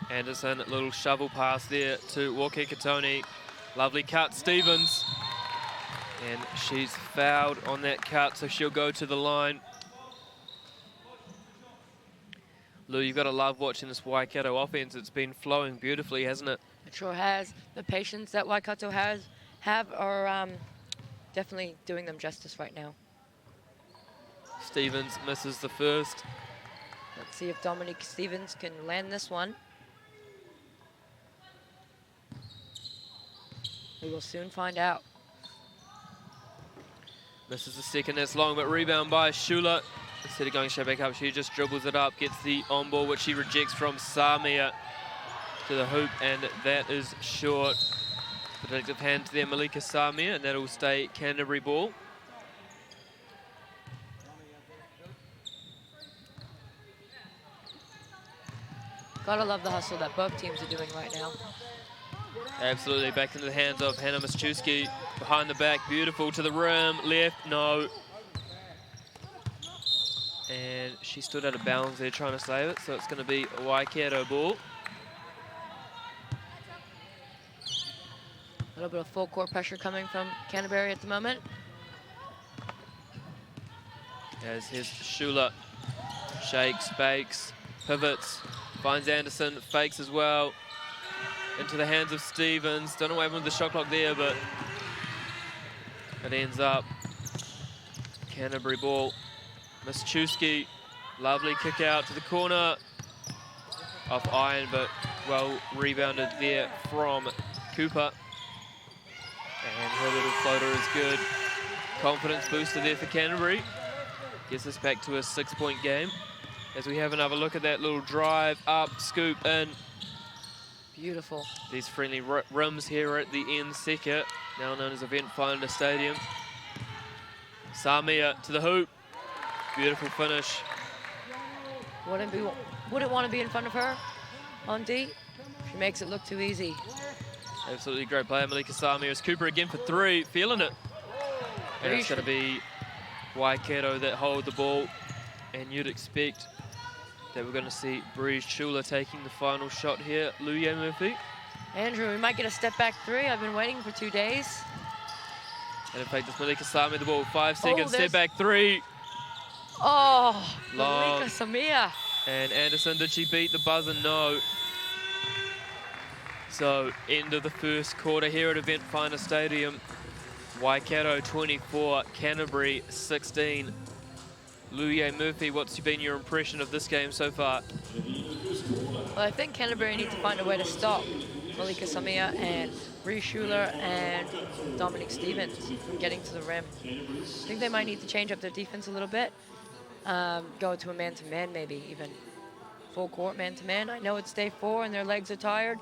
Anderson, a little shovel pass there to Waitakere. Lovely cut, Stevens. And she's fouled on that cut, so she'll go to the line. Lou, you've got to love watching this Waikato offense. It's been flowing beautifully, hasn't it? It sure has. The patience that Waikato have are definitely doing them justice right now. Stevens misses the first. Let's see if Dominique Stevens can land this one. We will soon find out. Misses the second, that's long, but rebound by Schuler. Instead of going straight back up, she just dribbles it up, gets the on ball, which she rejects from Samia to the hoop, and that is short. Protective hand there, Malika Samia, and that'll stay Canterbury ball. Gotta love the hustle that both teams are doing right now. Absolutely, back into the hands of Hannah Miszczewski. Behind the back, beautiful to the rim, left, no. And she stood out of bounds there trying to save it, so it's going to be a Waikato ball. A little bit of full court pressure coming from Canterbury at the moment. As his Schuler shakes, bakes, pivots, finds Anderson, fakes as well. Into the hands of Stevens. Don't know what happened with the shot clock there, but it ends up Canterbury ball. Miszczewski, lovely kick out to the corner. Off iron, but well rebounded there from Cooper. And her little floater is good. Confidence booster there for Canterbury. Gets us back to a 6-point game. As we have another look at that little drive up, scoop in. Beautiful. These friendly rims here at the end second, now known as Event Finder Stadium. Samia to the hoop. Beautiful finish. Wouldn't want to be in front of her on D. She makes it look too easy. Absolutely great player, Malika Samia. It's Cooper again for 3, feeling it. And it's going to be Waikato that hold the ball. And you'd expect that we're going to see Breeze Schuler taking the final shot here. Luye Murphy. Andrew, we might get a step back 3. I've been waiting for 2 days. And in fact, it's Malika Samia the ball. 5 seconds, step back 3. Oh, long. Malika Samia. And Anderson, did she beat the buzzer? No. So, end of the first quarter here at Event Finder Stadium. Waikato 24, Canterbury 16. Luye Murphy, what's been your impression of this game so far? Well, I think Canterbury need to find a way to stop Malika Samia and Bree Schuler and Dominic Stevens from getting to the rim. I think they might need to change up their defense a little bit. Go to a man-to-man maybe even. Full court man-to-man. I know it's day 4 and their legs are tired.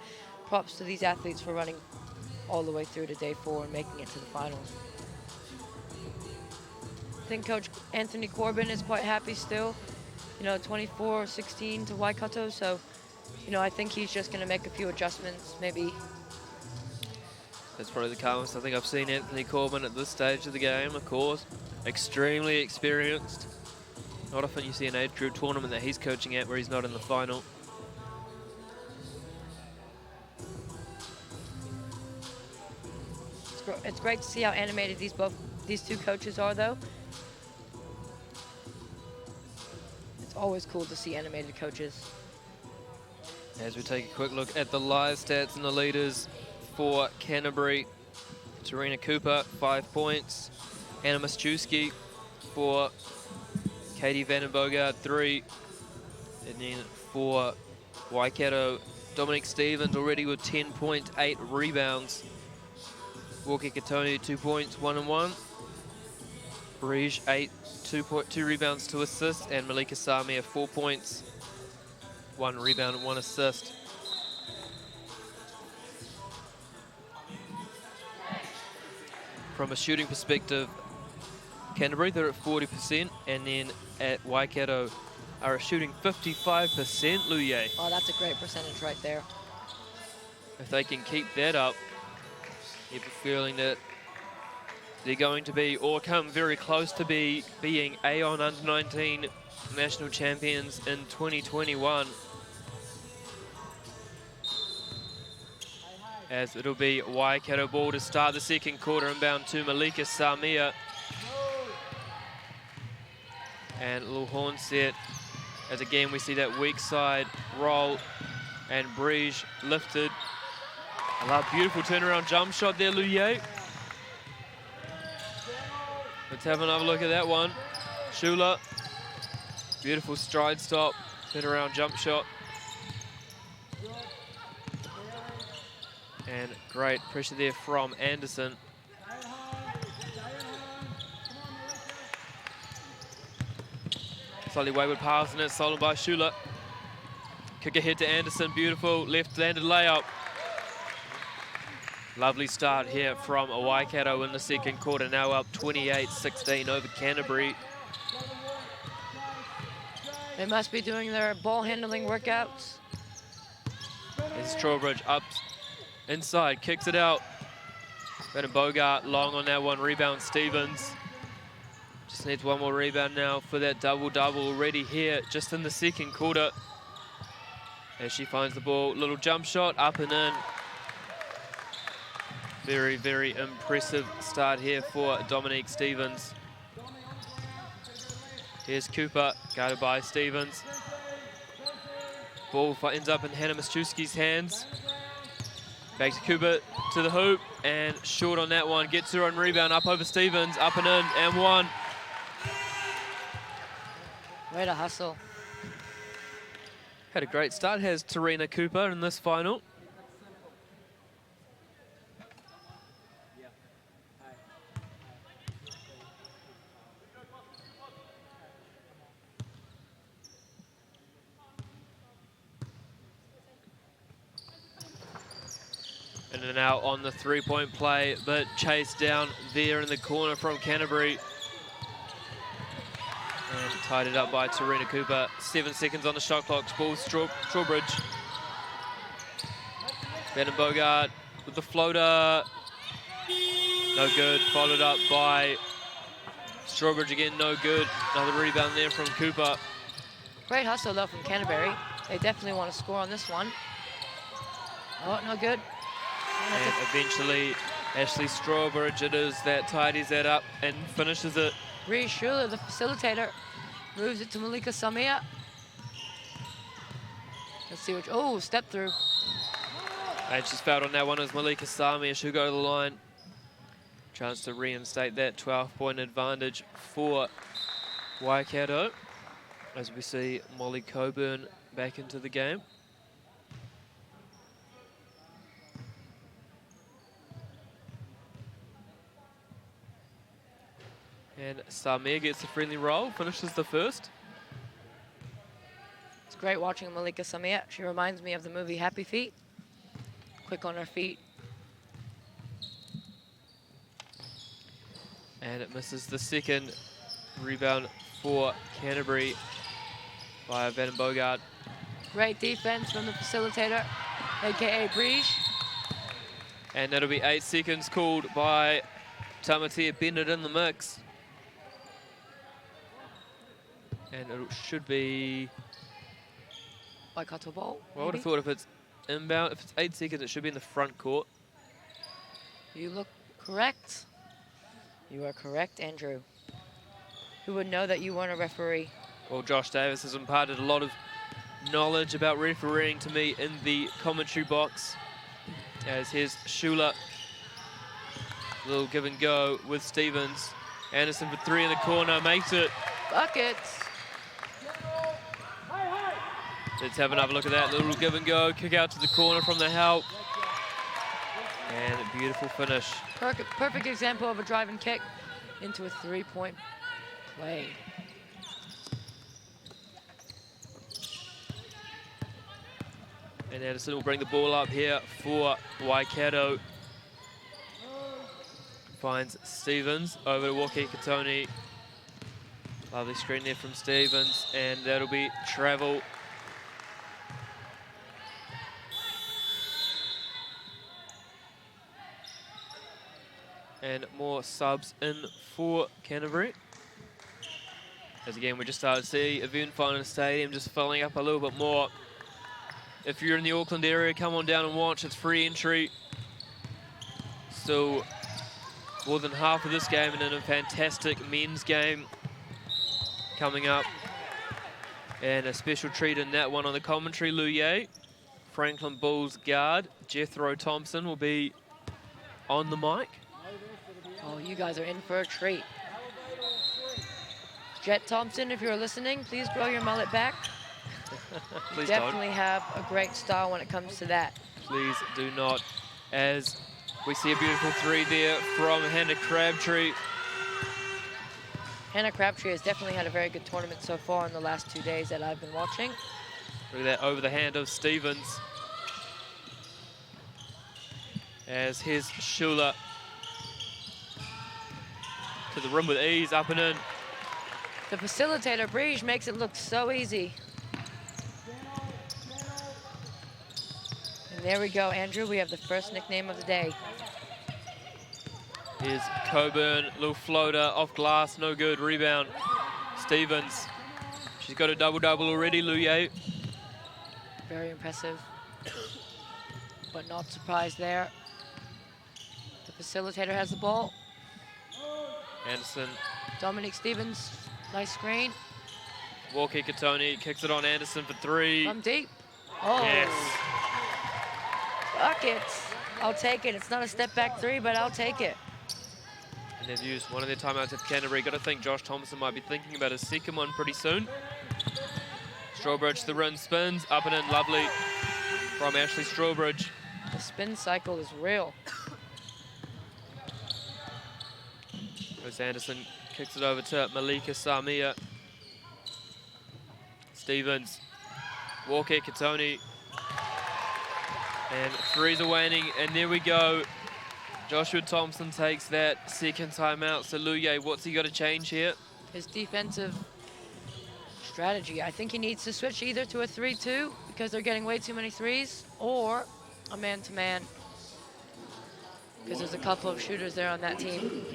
Props to these athletes for running all the way through to day 4 and making it to the finals. I think Coach Anthony Corbin is quite happy still. You know, 24-16 to Waikato, so, you know, I think he's just going to make a few adjustments, maybe. That's probably the calmest I think I've seen Anthony Corbin at this stage of the game, of course. Extremely experienced. Not often you see an age group tournament that he's coaching at where he's not in the final. It's great to see how animated these two coaches are, though. It's always cool to see animated coaches. As we take a quick look at the live stats and the leaders for Canterbury. Tarina Cooper, 5 points. Anna Maschewski for Katie Vandenbogard, 3. And then for Waikato, Dominic Stevens already with 10.8 rebounds. Walker Katoni, 2 points, 1 and 1. Brige, 2 rebounds, 2 assists. And Malika Samia, 4 points, 1 rebound and 1 assist. From a shooting perspective, Canterbury, they're at 40%, and then at Waikato are shooting 55%, Luye. Oh, that's a great percentage right there. If they can keep that up, you have a feeling that they're going to be, or come very close to being Aon U19 National Champions in 2021. As it'll be Waikato ball to start the second quarter, inbound to Malika Samia. And a little horn set, as again we see that weak side roll, and Brige lifted. A lot beautiful turnaround jump shot there, Luye. Let's have another look at that one. Schuler, beautiful stride stop, turnaround jump shot. And great pressure there from Anderson. Slightly wayward pass, and it's stolen by Schuler. Kick ahead to Anderson, beautiful left-handed layup. Lovely start here from Waikato in the second quarter, now up 28-16 over Canterbury. They must be doing their ball handling workouts. And Strawbridge up inside, kicks it out. Brennan Bogart long on that one, rebound Stevens. Just needs one more rebound now for that double-double already here, just in the second quarter. As she finds the ball, little jump shot, up and in. Very, very impressive start here for Dominique Stevens. Here's Cooper, guarded by Stevens. Ball ends up in Hannah Maschewski's hands. Back to Cooper, to the hoop, and short on that one. Gets her own rebound, up over Stevens, up and in, and one. Way to hustle. Had a great start, has Tarina Cooper in this final. In and out on the three-point play, but chased down there in the corner from Canterbury. And tied it up by Tarina Cooper. 7 seconds on the shot clock. Ball Strawbridge. Brennan Bogart with the floater. No good. Followed up by Strawbridge again. No good. Another rebound there from Cooper. Great hustle though from Canterbury. They definitely want to score on this one. Oh, no good. And eventually, Ashley Strawbridge it is that tidies that up and finishes it. Bree Schuler, the facilitator, moves it to Malika Samia. Let's see which, oh, step through. And she's fouled on that one as Malika Samia. She'll go to the line. Chance to reinstate that 12-point advantage for Waikato, as we see Molly Coburn back into the game. And Samir gets a friendly roll, finishes the first. It's great watching Malika Samir. She reminds me of the movie Happy Feet. Quick on her feet. And it misses the second rebound for Canterbury by Van Bogart. Great defense from the facilitator, aka Breege. And that'll be 8 seconds called by Tamatea Bennett in the mix. And it should be... Waikato ball, I would have thought if it's inbound, if it's 8 seconds, it should be in the front court. You look correct. You are correct, Andrew. Who would know that you weren't a referee? Well, Josh Davis has imparted a lot of knowledge about refereeing to me in the commentary box. As here's Shula. Little give and go with Stevens. Anderson for 3 in the corner, makes it. Buckets. Let's have another look at that. Little give and go, kick out to the corner from the help. And a beautiful finish. Perfect example of a drive and kick into a 3-point play. And Anderson will bring the ball up here for Waikato. Finds Stevens over to Waitakere. Lovely screen there from Stevens, and that'll be travel. And more subs in for Canterbury. As again, we just started to see event final stadium just filling up a little bit more. If you're in the Auckland area, come on down and watch. It's free entry. Still more than half of this game, and then a fantastic men's game coming up. And a special treat in that one on the commentary, Luye. Franklin Bulls guard, Jethro Thompson, will be on the mic. Oh, you guys are in for a treat. Jet Thompson, if you're listening, please grow your mullet back. Please Definitely have a great style when it comes to that. Please do not. As we see a beautiful 3 there from Hannah Crabtree. Hannah Crabtree has definitely had a very good tournament so far in the last 2 days that I've been watching. Look at that over the hand of Stevens. As here's Shula. To the rim with ease, up and in. The facilitator, Breege, makes it look so easy. And there we go, Andrew. We have the first nickname of the day. Here's Coburn, little floater, off glass, no good, rebound. Stevens, she's got a double-double already, Luye. Very impressive, but not surprised there. The facilitator has the ball. Anderson. Dominic Stevens, nice screen. Waitakere kicks it on Anderson for 3. From deep. Oh. Yes. Buckets. I'll take it. It's not a step back 3, but I'll take it. And they've used one of their timeouts of Canterbury. Got to think Josh Thompson might be thinking about his second one pretty soon. Strawbridge, the rim spins, up and in, lovely from Ashley Strawbridge. The spin cycle is real. Chris Anderson kicks it over to Malika Samir. Stevens, Waitakere. And 3s are waning, and there we go. Joshua Thompson takes that second timeout. So Luye, what's he got to change here? His defensive strategy. I think he needs to switch either to a 3-2 because they're getting way too many 3s, or a man-to-man because there's a couple of shooters there on that team.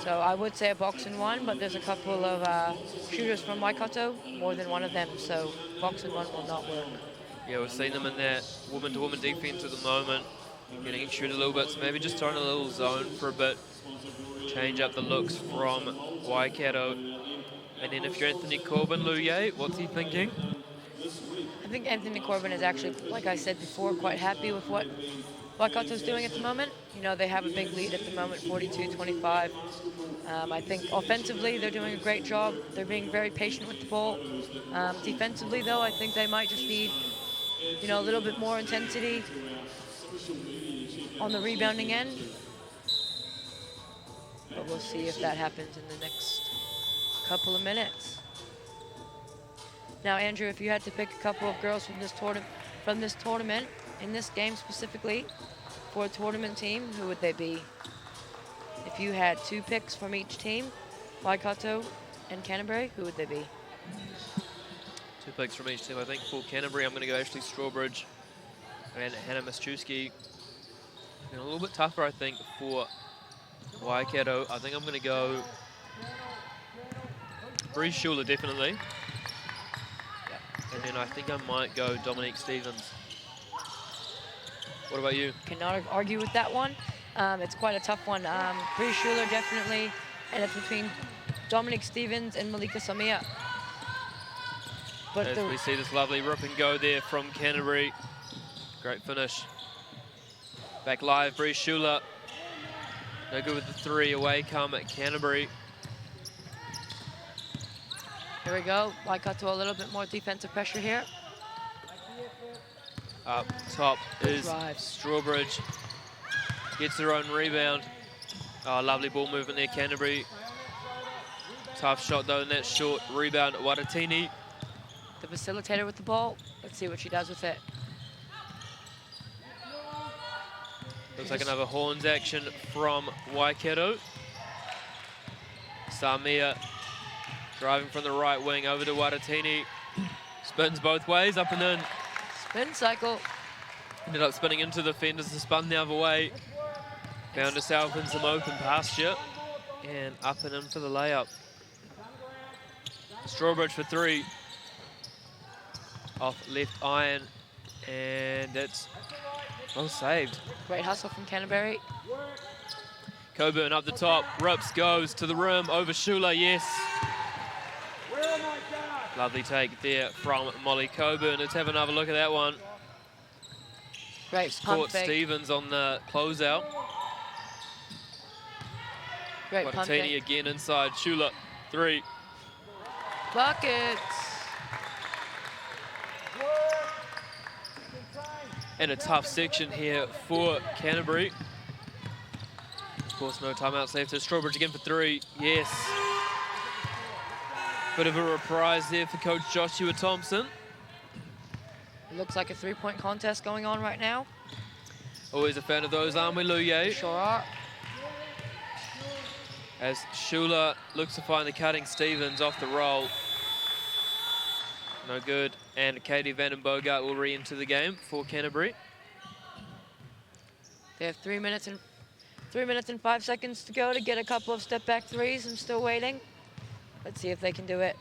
So I would say a box and 1, but there's a couple of shooters from Waikato, more than one of them, so box and 1 will not work. Yeah, we've seen them in that woman-to-woman defense at the moment, getting shoot a little bit, so maybe just throwing a little zone for a bit, change up the looks from Waikato. And then if you're Anthony Corbin, Luye, what's he thinking? I think Anthony Corbin is actually, like I said before, quite happy with what Waikato's doing at the moment. You know, they have a big lead at the moment, 42-25. I think offensively, they're doing a great job. They're being very patient with the ball. Defensively, though, I think they might just need, you know, a little bit more intensity on the rebounding end. But we'll see if that happens in the next couple of minutes. Now, Andrew, if you had to pick a couple of girls from this tournament, in this game specifically, for a tournament team, who would they be? If you had 2 picks from each team, Waikato and Canterbury, who would they be? 2 picks from each team. I think for Canterbury, I'm going to go Ashley Strawbridge and Hannah Miszczewski. And a little bit tougher, I think, for Waikato. I think I'm going to go Bree Schuler, definitely. And then I think I might go Dominique Stevens. What about you? Cannot argue with that one. It's quite a tough one. Bree Schuler, definitely. And it's between Dominique Stevens and Malika Samia. But as we see this lovely rip and go there from Canterbury. Great finish. Back live, Bree Schuler. No good with the 3, away come at Canterbury. Here we go. Waikato a little bit more defensive pressure here. Up top is drive. Strawbridge. Gets their own rebound. Oh, lovely ball movement there, Canterbury. Tough shot though, and that's short. Rebound, Waitakere. The facilitator with the ball. Let's see what she does with it. Looks like another horns action from Waikato. Samia driving from the right wing over to Waitakere. Spins both ways, up and in. Spin cycle. Ended up spinning into the fenders, spun the other way. Found herself in some open pasture. And up and in for the layup. Strawbridge for 3. Off left iron. And it's well saved. Great hustle from Canterbury. Coburn up the top. Rips, goes to the rim. Over Schuler, yes. Lovely take there from Molly Coburn. Let's have another look at that one. Great pump Caught fake. Stevens on the closeout. Great pump Waitakere fake. again inside. Schuler, 3. Buckets. And a tough section here for Canterbury. Of course, no timeouts left. Strawbridge again for 3. Yes. Bit of a reprise there for Coach Joshua Thompson. It looks like a 3-point contest going on right now. Always a fan of those, aren't we, Luye? Sure are. As Schuler looks to find the cutting Stevens off the roll. No good. And Katie Van Bogart will re-enter the game for Canterbury. They have 3 minutes and 5 seconds to go to get a couple of step-back threes. I'm still waiting. Let's see if they can do it.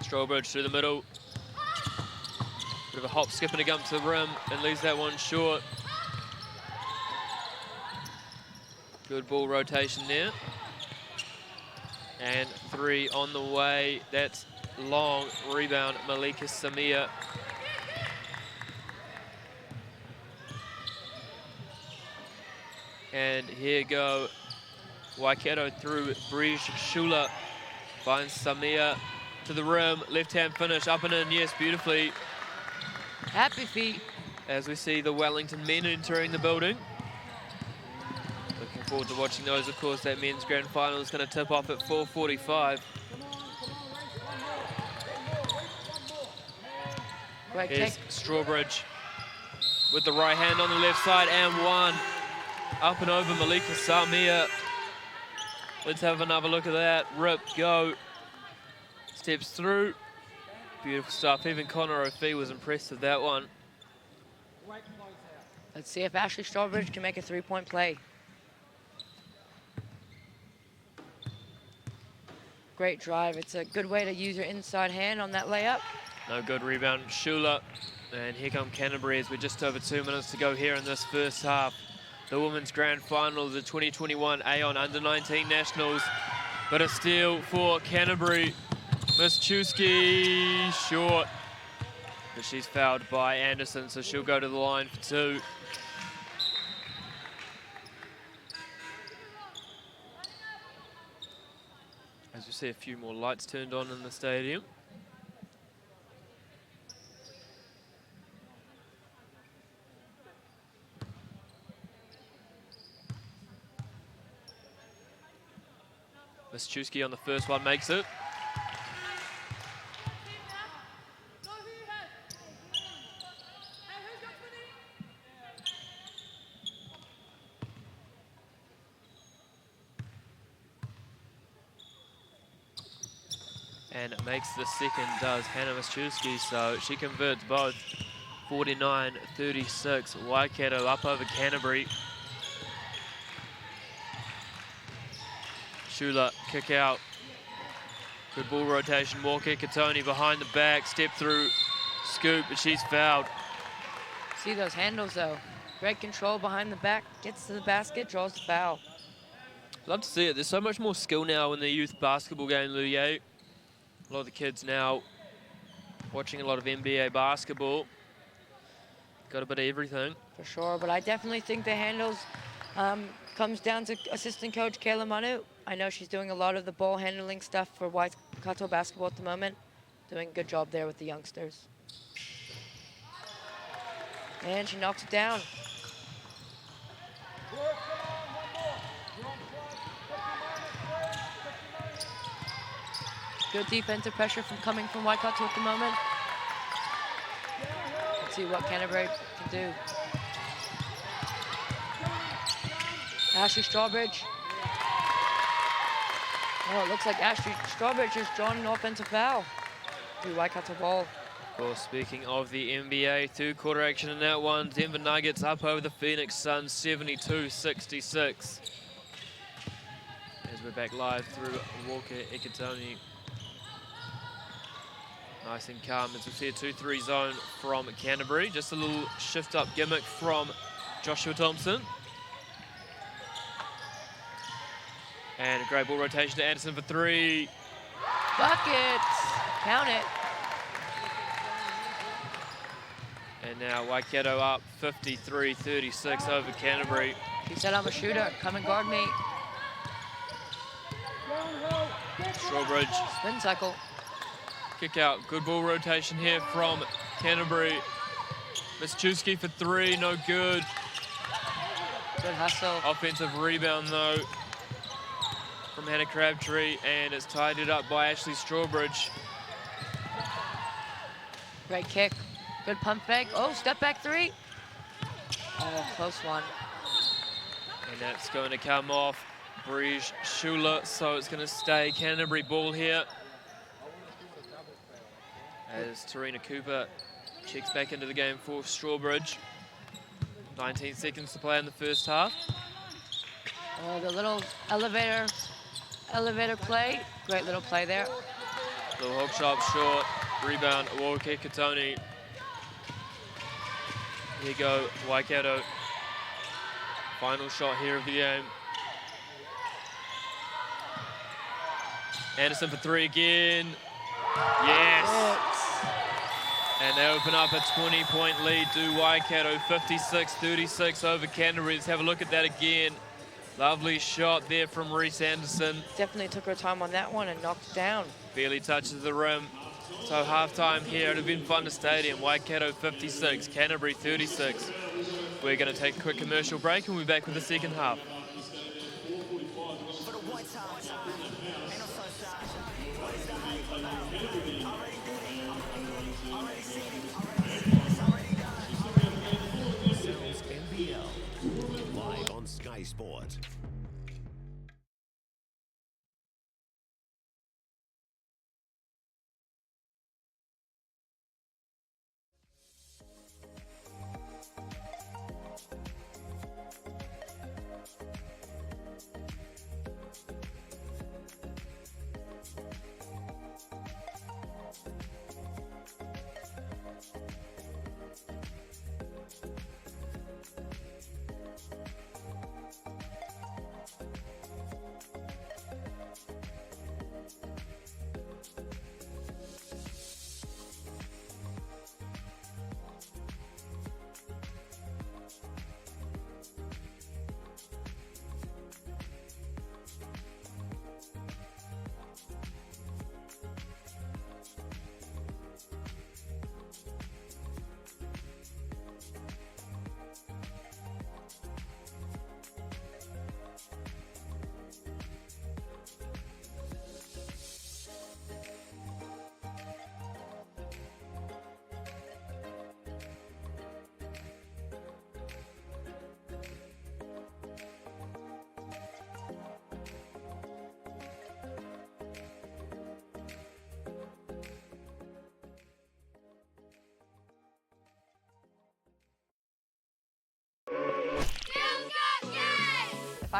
Strawbridge through the middle. Bit of a hop, skip, and a gump to the rim, and leaves that one short. Good ball rotation there. And 3 on the way. That's long. Rebound, Malika Samia. And here go Waikato through Bree Schuler. Finds Samia to the rim. Left-hand finish, up and in. Yes, beautifully. Happy feet. As we see the Wellington men entering the building. Looking forward to watching those. Of course, that men's grand final is going to tip off at 4:45. Great Here's kick. Strawbridge with the right hand on the left side and 1. Up and over Malika Samia. Let's have another look at that. Rip, go. Steps through. Beautiful stuff. Even Connor O'Fee was impressed with that one. Let's see if Ashley Strawbridge can make a 3-point play. Great drive. It's a good way to use your inside hand on that layup. No good rebound, Schuler. And here come Canterbury as we're just over 2 minutes to go here in this first half. The women's grand final of the 2021 Aon U19 Nationals. But a steal for Canterbury. Miszczewski short. But she's fouled by Anderson, so she'll go to the line for 2. see a few more lights turned on in the stadium. Mischewski on the first one makes it. And makes the second, does Hannah Mischewski, so she converts both. 49-36, Waikato up over Canterbury. Shula, kick out. Good ball rotation, Walker Katoni behind the back, step through, scoop, but she's fouled. See those handles though. Great control behind the back, gets to the basket, draws the foul. Love to see it. There's so much more skill now in the youth basketball game, Luye. A lot of the kids now watching a lot of NBA basketball. Got a bit of everything. For sure, but I definitely think the handles comes down to assistant coach Kayla Manu. I know she's doing a lot of the ball handling stuff for Waikato basketball at the moment. Doing a good job there with the youngsters. And she knocks it down. Good defensive pressure coming from Waikato at the moment. Let's see what Canterbury can do. Ashley Strawbridge. Oh, it looks like Ashley Strawbridge has drawn an offensive foul. The Waikato ball. Of course, speaking of the NBA, third quarter action in that one. Denver Nuggets up over the Phoenix Suns, 72-66. As we're back live through Walker Ekatoni. Nice and calm as we see a 2-3 zone from Canterbury. Just a little shift up gimmick from Joshua Thompson. And a great ball rotation to Anderson for three. Buckets, count it. And now Waikato up 53-36 over Canterbury. She said, I'm a shooter, come and guard me. Strawbridge. Spin cycle. Kick out, good ball rotation here from Canterbury. Mischewski for three, no good. Good hustle. Offensive rebound though from Hannah Crabtree, and it's tidied up by Ashley Strawbridge. Great kick. Good pump fake. Oh, step back three. Oh, close one. And that's going to come off Brige Shula, so it's going to stay Canterbury ball here. As Tarina Cooper checks back into the game for Strawbridge. 19 seconds to play in the first half. Oh, the little elevator play. Great little play there. Little hook shot short. Rebound, Walker Katoni. Here you go, Waikato. Final shot here of the game. Anderson for three again. Yes! And they open up a 20-point lead to Waikato, 56-36 over Canterbury. Let's have a look at that again. Lovely shot there from Reese Anderson. Definitely took her time on that one and knocked it down. Barely touches the rim. So halftime here, it'd have been fun to stadium. Waikato 56, Canterbury 36. We're going to take a quick commercial break and we'll be back with the second half. Live on Sky Sport.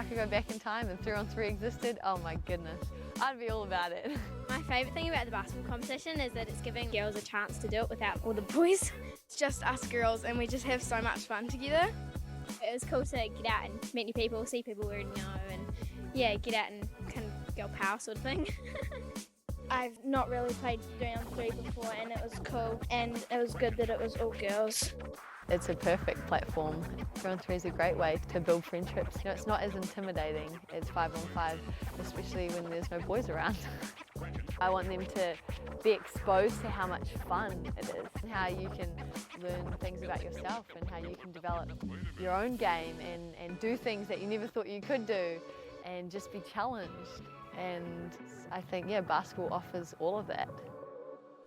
I could go back in time and 3-on-3 existed, oh my goodness, I'd be all about it. My favourite thing about the basketball competition is that it's giving girls a chance to do it without all the boys. It's just us girls and we just have so much fun together. It was cool to get out and meet new people, see people we already know, and yeah, get out and kind of girl power sort of thing. I've not really played 3-on-3 before and it was cool and it was good that it was all girls. It's a perfect platform. 3-on-3 is a great way to build friendships. You know, it's not as intimidating as 5-on-5, especially when there's no boys around. I want them to be exposed to how much fun it is, and how you can learn things about yourself and how you can develop your own game and do things that you never thought you could do and just be challenged. And I think, yeah, basketball offers all of that.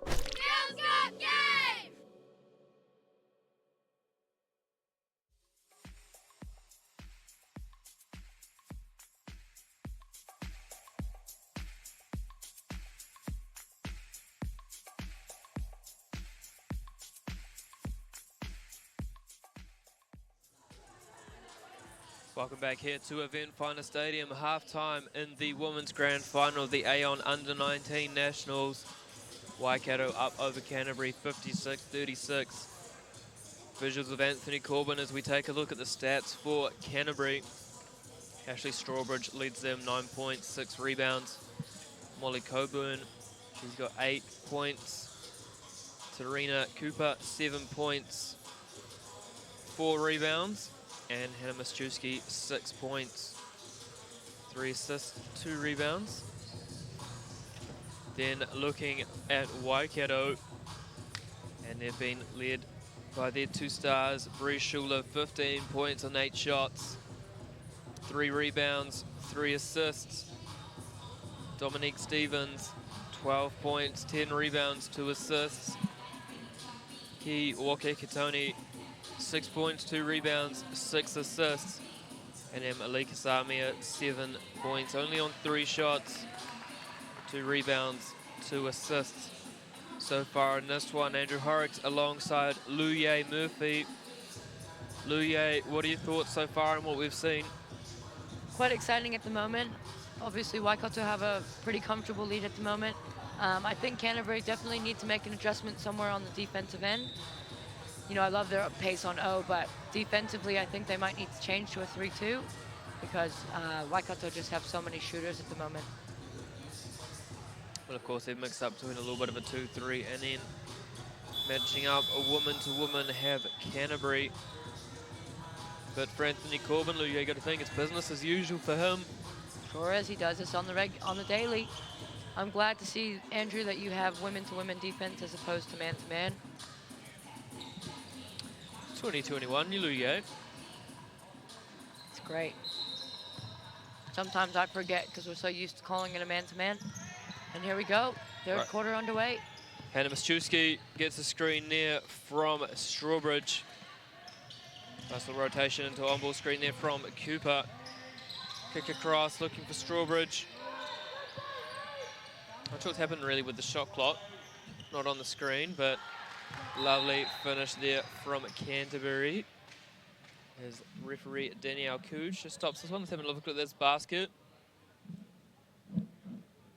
Girls Got Game! Welcome back here to Event Finder Stadium, half-time in the Women's Grand Final of the Aon U19 Nationals. Waikato up over Canterbury, 56-36. Visuals of Anthony Corbin as we take a look at the stats for Canterbury. Ashley Strawbridge leads them, 9 points, 6 rebounds. Molly Coburn, she's got 8 points. Tarina Cooper, 7 points, 4 rebounds. And Hannah Miszczewski, 6 points, 3 assists, 2 rebounds. Then looking at Waikato, and they've been led by their 2 stars, Bree Schuler, 15 points on 8 shots, 3 rebounds, 3 assists. Dominique Stevens, 12 points, 10 rebounds, 2 assists. Ki Wakekatoni, 6 points, 2 rebounds, 6 assists. And then Alika Samia, 7 points, only on 3 shots, 2 rebounds, 2 assists. So far in this one, Andrew Horrocks alongside Luye Murphy. Luye, what are your thoughts so far on what we've seen? Quite exciting at the moment. Obviously, Waikato have a pretty comfortable lead at the moment. I think Canterbury definitely need to make an adjustment somewhere on the defensive end. You know, I love their pace on O, but defensively, I think they might need to change to a 3-2 because Waikato just have so many shooters at the moment. Well, of course, they've mixed up to in a little bit of a 2-3, and then matching up a woman-to-woman have Canterbury. But for Anthony Corbin, Lou, you got to think it's business as usual for him. Sure is, he does this on the daily. I'm glad to see, Andrew, that you have women-to-women defense as opposed to man-to-man. 2021, Lou. It's great. Sometimes I forget because we're so used to calling it a man-to-man. And here we go, third quarter underway. Hannah Miszczewski gets a screen there from Strawbridge. Nice little rotation into on-ball screen there from Cooper. Kick across, looking for Strawbridge. Not sure what's happened really with the shot clock. Not on the screen, but lovely finish there from Canterbury. As referee Danielle Cooge just stops this one. Let's have a look at this basket.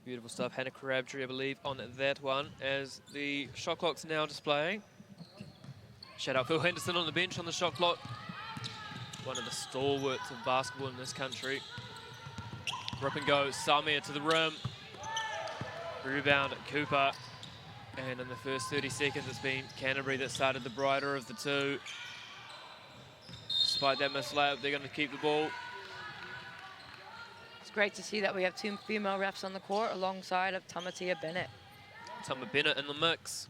Beautiful stuff. Hannah Crabtree, I believe, on that one. As the shot clock's now displaying. Shout out Phil Henderson on the bench on the shot clock. One of the stalwarts of basketball in this country. Rip and go, Samir to the rim. Rebound, Cooper. And in the first 30 seconds, it's been Canterbury that started the brighter of the two. Despite that missed layup, they're going to keep the ball. It's great to see that we have 2 female refs on the court alongside of Tamatia Bennett. Tama Bennett in the mix.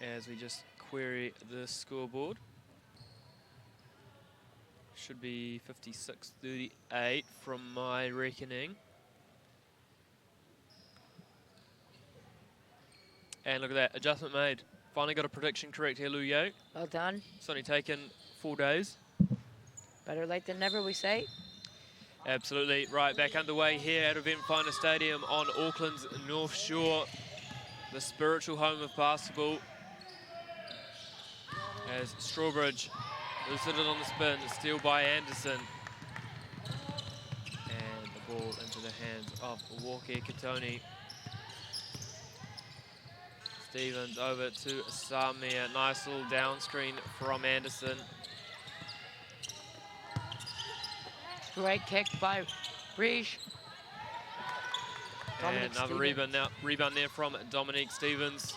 As we just query the scoreboard. Should be 56-38 from my reckoning. And look at that, adjustment made. Finally got a prediction correct here, Lou Yeo. Well done. It's only taken 4 days. Better late than never, we say. Absolutely. Right, back underway here at Event Finder Stadium on Auckland's North Shore, the spiritual home of basketball. As Strawbridge loses it on the spin, steal by Anderson. And the ball into the hands of Waitakere. Stevens over to Samir. Nice little down screen from Anderson. Great kick by Breach. And another rebound there from Dominique Stevens.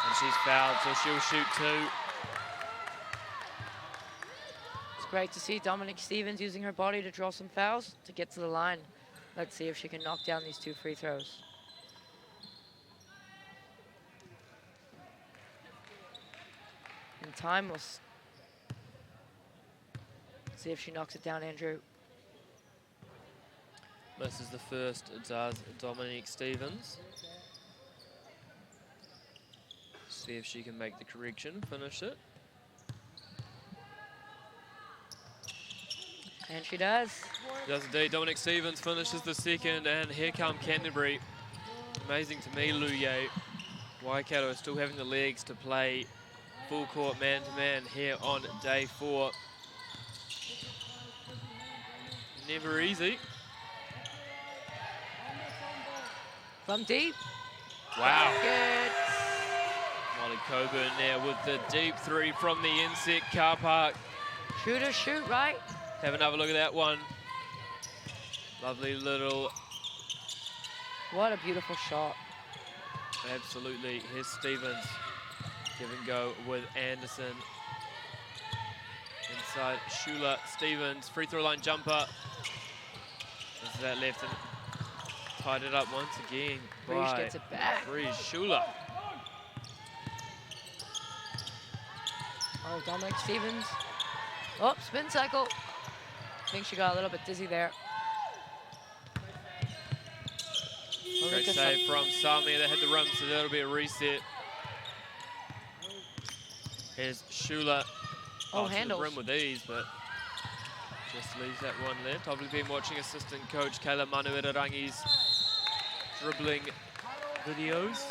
And she's fouled, so she'll shoot 2. It's great to see Dominique Stevens using her body to draw some fouls to get to the line. Let's see if she can knock down these 2 free throws. And time will see if she knocks it down, Andrew. Misses the first, does Dominique Stevens. See if she can make the correction, finish it. And she does. Does indeed. Dominique Stevens finishes the second, and here come Canterbury. Amazing to me, Luye. Waikato is still having the legs to play full court man-to-man here on day 4. Never easy. From deep. Wow. Good. Molly Coburn there with the deep 3 from the inset car park. Shooter, shoot, right? Have another look at that one. Lovely little... What a beautiful shot. Absolutely. Here's Stevens. Give and go with Anderson. Inside Schuler. Stevens. Free throw line jumper. This is that left and tied it up once again. Breach gets it back. Breach. Schuler. Oh, Dominic Stevens. Oh, spin cycle. I think she got a little bit dizzy there. Great save from Sami. They hit the rim, so that'll be a reset. Here's Schuler. Handles. The rim with ease, but just leaves that one left. I've been watching assistant coach Kayla Manuirarangi's dribbling videos.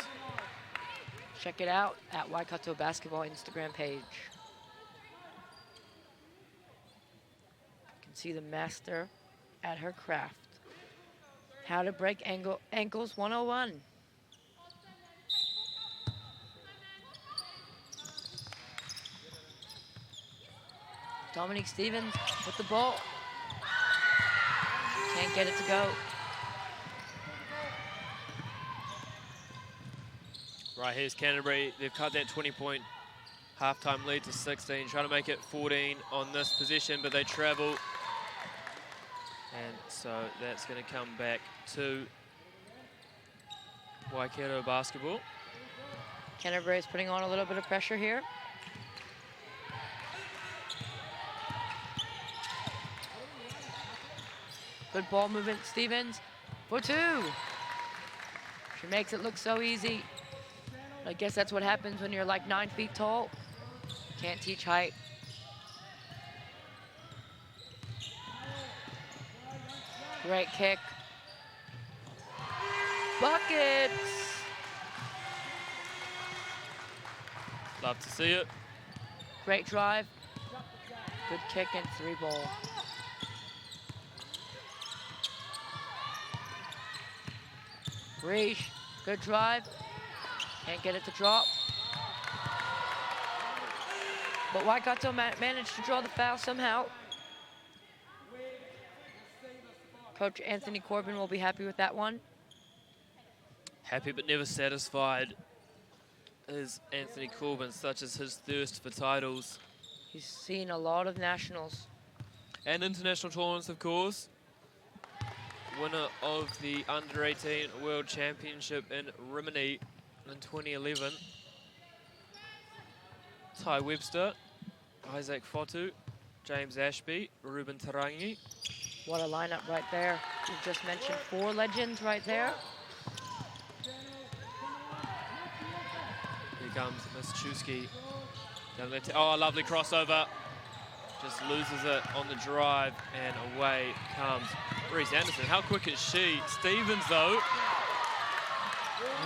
Check it out at Waikato Basketball Instagram page. You can see the master at her craft. How to break ankles 101. Dominique Stevens with the ball. Can't get it to go. Right, here's Canterbury. They've cut that 20-point halftime lead to 16, trying to make it 14 on this possession, but they travel. And so that's going to come back to Waikato basketball. Canterbury is putting on a little bit of pressure here. Good ball movement, Stevens for 2. She makes it look so easy. I guess that's what happens when you're like 9 feet tall. Can't teach height. Great kick. Buckets. Love to see it. Great drive. Good kick and 3 ball. Breach, good drive. Can't get it to drop. But Waikato managed to draw the foul somehow. Coach Anthony Corbin will be happy with that one. Happy but never satisfied is Anthony Corbin, such as his thirst for titles. He's seen a lot of nationals. And international tournaments, of course. Winner of the Under-18 World Championship in Rimini in 2011. Ty Webster, Isaac Fotu, James Ashby, Ruben Taranaki. What a lineup right there. You just mentioned 4 legends right there. Here comes Miss Chusky. Oh, a lovely crossover. Just loses it on the drive, and away comes Reese Anderson. How quick is she? Stevens, though,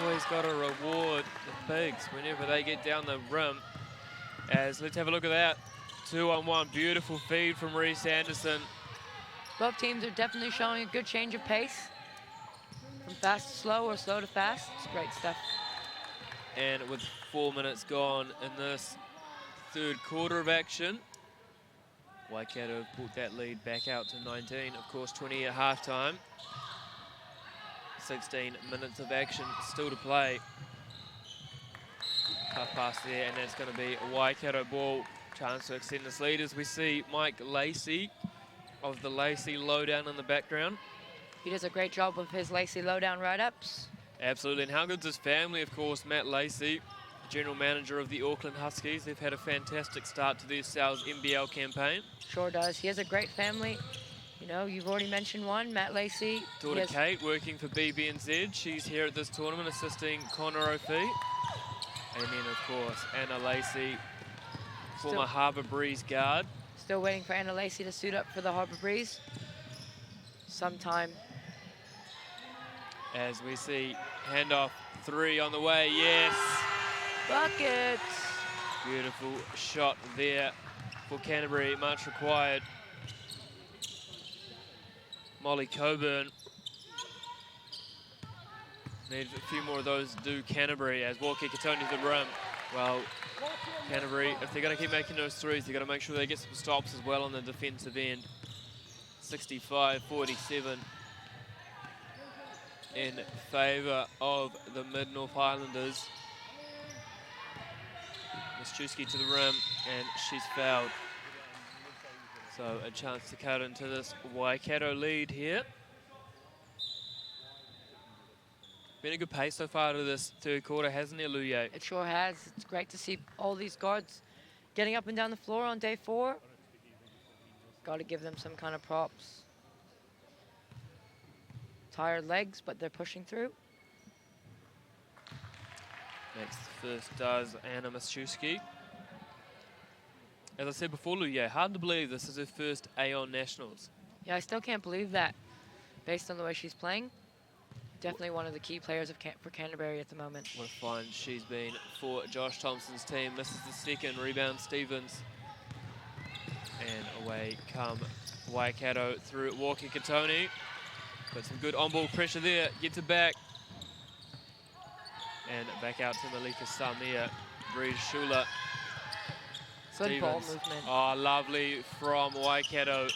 always got to reward the Pigs whenever they get down the rim. As let's have a look at that. 2-on-1, beautiful feed from Reese Anderson. Both teams are definitely showing a good change of pace. From fast to slow or slow to fast. It's great stuff. And with 4 minutes gone in this third quarter of action, Waikato have brought that lead back out to 19. Of course, 20 at halftime. 16 minutes of action still to play. Tough pass there, and that's going to be a Waikato ball. Chance to extend this lead as we see Mike Lacey of the Lacey Lowdown in the background. He does a great job with his Lacey Lowdown write-ups. Absolutely, and how good's his family, of course. Matt Lacey, general manager of the Auckland Huskies. They've had a fantastic start to their Sal's NBL campaign. Sure does. He has a great family. You know, you've already mentioned one, Matt Lacey. Daughter Kate working for BBNZ. She's here at this tournament assisting Connor O'Fee. And then, of course, Anna Lacey, former Harbour Breeze guard. Still waiting for Anna Lacey to suit up for the Harbour Breeze. Sometime. As we see handoff 3 on the way, yes. Buckets. Beautiful shot there for Canterbury, much required. Molly Coburn. Need a few more of those to do Canterbury as Walker Katoni to the rim. Well, Canterbury, if they're going to keep making those threes, they've got to make sure they get some stops as well on the defensive end. 65-47 in favour of the Mid-North Highlanders. Miszczewski to the rim, and she's fouled. So a chance to cut into this Waikato lead here. Been a good pace so far to this third quarter, hasn't it, Luye? It sure has. It's great to see all these guards getting up and down the floor on day 4. Got to give them some kind of props. Tired legs, but they're pushing through. Next first does Anna Miszczewski. As I said before, Luye, hard to believe this is her first Aon Nationals. Yeah, I still can't believe that, based on the way she's playing. Definitely one of the key players for Canterbury at the moment. What a find she's been for Josh Thompson's team. Misses the second, rebound Stevens. And away come Waikato through Walker Katoni. Got some good on-ball pressure there, gets it back. And back out to Malika Samia, Breeze Shula. Good ball movement. Oh, lovely from Waikato.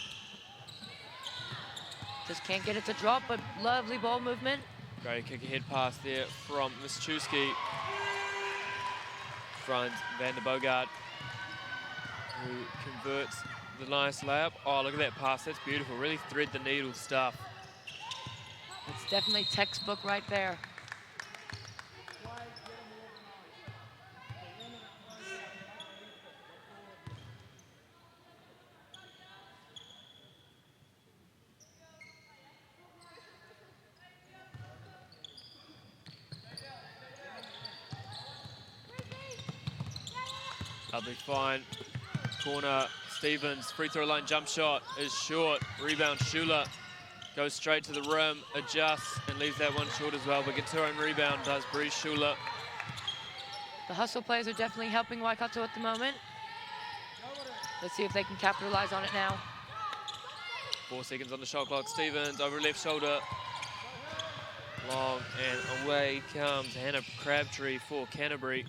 Just can't get it to drop, but lovely ball movement. Great kick ahead pass there from Miszczewski. Front Van der Bogart, who converts the nice layup. Oh, look at that pass, that's beautiful. Really thread the needle stuff. It's definitely textbook right there. Lovely find. Corner, Stevens, free throw line jump shot is short. Rebound, Shula goes straight to the rim, adjusts, and leaves that one short as well, but gets her own rebound, does Breeze Shula. The hustle plays are definitely helping Waikato at the moment. Let's see if they can capitalize on it now. 4 seconds on the shot clock. Stevens over left shoulder. Long, and away comes Hannah Crabtree for Canterbury.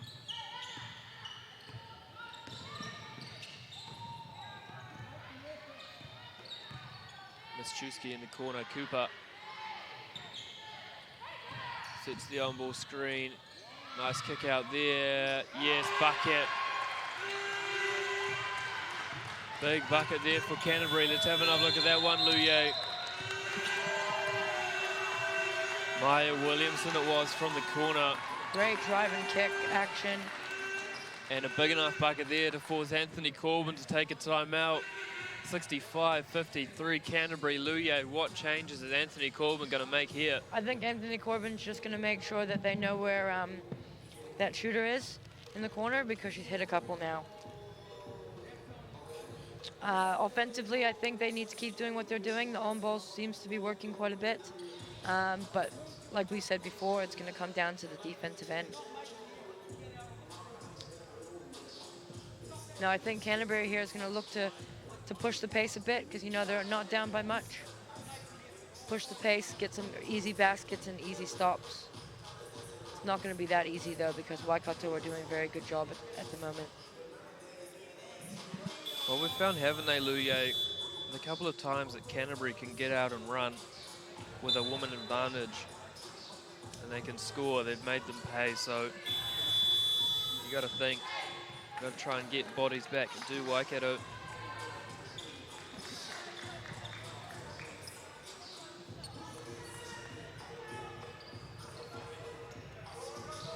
Miszczewski in the corner, Cooper sets the on-ball screen. Nice kick out there. Yes, bucket. Big bucket there for Canterbury. Let's have another look at that one, Luye. Maya Williamson it was from the corner. Great drive and kick action. And a big enough bucket there to force Anthony Corbin to take a timeout. 65-53 Canterbury. Luye, what changes is Anthony Corbin going to make here? I think Anthony Corbin's just going to make sure that they know where that shooter is in the corner, because she's hit a couple now. Offensively, I think they need to keep doing what they're doing. The on-ball seems to be working quite a bit. But like we said before, it's going to come down to the defensive end. No, I think Canterbury here is going to look to push the pace a bit because, you know, they're not down by much. Push the pace, get some easy baskets and easy stops. It's not going to be that easy, though, because Waikato are doing a very good job at the moment. Well, we've found, haven't they, Luye, the couple of times that Canterbury can get out and run with a woman advantage and they can score, they've made them pay. So you got to think, got to try and get bodies back and do Waikato.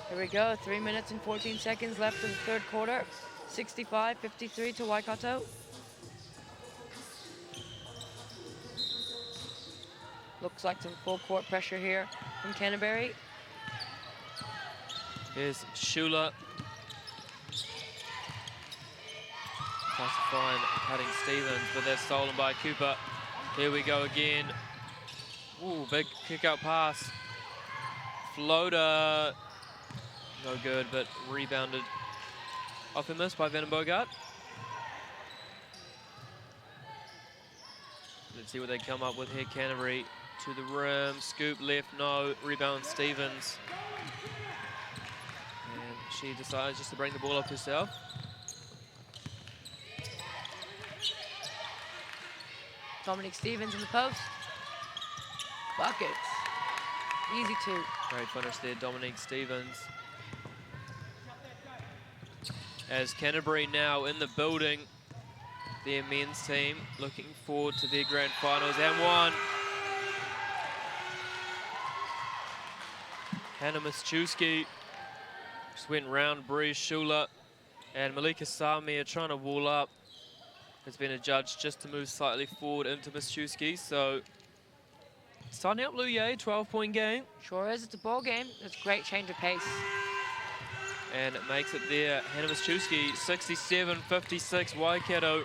Here we go, 3 minutes and 14 seconds left in the third quarter. 65-53 to Waikato. Looks like some full court pressure here from Canterbury. Here's Shula. Tries to find cutting Stevens, but they're stolen by Cooper. Here we go again. Ooh, big kick out pass. Floater. No good, but rebounded off a miss by Van den Bogart. Let's see what they come up with here. Canterbury to the rim, scoop left, no, rebound Stevens. And she decides just to bring the ball up herself. Dominic Stevens in the post. Buckets. Easy two. Great finish there, Dominic Stevens. As Canterbury now in the building, their men's team looking forward to their grand finals and one. Hannah Mischewski just went round Bree Shula, and Malika Sami are trying to wall up. Has been adjudged just to move slightly forward into Mischewski, so starting up Luye, 12-point game. Sure is, it's a ball game. It's a great change of pace. And it makes it there. Hannah Mischewski, 67-56 Waikato.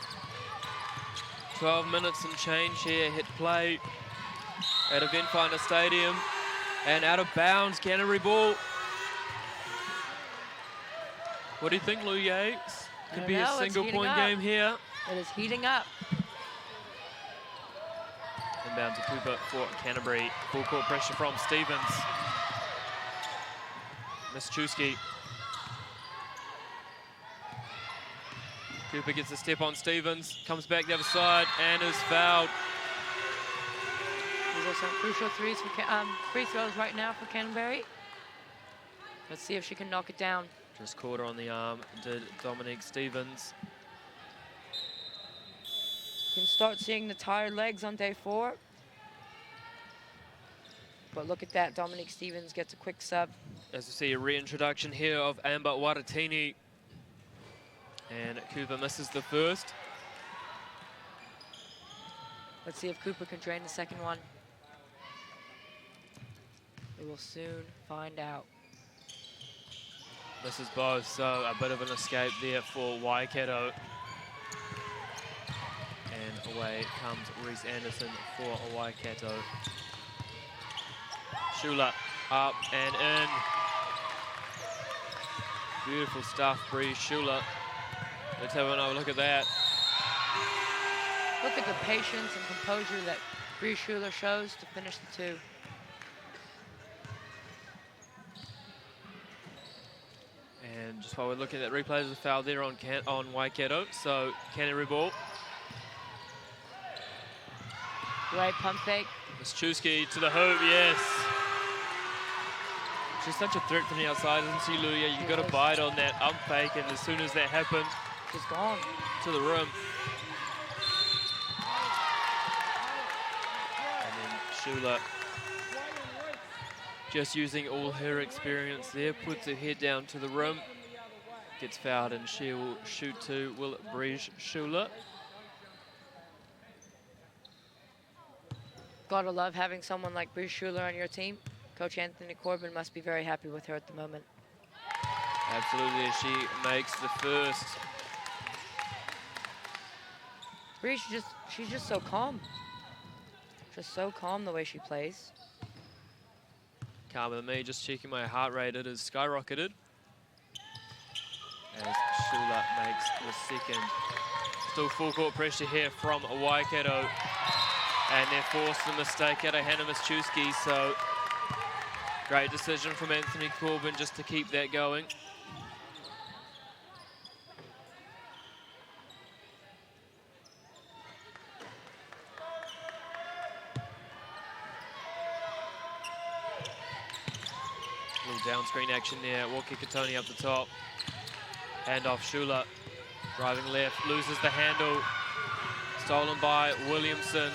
12 minutes and change here, hit play at Eventfinder Stadium. And out of bounds, Canterbury ball. What do you think, Lou Yates? Could be a single-point game here. It is heating up. Inbound to Cooper for Canterbury. Full court pressure from Stevens. Mischewski. Cooper gets a step on Stevens, comes back the other side and is fouled. These are some crucial free throws right now for Canterbury. Let's see if she can knock it down. Just caught her on the arm, did Dominique Stevens. You can start seeing the tired legs on day 4. But look at that, Dominique Stevens gets a quick sub. As we see a reintroduction here of Amber Waratini. And Cooper misses the first. Let's see if Cooper can drain the second one. We will soon find out. Misses both, so a bit of an escape there for Waikato. And away comes Reese Anderson for Waikato. Shula up and in. Beautiful stuff, Bree Shula. Let's have another look at that. Look at the patience and composure that Bree Schuler shows to finish the 2. And just while we're looking at replays of the foul there on Waikato, so Canterbury ball. Great pump fake. Mischewski to the hoop, yes. She's such a threat from the outside, isn't she, Luya? You've got to bite on that ump fake, and as soon as that happened, she's gone to the rim. And then Shula, just using all her experience there, puts her head down to the rim, gets fouled, and she will shoot to Will Breege Shula. Gotta love having someone like Bree Schuler on your team. Coach Anthony Corbin must be very happy with her at the moment. Absolutely, she makes the first. Bree, she's just so calm. Just so calm the way she plays. Calmer than me, just checking my heart rate, it has skyrocketed. as Shula makes the second. Still full court pressure here from Waikato. And they forced the mistake out of Hannah Miszczewski, so great decision from Anthony Corbin just to keep that going. Little down screen action there. Walker Katoni up the top. Hand off Shula. Driving left, loses the handle. Stolen by Williamson.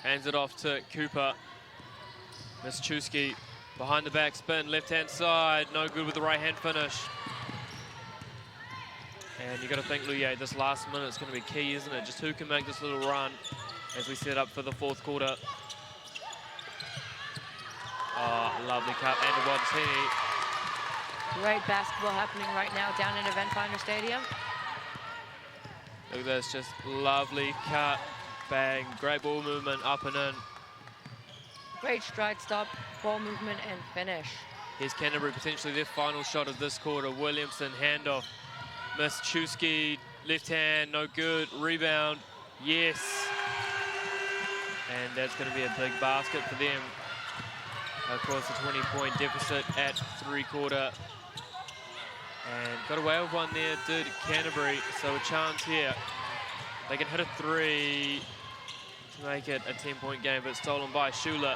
Hands it off to Cooper. Miszczewski behind the back spin, left-hand side. No good with the right-hand finish. And you got to think, Luye, this last minute is going to be key, isn't it? Just who can make this little run as we set up for the fourth quarter. Oh, lovely cut, Andrew Bontini. Great basketball happening right now down in Event Finder Stadium. Look at this, just lovely cut, bang, great ball movement, up and in. Great stride stop, ball movement and finish. Here's Canterbury, potentially their final shot of this quarter. Williamson, handoff. Miszczewski, left hand, no good. Rebound, yes. And that's going to be a big basket for them. Of course, a 20-point deficit at three-quarter. And got away with one there, did Canterbury. So a chance here. They can hit a three to make it a 10-point game, but stolen by Shula.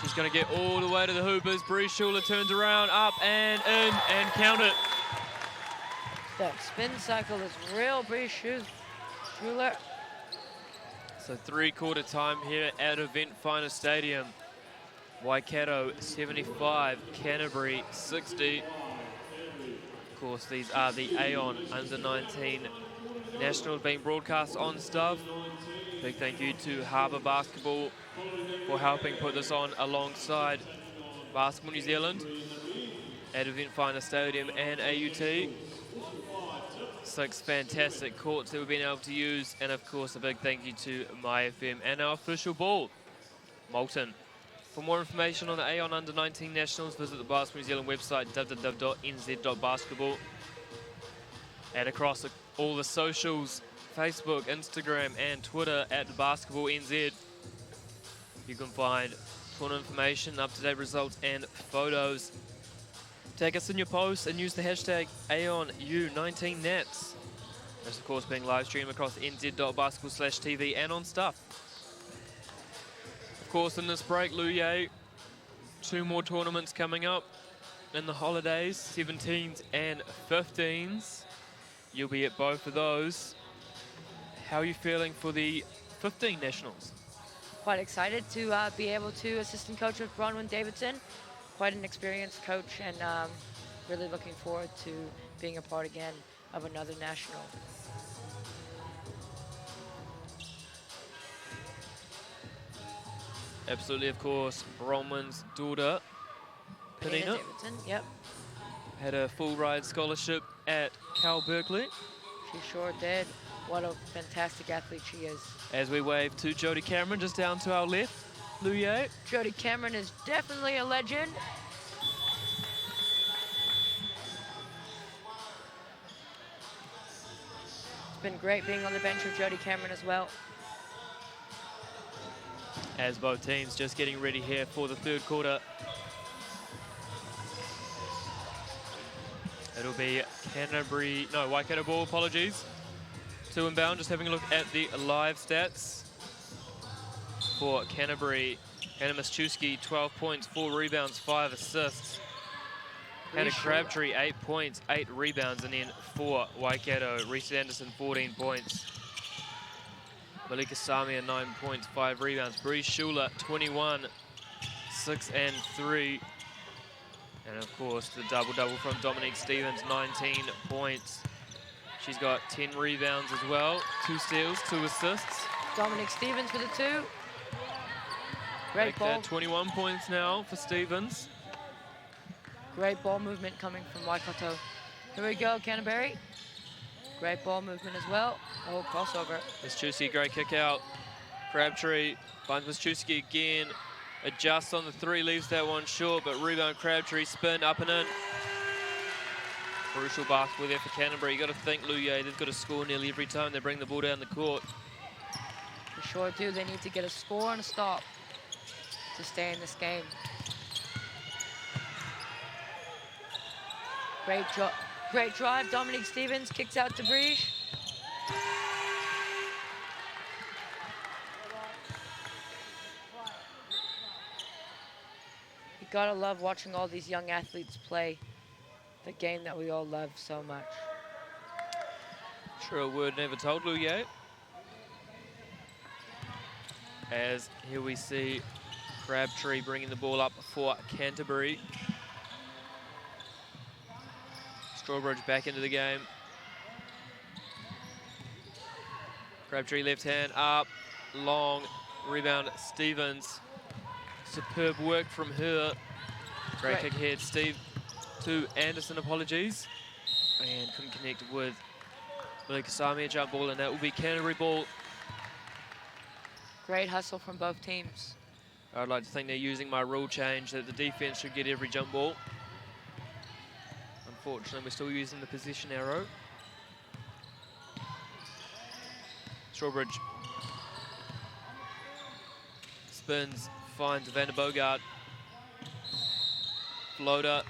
She's going to get all the way to the hoopers. Bree Shula turns around, up and in, and count it. That spin cycle is real, Bree Shula. So three-quarter time here at Event Finder Stadium. Waikato 75, Canterbury 60. Of course, these are the Aon U19 Nationals being broadcast on Stuff. Big thank you to Harbour Basketball for helping put this on alongside Basketball New Zealand at Event Finder Stadium and AUT. 6 fantastic courts that we've been able to use, and of course a big thank you to MyFM and our official ball, Moulton. For more information on the Aon U19 Nationals, visit the Basketball New Zealand website, www.nz.basketball. And across all the socials, Facebook, Instagram, and Twitter at Basketball NZ. You can find tournament information, up-to-date results, and photos. Tag us in your posts and use the hashtag Aon U19 Nats. This, of course, being live streamed across nz.basketball/TV and on Stuff. Of course, in this break, Luye, 2 more tournaments coming up in the holidays, 17s and 15s. You'll be at both of those. How are you feeling for the 15 Nationals? Quite excited to be able to assistant coach with Bronwyn Davidson. Quite an experienced coach, and really looking forward to being a part again of another national. Absolutely, of course, Bronwyn's daughter, Penina, Davidson, yep. had a full ride scholarship at Cal Berkeley. She sure did. What a fantastic athlete she is. As we wave to Jody Cameron just down to our left, Luye. Jody Cameron is definitely a legend. It's been great being on the bench with Jody Cameron as well. As both teams just getting ready here for the third quarter. It'll be Waikato ball, apologies. 2 inbound, just having a look at the live stats for Canterbury. Hannah Miszczewski, 12 points, 4 rebounds, 5 assists. Hannah Crabtree, 8 points, 8 rebounds, and then 4 Waikato. Reese Anderson, 14 points. Malika Samia, 9 points, 5 rebounds. Bree Shula, 21, 6 and 3. And of course, the double-double from Dominique Stevens, 19 points. She's got 10 rebounds as well, 2 steals, 2 assists. Dominique Stevens with a 2. Great ball. 21 points now for Stevens. Great ball movement coming from Waikato. Here we go, Canterbury. Great ball movement as well. Oh, crossover. Miszczewski, great kick out. Crabtree finds Miszczewski again. Adjusts on the three, leaves that one short, but rebound Crabtree, spin, up and in. Crucial basketball there for Canterbury. You got to think, Luye, they've got to score nearly every time they bring the ball down the court. For sure do. They need to get a score and a stop to stay in this game. Great drive. Dominique Stevens kicks out to Breach. You gotta love watching all these young athletes play the game that we all love so much. True, a word never told, Luye. As here we see Crabtree bringing the ball up for Canterbury. Strawbridge back into the game. Crabtree left hand up, long, rebound Stevens. Superb work from her. Great kick ahead, Steve to Anderson, apologies. And couldn't connect with Malika Sami, a jump ball, and that will be Canterbury ball. Great hustle from both teams. I'd like to think they're using my rule change that the defense should get every jump ball. Unfortunately, we're still using the position arrow. Strawbridge spins, finds Van der Bogart. Floater,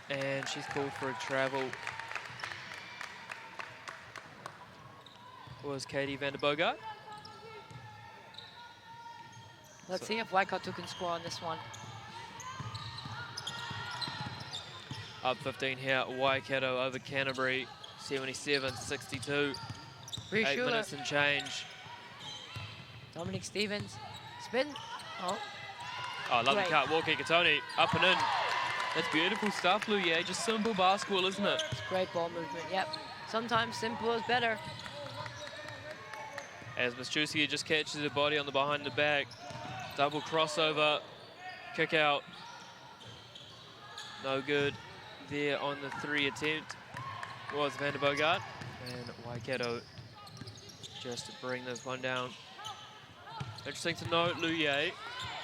and she's called for a travel. Was Katie Van der Bogart. Let's see if Waikato can score on this one. Up 15 here, Waikato over Canterbury, 77-62. 8 minutes and change. Dominique Stevens, spin. Oh, lovely cut, Walker Katoni, up and in. That's beautiful stuff, Luye, just simple basketball, isn't it? It's great ball movement, yep. Sometimes simple is better. As Miszewski just catches her body on the behind the back. Double crossover, kick out. No good there on the three attempt. Was Van der Bogart. And Waikato just to bring this one down. Interesting to note, Luye,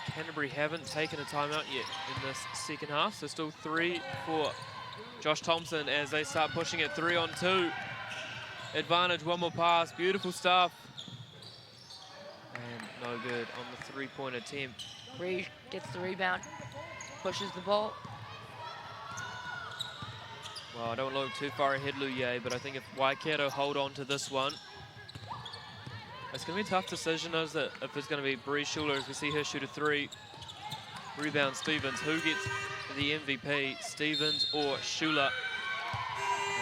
Canterbury haven't taken a timeout yet in this second half. So still 3 for Josh Thompson as they start pushing it 3-on-2. Advantage, one more pass, beautiful stuff. And no good on the three-point attempt. Breach gets the rebound, pushes the ball. Well, I don't look too far ahead, Luye, but I think if Waikato hold on to this one, it's going to be a tough decision, isn't it? If it's going to be Bree Schuler, as we see her shoot a three. Rebound Stevens. Who gets the MVP, Stevens or Schuler?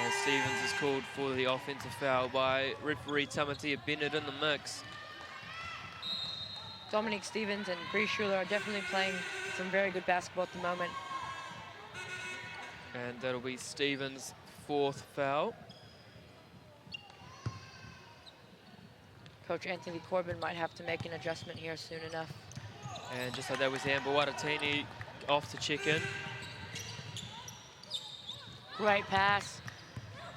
And Stevens is called for the offensive foul by referee Tamatia Bennett in the mix. Dominique Stevens and Bree Schuler are definitely playing some very good basketball at the moment. And that'll be Stevens' 4th foul. Coach Anthony Corbin might have to make an adjustment here soon enough. And just like that was Amber Waitatini off to check in. Great pass.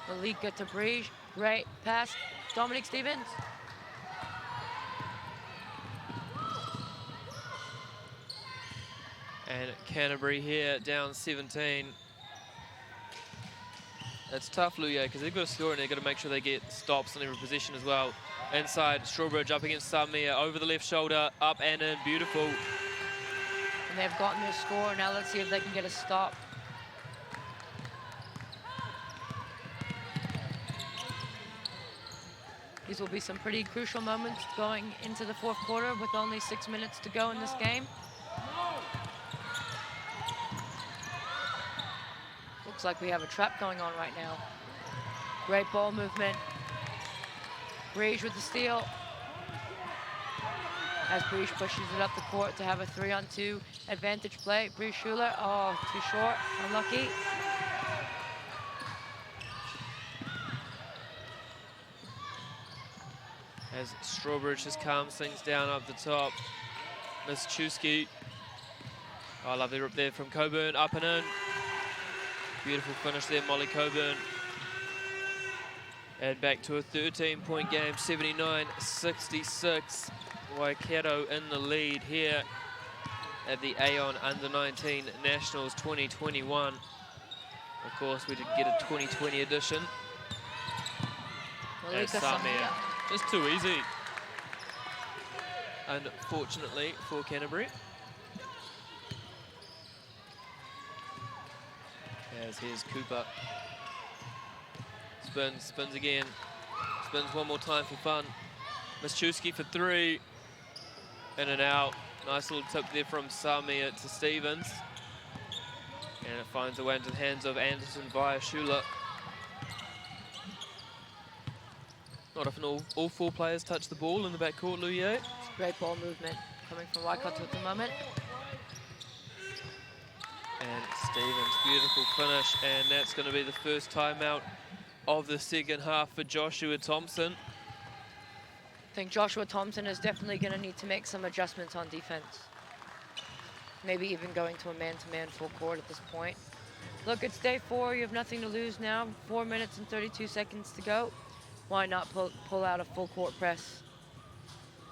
Malika to Bree. Great pass. Dominique Stevens. And Canterbury here down 17. That's tough, Luye, because they've got to score and they've got to make sure they get stops in every position as well. Inside, Strawbridge up against Samia, over the left shoulder, up and in, beautiful. And they've gotten their score. Now let's see if they can get a stop. These will be some pretty crucial moments going into the 4th quarter with only 6 minutes to go in this game. Looks like we have a trap going on right now. Great ball movement. Breach with the steal. As Breach pushes it up the court to have a 3-on-2 advantage play. Breach Schuler, oh, too short, unlucky. As Strawbridge just calms things down up the top. Miszewski. Oh, lovely rip there from Coburn, up and in. Beautiful finish there, Molly Coburn. And back to a 13-point game, 79-66. Waikato in the lead here at the Aon Under-19 Nationals 2021. Of course, we didn't get a 2020 edition. And Samia, just too easy, unfortunately, for Canterbury. As here's Cooper. Spins again. Spins one more time for fun. Mischewski for 3. In and out. Nice little tip there from Samia to Stevens. And it finds a way into the hands of Anderson via Schuler. Not often all 4 players touch the ball in the backcourt, Luye. It's great ball movement coming from Waikato at the moment. And Stevens, beautiful finish, and that's going to be the first timeout of the second half for Joshua Thompson. I think Joshua Thompson is definitely going to need to make some adjustments on defense. Maybe even going to a man-to-man full court at this point. Look, it's day 4. You have nothing to lose now. 4 minutes and 32 seconds to go. Why not pull out a full court press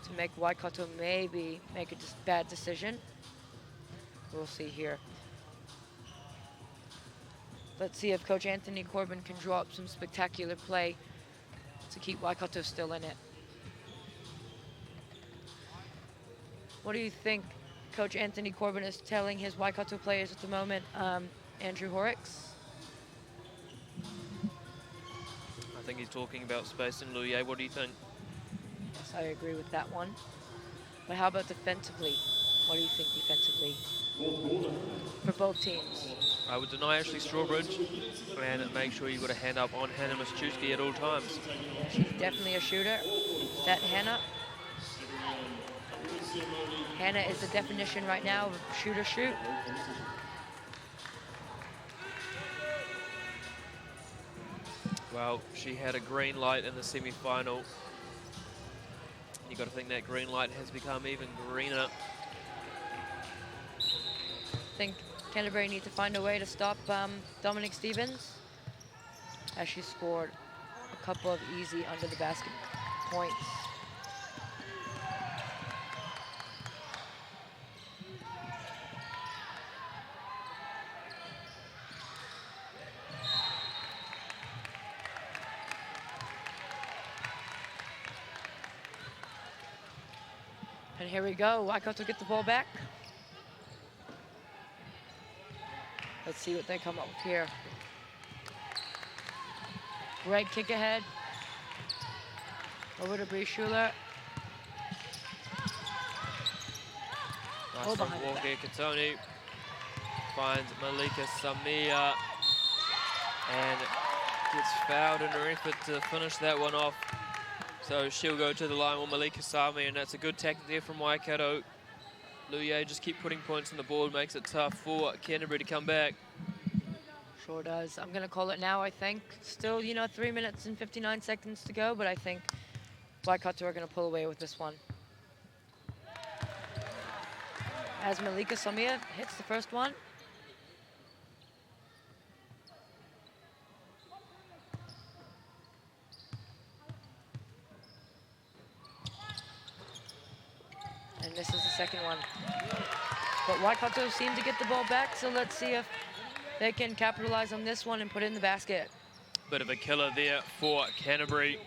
to make Waikato maybe make a bad decision? We'll see here. Let's see if Coach Anthony Corbin can draw up some spectacular play to keep Waikato still in it. What do you think Coach Anthony Corbin is telling his Waikato players at the moment, Andrew Horrocks? I think he's talking about space and Luye. What do you think? Yes, I agree with that one. But how about defensively? What do you think defensively for both teams? I would deny Ashley Strawbridge and make sure you've got a hand up on Hannah Mischewski at all times. She's definitely a shooter. That Hannah. Hannah is the definition right now of shooter shoot. Well, she had a green light in the semi-final. You got to think that green light has become even greener. I think Canterbury need to find a way to stop Dominic Stevens, as she scored a couple of easy under the basket points. And here we go, Waikato get the ball back. Let's see what they come up with here. Great kick ahead. Over to Bree Schuler. Nice from Walker Katoni. Finds Malika Samia. And gets fouled in her effort to finish that one off. So she'll go to the line with Malika Samia, and that's a good tactic there from Waikato. Luye just keep putting points on the board, makes it tough for Canterbury to come back. Sure does. I'm going to call it now, I think. Still, 3 minutes and 59 seconds to go, but I think Waikato are going to pull away with this one. As Malika Samia hits the first one. And this is the second one. But Waikato seem to get the ball back, so let's see if they can capitalize on this one and put it in the basket. Bit of a killer there for Canterbury.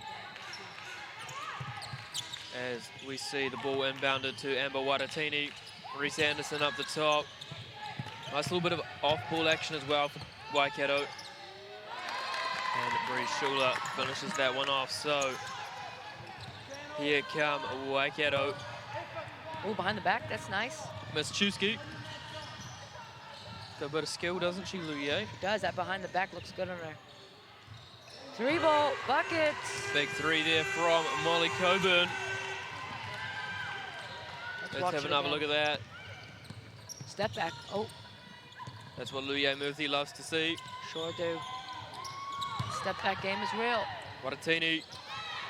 As we see the ball inbounded to Amber Waitatini. Reese Anderson up the top. Nice little bit of off-ball action as well for Waikato. And Bree Schuler finishes that one off. So here come Waikato. Oh, behind the back, that's nice. Mischewski. Got a bit of skill, doesn't she, Luye? She does. That behind the back looks good on her. 3-ball buckets. Big 3 there from Molly Coburn. Let's have another look at that. Step back. Oh. That's what Luye Murthy loves to see. Sure do. Step back game is real. Waitatini.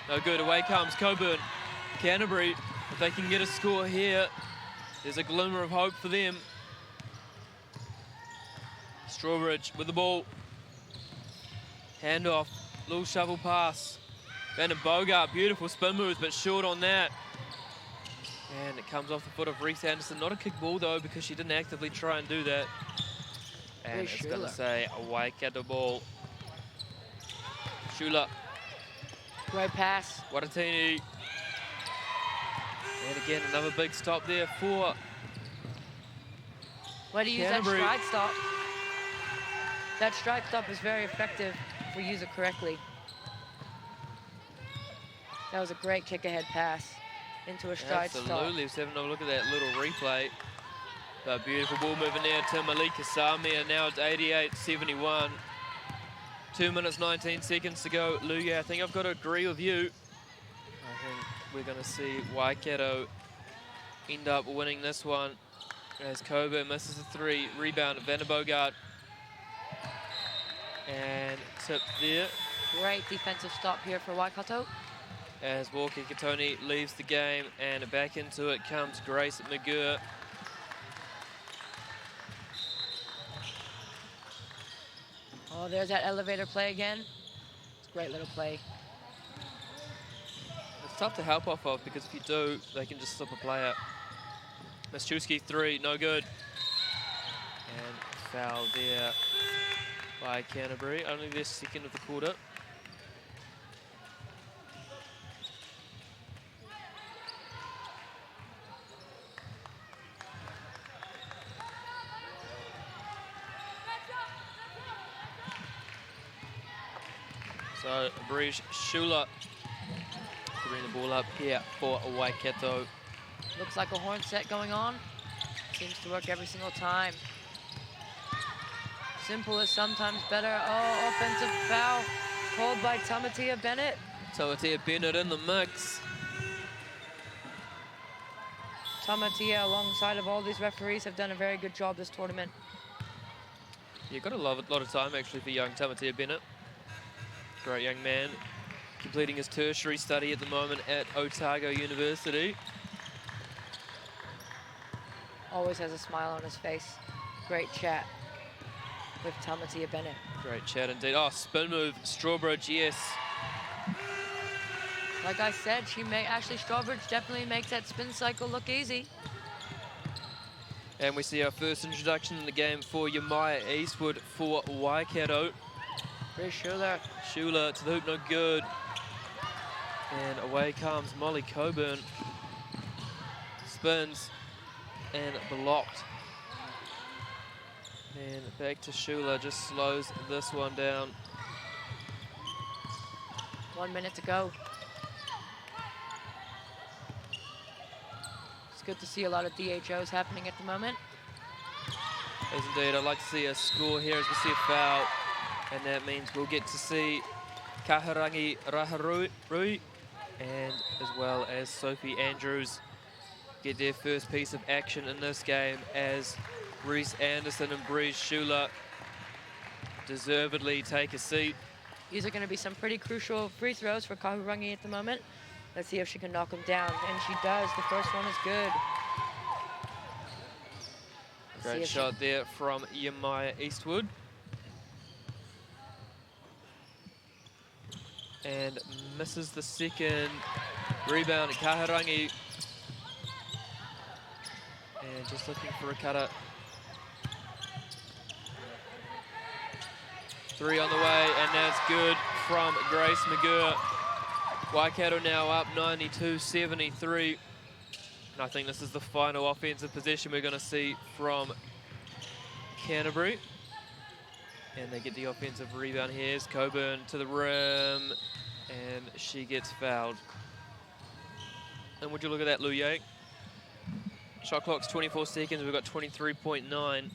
No good. Away comes Coburn. Canterbury, if they can get a score here, there's a glimmer of hope for them. Strawbridge with the ball. Handoff. Little shovel pass. Van den Bogart, beautiful spin moves, but short on that. And it comes off the foot of Reese Anderson. Not a kick ball, though, because she didn't actively try and do that. And it's going to say a Waikato ball. Shula. Great pass. Waratini. And again, another big stop there for Way to use that Canterbury. stride stop. That stride stop is very effective if we use it correctly. That was a great kick-ahead pass into a stride stop. Absolutely. Let's have another look at that little replay. But beautiful ball moving there to Malika Samia. Now it's 88-71. 2 minutes, 19 seconds to go. Luya, I think I've got to agree with you. I think we're going to see Waikato end up winning this one as Coburn misses a 3. Rebound at Vandenbogart. And tip there. Great defensive stop here for Waikato. As Walker Katoni leaves the game, and back into it comes Grace McGurr. Oh, there's that elevator play again. It's a great little play. It's tough to help off of because if you do, they can just slip a player. Maschewski 3, no good. And foul there by Canterbury, only their second of the quarter. So, Breege Shula to bring the ball up here for Waikato. Looks like a horn set going on. Seems to work every single time. Simple is sometimes better. Oh, offensive foul called by Tamatia Bennett. Tamatia Bennett in the mix. Tamatia, alongside of all these referees, have done a very good job this tournament. You've got a lot of time, actually, for young Tamatia Bennett. Great young man, completing his tertiary study at the moment at Otago University. Always has a smile on his face. Great chat with Tamatia Bennett. Great chat indeed. Oh, spin move, Strawbridge, yes. Like I said, Strawbridge definitely makes that spin cycle look easy. And we see our first introduction in the game for Yamaya Eastwood for Waikato. Shula. Shula to the hoop, no good. And away comes Molly Coburn. Spins and blocked. And back to Shula, just slows this one down. 1 minute to go. It's good to see a lot of DHOs happening at the moment. As indeed, I'd like to see a score here as we see a foul. And that means we'll get to see Kaharangi Raharui and as well as Sophie Andrews get their first piece of action in this game as Reese Anderson and Breeze Shula deservedly take a seat. These are going to be some pretty crucial free throws for Kahurangi at the moment. Let's see if she can knock them down. And she does. The first one is good. Great shot there from Yamaya Eastwood. And misses the second. Rebound, Kaharangi. And just looking for a cutter. 3 on the way, and that's good from Grace McGurr. Waikato now up 92-73. And I think this is the final offensive possession we're going to see from Canterbury. And they get the offensive rebound. Here's Coburn to the rim, and she gets fouled. And would you look at that, Lu Yang? Shot clock's 24 seconds, we've got 23.9.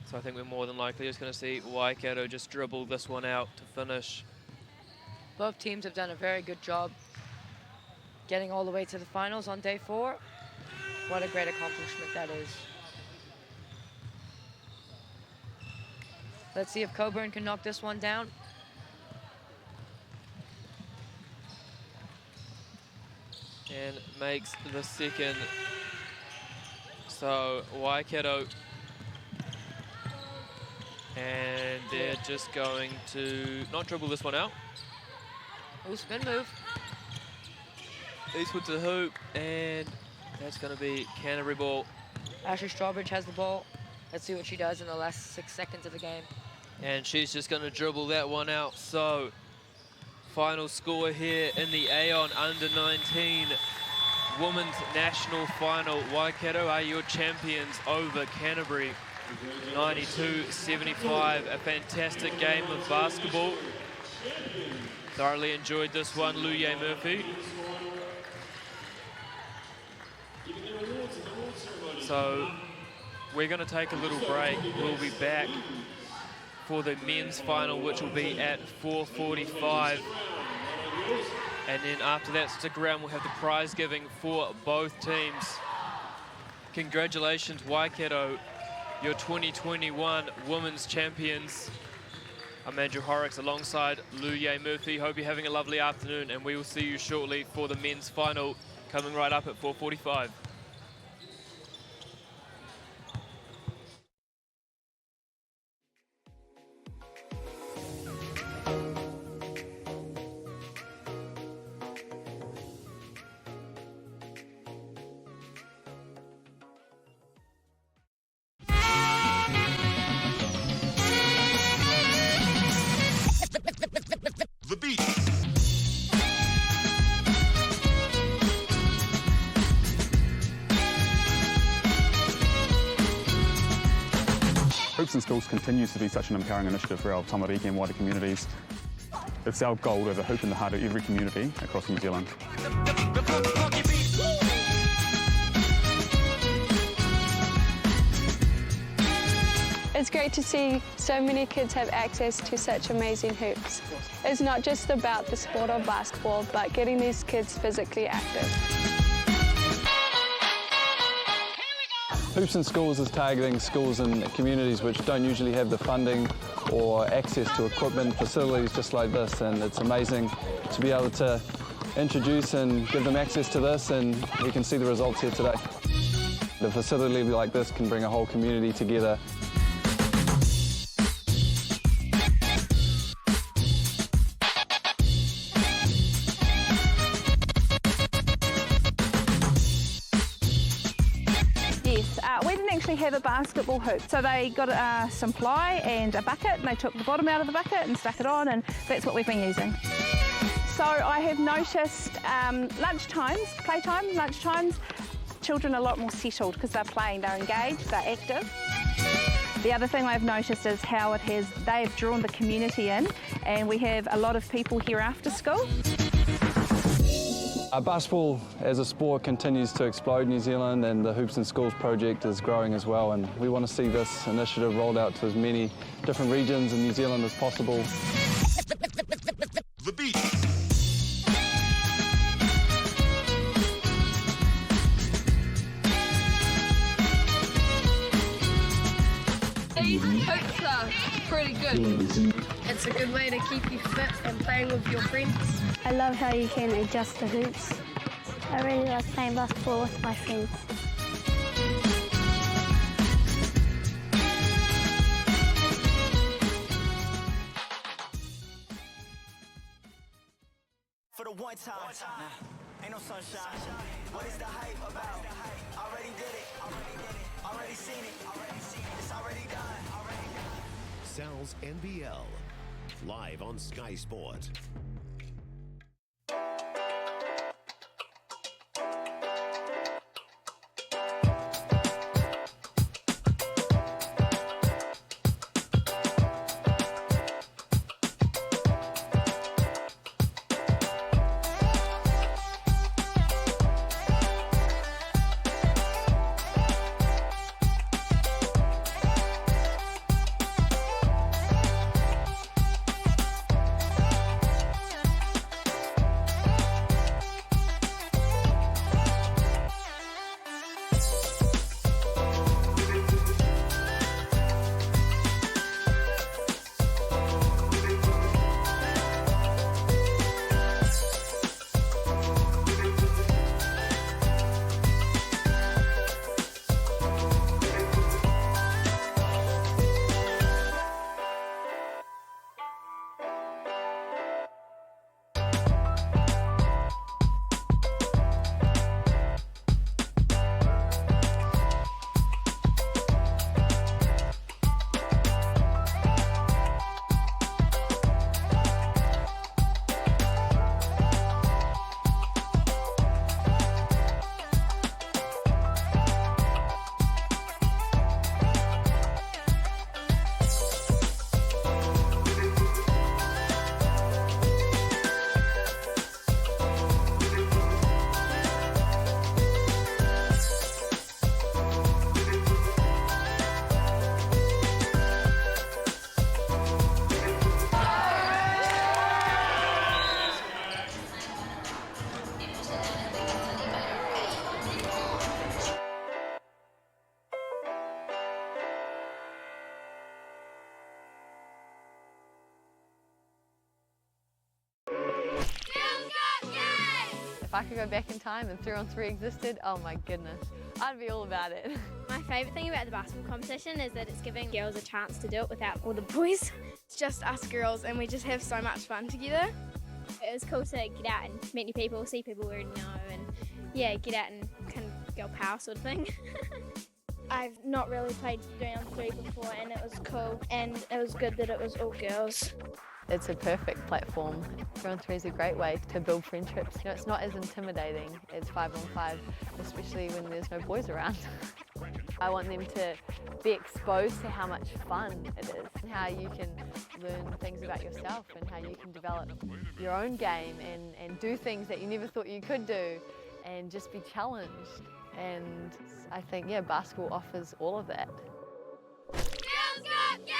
So I think we're more than likely just going to see Waikato just dribble this one out to finish. Both teams have done a very good job getting all the way to the finals on day 4. What a great accomplishment that is. Let's see if Coburn can knock this one down. And makes the second. So Waikato. And they're just going to not dribble this one out. Oh, spin move. Eastwood to hoop, and that's going to be Canterbury ball. Ashley Strawbridge has the ball. Let's see what she does in the last 6 seconds of the game. And she's just going to dribble that one out. So, final score here in the Aon Under-19 Women's National Final. Waikato are your champions over Canterbury, 92-75. A fantastic game of basketball. Thoroughly enjoyed this one, Luye Murphy. So we're going to take a little break. We'll be back for the men's final, which will be at 4:45. And then after that, stick around, we'll have the prize giving for both teams. Congratulations, Waikato, your 2021 Women's Champions. I'm Andrew Horrocks alongside Luye Murphy. Hope you're having a lovely afternoon, and we will see you shortly for the men's final, coming right up at 4:45. The beat. Hoops in Schools continues to be such an empowering initiative for our Taranaki and wider communities. It's our goal to have a hoop in the heart of every community across New Zealand. It's great to see so many kids have access to such amazing hoops. It's not just about the sport of basketball, but getting these kids physically active. Hoops in Schools is targeting schools and communities which don't usually have the funding or access to equipment, facilities just like this, and it's amazing to be able to introduce and give them access to this, and we can see the results here today. A facility like this can bring a whole community together. We didn't actually have a basketball hoop, so they got some ply and a bucket, and they took the bottom out of the bucket and stuck it on, and that's what we've been using. So I have noticed lunchtimes, children are a lot more settled because they're playing, they're engaged, they're active. The other thing I've noticed is how they've drawn the community in, and we have a lot of people here after school. Basketball as a sport continues to explode in New Zealand, and the Hoops in Schools project is growing as well, and we want to see this initiative rolled out to as many different regions in New Zealand as possible. The beat. Hoops are pretty good. It's a good way to keep you fit and playing with your friends. I love how you can adjust the hoops. I really like playing basketball with my friends. For the one time, ain't no sunshine. What is the hype about? Already did it, already seen it, it's already done. Sal's NBL, live on Sky Sport. If I could go back in time and 3-on-3 existed, oh my goodness, I'd be all about it. My favourite thing about the basketball competition is that it's giving girls a chance to do it without all the boys. It's just us girls and we just have so much fun together. It was cool to get out and meet new people, see people we already know, and yeah, get out and kind of girl power sort of thing. I've not really played 3-on-3 before and it was cool and it was good that it was all girls. It's a perfect platform. 3-on-3 is a great way to build friendships. You know, it's not as intimidating as 5-on-5, especially when there's no boys around. I want them to be exposed to how much fun it is and how you can learn things about yourself and how you can develop your own game and do things that you never thought you could do and just be challenged. And I think, yeah, basketball offers all of that. Girls Got Game!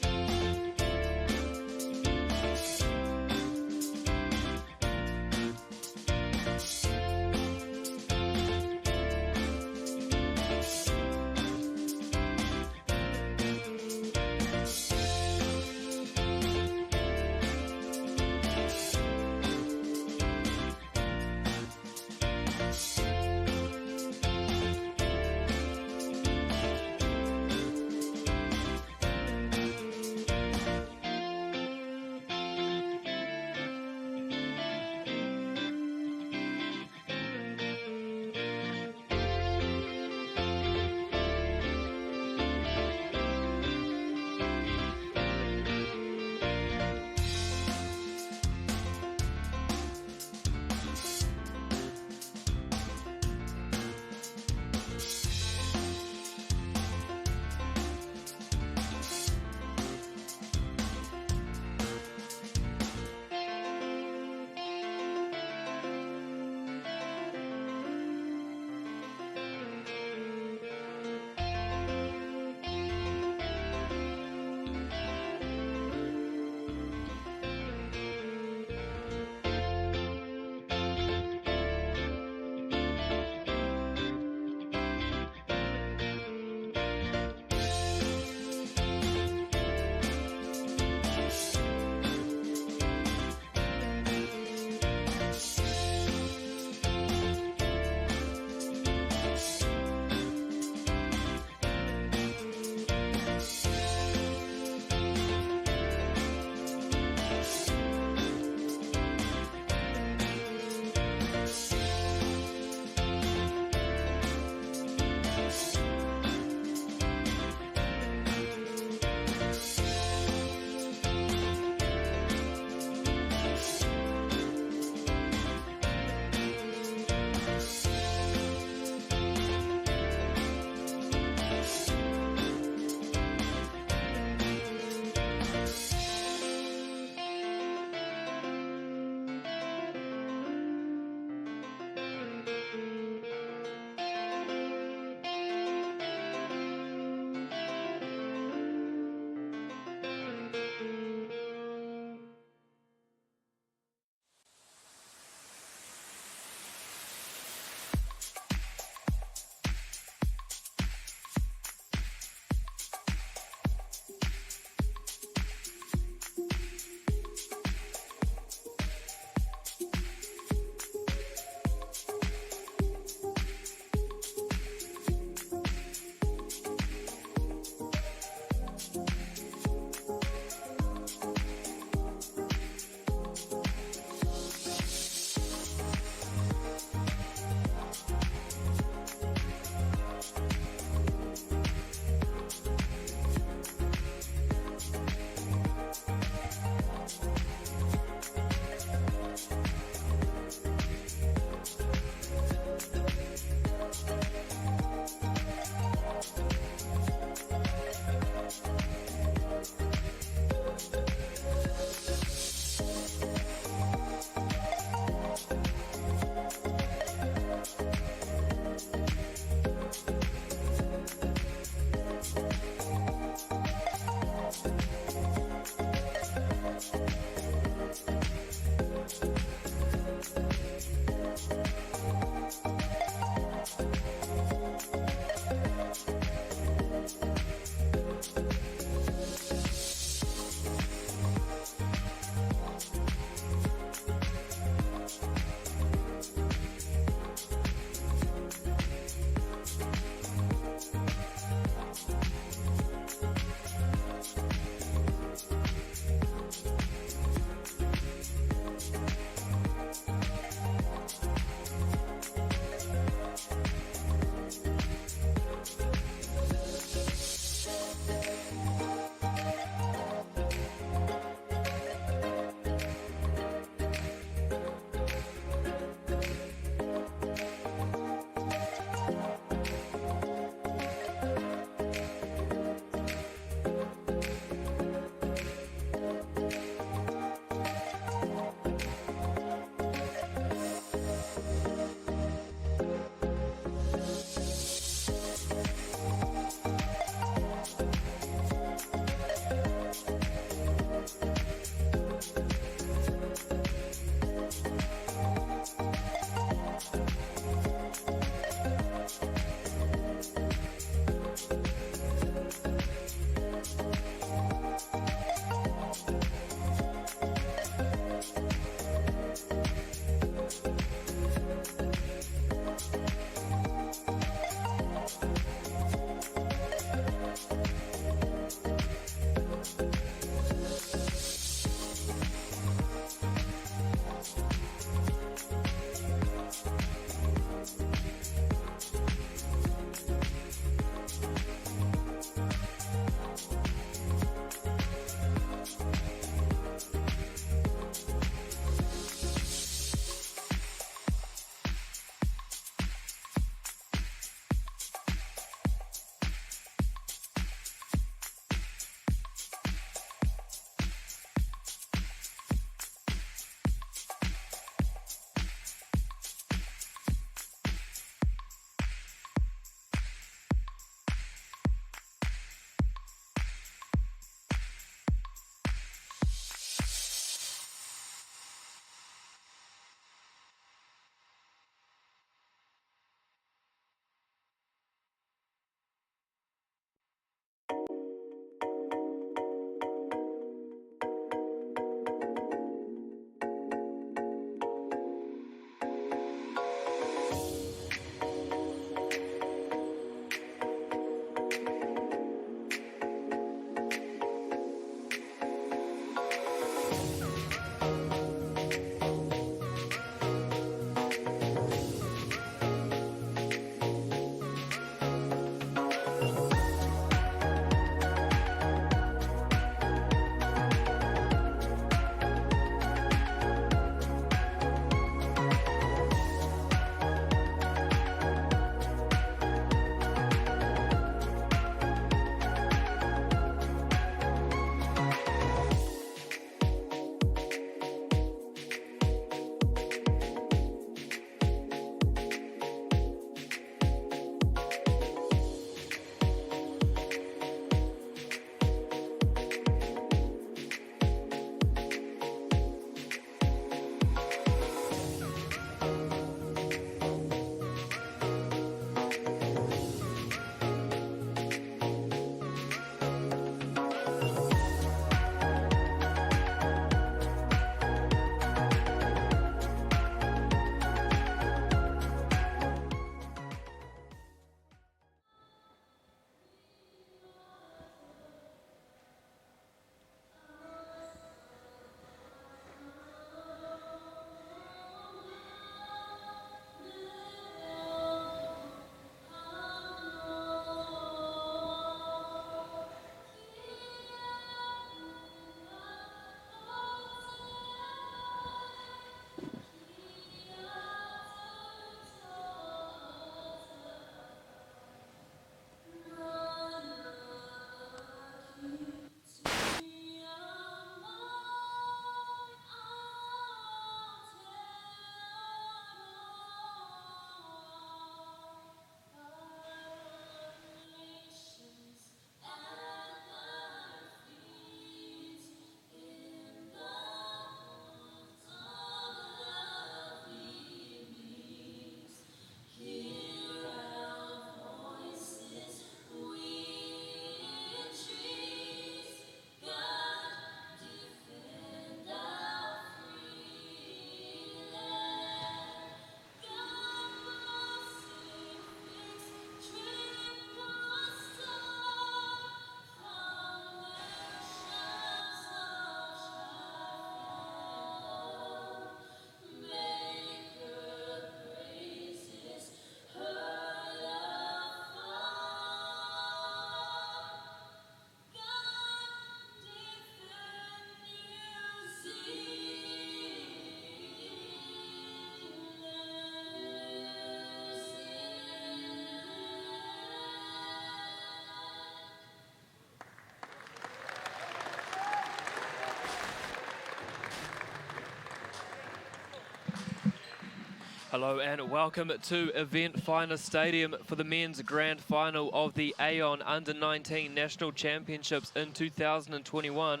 Hello and welcome to Event Finder Stadium for the men's grand final of the Aon U19 National Championships in 2021.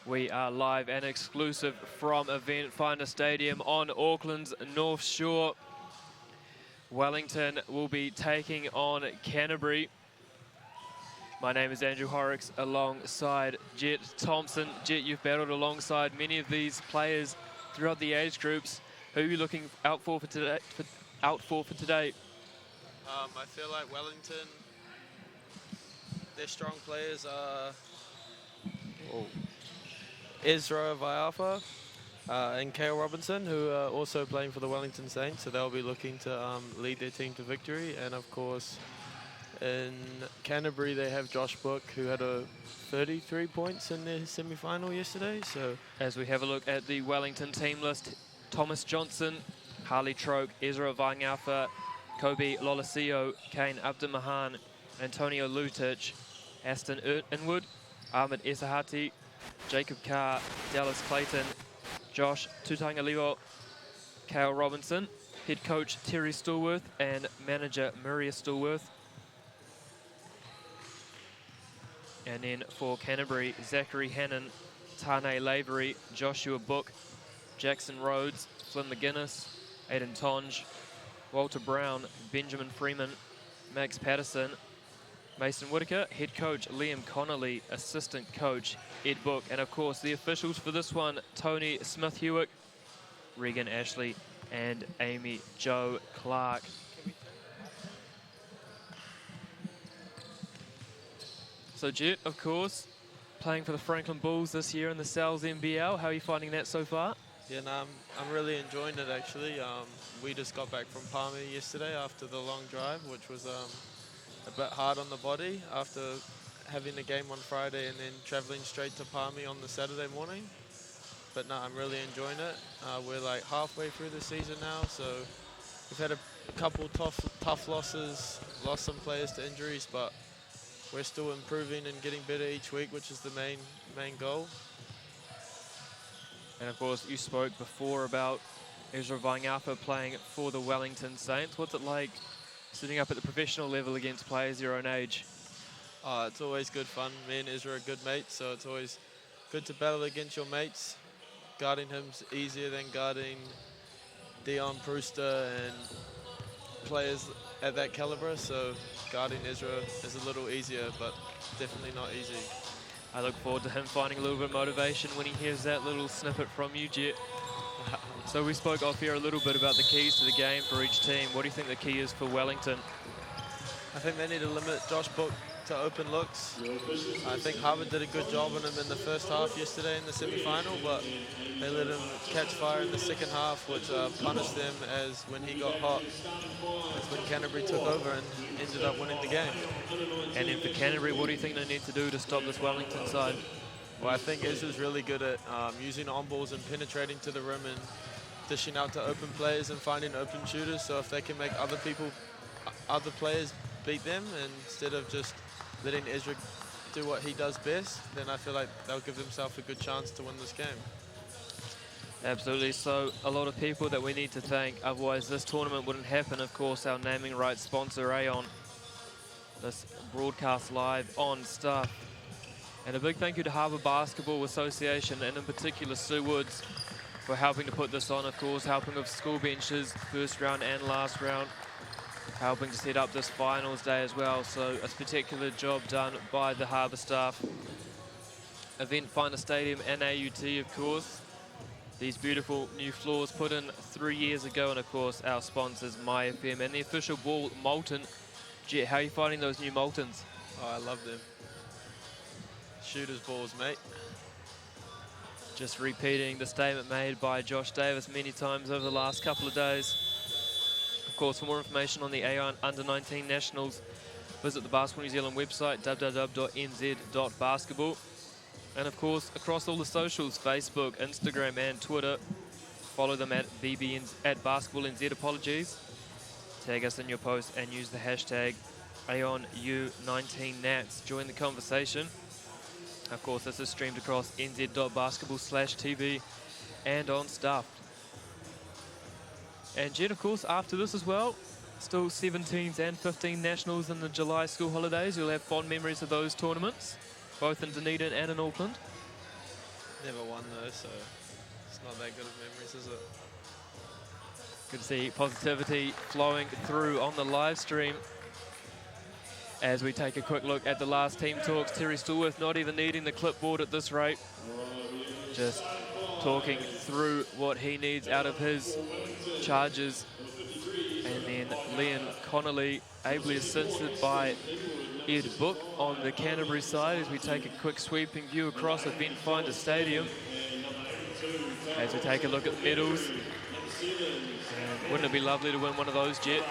We are live and exclusive from Event Finder Stadium on Auckland's North Shore. Wellington will be taking on Canterbury. My name is Andrew Horrocks alongside Jet Thompson. Jet, you've battled alongside many of these players throughout the age groups. Who are you looking out for today? I feel like Wellington, their strong players are Ezra Vaiafa and Kale Robinson, who are also playing for the Wellington Saints, so they'll be looking to lead their team to victory. And of course, in Canterbury, they have Josh Book, who had 33 points in their semi-final yesterday. So, as we have a look at the Wellington team list, Thomas Johnson, Harley Troke, Ezra Vaiafa, Kobe Lolasio, Kane Abdulmahan, Antonio Lutic, Aston Inwood, Ahmed Esahati, Jacob Carr, Dallas Clayton, Josh Tutangaliwo, Kale Robinson, head coach Terry Stallworth and manager Maria Stallworth. And then for Canterbury, Zachary Hannon, Tane Lavery, Joshua Book, Jackson Rhodes, Flynn McGuinness, Aidan Tonge, Walter Brown, Benjamin Freeman, Max Patterson, Mason Whitaker, head coach Liam Connolly, assistant coach Ed Book, and of course the officials for this one, Tony Smith-Hewitt, Regan Ashley, and Amy Jo Clark. So Jet, of course, playing for the Franklin Bulls this year in the Sal's NBL. How are you finding that so far? yeah, no, I'm really enjoying it actually. We just got back from Palmy yesterday after the long drive, which was a bit hard on the body after having a game on Friday and then traveling straight to Palmy on the Saturday morning. But no, I'm really enjoying it. We're like halfway through the season now, so we've had a couple tough losses, lost some players to injuries, but we're still improving and getting better each week, which is the main goal. And of course, you spoke before about Ezra Vaiafa playing for the Wellington Saints. What's it like sitting up at the professional level against players your own age? It's always good fun. Me and Ezra are good mates, so it's always good to battle against your mates. Guarding him's easier than guarding Dion Brewster and players at that caliber, so guarding Ezra is a little easier, but definitely not easy. I look forward to him finding a little bit of motivation when he hears that little snippet from you, Jet. So we spoke off here a little bit about the keys to the game for each team. What do you think the key is for Wellington? I think they need to limit Josh Book to open looks. I think Harbour did a good job on him in the first half yesterday in the semi-final, but they let him catch fire in the second half, which punished them as when he got hot. That's when Canterbury took over and ended up winning the game. And then for Canterbury, what do you think they need to do to stop this Wellington side? Well, I think Ezra's really good at using on-balls and penetrating to the rim and dishing out to open players and finding open shooters. So if they can make other players beat them, and instead of just letting Ezra do what he does best, then I feel like they'll give themselves a good chance to win this game. Absolutely. So a lot of people that we need to thank, otherwise this tournament wouldn't happen. Of course, our naming rights sponsor Aon, this broadcast live on stuff. And a big thank you to Harbour Basketball Association, and in particular Sue Woods, for helping to put this on, of course, helping with school benches, first round and last round, helping to set up this finals day as well. So a spectacular job done by the Harbour staff. Event Finder Stadium and AUT, of course. These beautiful new floors put in 3 years ago, and of course our sponsors MyFM and the official ball Molten. Jet, how are you finding those new Moltens? Oh, I love them. Shooter's balls, mate. Just repeating the statement made by Josh Davis many times over the last couple of days. Of course, for more information on the Aon U19 Nationals, visit the Basketball New Zealand website, www.nz.basketball. And of course, across all the socials, Facebook, Instagram, and Twitter, follow them at BasketballNZ, apologies. Tag us in your post and use the hashtag Aon U19 Nats. Join the conversation. Of course, this is streamed across nz.basketball/TV and on Stuff. And Jet, of course, after this as well, still 17s and 15 nationals in the July school holidays. You'll have fond memories of those tournaments, both in Dunedin and in Auckland. Never won though, so it's not that good of memories, is it? Good to see positivity flowing through on the live stream. As we take a quick look at the last team talks, Terry Stallworth not even needing the clipboard at this rate. Just talking through what he needs out of his charges. And then Leon Connolly ably assisted by Ed Book on the Canterbury side as we take a quick sweeping view across Event Finder Stadium. As we take a look at the medals. And wouldn't it be lovely to win one of those, Jet?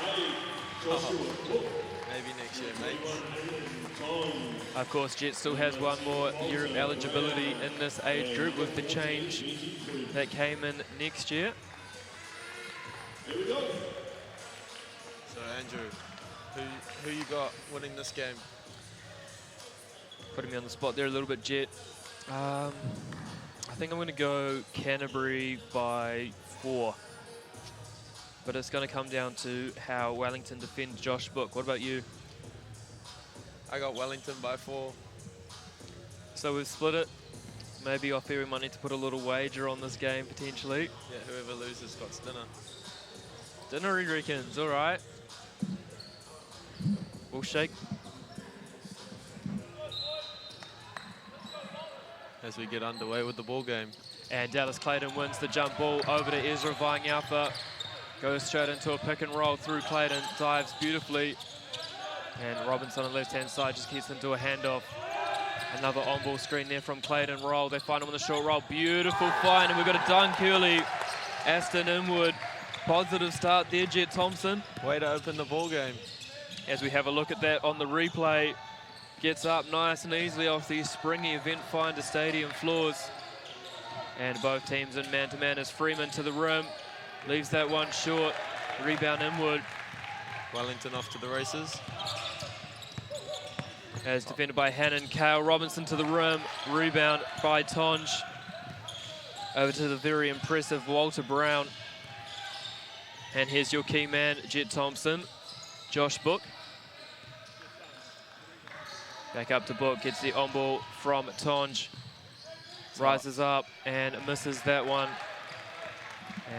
Maybe next year, mate. Of course, Jet still has one more year of eligibility in this age group with the change that came in next year. So Andrew, who you got winning this game? Putting me on the spot there a little bit, Jet. I think I'm going to go Canterbury by 4. But it's going to come down to how Wellington defend Josh Book. What about you? I got Wellington by 4. So we've split it. Maybe off air we might need to put a little wager on this game potentially. Yeah, whoever loses got dinner. Dinner, he reckons. All right. We'll shake. As we get underway with the ball game. And Dallas Clayton wins the jump ball over to Ezra Vaiangapa. Goes straight into a pick and roll through Clayton, dives beautifully. And Robinson on the left-hand side just gets into a handoff. Another on-ball screen there from Clayton. Roll, they find him on the short roll. Beautiful find, and we've got a dunk early. Aston Inwood, positive start there, Jet Thompson. Way to open the ball game. As we have a look at that on the replay. Gets up nice and easily off the springy Event Finder Stadium floors. And both teams in man-to-man as Freeman to the rim. Leaves that one short. Rebound Inwood. Wellington off to the races. As defended by Hannon. Kale Robinson to the rim. Rebound by Tonge. Over to the very impressive Walter Brown. And here's your key man, Jet Thompson. Josh Book. Back up to Book. Gets the on-ball from Tonge. Rises up and misses that one.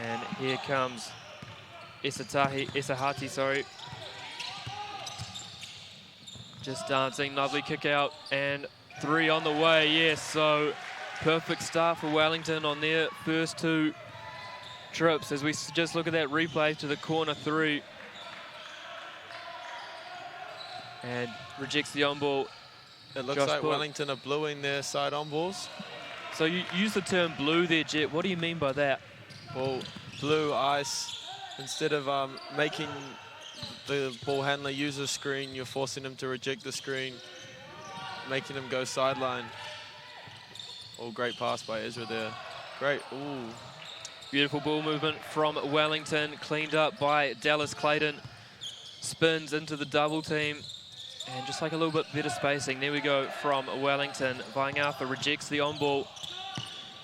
And here comes Isahati, sorry. Just dancing, lovely kick out, and 3 on the way, yes. So perfect start for Wellington on their first 2 trips. As we just look at that replay to the corner 3. And rejects the on-ball. It looks like Wellington are bluing their side on-balls. So you use the term blue there, Jet. What do you mean by that? Well, blue ice, instead of making the ball handler use a screen, you're forcing him to reject the screen, making him go sideline. Oh, great pass by Ezra there. Great, ooh. Beautiful ball movement from Wellington, cleaned up by Dallas Clayton. Spins into the double team, and just like a little bit better spacing. There we go from Wellington. Vaiangapa rejects the on-ball.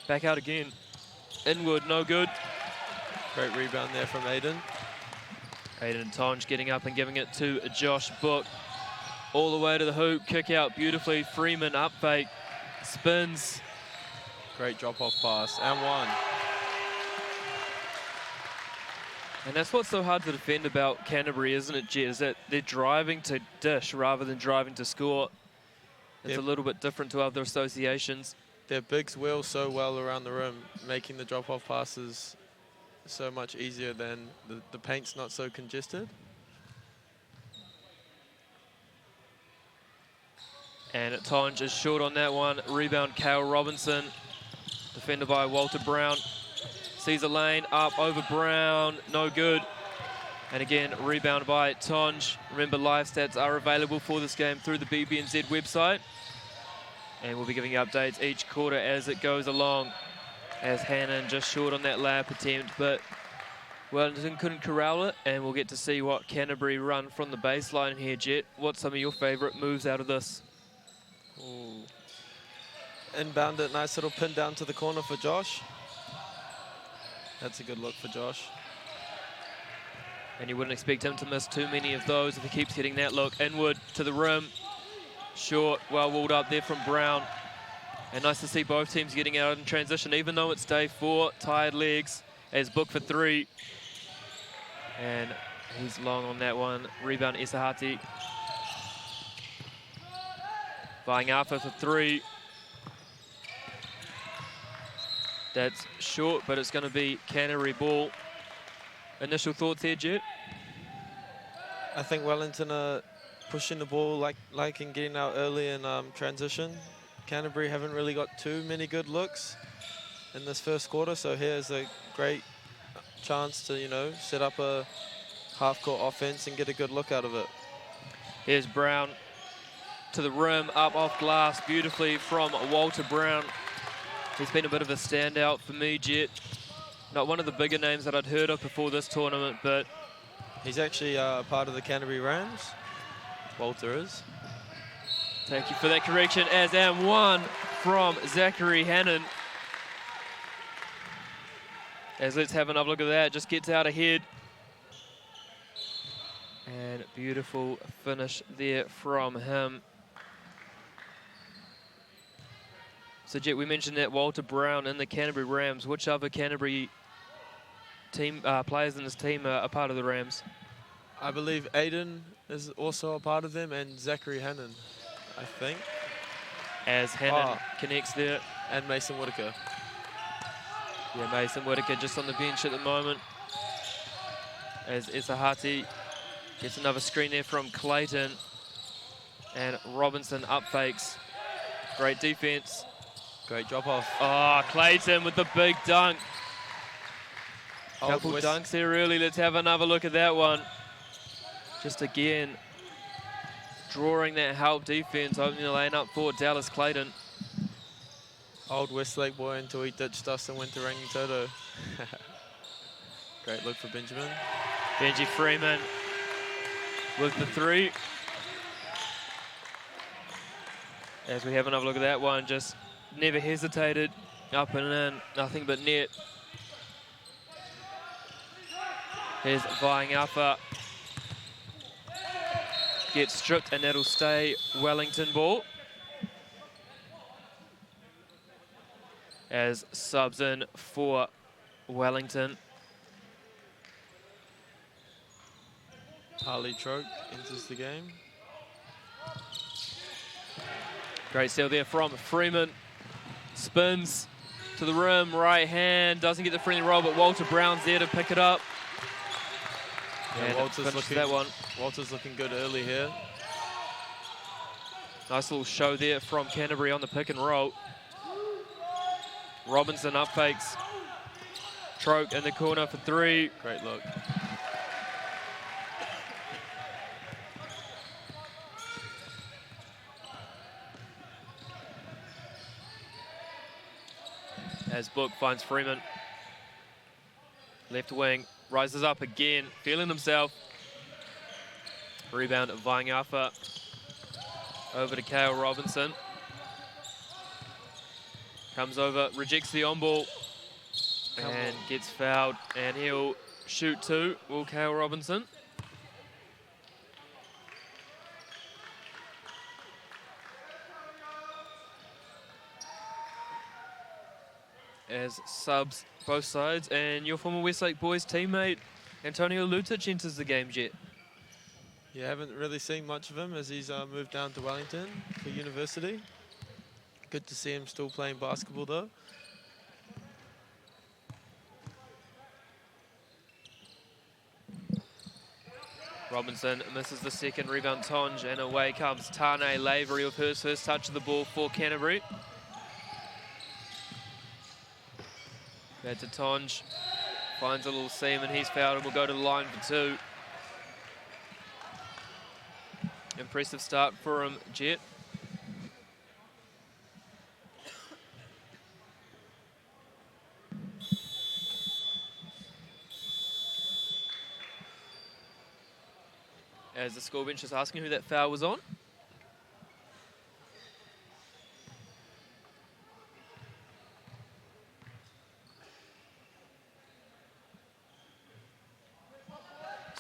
Back out again. Inwood, no good. Great rebound there from Aiden. Aiden Tonge getting up and giving it to Josh Book. All the way to the hoop, kick out beautifully. Freeman up fake, spins. Great drop-off pass, and 1. And that's what's so hard to defend about Canterbury, isn't it, Jet? Is that they're driving to dish rather than driving to score. It's a little bit different to other associations. Their bigs wheel so well around the rim, making the drop-off passes so much easier than the paint's not so congested. And Tonge is short on that one. Rebound, Kale Robinson. Defended by Walter Brown. Sees a lane, up over Brown, no good. And again, rebound by Tonge. Remember, live stats are available for this game through the BBNZ website. And we'll be giving you updates each quarter as it goes along. As Hannon just short on that layup attempt, but Wellington couldn't corral it, and we'll get to see what Canterbury run from the baseline here, Jet. What's some of your favourite moves out of this? Ooh. Inbound it, nice little pin down to the corner for Josh. That's a good look for Josh. And you wouldn't expect him to miss too many of those if he keeps getting that look inward to the rim. Short, well walled up there from Brown. And nice to see both teams getting out in transition, even though it's day 4, tired legs, as Book for 3. And he's long on that one. Rebound, Isahati. Vaiangapa for 3. That's short, but it's going to be Canterbury ball. Initial thoughts here, Jet? I think Wellington are pushing the ball like and getting out early in transition. Canterbury haven't really got too many good looks in this first quarter, so here's a great chance to, you know, set up a half-court offense and get a good look out of it. Here's Brown to the rim, up off glass beautifully from Walter Brown. He's been a bit of a standout for me, Jet. Not one of the bigger names that I'd heard of before this tournament, but... He's actually part of the Canterbury Rams. Walter is. Thank you for that correction. As and one from Zachary Hannon. As let's have another look at that. Just gets out ahead. And beautiful finish there from him. So, Jet, we mentioned that Walter Brown and the Canterbury Rams. Which other Canterbury team players in this team are part of the Rams? I believe Aiden is also a part of them, and Zachary Hannon, I think. As Hannon connects there. And Mason Whitaker. Yeah, Mason Whitaker just on the bench at the moment. As Isahati gets another screen there from Clayton. And Robinson up fakes. Great defense. Great drop off. Oh, Clayton with the big dunk. Couple dunks there early. Let's have another look at that one. Just again, drawing that help defense, opening the lane up for Dallas Clayton. Old Westlake boy until he ditched us and went to Rangitoto. Great look for Benjamin. Benji Freeman with the 3. As we have another look at that one, just never hesitated, up and in, nothing but net. Here's Vaiangapa. Gets stripped and that'll stay Wellington ball. As subs in for Wellington. Harley Troke enters the game. Great steal there from Freeman. Spins to the rim, right hand. Doesn't get the friendly roll, but Walter Brown's there to pick it up. Yeah, Walter's looking, that one. Walter's looking good early here. Nice little show there from Canterbury on the pick and roll. Robinson up fakes. Troke in the corner for 3. Great look. As Book finds Freeman. Left wing, rises up again, feeling himself. Rebound at Vaiangapa. Over to Kale Robinson. Comes over, rejects the on-ball. And gets fouled, and he'll shoot 2, will Kale Robinson. As subs both sides, and your former Westlake boys teammate Antonio Lutic enters the game, Jet. Yeah, haven't really seen much of him as he's moved down to Wellington for university. Good to see him still playing basketball though. Robinson misses the second rebound, Tonge, and away comes Tane Lavery with her first touch of the ball for Canterbury. Back to Tonge, finds a little seam and he's fouled and will go to the line for 2. Impressive start for him, Jet. As the score bench is asking who that foul was on.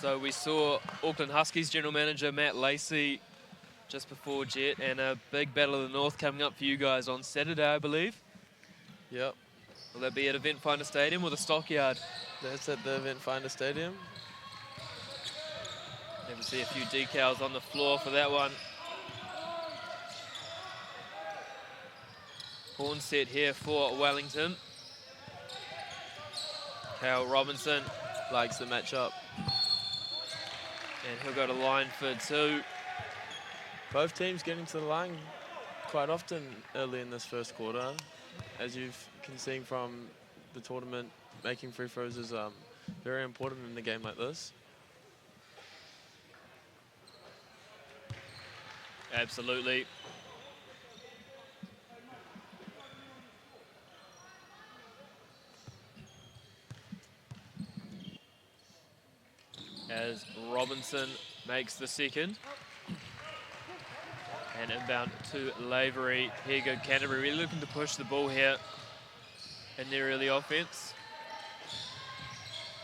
So we saw Auckland Huskies General Manager Matt Lacey just before Jet, and a big Battle of the North coming up for you guys on Saturday, I believe. Yep. Will that be at Event Finder Stadium or the Stockyard? That's at the Event Finder Stadium. Maybe see a few decals on the floor for that one. Horn set here for Wellington. Kale Robinson likes the matchup. And he'll go to line for 2. Both teams getting to the line quite often early in this first quarter. As you can see from the tournament, making free throws is very important in a game like this. Absolutely. As Robinson makes the second. And inbound to Lavery. Here you go, Canterbury really looking to push the ball here in their early offense.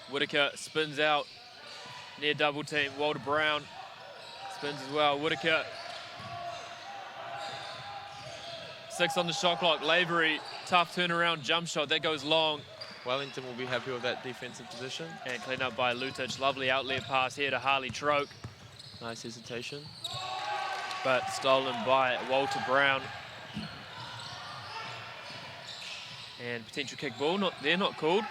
Whitaker spins out near double team. Walter Brown spins as well. Whitaker. 6 on the shot clock. Lavery, tough turnaround jump shot. That goes long. Wellington will be happy with that defensive position. And cleaned up by Lutic. Lovely outlet pass here to Harley Troke. Nice hesitation. But stolen by Walter Brown. And potential kick ball, not called.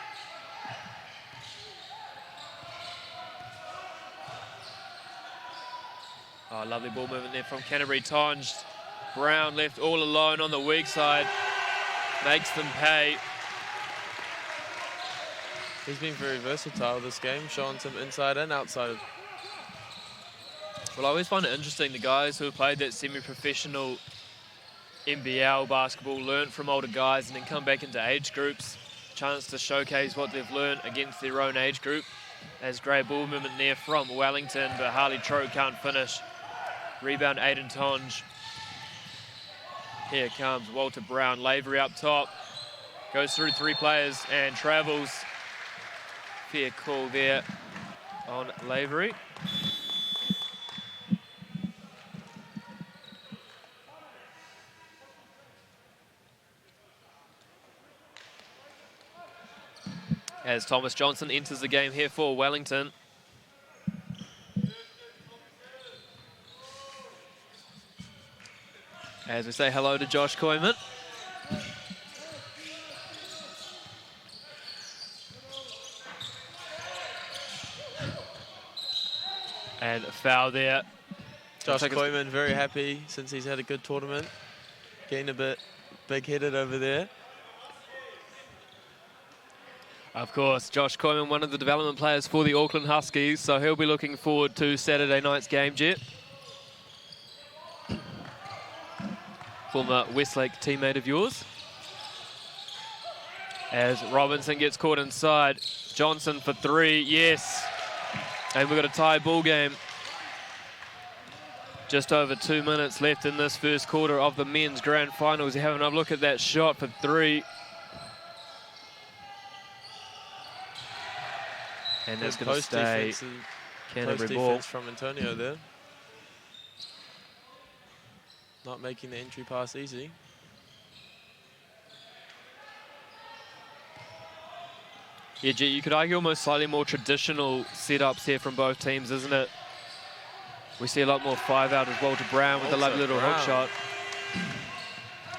Oh, lovely ball movement there from Canterbury. Tonge. Brown left all alone on the weak side. Makes them pay. He's been very versatile this game, showing some inside and outside. Well, I always find it interesting, the guys who have played that semi-professional NBL basketball learn from older guys and then come back into age groups. Chance to showcase what they've learned against their own age group. As great ball movement there from Wellington, but Harley Troke can't finish. Rebound, Aiden Tonge. Here comes Walter Brown. Lavery up top. Goes through 3 players and travels. Fair call there on Lavery. As Thomas Johnson enters the game here for Wellington. As we say hello to Josh Koyman. And a foul there. Josh Koyman very happy since he's had a good tournament. Getting a bit big-headed over there. Of course, Josh Koyman, one of the development players for the Auckland Huskies, so he'll be looking forward to Saturday night's game, Jet. Former Westlake teammate of yours. As Robinson gets caught inside. Johnson for 3, yes. And we've got a tie ball game. Just over 2 minutes left in this first quarter of the men's grand finals. You have another look at that shot for 3. And that's going to stay Canterbury ball. From Antonio there. Not making the entry pass easy. Yeah, G, you could argue almost slightly more traditional setups here from both teams, isn't it? We see a lot more 5 out of Walter Brown with a lovely little hook shot.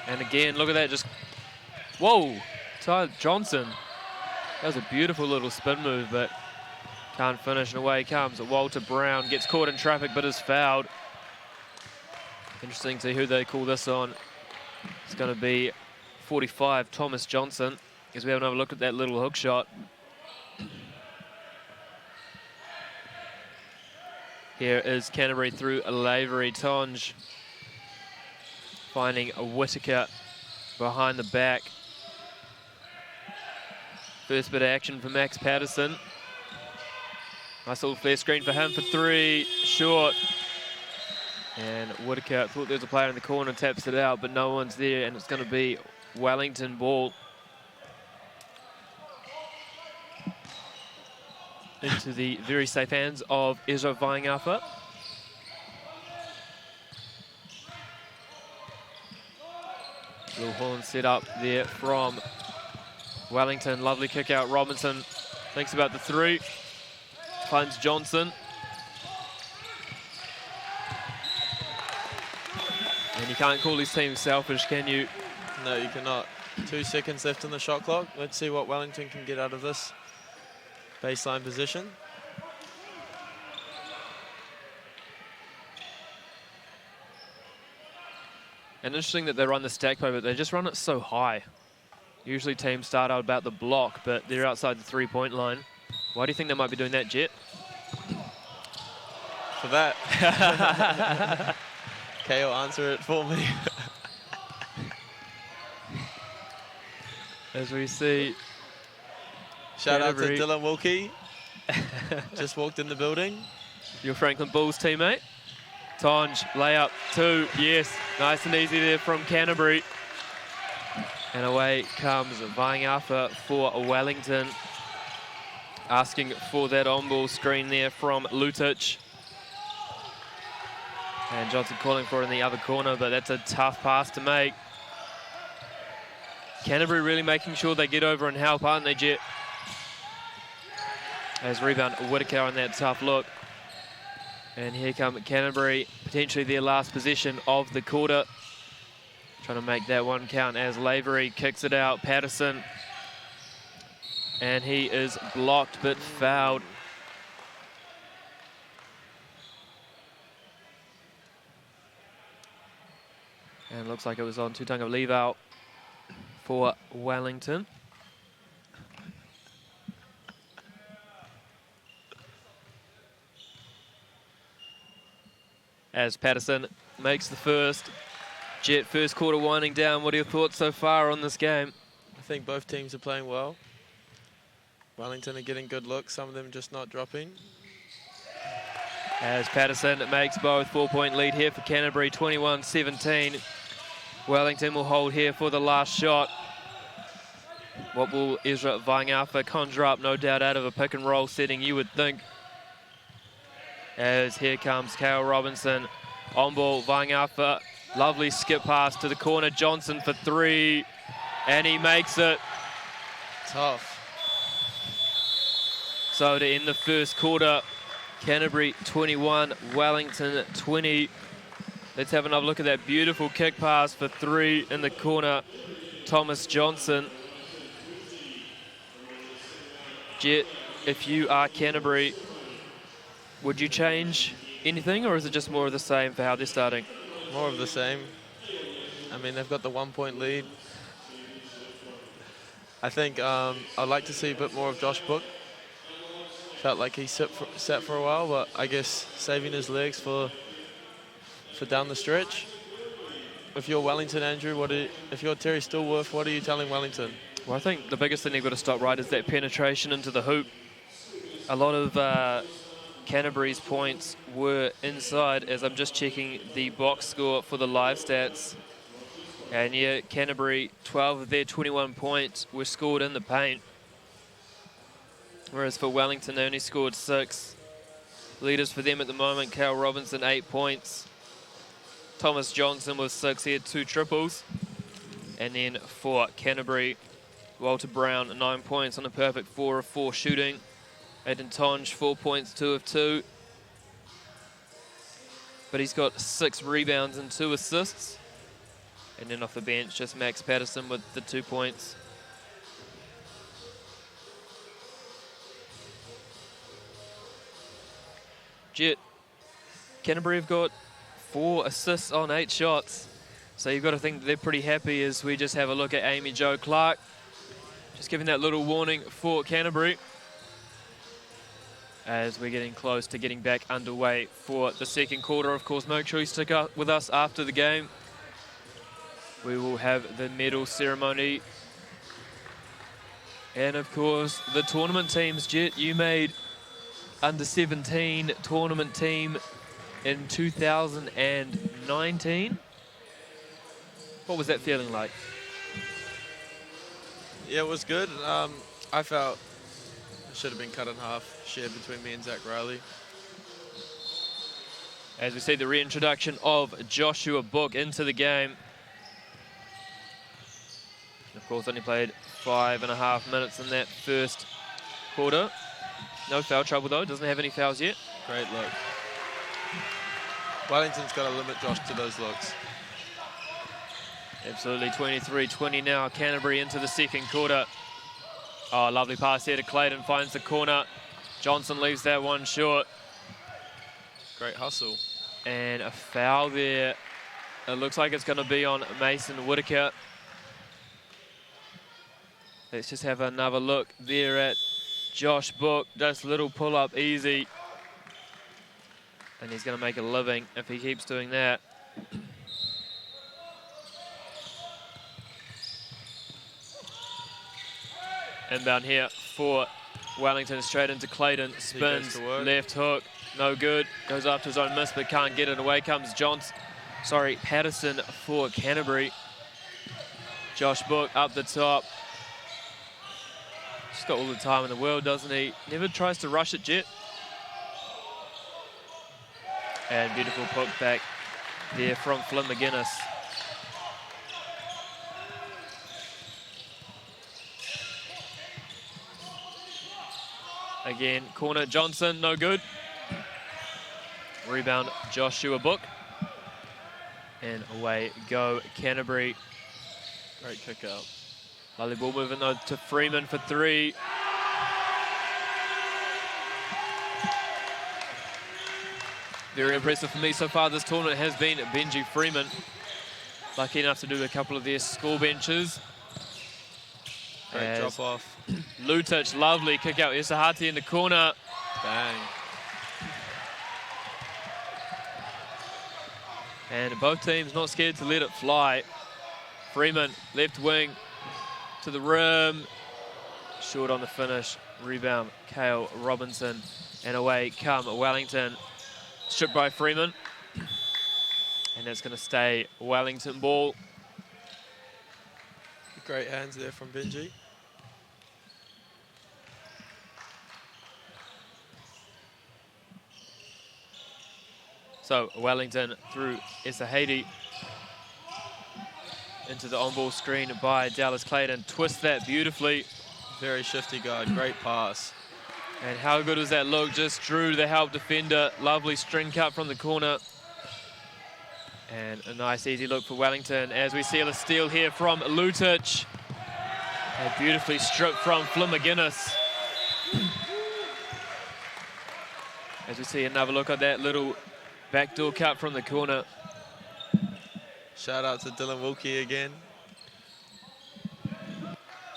And again, look at that, just, whoa, Ty Johnson. That was a beautiful little spin move, but can't finish, and away comes. Walter Brown gets caught in traffic, but is fouled. Interesting to see who they call this on. It's going to be 45, Thomas Johnson, as we have another look at that little hook shot. Here is Canterbury through Lavery. Tonge finding a Whitaker behind the back. First bit of action for Max Patterson. Nice little flare screen for him for 3, short. And Whitaker thought there was a player in the corner, taps it out, but no one's there, and it's going to be Wellington ball. into the very safe hands of Ezra Vaingafa. Little horn set up there from Wellington. Lovely kick out. Robinson thinks about the three. Finds Johnson. And you can't call his team selfish, can you? No, you cannot. 2 seconds left in the shot clock. Let's see what Wellington can get out of this baseline position. And interesting that they run the stack play, but they just run it so high. Usually teams start out about the block, but they're outside the three-point line. Why do you think they might be doing that, Jet? For that. Kay will answer it for me. As we see. Shout out to Canterbury. Dylan Wilkie. Just walked in the building. Your Franklin Bulls teammate. Tonge, layup, 2, yes. Nice and easy there from Canterbury. And away comes Vaingafa for Wellington. Asking for that on-ball screen there from Lutic. And Johnson calling for it in the other corner, but that's a tough pass to make. Canterbury really making sure they get over and help, aren't they, Jet? As rebound, Waitakere on that tough look. And here come Canterbury, potentially their last possession of the quarter. Trying to make that one count as Lavery kicks it out. Patterson. And he is blocked but fouled. And looks like it was on Tutunga leave out for Wellington. As Patterson makes the first. Jet, first quarter winding down. What are your thoughts so far on this game? I think both teams are playing well. Wellington are getting good looks, some of them just not dropping. As Patterson makes both, 4-point lead here for Canterbury, 21-17. Wellington will hold here for the last shot. What will Ezra Vaingafa conjure up? No doubt out of a pick and roll setting, you would think. As here comes Kale Robinson. On ball, Vaingafa. Lovely skip pass to the corner. Johnson for 3. And he makes it. Tough. So to end the first quarter, Canterbury 21, Wellington 20. Let's have another look at that beautiful kick pass for 3 in the corner. Thomas Johnson. Jet, if you are Canterbury, would you change anything, or is it just more of the same for how they're starting? More of the same. I mean, they've got the 1-point lead. I think I'd like to see a bit more of Josh Book. Felt like he sat for a while, but I guess saving his legs for down the stretch. If you're Wellington, Andrew, if you're Terry Stillworth, what are you telling Wellington? Well, I think the biggest thing they've got to stop right is that penetration into the hoop. A lot of Canterbury's points were inside, as I'm just checking the box score for the live stats. And yeah, Canterbury, 12 of their 21 points were scored in the paint. Whereas for Wellington, they only scored 6. Leaders for them at the moment, Kale Robinson, 8 points. Thomas Johnson with 6, he had 2 triples. And then for Canterbury, Walter Brown, 9 points on a perfect 4 of 4 shooting. Aiden Tonge, 4 points, 2 of 2. But he's got 6 rebounds and 2 assists. And then off the bench, just Max Patterson with the 2 points. Jet, Canterbury have got 4 assists on 8 shots. So you've got to think that they're pretty happy as we just have a look at Amy Jo Clark. Just giving that little warning for Canterbury. As we're getting close to getting back underway for the second quarter. Of course, make sure you stick up with us after the game. We will have the medal ceremony. And of course, the tournament teams. Jet, you made under 17 tournament team in 2019. What was that feeling like? Yeah, it was good. I felt should have been cut in half, shared between me and Zach Riley. As we see the reintroduction of Joshua Book into the game. Of course, only played 5.5 minutes in that first quarter. No foul trouble though, doesn't have any fouls yet. Great look. Wellington's got to limit Josh to those looks. Absolutely, 23-20 now. Canterbury into the second quarter. Oh, lovely pass here to Clayton, finds the corner. Johnson leaves that one short. Great hustle. And a foul there. It looks like it's going to be on Mason Waitakere. Let's just have another look there at Josh Book. Just little pull up easy. And he's going to make a living if he keeps doing that. Inbound here for Wellington, straight into Clayton. Spins, left hook, no good. Goes after his own miss, but can't get it. Away comes Patterson for Canterbury. Josh Book up the top. He's got all the time in the world, doesn't he? Never tries to rush it, Jet. And beautiful poke back there from Flynn McGuinness. Again, corner Johnson, no good. Rebound Joshua Book. And away go Canterbury. Great kick out. Lovely ball moving though to Freeman for three. Very impressive for me so far this tournament has been Benji Freeman. Lucky enough to do a couple of their school benches. Great drop off. Lutic, lovely kick out. Isahati in the corner. Bang. And both teams not scared to let it fly. Freeman, left wing to the rim. Short on the finish. Rebound, Kale Robinson. And away come Wellington. Stripped by Freeman. And that's going to stay Wellington ball. Great hands there from Benji. So Wellington through Isahati into the on-ball screen by Dallas Clayton. Twists that beautifully. Very shifty guard, great pass. And how good was that look? Just drew the help defender. Lovely string cut from the corner. And a nice easy look for Wellington as we see a steal here from Lutic. And beautifully stripped from Flynn McGuinness. As we see another look at that little backdoor cut from the corner. Shout out to Dylan Wilkie again.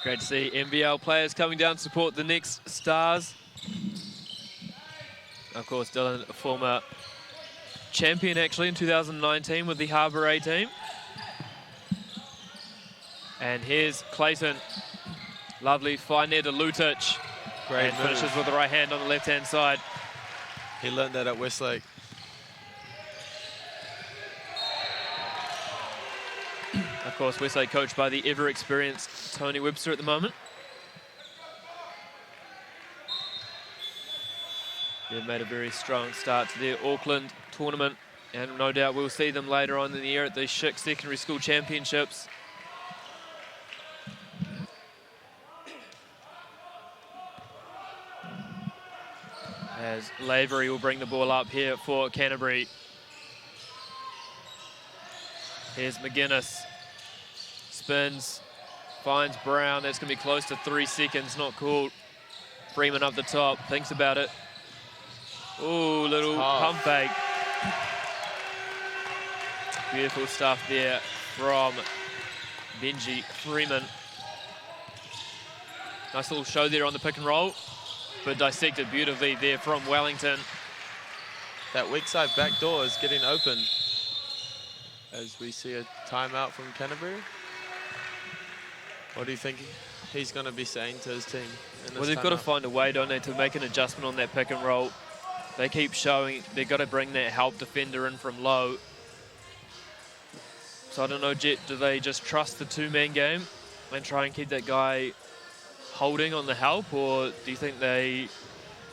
Great to see NBL players coming down to support the next stars. Of course, Dylan, a former champion actually in 2019 with the Harbour A team. And here's Clayton. Lovely find there to Lutic. Great and move. finishes with the right hand on the left-hand side. He learned that at Westlake. Of course, Westlake coached by the ever-experienced Tony Webster at the moment. They've made a very strong start to their Auckland tournament, and no doubt we'll see them later on in the year at the Schick Secondary School Championships. As Lavery will bring the ball up here for Canterbury. Here's McGuinness. Spins, finds Brown. That's going to be close to 3 seconds, not called. Freeman up the top, thinks about it. Ooh, little pump fake. Beautiful stuff there from Benji Freeman. Nice little show there on the pick and roll, but dissected beautifully there from Wellington. That weak side back door is getting open as we see a timeout from Canterbury. What do you think he's going to be saying to his team in this Well, they've got to timeout? find a way, don't they, to make an adjustment on that pick and roll. They keep showing they've got to bring that help defender in from low. So I don't know, Jet, do they just trust the two-man game and try and keep that guy holding on the help, or do you think they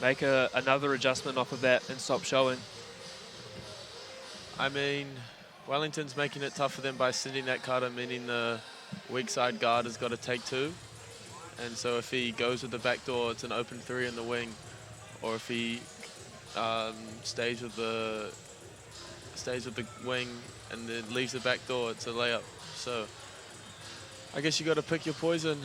make another adjustment off of that and stop showing? I mean, Wellington's making it tough for them by sending that cutter, meaning the weak side guard has got to take 2. And so if he goes with the back door, it's an open 3 in the wing. Or if he stays with the wing and then leaves the back door, it's a layup. So I guess you got to pick your poison.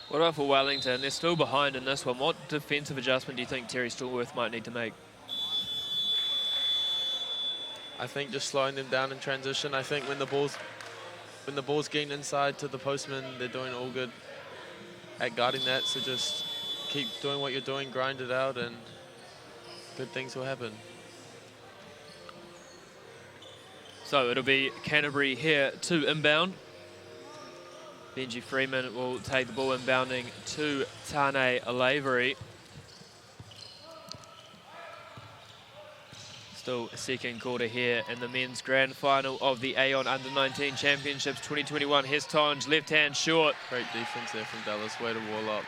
What about for Wellington? They're still behind in this one. What defensive adjustment do you think Terry Stallworth might need to make? I think just slowing them down in transition. I think when the ball's getting inside to the postman, they're doing all good at guarding that. So just keep doing what you're doing, grind it out, and good things will happen. So it'll be Canterbury here to inbound. Benji Freeman will take the ball inbounding to Tane Lavery. Still second quarter here in the men's grand final of the Aon Under-19 Championships 2021. Here's Tonge, left hand short. Great defense there from Dallas, way to wall up.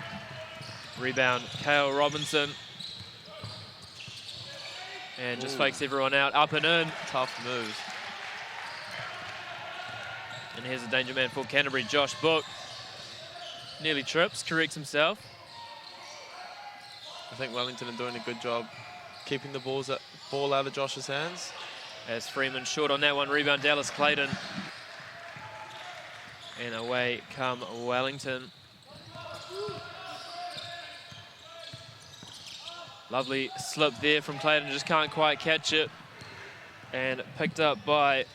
Rebound, Kale Robinson. And just fakes everyone out, up and in. Tough move. And here's a danger man for Canterbury, Josh Book. Nearly trips, corrects himself. I think Wellington are doing a good job keeping the ball out of Josh's hands. As Freeman short on that one, rebound Dallas Clayton. And away come Wellington. Lovely slip there from Clayton, just can't quite catch it. And picked up by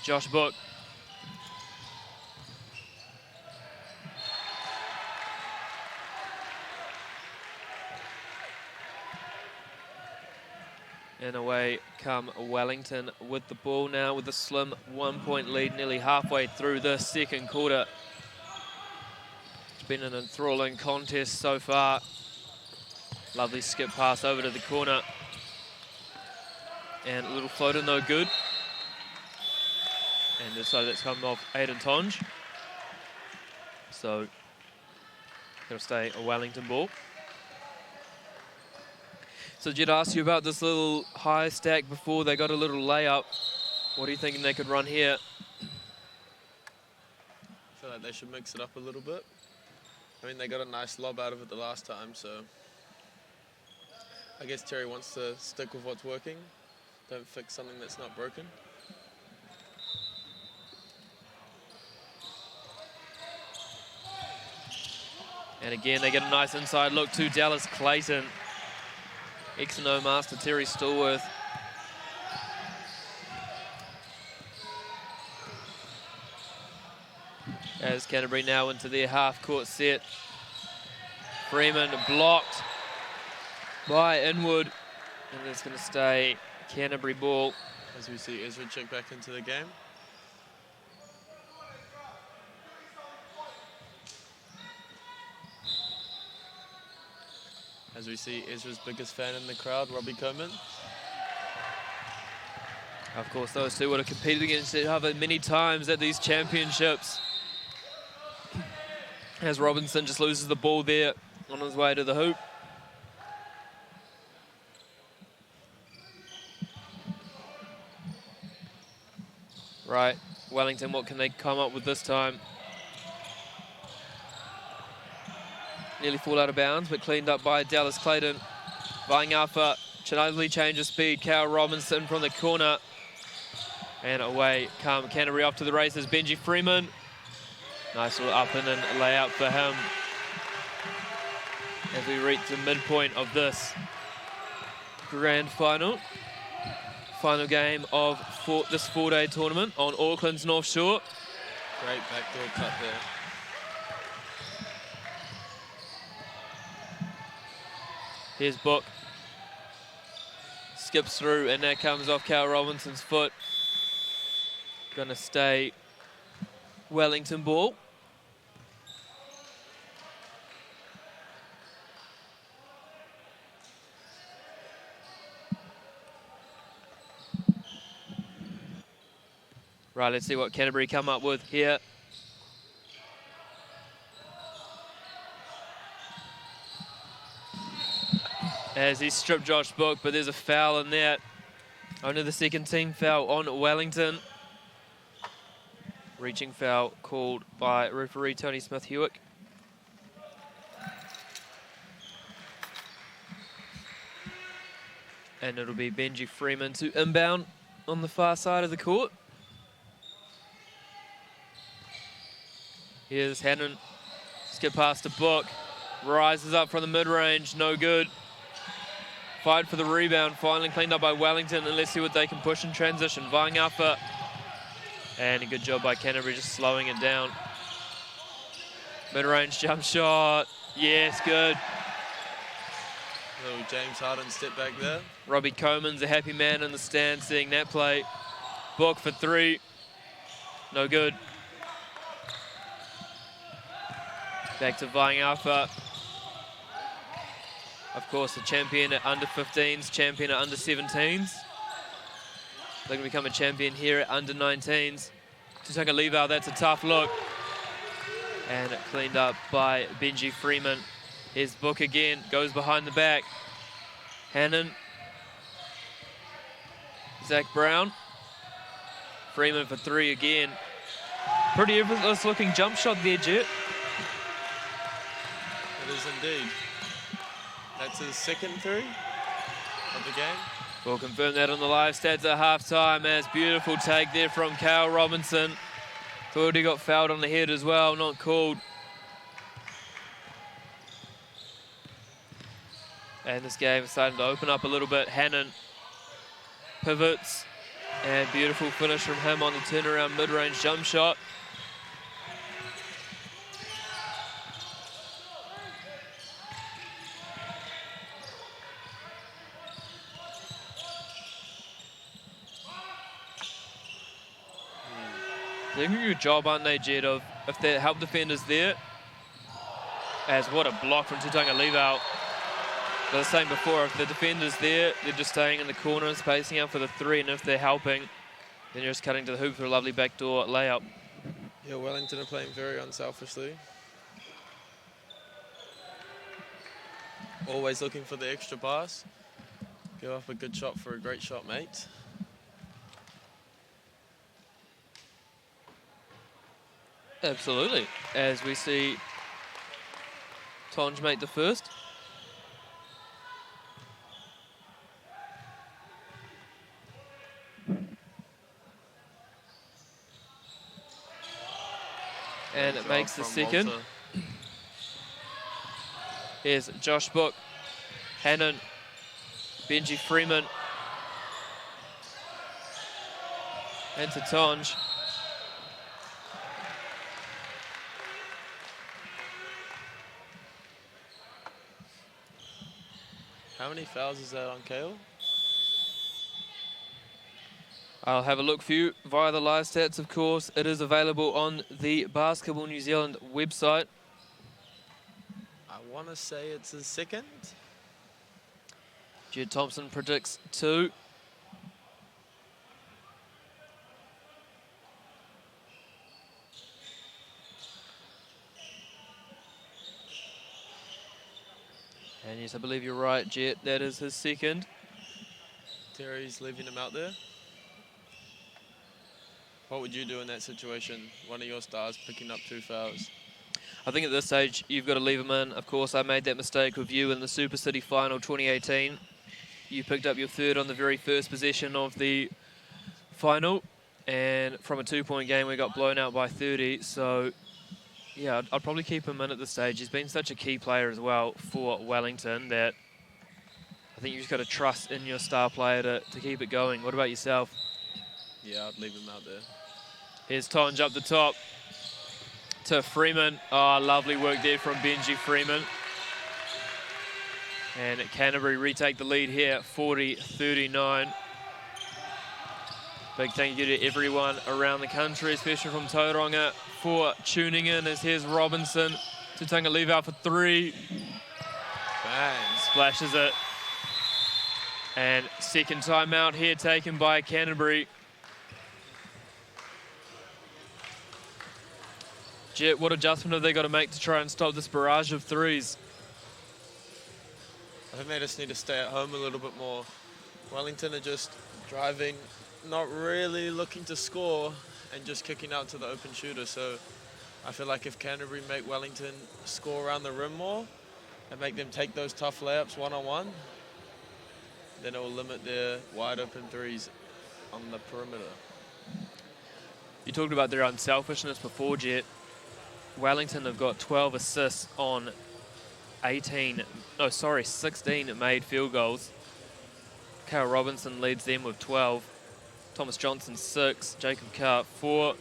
Josh Book. And away come Wellington with the ball now with a slim 1-point lead nearly halfway through the second quarter. It's been an enthralling contest so far. Lovely skip pass over to the corner. And a little floater, no good. And so that's come off Aidan Tonge. So it'll stay a Wellington ball. So Jed asked you about this little high stack before. They got a little layup. What are you thinking they could run here? I feel like they should mix it up a little bit. I mean, they got a nice lob out of it the last time, so I guess Terry wants to stick with what's working. Don't fix something that's not broken. And again, they get a nice inside look to Dallas Clayton. X&O master Terry Stallworth. As Canterbury now into their half-court set. Freeman blocked by Inwood. And it's going to stay Canterbury ball. As we see Ezra check back into the game. As we see Ezra's biggest fan in the crowd, Robbie Coleman. Of course, those two would have competed against each other many times at these championships. As Robinson just loses the ball there on his way to the hoop. Right, Wellington, what can they come up with this time? Nearly fall out of bounds, but cleaned up by Dallas Clayton. Vaingafa, Chinazli changes speed. Cal Robinson from the corner. And away come Canterbury off to the races. Benji Freeman. Nice little up and in layup for him. As we reach the midpoint of this grand final. Final game of this four-day tournament on Auckland's North Shore. Great backdoor cut there. Here's Book. Skips through, and that comes off Cal Robinson's foot. Gonna stay Wellington ball. Right, let's see what Canterbury come up with here. as he stripped Josh Book, but there's a foul in there. Only the second team foul on Wellington. Reaching foul called by referee Tony Smith-Hewick. And it'll be Benji Freeman to inbound on the far side of the court. Here's Hannon. Skip past the Book. Rises up from the mid-range. No good. Fight for the rebound. Finally cleaned up by Wellington. And let's see what they can push in transition. Vaingawha. And a good job by Canterbury just slowing it down. Mid-range jump shot. Yes, good. Little James Harden step back there. Robbie Coleman's a happy man in the stand seeing that play. Book for three. No good. Back to Vaingawha. Of course, the champion at under 15s, champion at under 17s. They're going to become a champion here at under 19s. Tutanga Levi, that's a tough look. And cleaned up by Benji Freeman. Here's Book again, goes behind the back. Hannon. Zach Brown. Freeman for three again. Pretty effortless looking jump shot there, Jet. It is indeed. That's his second three of the game. We'll confirm that on the live stats at halftime as beautiful take there from Kyle Robinson. Thought he got fouled on the head as well, not called. And this game is starting to open up a little bit. Hannon pivots and beautiful finish from him on the turnaround mid-range jump shot. They're doing a good job, aren't they, Jed, of if their help defenders there. As what a block from Tutanga Levi. As I was saying before, if the defender's there, they're just staying in the corner and spacing out for the three, and if they're helping, then you're just cutting to the hoop for a lovely backdoor layup. Yeah, Wellington are playing very unselfishly. Always looking for the extra pass. Give up a good shot for a great shot, mate. Absolutely. As we see Tonge make the first. And it makes the second. Malta. Here's Josh Book, Hannon, Benji Freeman, and to Tonge. How many fouls is that on Kale? I'll have a look for you via the live stats, of course. It is available on the Basketball New Zealand website. I want to say it's his second. Jed Thompson predicts 2. And yes, I believe you're right, Jet. That is his second. Terry's leaving him out there. What would you do in that situation? One of your stars picking up 2 fouls. I think at this stage, you've got to leave him in. Of course, I made that mistake with you in the Super City Final 2018. You picked up your third on the very first possession of the final. And from a 2-point game, we got blown out by 30. So, yeah, I'd probably keep him in at this stage. He's been such a key player as well for Wellington that I think you've just got to trust in your star player to keep it going. What about yourself? Yeah, I'd leave him out there. Here's Tonge up the top to Freeman. Oh, lovely work there from Benji Freeman. And Canterbury retake the lead here, 40-39. Big thank you to everyone around the country, especially from Tauranga, for tuning in. As here's Robinson. Tutanga Levi for 3. Bang. Splashes it. And second timeout here taken by Canterbury. Jet, what adjustment have they got to make to try and stop this barrage of threes? I think they just need to stay at home a little bit more. Wellington are just driving, not really looking to score, and just kicking out to the open shooter. So I feel like if Canterbury make Wellington score around the rim more and make them take those tough layups one-on-one, then it will limit their wide open threes on the perimeter. You talked about their unselfishness before, Jet. Wellington have got 12 assists on 16 made field goals. Kyle Robinson leads them with 12. Thomas Johnson 6, Jacob Carr 4,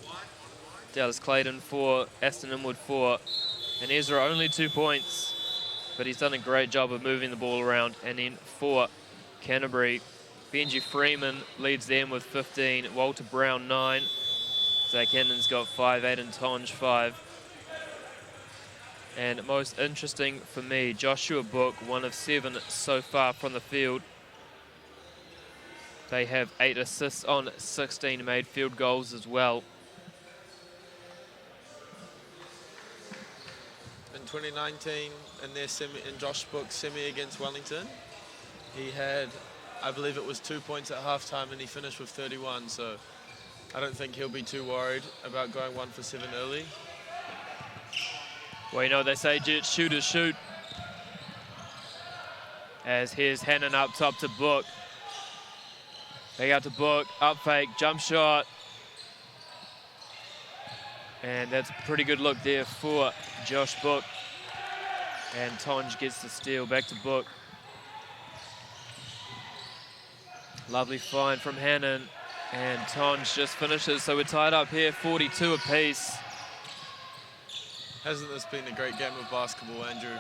Dallas Clayton 4, Aston Inwood 4, and Ezra only 2 points, but he's done a great job of moving the ball around. And then for Canterbury, Benji Freeman leads them with 15, Walter Brown 9, Zach Hendon's got 5, Aiden Tonge 5. And most interesting for me, Joshua Book, 1 of 7 so far from the field. They have 8 assists on 16 made field goals as well. In 2019, in Josh Book's semi against Wellington, he had, I believe it was 2 points at halftime, and he finished with 31. So I don't think he'll be too worried about going 1 for 7 early. Well, you know what they say, Jet, shooters shoot. As here's Hannon up top to Book. Back out to Book, up fake, jump shot. And that's a pretty good look there for Josh Book. And Tonge gets the steal, back to Book. Lovely find from Hannon. And Tonge just finishes, so we're tied up here, 42 apiece. Hasn't this been a great game of basketball, Andrew?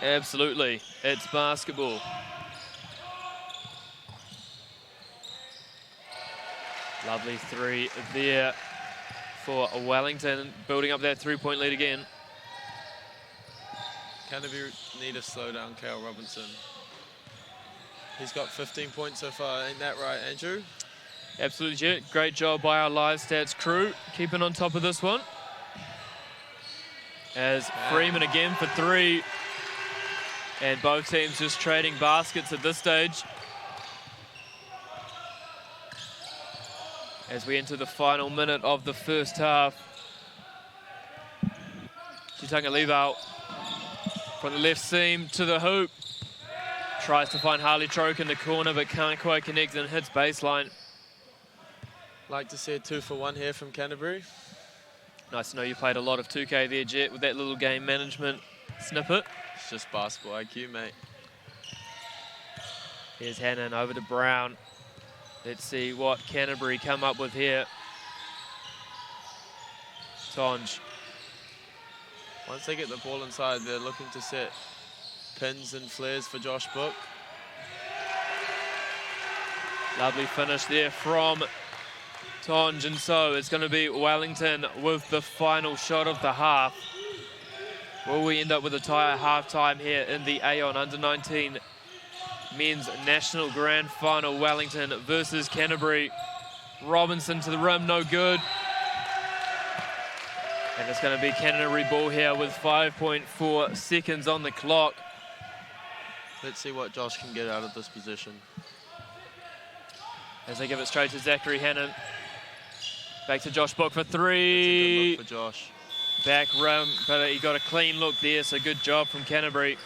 Absolutely, it's basketball. Lovely 3 there for Wellington, building up that 3-point lead again. Canterbury need to slow down Kyle Robinson. He's got 15 points so far, ain't that right, Andrew? Absolutely, Jet. Great job by our live stats crew, keeping on top of this one. As Freeman again for 3. And both teams just trading baskets at this stage. As we enter the final minute of the first half. Tutunga Levau from the left seam to the hoop. Tries to find Harley Troke in the corner, but can't quite connect and hits baseline. Like to see a 2 for 1 here from Canterbury. Nice to know you played a lot of 2K there, Jet, with that little game management snippet. It's just basketball IQ, mate. Here's Hannon over to Brown. Let's see what Canterbury come up with here. Tonge. Once they get the ball inside, they're looking to set pins and flares for Josh Book. Lovely finish there from Tonge, and so it's going to be Wellington with the final shot of the half. Will we end up with a tie at halftime here in the Aon Under-19 Men's National Grand Final? Wellington versus Canterbury. Robinson to the rim, no good. And it's going to be Canterbury ball here with 5.4 seconds on the clock. Let's see what Josh can get out of this position. As they give it straight to Zachary Hannon. Back to Josh Book for 3. That's a good look for Josh. Back rim, but he got a clean look there, so good job from Canterbury.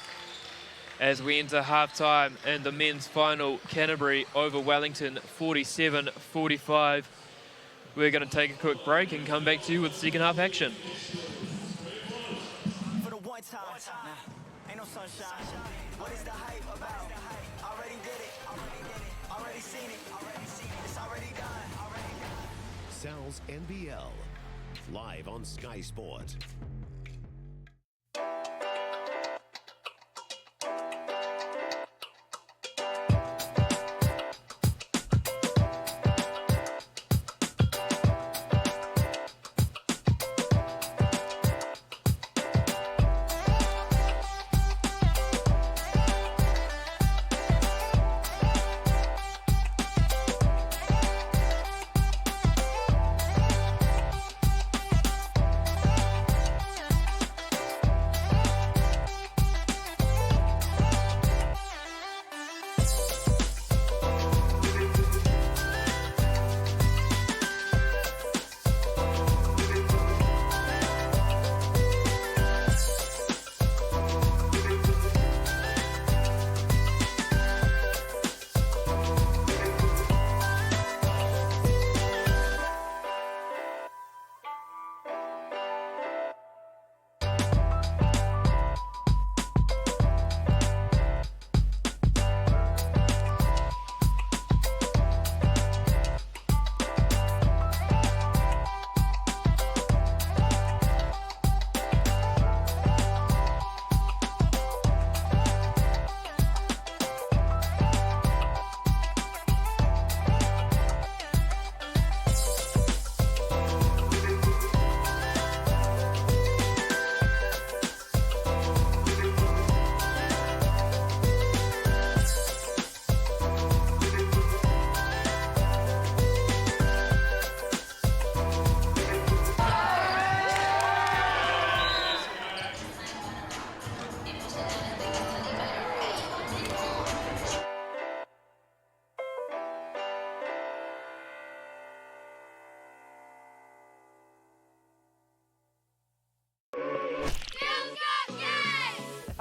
As we enter halftime in the men's final, Canterbury over Wellington 47-45. We're going to take a quick break and come back to you with second half action. For the one time, ain't no sunshine. What is the hype about? Already did it, already seen it, it's already done. Sal's NBL, live on Sky Sport.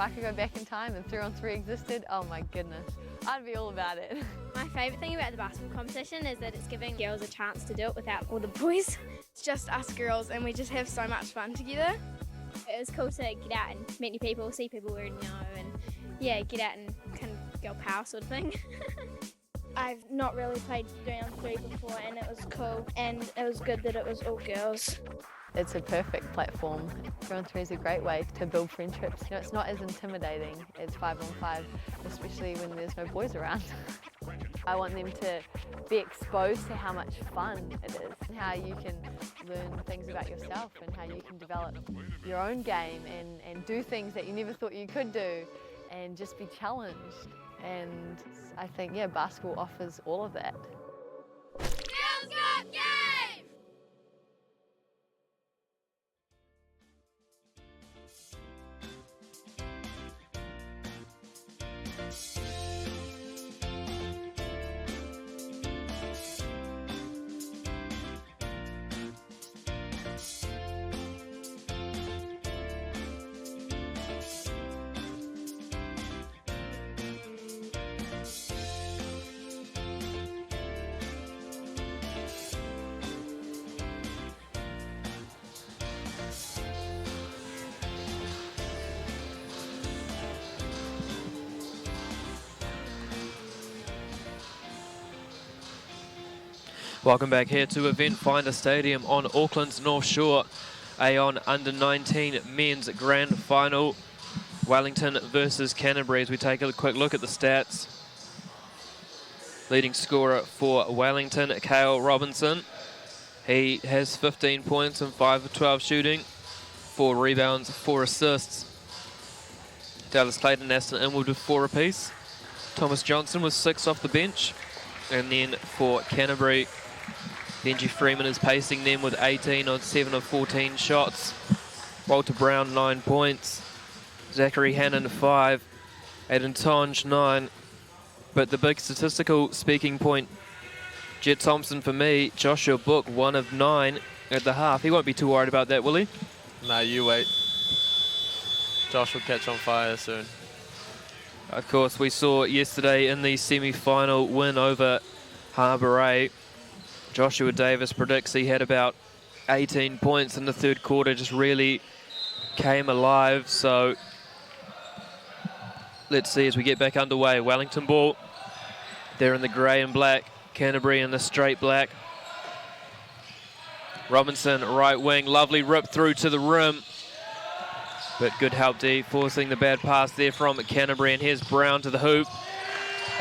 I could go back in time and 3-on-3 existed, oh my goodness, I'd be all about it. My favourite thing about the basketball competition is that it's giving girls a chance to do it without all the boys. It's just us girls and we just have so much fun together. It was cool to get out and meet new people, see people we already know, and yeah, get out and kind of girl power sort of thing. I've not really played 3-on-3 before and it was cool, and it was good that it was all girls. It's a perfect platform. 3-on-3 is a great way to build friendships. You know, it's not as intimidating as 5-on-5, especially when there's no boys around. I want them to be exposed to how much fun it is, and how you can learn things about yourself and how you can develop your own game and do things that you never thought you could do and just be challenged. And I think, yeah, basketball offers all of that. Girls Got Game! Welcome back here to Event Finder Stadium on Auckland's North Shore. Aon Under-19 Men's Grand Final. Wellington versus Canterbury as we take a quick look at the stats. Leading scorer for Wellington, Kale Robinson. He has 15 points and 5 of 12 shooting, 4 rebounds, 4 assists. Dallas Clayton and Aston Inwood with 4 apiece. Thomas Johnson with 6 off the bench. And then for Canterbury, Benji Freeman is pacing them with 18 on 7 of 14 shots. Walter Brown, 9 points. Zachary Hannon, 5. Aiden Tonge, 9. But the big statistical speaking point, Jet Thompson for me, Joshua Book, 1 of 9 at the half. He won't be too worried about that, will he? No, you wait. Josh will catch on fire soon. Of course, we saw yesterday in the semi-final win over Harbour, Joshua Davis predicts he had about 18 points in the third quarter, just really came alive. So let's see as we get back underway. Wellington ball. They're in the grey and black. Canterbury in the straight black. Robinson, right wing. Lovely rip through to the rim. But good help D, forcing the bad pass there from Canterbury. And here's Brown to the hoop.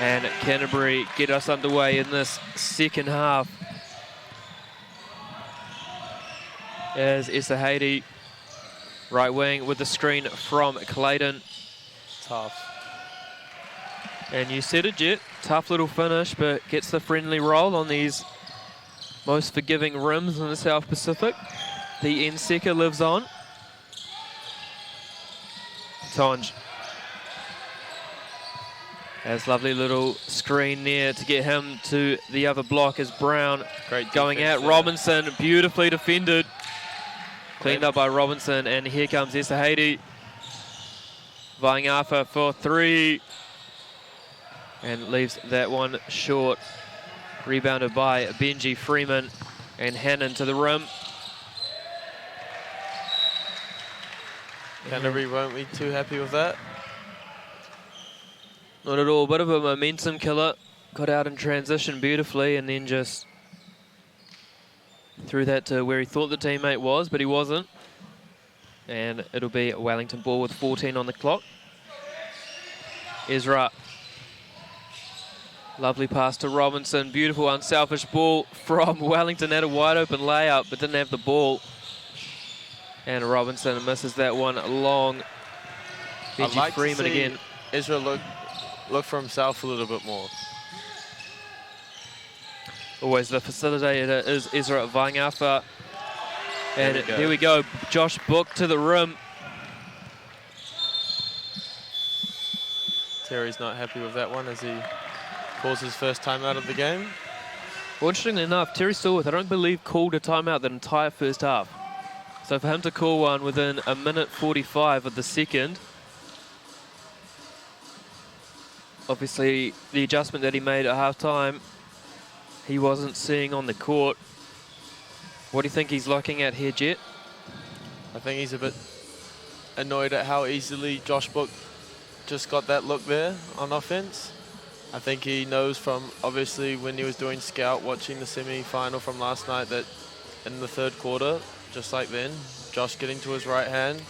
And Canterbury get us underway in this second half. As Issa Haiti, right wing with the screen from Clayton. Tough. And you said it, Jet. Tough little finish, but gets the friendly roll on these most forgiving rims in the South Pacific. The N-Seeker lives on. Tonge. There's lovely little screen there to get him to the other block as Brown going out. Robinson, beautifully defended. Cleaned up by Robinson, and here comes Issa Haiti. Vaingafa for 3. And leaves that one short. Rebounded by Benji Freeman and Hannon to the rim. Canterbury won't be too happy with that. Not at all. Bit of a momentum killer. Got out in transition beautifully and then just threw that to where he thought the teammate was, but he wasn't. And it'll be a Wellington ball with 14 on the clock. Ezra. Lovely pass to Robinson. Beautiful, unselfish ball from Wellington. Had a wide open layup, but didn't have the ball. And Robinson misses that one long. Benji I'd like Freeman to see again. Ezra look for himself a little bit more. Always the facilitator is Ezra Vaingafa. And here we go. Josh Book to the rim. Terry's not happy with that one as he calls his first time out of the game. Well, interestingly enough, Terry Stallworth, I don't believe, called a timeout the entire first half. So for him to call one within a minute 45 of the second, Obviously, the adjustment that he made at half-time, he wasn't seeing on the court. What do you think he's looking at here, Jet? I think he's a bit annoyed at how easily Josh Book just got that look there on offense. I think he knows from, obviously, when he was doing scout, watching the semi-final from last night, that in the third quarter, just like then, Josh getting to his right hand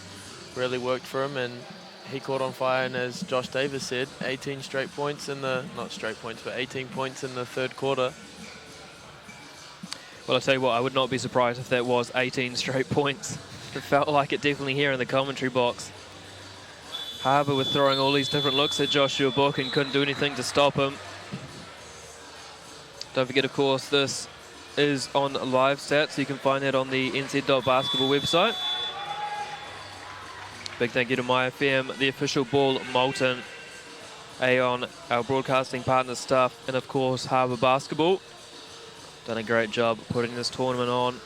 really worked for him, and he caught on fire. And as Josh Davis said, 18 straight points in the, not straight points, but 18 points in the third quarter. Well, I'll tell you what, I would not be surprised if that was 18 straight points. It felt like it definitely here in the commentary box. Harbour were throwing all these different looks at Joshua Book and couldn't do anything to stop him. Don't forget, of course, this is on live stats, so you can find that on the nz.basketball website. Big thank you to MyFM, the official ball, Moulton, Aon, our broadcasting partner staff, and of course Harbour Basketball. Done a great job putting this tournament on.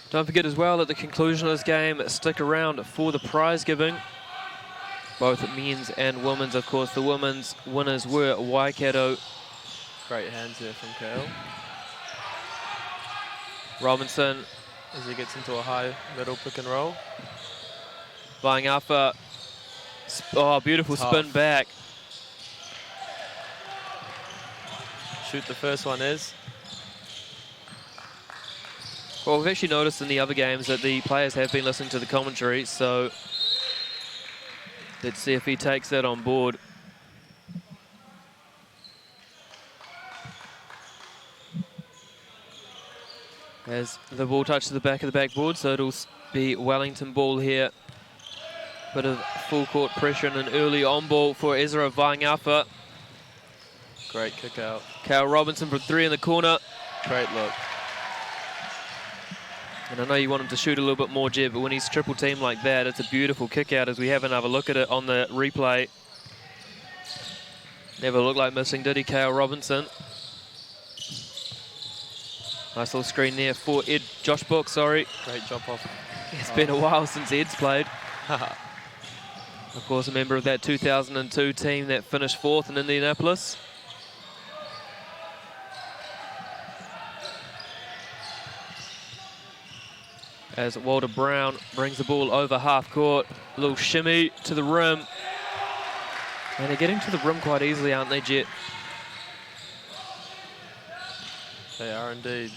Don't forget as well, at the conclusion of this game, stick around for the prize giving. Both men's and women's, of course. The women's winners were Waikato. Great hands there from Kale. Robinson. As he gets into a high middle pick and roll. Vaitakere. Oh, beautiful spin back. Shoot the first one is. Well, we've actually noticed in the other games that the players have been listening to the commentary, so let's see if he takes that on board. As the ball touches the back of the backboard, so it'll be Wellington ball here. Bit of full court pressure and an early on ball for Ezra Vaitakere. Great kick out. Kale Robinson from three in the corner. Great look. And I know you want him to shoot a little bit more, Jeb, but when he's triple teamed like that, it's a beautiful kick out as we have another look at it on the replay. Never looked like missing, did he, Kale Robinson? Nice little screen there for Josh Book, sorry. Great job off. It's been a while since Ed's played. Of course, a member of that 2002 team that finished fourth in Indianapolis. As Walter Brown brings the ball over half court. A little shimmy to the rim. And they're getting to the rim quite easily, aren't they, Jet? They are indeed.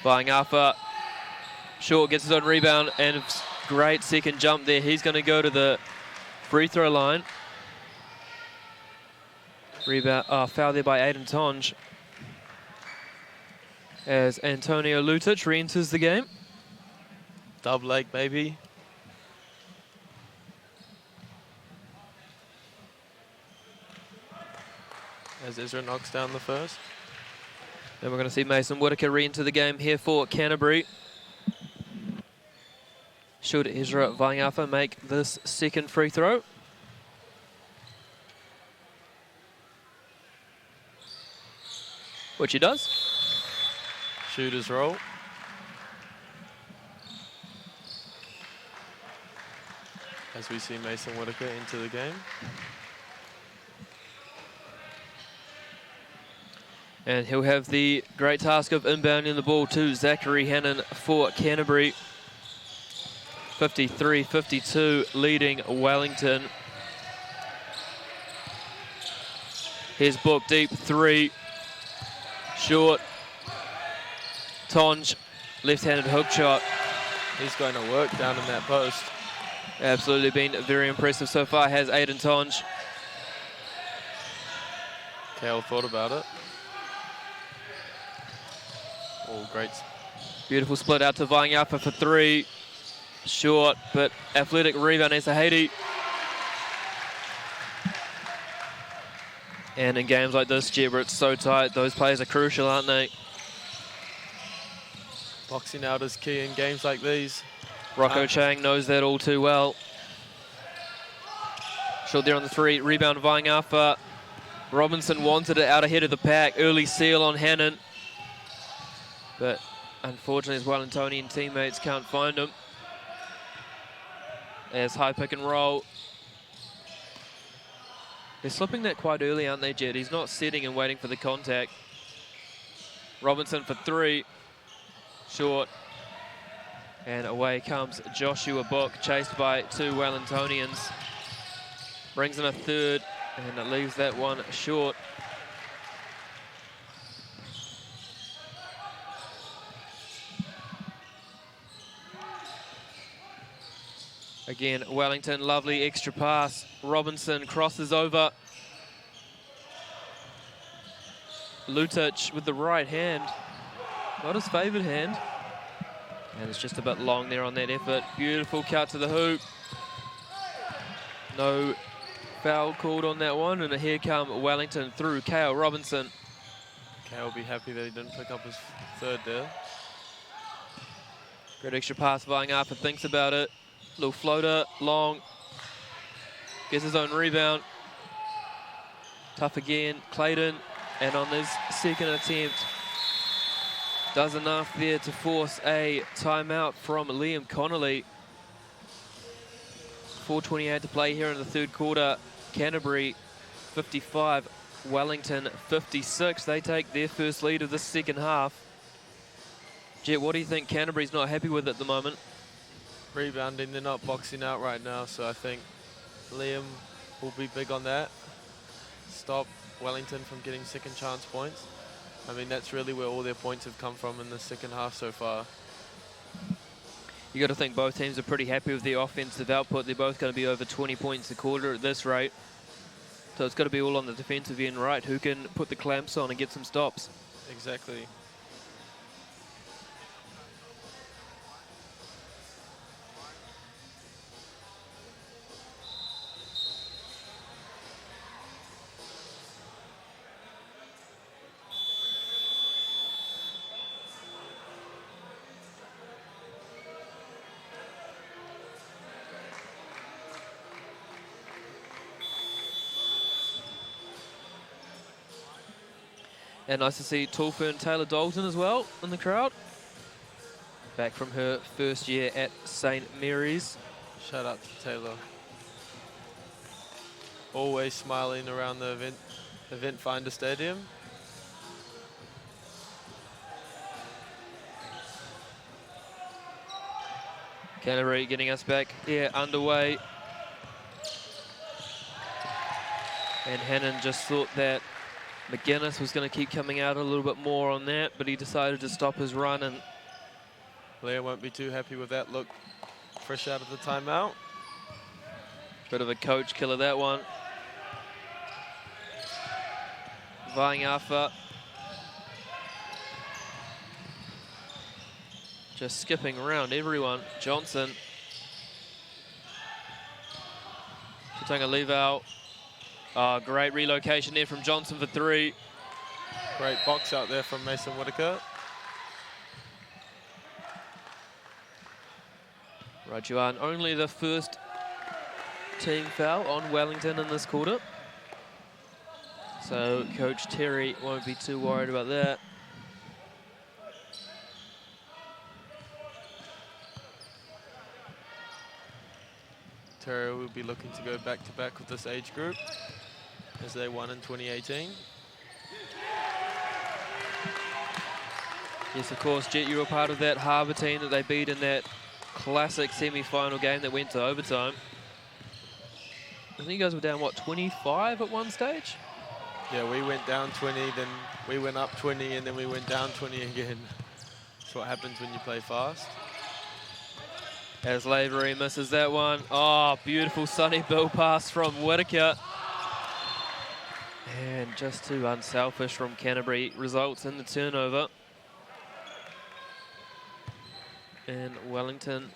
Vaitakere. Short gets his own rebound and great second jump there. He's going to go to the free throw line. Rebound, foul there by Aiden Tonge. As Antonio Lutic re-enters the game. Double leg, baby. As Ezra knocks down the first. Then we're going to see Mason Whitaker re-enter the game here for Canterbury. Should Ezra Vaitakere make this second free throw? Which he does. Shooter's roll. As we see Mason Whitaker into the game. And he'll have the great task of inbounding the ball to Zachary Hannon for Canterbury. 53-52 leading Wellington. Here's Book deep three. Short. Tonge, left-handed hook shot. He's going to work down in that post. Absolutely been very impressive so far, has Aiden Tonge. Kale thought about it. Oh, great. Beautiful split out to Vaitakere for three. Short, but athletic rebound as Haiti. And in games like this, Jeb, where it's so tight, those plays are crucial, aren't they? Boxing out is key in games like these. Rocco Chang knows that all too well. Short there on the three, rebound Vaitakere. Robinson wanted it out ahead of the pack. Early seal on Hannon. But Unfortunately, his Wellingtonian teammates can't find him. There's high pick and roll. They're slipping that quite early, aren't they, Jed? He's not sitting and waiting for the contact. Robinson for 3. Short. And away comes Joshua Book, chased by 2 Wellingtonians. Brings in a third, and it leaves that one short. Again, Wellington, lovely extra pass. Robinson crosses over. Lutic with the right hand. Not his favoured hand. And it's just a bit long there on that effort. Beautiful cut to the hoop. No foul called on that one. And here come Wellington through Kale Robinson. Kale will be happy that he didn't pick up his third there. Great extra pass. Vaiangapa thinks about it. Little floater, long. Gets his own rebound. Tough again. Clayton. And on his second attempt, does enough there to force a timeout from Liam Connolly. 4:28 to play here in the third quarter. Canterbury 55, Wellington 56. They take their first lead of the second half. Jet, what do you think Canterbury's not happy with at the moment? Rebounding, they're not boxing out right now, so I think Liam will be big on that. Stop Wellington from getting second chance points. I mean, that's really where all their points have come from in the second half so far. You got to think both teams are pretty happy with their offensive output. They're both going to be over 20 points a quarter at this rate. So it's got to be all on the defensive end, right? Who can put the clamps on and get some stops? Exactly. And nice to see Tulfern Taylor Dalton as well in the crowd. Back from her first year at St. Mary's. Shout out to Taylor. Always smiling around the event finder stadium. Canterbury getting us back here underway. And Hannon just thought that McGuinness was going to keep coming out a little bit more on that, but he decided to stop his run. And Blair won't be too happy with that look fresh out of the timeout. Bit of a coach killer, that one. Vaiangapa just skipping around everyone. Johnson. Tutunga leave out. Oh, great relocation there from Johnson for 3. Great box out there from Mason Whitaker. Right, Juan, only the first team foul on Wellington in this quarter. So Coach Terry won't be too worried about that. Terry will be looking to go back-to-back with this age group as they won in 2018. Yes, of course, Jet, you were part of that Harbour team that they beat in that classic semi-final game that went to overtime. I think you guys were down, what, 25 at one stage? Yeah, we went down 20, then we went up 20, and then we went down 20 again. That's what happens when you play fast. As Lavery misses that one. Oh, beautiful Sonny Bill pass from Waitakere. And just too unselfish from Canterbury, results in the turnover. And Wellington,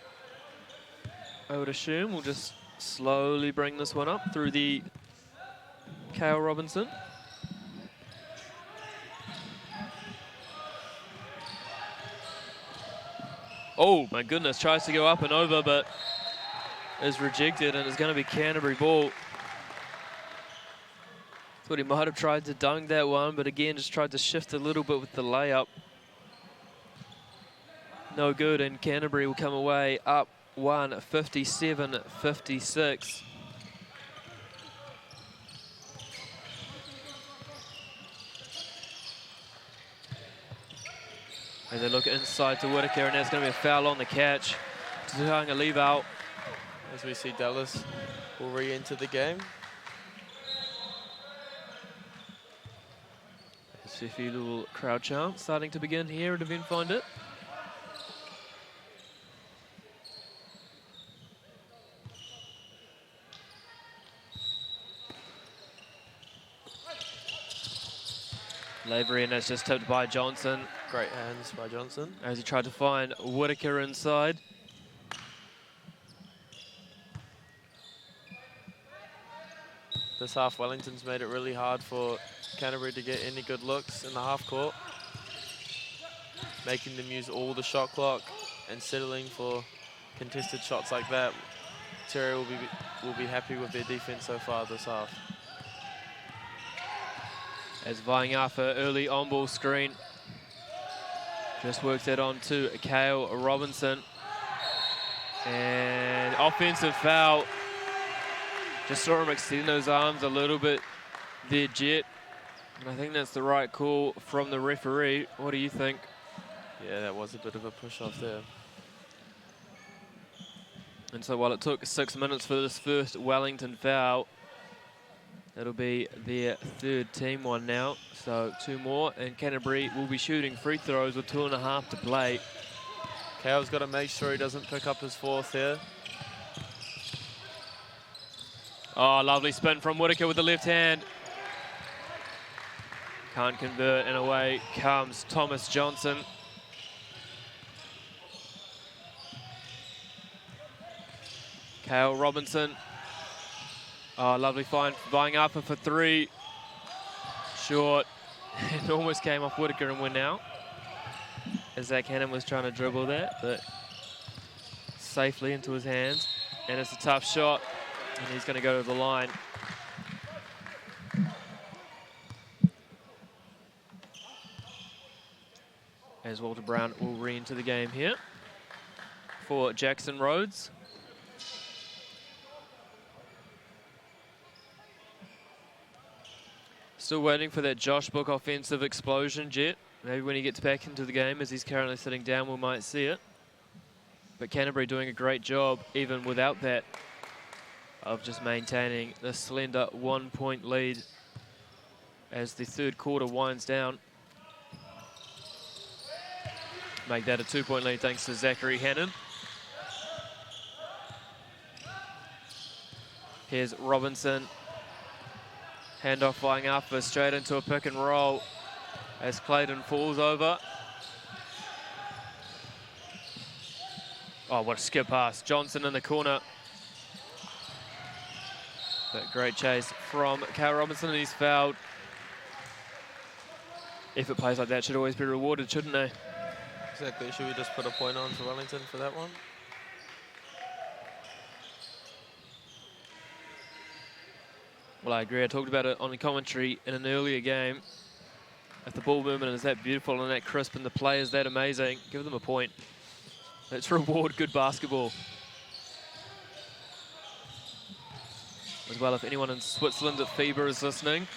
I would assume, will just slowly bring this one up through the Kale Robinson. Oh my goodness, tries to go up and over, but is rejected, and it's going to be Canterbury ball. Thought he might have tried to dunk that one, but again, just tried to shift a little bit with the layup. no good, and Canterbury will come away up 57-56. As they look inside to Waitakere, and that's going to be a foul on the catch. Trying a leave out. As we see, Dallas will re-enter the game. See a few little crowd chants starting to begin here at Event Find It. Lavery, and that's just tipped by Johnson. Great hands by Johnson. As he tried to find Waitakere inside. This half, Wellington's made it really hard for Canterbury to get any good looks in the half court, making them use all the shot clock and settling for contested shots like that. Terry will be happy with their defense so far this half. As vying after early on-ball screen. Just works that on to Kale Robinson. And offensive foul. Just saw him extend those arms a little bit there, Jet. And I think that's the right call from the referee. What do you think? Yeah, that was a bit of a push-off there. And so while it took 6 minutes for this first Wellington foul, it'll be their third team one now. So 2 more, and Canterbury will be shooting free throws with 2.5 to play. Kale's got to make sure he doesn't pick up his 4th here. Oh, lovely spin from Waitakere with the left hand. Can't convert, and away comes Thomas Johnson. Kale Robinson. Oh, lovely find, vying up for 3. Short. It almost came off Waitakere and went out. As Zach Hannon was trying to dribble that, but safely into his hands. And it's a tough shot, and he's going to go to the line. As Walter Brown will re-enter the game here for Jackson Rhodes. Still waiting for that Josh Book offensive explosion, Jet. Maybe when he gets back into the game, as he's currently sitting down, we might see it. But Canterbury doing a great job, even without that, of just maintaining the slender 1-point lead as the third quarter winds down. Make that a 2-point lead thanks to Zachary Hannon. Here's Robinson. Handoff flying up straight into a pick and roll as Clayton falls over. Oh, what a skip pass. Johnson in the corner. But great chase from Kale Robinson, and he's fouled. Effort plays like that should always be rewarded, shouldn't they? Exactly. Should we just put a point on for Wellington for that one? Well, I agree. I talked about it on the commentary in an earlier game. If the ball movement is that beautiful and that crisp and the play is that amazing, give them a point. Let's reward good basketball. As well, if anyone in Switzerland at FIBA is listening,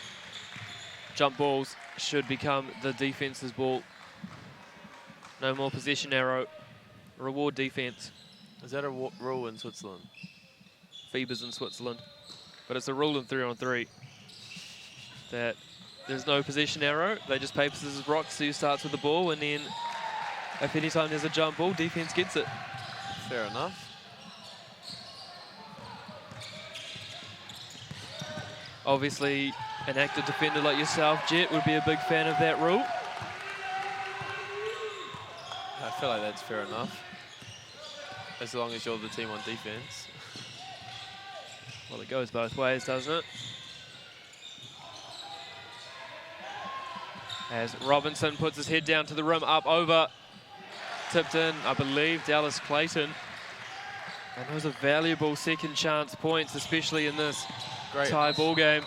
jump balls should become the defense's ball. No more possession arrow. Reward defense. Is that a rule in Switzerland? FIBA's in Switzerland. But it's a rule in 3-on-3 that there's no possession arrow. They just pay, scissors, rock, see who starts with the ball, and then if any time there's a jump ball, defense gets it. Fair enough. Obviously, an active defender like yourself, Jet, would be a big fan of that rule. I feel like that's fair enough. As long as you're the team on defense. Well, it goes both ways, doesn't it? As Robinson puts his head down to the rim, up, over, tipped in, I believe, Dallas Clayton. And those are valuable second chance points, especially in this tie ball game.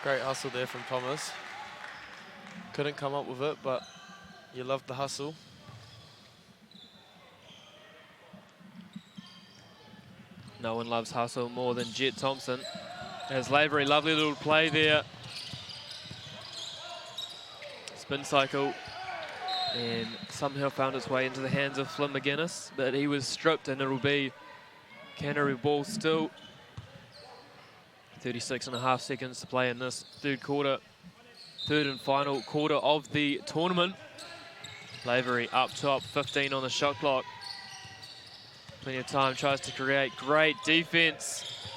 Great hustle there from Thomas. Couldn't come up with it, but you love the hustle. No one loves hustle more than Jet Thompson. As Lavery, lovely little play there. Spin cycle. And somehow found its way into the hands of Flynn McGuinness, but he was stripped, and it'll be Canterbury ball still. 36.5 seconds to play in this third quarter. Third and final quarter of the tournament. Lavery up top, 15 on the shot clock. Plenty of time, tries to create great defense.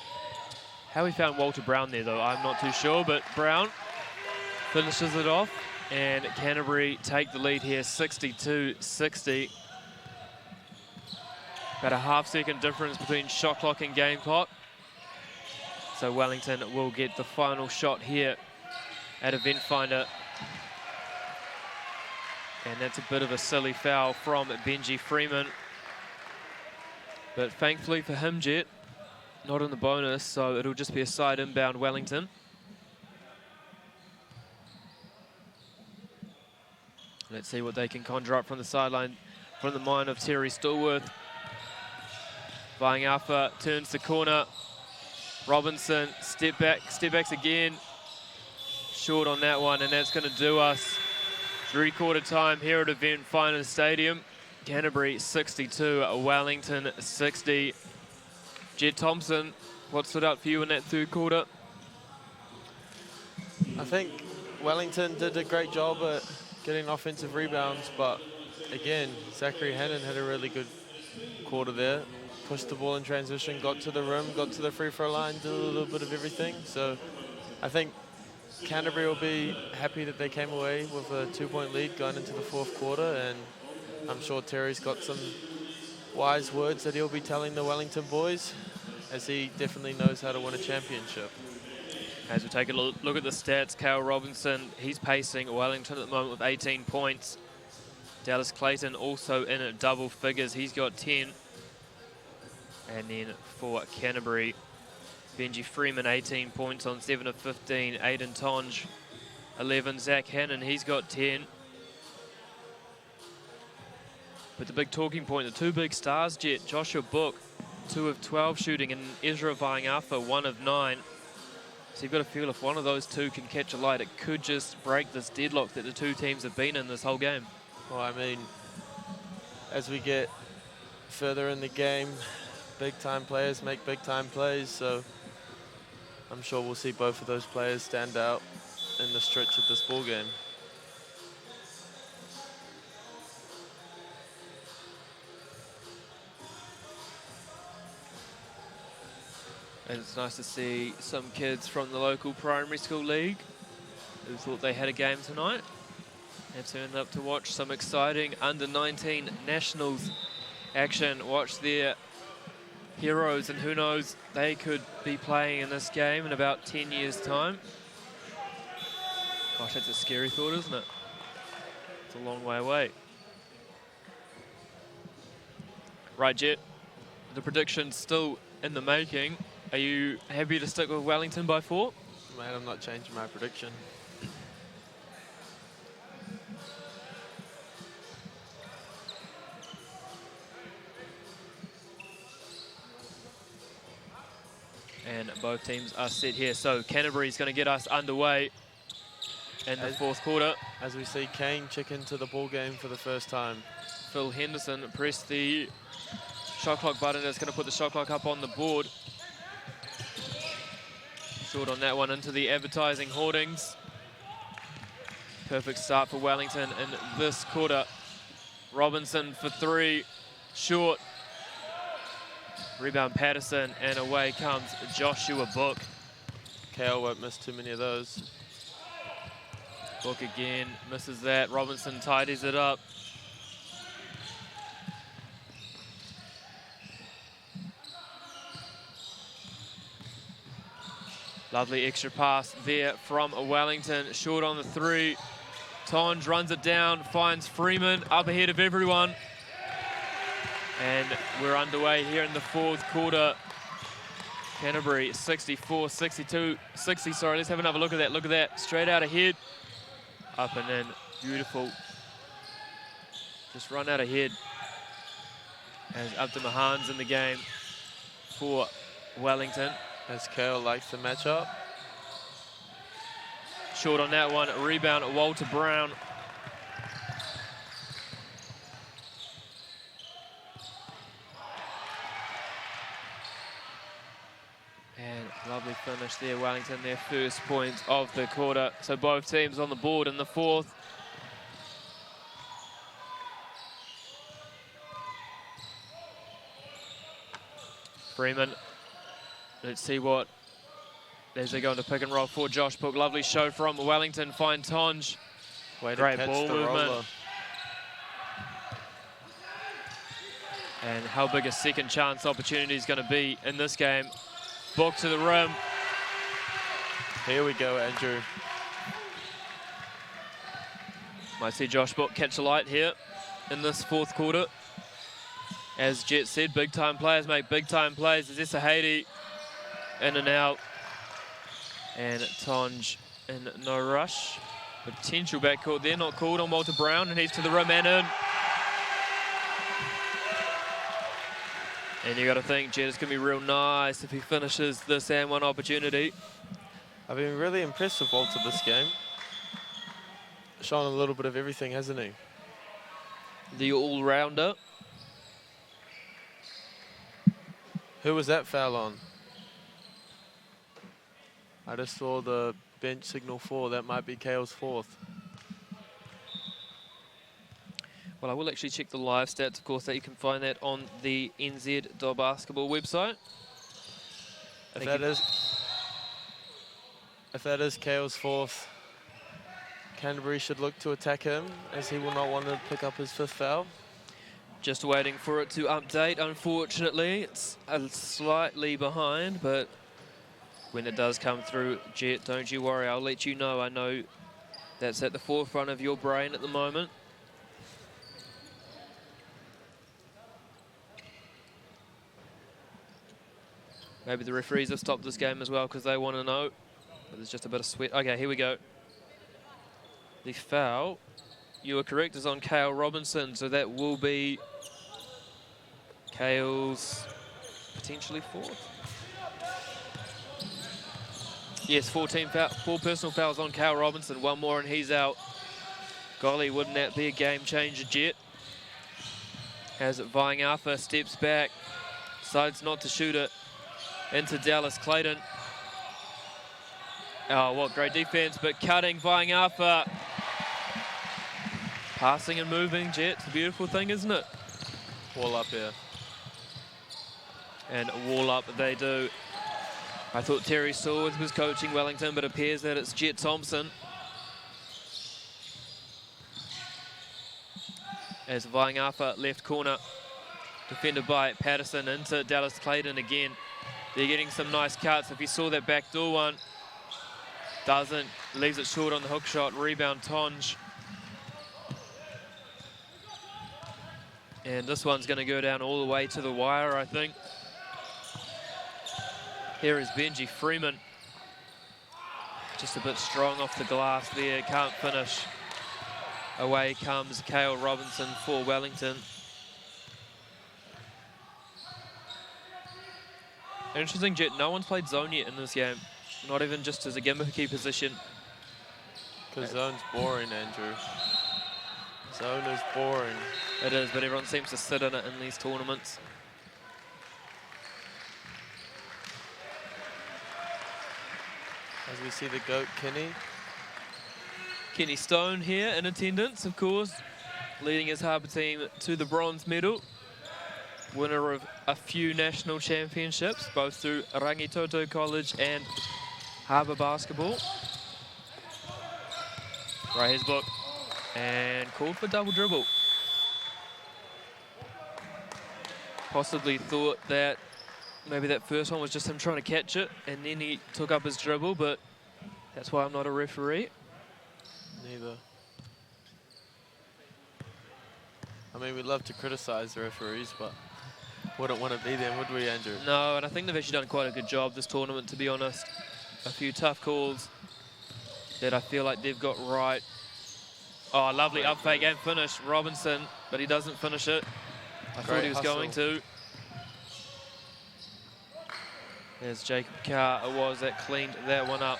How he found Walter Brown there, though, I'm not too sure, but Brown finishes it off, and Canterbury take the lead here, 62-60. About a half-second difference between shot clock and game clock. So Wellington will get the final shot here at Event Finder. And that's a bit of a silly foul from Benji Freeman. But thankfully for him, Jet, not in the bonus, so it'll just be a side inbound Wellington. Let's see what they can conjure up from the sideline, from the mind of Terry Stallworth. Vaiangapa turns the corner. Robinson, step backs again. Short on that one, and that's going to do us. Three-quarter time here at Event Finder Stadium. Canterbury 62, Wellington 60. Jet Thompson, what stood out for you in that third quarter? I think Wellington did a great job at getting offensive rebounds, but again, Zachary Hannon had a really good quarter there. Pushed the ball in transition, got to the rim, got to the free throw line, did a little bit of everything. So I think Canterbury will be happy that they came away with a 2-point lead going into the fourth quarter, and I'm sure Terry's got some wise words that he'll be telling the Wellington boys, as he definitely knows how to win a championship. As we take a look at the stats, Cale Robinson, he's pacing Wellington at the moment with 18 points. Dallas Clayton also in at double figures, he's got 10. And then for Canterbury, Benji Freeman, 18 points on 7 of 15. Aiden Tonge, 11. Zach Hannon, he's got 10. But the big talking point, the two big stars, Jet, Joshua Book, 2 of 12 shooting, and Ezra Vaiangapa, 1 of 9. So you've got to feel if one of those two can catch a light, it could just break this deadlock that the two teams have been in this whole game. Well, I mean, as we get further in the game, big-time players make big-time plays, so I'm sure we'll see both of those players stand out in the stretch of this ball game. And it's nice to see some kids from the local primary school league who thought they had a game tonight and turned up to watch some exciting under-19 Nationals action. Watch their heroes, and who knows, they could be playing in this game in about 10 years' time. Gosh, that's a scary thought, isn't it? It's a long way away. Right, Jet, the prediction's still in the making. Are you happy to stick with Wellington by 4? Mate, I'm not changing my prediction. And both teams are set here. So Canterbury's going to get us underway in the fourth quarter. As we see Kane check into the ball game for the first time. Phil Henderson pressed the shot clock button. That's going to put the shot clock up on the board. Short on that one into the advertising hoardings. Perfect start for Wellington in this quarter. Robinson for 3, short. Rebound Patterson, and away comes Joshua Book. Kale won't miss too many of those. Book again, misses that. Robinson tidies it up. Lovely extra pass there from Wellington. Short on the 3. Tonge runs it down, finds Freeman up ahead of everyone. And we're underway here in the fourth quarter. Canterbury 64, 62, 60, sorry. Let's have another look at that. Look at that. Straight out ahead. Up and in. Beautiful. Just run out ahead. As Abdul Mahan's in the game. for Wellington. As Kale likes to match up. Short on that one. Rebound, Walter Brown. And lovely finish there, Wellington, their first point of the quarter. So both teams on the board in the fourth. Freeman, let's see what, as they go into pick and roll for Josh Book. Lovely show from Wellington, fine Tonge. Way to Great catch ball the movement. roller. And how big a second chance opportunity is going to be in this game. Book to the rim. Here we go, Andrew. Might see Josh Book catch a light here in this fourth quarter. As Jet said, big time players make big time plays. Zessa Haiti in and out. And Tonge in no rush. Potential backcourt there, not called on Walter Brown, and he's to the rim and in. And you got to think, Jet, it's going to be real nice if he finishes this and one opportunity. I've been really impressed with Walter this game. Shown a little bit of everything, hasn't he? The all-rounder. Who was that foul on? I just saw the bench signal for. That might be Kale's fourth. Well, I will actually check the live stats, of course, that you can find that on the nz.basketball website. If that is Kale's fourth, Canterbury should look to attack him, as he will not want to pick up his fifth foul. Just waiting for it to update. Unfortunately, it's slightly behind, but when it does come through, Jet, don't you worry, I'll let you know. I know that's at the forefront of your brain at the moment. Maybe the referees have stopped this game as well because they want to know. But there's just a bit of sweat. Okay, here we go. The foul, you were correct, is on Kale Robinson. So that will be Kale's potentially fourth. Yes, 4 personal fouls on Kale Robinson. One more and he's out. Golly, wouldn't that be a game changer, Jet? As Vaiangapa steps back, decides not to shoot it. Into Dallas Clayton. Oh, what great defense, but cutting Vaiangapa. Passing and moving, Jet. It's a beautiful thing, isn't it? Wall up here. And wall up they do. I thought Terry Swords was coaching Wellington, but it appears that it's Jet Thompson. As Vaiangapa left corner, defended by Patterson into Dallas Clayton again. They're getting some nice cuts. If you saw that backdoor one, doesn't, leaves it short on the hook shot. Rebound Tonge. And this one's going to go down all the way to the wire, I think. Here is Benji Freeman. Just a bit strong off the glass there, can't finish. Away comes Kale Robinson for Wellington. Interesting, Jet, no one's played zone yet in this game. Not even just as a gimmicky position. Because zone's boring, Andrew. Zone is boring. It is, but everyone seems to sit in it in these tournaments. As we see the GOAT, Kenny. Kenny Stone here in attendance, of course, leading his Harbour team to the bronze medal. Winner of a few national championships, both through Rangitoto College and Harbour basketball. Right, his book. And called for double dribble. Possibly thought that maybe that first one was just him trying to catch it, and then he took up his dribble, but that's why I'm not a referee. Neither. I mean, we'd love to criticise the referees, but wouldn't want to be them, would we, Andrew? No, and I think they've actually done quite a good job this tournament, to be honest. A few tough calls that I feel like they've got right. Oh, lovely up fake and finish. Robinson, but he doesn't finish it. I thought he was going to. As Jacob Carr was that cleaned that one up.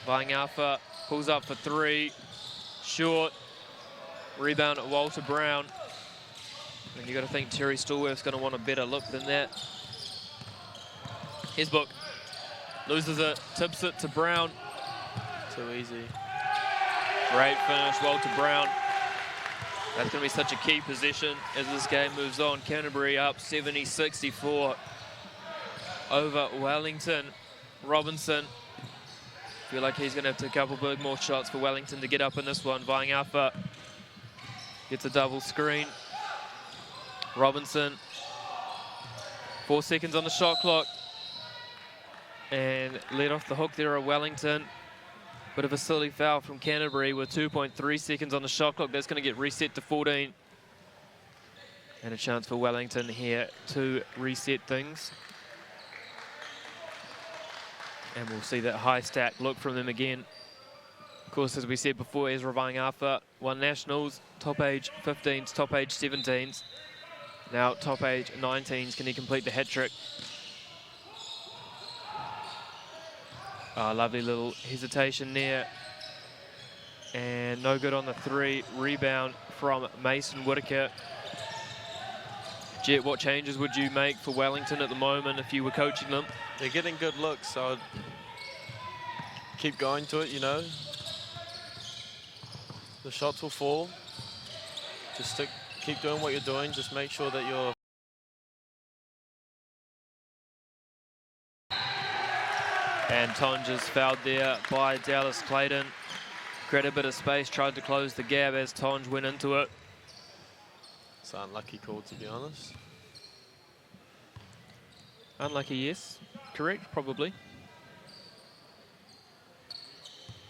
Vaiangawha pulls up for 3. Short. Rebound at Walter Brown. And you got to think Terry Stallworth's going to want a better look than that. His book. Loses it, tips it to Brown. Too easy. Great finish, Walter Brown. That's going to be such a key position as this game moves on. Canterbury up 70-64 over Wellington. Robinson. Feel like he's going to have to take a couple big more shots for Wellington to get up in this one. Vaiangawha gets a double screen. Robinson. 4 seconds on the shot clock. And let off the hook there at Wellington. Bit of a silly foul from Canterbury with 2.3 seconds on the shot clock. That's going to get reset to 14. And a chance for Wellington here to reset things. And we'll see that high stack look from them again. Of course, as we said before, Ezra Vaiangawha won Nationals, top age 15s, top age 17s. Now top age 19s, can he complete the hat trick? Lovely little hesitation there. And no good on the 3. Rebound from Mason Whitaker. Jet, what changes would you make for Wellington at the moment if you were coaching them? They're getting good looks, so I'd keep going to it, you know. The shots will fall. Just keep doing what you're doing. Just make sure that you're... And Tonge is fouled there by Dallas Clayton. Created a bit of space, tried to close the gap as Tonge went into it. It's an unlucky call, to be honest. Unlucky, yes. Correct, probably.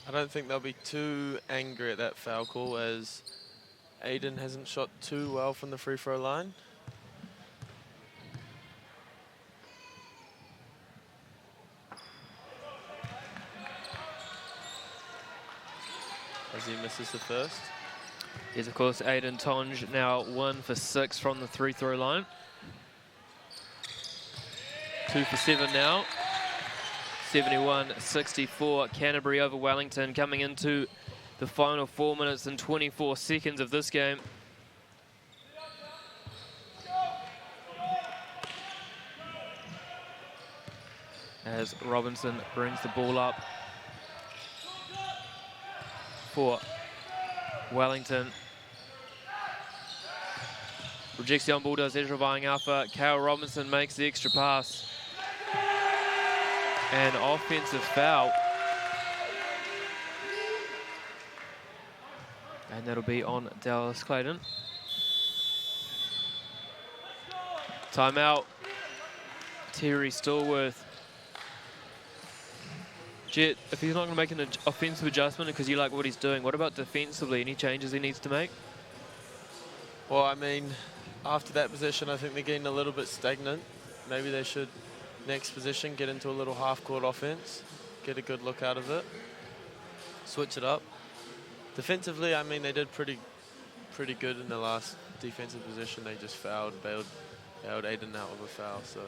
I don't think they'll be too angry at that foul call, as Aiden hasn't shot too well from the free throw line. As he misses the first. Yes, of course, Aiden Tonge now 1 for 6 from the free throw line. 2 for 7 now. 71-64, Canterbury over Wellington, coming into the final 4 minutes and 24 seconds of this game. As Robinson brings the ball up for Wellington. Rejects the on-ball, does Ezra Vaiangawha. Kale Robinson makes the extra pass. And offensive foul. And that'll be on Dallas Clayton. Timeout. Terry Stallworth. Jet, if he's not going to make an offensive adjustment because you like what he's doing, what about defensively? Any changes he needs to make? Well, I mean, after that position, I think they're getting a little bit stagnant. Maybe they should, next position, get into a little half-court offense, get a good look out of it, switch it up. Defensively, I mean, they did pretty good in the last defensive position. They just bailed Aiden out of a foul, so.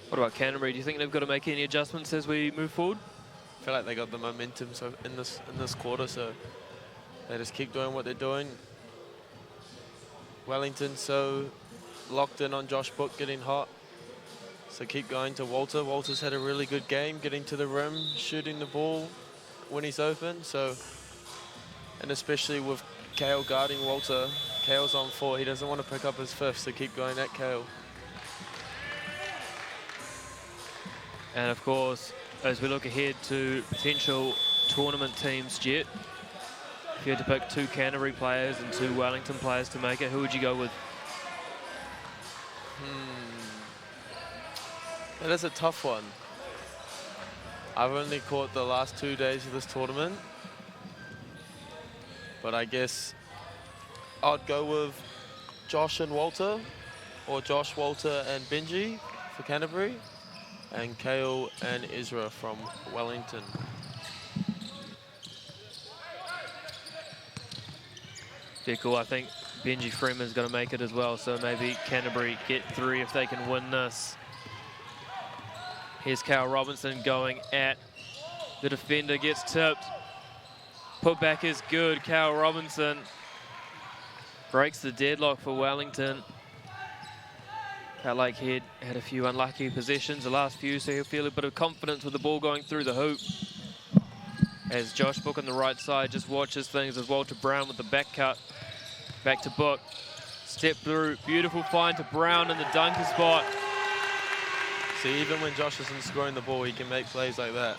What about Canterbury? Do you think they've got to make any adjustments as we move forward? I feel like they got the momentum so in this quarter, so they just keep doing what they're doing. Wellington so locked in on Josh Book getting hot, so keep going to Walter. Walter's had a really good game, getting to the rim, shooting the ball when he's open. So, and especially with Kale guarding Walter, Kale's on 4. He doesn't want to pick up his 5th, so keep going at Kale. And of course, as we look ahead to potential tournament teams, Jet, if you had to pick 2 Canterbury players and 2 Wellington players to make it, who would you go with? That is a tough one. I've only caught the last 2 days of this tournament, but I guess I'd go with Josh and Walter, or Josh, Walter and Benji for Canterbury, and Kale and Ezra from Wellington. Yeah, cool. I think Benji Freeman's going to make it as well, so maybe Canterbury get 3 if they can win this. Here's Cal Robinson going at the defender, gets tipped. Put back is good. Cal Robinson breaks the deadlock for Wellington. Felt like he had a few unlucky possessions, the last few, so he'll feel a bit of confidence with the ball going through the hoop. As Josh Book on the right side just watches things as Walter Brown with the back cut. Back to Book. Step through, beautiful find to Brown in the dunker spot. See, even when Josh isn't scoring the ball, he can make plays like that.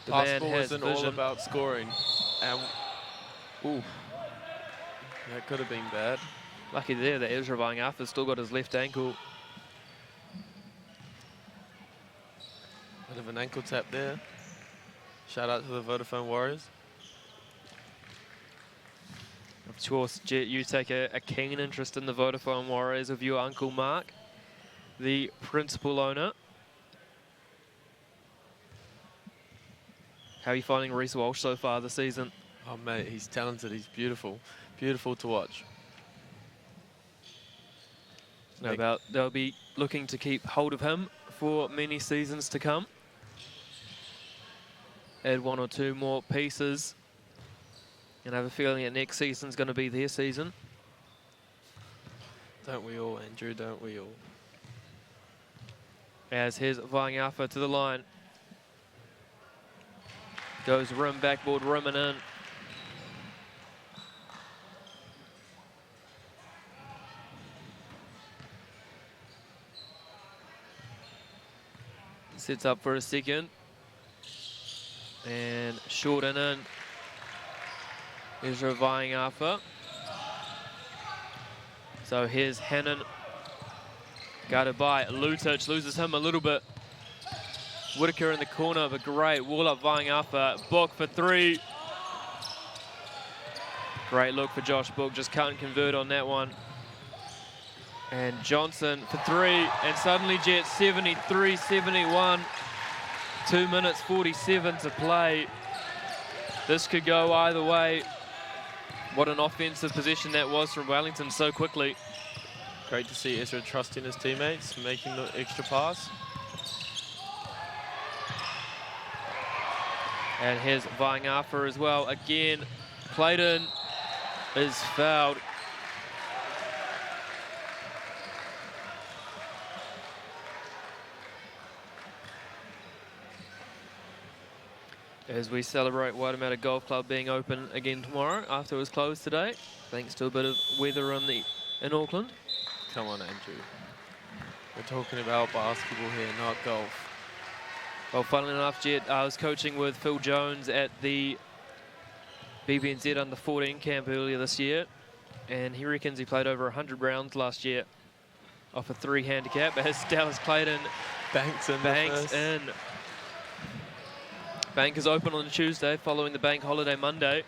The man Basketball has isn't all vision. about scoring. And, ooh, that could have been bad. Lucky there that Ezra Vai'afa's still got his left ankle. Bit of an ankle tap there. Shout out to the Vodafone Warriors. Of course, Jet, you take a keen interest in the Vodafone Warriors of your Uncle Mark, the principal owner. How are you finding Reece Walsh so far this season? Oh, mate, he's talented. He's beautiful. Beautiful to watch. No doubt they'll be looking to keep hold of him for many seasons to come. Add one or two more pieces. And I have a feeling that next season's going to be their season. Don't we all, Andrew? Don't we all? As here's Vai'afa to the line. Goes rim, backboard, rim and in. Sits up for a second. And short and in. Ezra Vai'afa. So here's Hannon. Guarded by Lutic, loses him a little bit. Whitaker in the corner, but great wall up Vai'afa. Book for three. Great look for Josh Book, just can't convert on that one. And Johnson for three, and suddenly Jets 73-71. 2 minutes 47 to play. This could go either way. What an offensive position that was from Wellington so quickly. Great to see Ezra trusting his teammates, making the extra pass. And here's Vai'afa as well. Again, Clayton is fouled. As we celebrate Waitakere Golf Club being open again tomorrow after it was closed today, thanks to a bit of weather in Auckland. Come on, Andrew. We're talking about basketball here, not golf. Well, funnily enough, Jet, I was coaching with Phil Jones at the BBNZ Under 14 camp earlier this year, and he reckons he played over 100 rounds last year off a 3 handicap as Dallas Clayton banks in. Bank is open on Tuesday following the bank holiday Monday.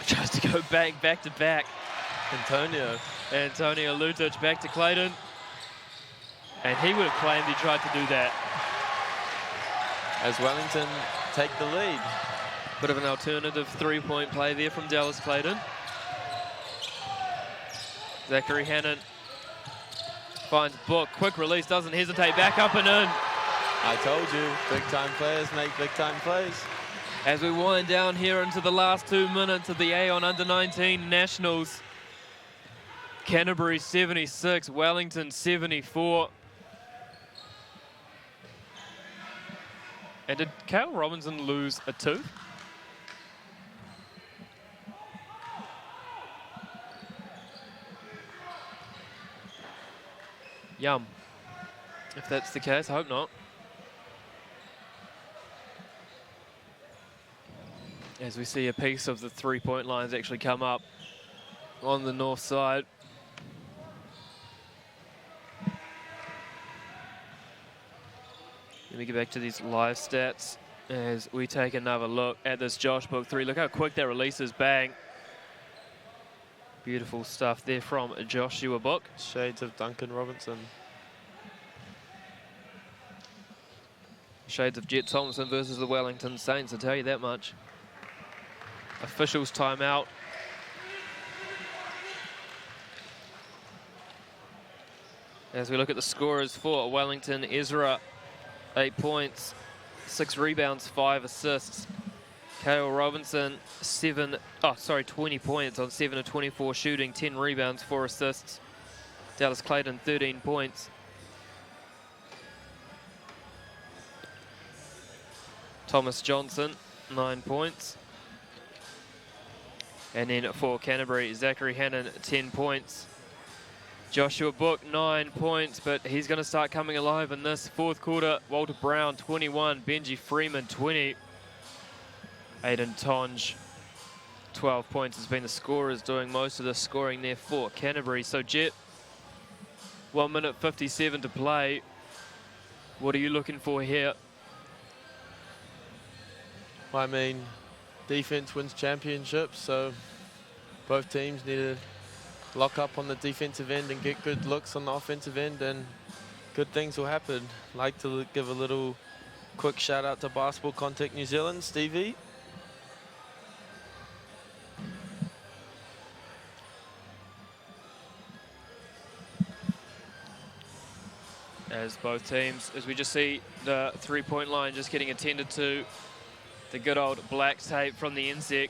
Tries to go back to back. Antonio Lutic back to Clayton. And he would have claimed he tried to do that. As Wellington take the lead. Bit of an alternative 3-point play there from Dallas Clayton. Zachary Hannon finds Book, quick release, doesn't hesitate, back up and in. I told you, big time players make big time plays. As we wind down here into the last 2 minutes of the Aon Under-19 Nationals. Canterbury 76, Wellington 74. And did Cal Robinson lose a tooth? Yum. If that's the case, I hope not. As we see a piece of the 3-point lines actually come up on the north side. Let me get back to these live stats as we take another look at this Josh Book 3. Look how quick that releases, bang. Beautiful stuff there from Joshua Book. Shades of Duncan Robinson. Shades of Jet Thompson versus the Wellington Saints, I'll tell you that much. Officials timeout. As we look at the scorers for Wellington, Ezra, 8 points, 6 rebounds, 5 assists. Kale Robinson, 20 points on 7 of 24 shooting, 10 rebounds, 4 assists. Dallas Clayton, 13 points. Thomas Johnson, 9 points. And then for Canterbury, Zachary Hannon, 10 points. Joshua Book, 9 points, but he's going to start coming alive in this fourth quarter. Walter Brown, 21. Benji Freeman, 20. Aiden Tonge, 12 points, has been the scorers doing most of the scoring there for Canterbury. So Jet, 1 minute 57 to play. What are you looking for here? I mean, defense wins championships, so both teams need to lock up on the defensive end and get good looks on the offensive end, and good things will happen. Like to give a little quick shout out to Basketball Contact New Zealand, Stevie. As both teams, as we just see the three-point line just getting attended to, the good old black tape from the NSEC.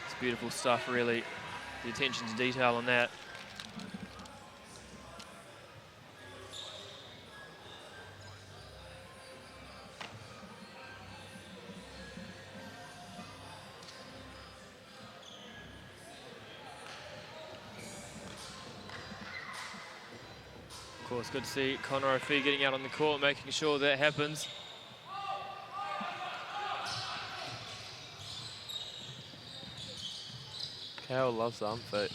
It's beautiful stuff, really. The attention to detail on that. Of course, good to see Connor O'Fee getting out on the court, making sure that happens. Kale loves the ump fake.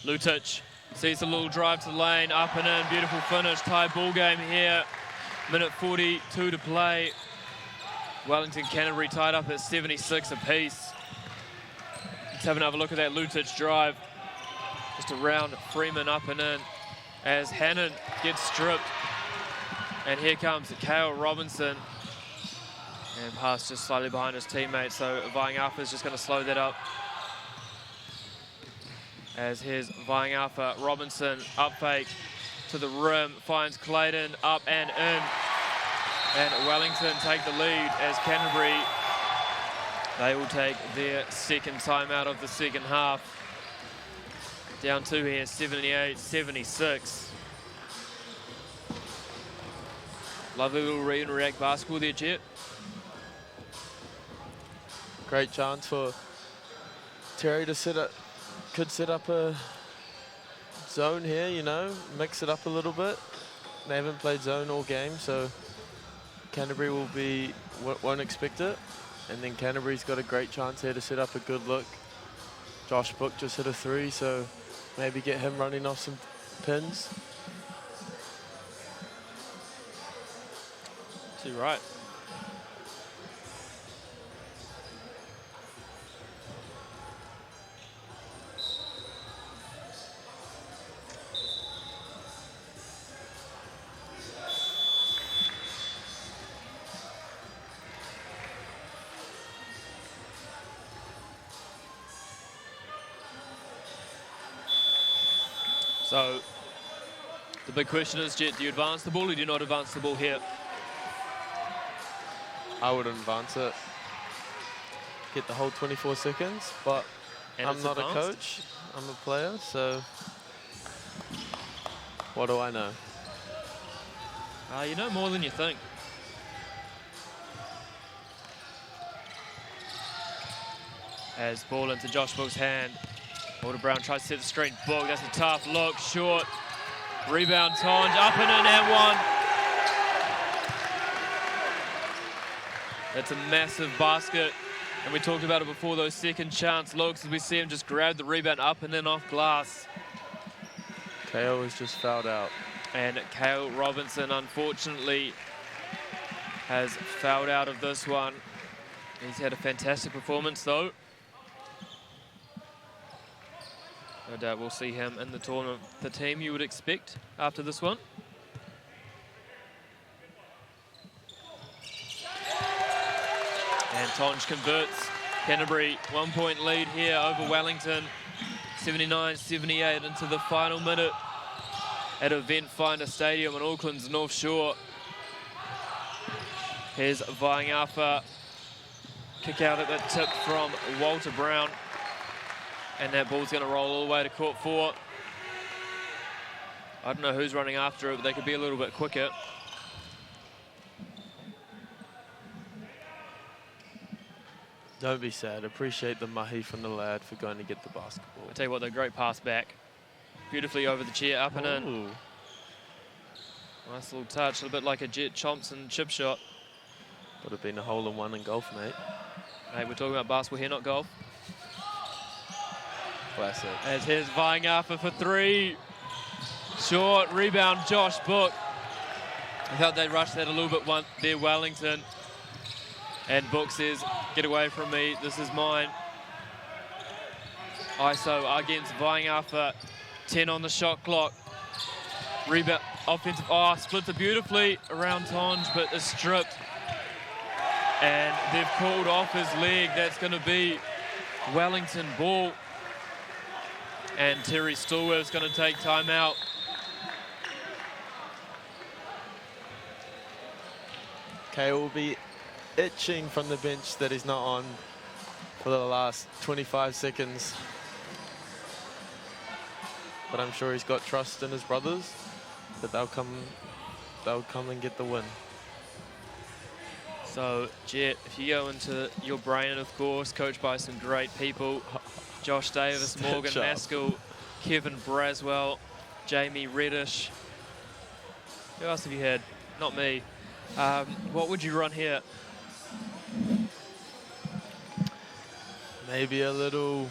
Lutic sees a little drive to the lane, up and in, beautiful finish, tie ball game here. Minute 42 to play. Wellington Canterbury tied up at 76 apiece. Let's have another look at that Lutic drive. Just around Freeman, up and in, as Hannon gets stripped. And here comes Kale Robinson. And pass just slightly behind his teammate, so Vaiangapa is just going to slow that up. As here's Vaiangapa, Robinson, up fake to the rim, finds Clayton, up and in. And Wellington take the lead as Canterbury, they will take their second timeout of the second half. Down 2 here, 78-76. Lovely little read and react basketball there, Jet. Great chance for Terry to could set up a zone here, you know, mix it up a little bit. They haven't played zone all game, so Canterbury won't expect it. And then Canterbury's got a great chance here to set up a good look. Josh Book just hit a 3, so maybe get him running off some pins. Too right. So the big question is, Jet, do you advance the ball or do you not advance the ball here? I wouldn't advance it. Get the whole 24 seconds, but And I'm it's not advanced. a coach. I'm a player, so what do I know? You know more than you think. As ball into Josh Book's hand. Walter Brown tries to set the screen. Book, that's a tough look, short. Rebound, Tonge, up and in and one. That's a massive basket. And we talked about it before, those second chance looks, as we see him just grab the rebound up and in off glass. Kale was just fouled out. And Kale Robinson, unfortunately, has fouled out of this one. He's had a fantastic performance, though. No doubt we'll see him in the tournament. The team you would expect after this one. And Tonge converts. Canterbury 1 point lead here over Wellington. 79-78 into the final minute at Event Finder Stadium on Auckland's North Shore. Here's Vaiangapa. Kick out at the tip from Walter Brown. And that ball's going to roll all the way to court 4. I don't know who's running after it, but they could be a little bit quicker. Don't be sad. Appreciate the mahi from the lad for going to get the basketball. I tell you what, the great pass back. Beautifully over the chair, up and in. Nice little touch, a little bit like a Jet Thompson chip shot. Would have been a hole-in-one in golf, mate. Hey, we're talking about basketball here, not golf. Classic. As here's Vaiangapa for 3. Short rebound, Josh Book. I thought they rushed that a little bit there, Wellington. And Book says, get away from me, this is mine. ISO against Vaiangapa, 10 on the shot clock. Rebound, offensive, splits it beautifully around Tonge, but is stripped. And they've called off his leg. That's going to be Wellington ball. And Terry Stallworth's going to take time out. Kay will be itching from the bench that he's not on for the last 25 seconds. But I'm sure he's got trust in his brothers that they'll come and get the win. So, Jet, if you go into your brain, of course, coached by some great people, Josh Davis, Morgan Maskell, Kevin Braswell, Jamie Reddish. Who else have you had? Not me. What would you run here? Maybe a little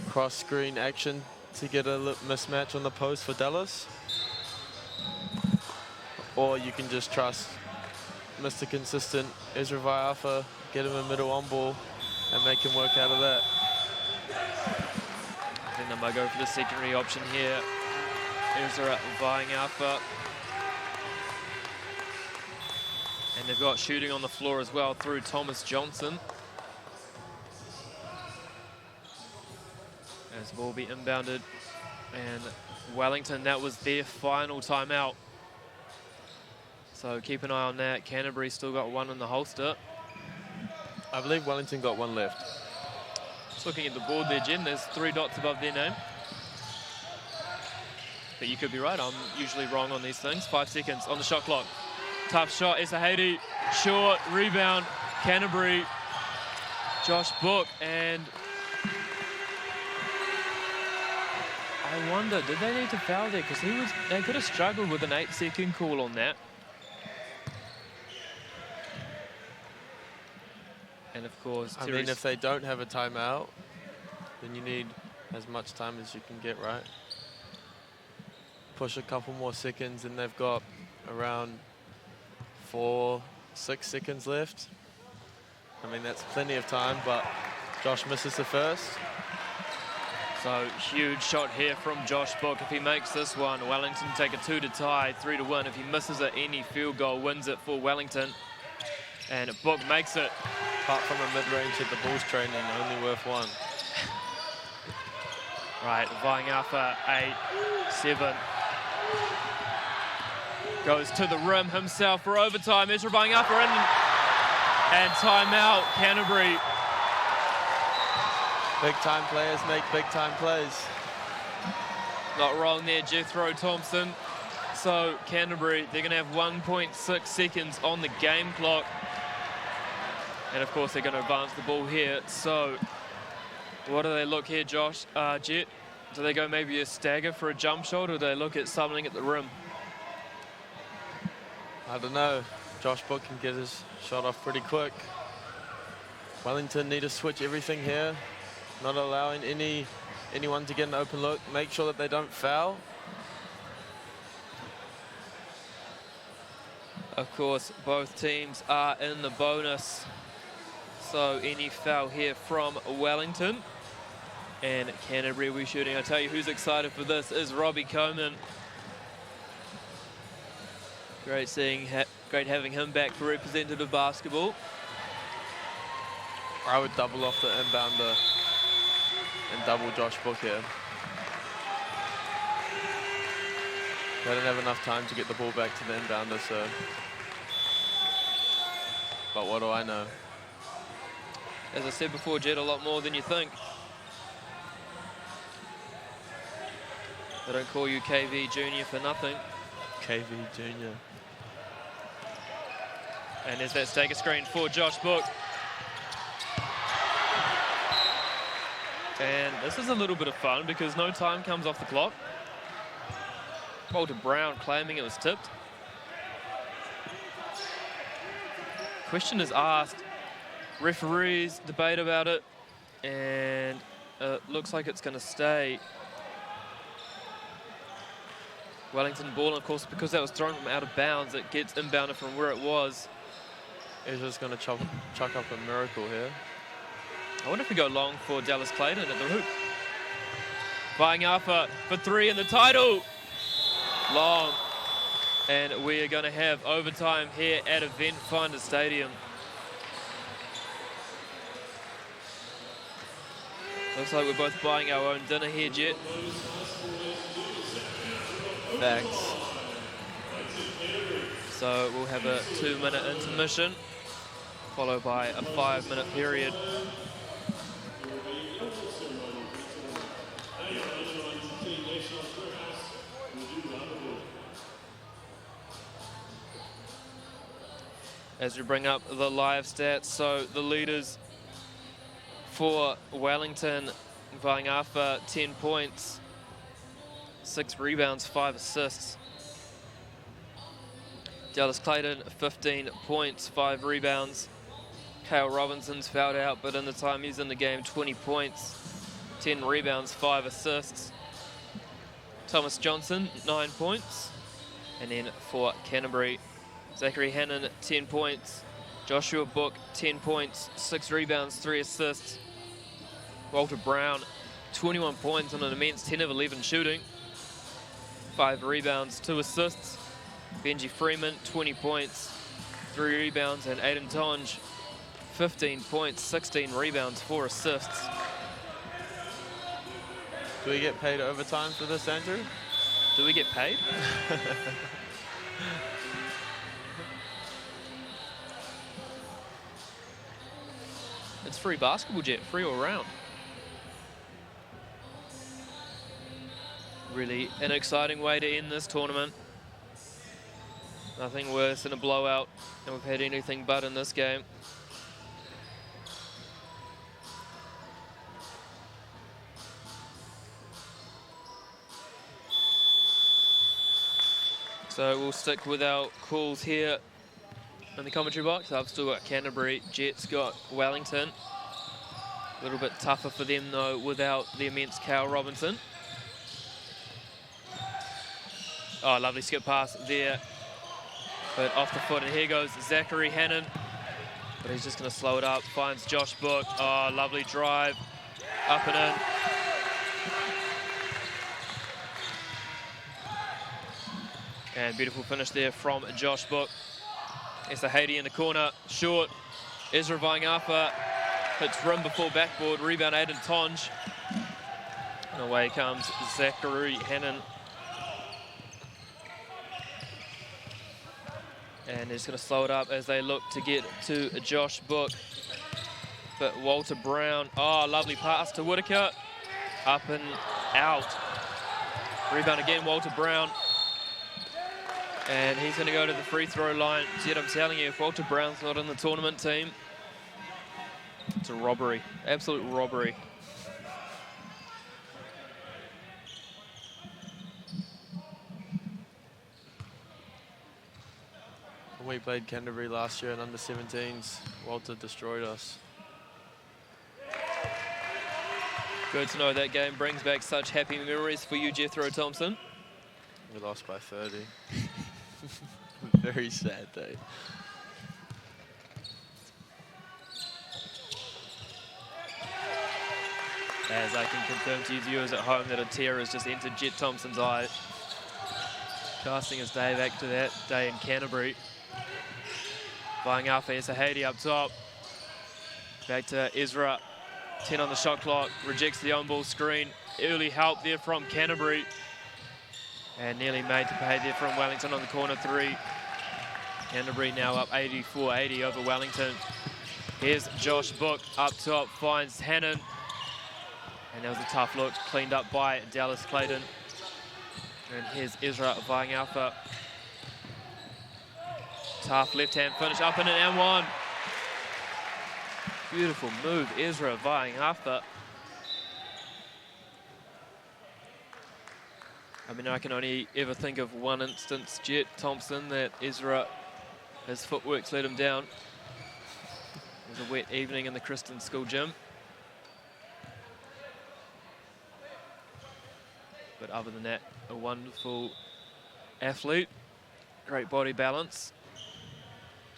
cross-screen action to get a mismatch on the post for Dallas. Or you can just trust Mr. Consistent, Ezra Vaiangapa, get him a middle on ball and make him work out of that. I think they might go for the secondary option here. Ezra Vaiangapa. And they've got shooting on the floor as well through Thomas Johnson. As the ball be inbounded. And Wellington, that was their final timeout. So keep an eye on that. Canterbury still got one in the holster. I believe Wellington got one left. Just looking at the board there, Jen, there's 3 dots above their name. But you could be right, I'm usually wrong on these things. 5 seconds on the shot clock. Tough shot, Esahedi, short, rebound, Canterbury, Josh Book, and I wonder, did they need to foul there? Because they could have struggled with an 8-second call on that. And of course, I mean, if they don't have a timeout, then you need as much time as you can get, right? Push a couple more seconds and they've got around 4-6 seconds left. I mean, that's plenty of time, but Josh misses the first. So huge shot here from Josh Book. If he makes this one, Wellington take a 2 to tie, 3 to 1. If he misses it, any field goal wins it for Wellington. And Book makes it. Apart from a mid-range at the Bulls training, only worth 1. Right, Vaiangapa, 8-7. Goes to the rim himself for overtime. Ezra Vaiangapa in. And timeout, Canterbury. Big-time players make big-time plays. Not wrong there, Jethro Thompson. So Canterbury, they're going to have 1.6 seconds on the game clock. And of course, they're going to advance the ball here. So what do they look here, Josh? Jet, do they go maybe a stagger for a jump shot, or do they look at something at the rim? I don't know. Josh Book can get his shot off pretty quick. Wellington need to switch everything here. Not allowing anyone to get an open look. Make sure that they don't foul. Of course, both teams are in the bonus. So any foul here from Wellington. And Canterbury will be shooting. I tell you who's excited for this is Robbie Coleman. Great seeing Great having him back for representative basketball. I would double off the inbounder and double Josh Book here. They didn't have enough time to get the ball back to the inbounder, so. But what do I know? As I said before, Jed, a lot more than you think. They don't call you KV Junior for nothing. KV Junior. And there's that stagger screen for Josh Book. And this is a little bit of fun because no time comes off the clock. Walter Brown claiming it was tipped. Question is asked. Referees debate about it. And it looks like it's going to stay. Wellington ball, and of course, because that was thrown from out of bounds, it gets inbounded from where it was. He's just going to chuck up a miracle here. I wonder if we go long for Dallas Clayton at the hoop. Vying Alpha for three in the title. Long. And we are going to have overtime here at Event Finder Stadium. Looks like we're both buying our own dinner here, Jet. Thanks. So we'll have a 2-minute intermission, followed by a 5-minute period. As we bring up the live stats, so the leaders for Wellington, Vaiangafa, 10 points, 6 rebounds, 5 assists. Dallas Clayton, 15 points, 5 rebounds. Kale Robinson's fouled out, but in the time he's in the game, 20 points, 10 rebounds, 5 assists. Thomas Johnson, 9 points. And then for Canterbury, Zachary Hannon, 10 points. Joshua Book, 10 points, 6 rebounds, 3 assists. Walter Brown, 21 points on an immense 10 of 11 shooting. 5 rebounds, 2 assists. Benji Freeman, 20 points, 3 rebounds, and Aiden Tonge, 15 points, 16 rebounds, 4 assists. Do we get paid overtime for this, Andrew? Do we get paid? It's free basketball, Jet, free all round. Really an exciting way to end this tournament. Nothing worse than a blowout, and we've had anything but in this game. So we'll stick with our calls here in the commentary box. I've still got Canterbury, Jets got Wellington. A little bit tougher for them though without the immense Kyle Robinson. Oh, lovely skip pass there. But off the foot, and here goes Zachary Hannon. But he's just going to slow it up, finds Josh Book. Oh, lovely drive, up and in. And beautiful finish there from Josh Book. It's a Haiti in the corner, short. Ezra Vaiangafa hits rim before backboard, rebound Aiden Tonge. And away comes Zachary Hannon. And he's going to slow it up as they look to get to Josh Book. But Walter Brown, oh, lovely pass to Whitaker. Up and out. Rebound again, Walter Brown. And he's going to go to the free throw line. Yet I'm telling you, if Walter Brown's not in the tournament team, it's a robbery, absolute robbery. We played Canterbury last year in under-17s. Walter destroyed us. Good to know that game brings back such happy memories for you, Jethro Thompson. We lost by 30. Very sad day. As I can confirm to you viewers at home that a tear has just entered Jet Thompson's eye. Casting his day back to that day in Canterbury. Vaiangafa is Haiti up top. Back to Ezra. 10 on the shot clock. Rejects the on-ball screen. Early help there from Canterbury. And nearly made to pay there from Wellington on the corner 3. Canterbury now up 84-80 over Wellington. Here's Josh Book up top, finds Hannon. And there was a tough look, cleaned up by Dallas Clayton. And here's Ezra Vaiangafa. Tough left-hand finish, up in it and one. Beautiful move, Ezra Vaiangafa. I mean, I can only ever think of one instance, Jet Thompson, that Ezra, his footwork's let him down. It was a wet evening in the Kristen School gym. But other than that, a wonderful athlete, great body balance.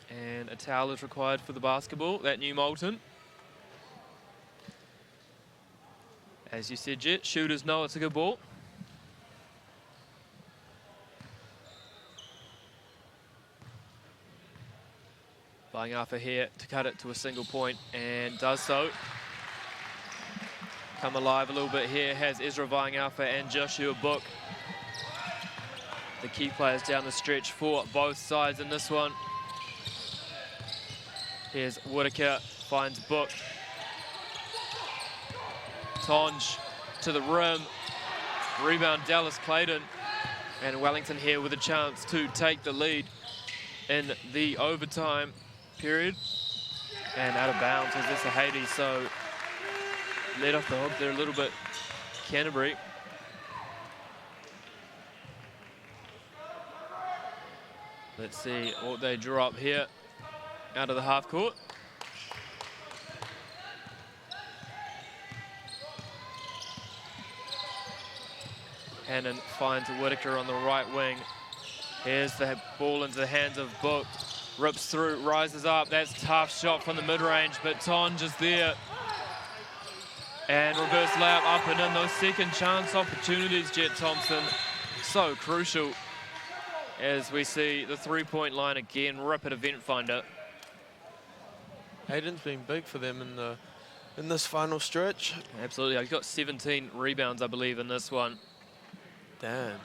And a towel is required for the basketball, that new Moulton. As you said, Jet, shooters know it's a good ball. Vaiangafa here to cut it to a single point, and does so. Come alive a little bit here, has Ezra Vaiangafa and Joshua Book. The key players down the stretch for both sides in this one. Here's Waitakere, finds Book. Tonge to the rim. Rebound Dallas Clayton. And Wellington here with a chance to take the lead in the overtime period. And out of bounds is this a Haiti, so let off the hook there a little bit, Canterbury. Let's see what they draw up here out of the half court. Hannon finds Waitakere on the right wing. Here's the ball into the hands of Book. Rips through, rises up. That's a tough shot from the mid-range, but Tonge is there. And reverse layup up and in. Those second chance opportunities, Jet Thompson, so crucial. As we see the three-point line again, rip at Event Finder. Hayden's been big for them in this final stretch. Absolutely, he's got 17 rebounds, I believe, in this one. Damn.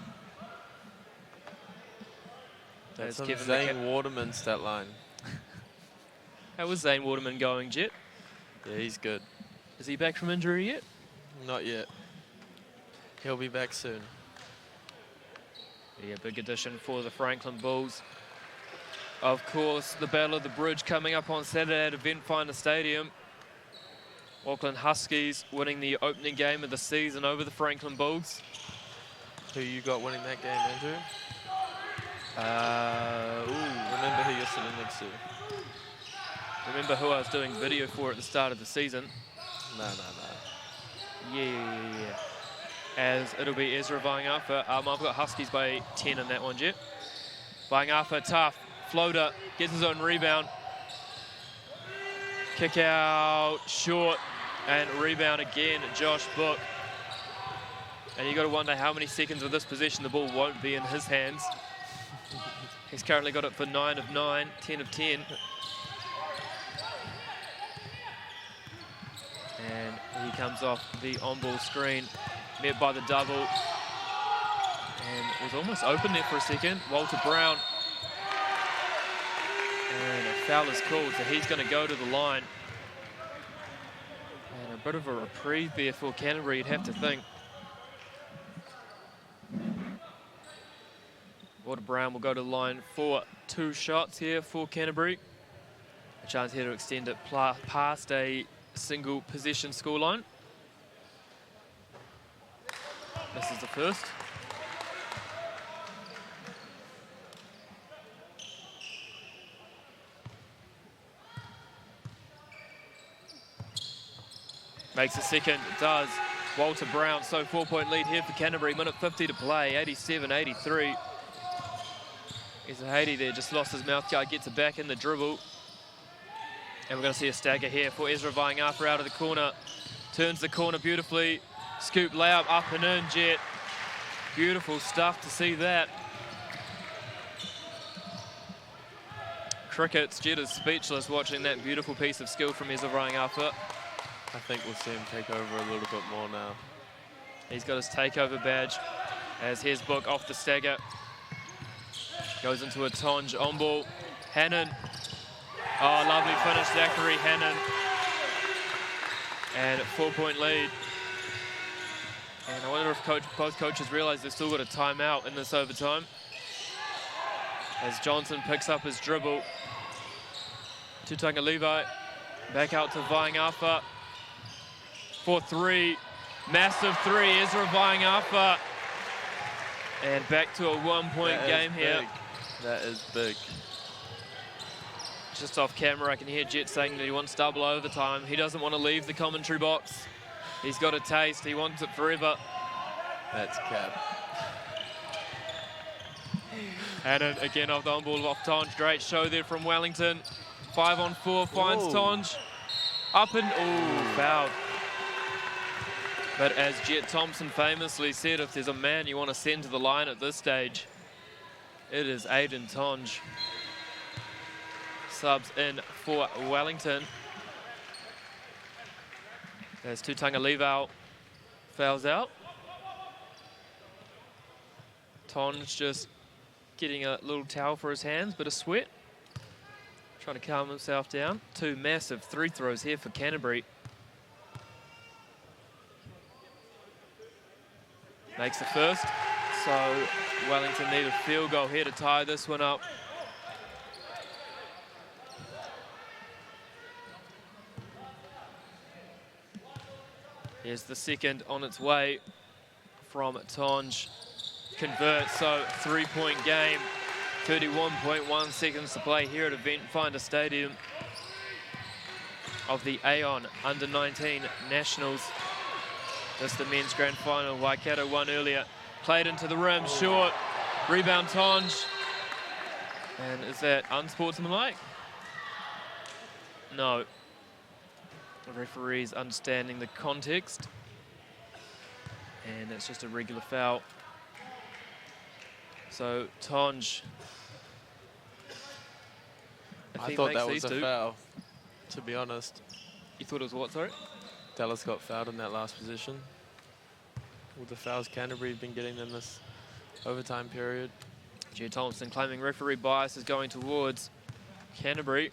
That's some given Zane Waterman stat line. How was Zane Waterman going, Jet? Yeah, he's good. Is he back from injury yet? Not yet. He'll be back soon. Yeah, big addition for the Franklin Bulls. Of course, the Battle of the Bridge coming up on Saturday at Event Finder Stadium. Auckland Huskies winning the opening game of the season over the Franklin Bulls. Who you got winning that game, Andrew? Remember who you're sitting next to. Remember who I was doing video for at the start of the season? No. Yeah. As it'll be Ezra Vaiangafa. I've got Huskies by 10 in that one, Jet. Vaiangafa, tough. Floater, gets his own rebound. Kick out, short, and rebound again, Josh Book. And you got to wonder how many seconds of this possession the ball won't be in his hands. He's currently got it for 9 of 9, 10 of 10. And he comes off the on-ball screen, met by the double. And was almost open there for a second. Walter Brown. And a foul is called, so he's going to go to the line. And a bit of a reprieve there for Canterbury, you'd have to think. Walter Brown will go to the line for 2 shots here for Canterbury. A chance here to extend it past a single possession scoreline. This is the first. Makes a second, it does. Walter Brown, so 4-point lead here for Canterbury. Minute 50 to play, 87-83. He's a Haiti there, just lost his mouth guard, gets it back in the dribble. And we're going to see a stagger here for Ezra Vaiangafa out of the corner. Turns the corner beautifully. Scoop layup up and in, Jet. Beautiful stuff to see that. crickets. Jet is speechless watching that beautiful piece of skill from Ezra Vaiangafa. I think we'll see him take over a little bit more now. He's got his takeover badge as his book off the stagger. Goes into a Tonge on ball. Hannon. Oh, lovely finish, Zachary Hannon. And a 4-point lead. And I wonder if both coaches realise they've still got a timeout in this overtime. As Johnson picks up his dribble. Tutanga Levi back out to Vaiangafa for 3. Massive 3, Ezra Vaiangafa. And back to a 1-point game here. That is big. Just off camera, I can hear Jet saying that he wants double overtime. He doesn't want to leave the commentary box. He's got a taste. He wants it forever. That's cap. Hannon again off the on-ball off Tonge. Great show there from Wellington. 5-on-4 finds Tonge. Up and, fouled. But as Jet Thompson famously said, if there's a man you want to send to the line at this stage, it is Aiden Tonge. Subs in for Wellington. There's Tutanga Levi fouls out. Tonge just getting a little towel for his hands, bit of sweat. Trying to calm himself down. 2 massive 3 throws here for Canterbury. Makes the first. So Wellington need a field goal here to tie this one up. Here's the second on its way from Tonge. Converts, so 3-point game. 31.1 seconds to play here at Event Finder Stadium of the Aon U19 Nationals. That's the men's grand final. Waikato won earlier. Played into the rim, short. Rebound Tonge. And is that unsportsmanlike? No. The referee's understanding the context. And it's just a regular foul. So Tonge. I thought that was a foul, to be honest. You thought it was what, sorry? Dallas got fouled in that last position. With the fouls Canterbury have been getting in this overtime period. J. Thompson claiming referee bias is going towards Canterbury.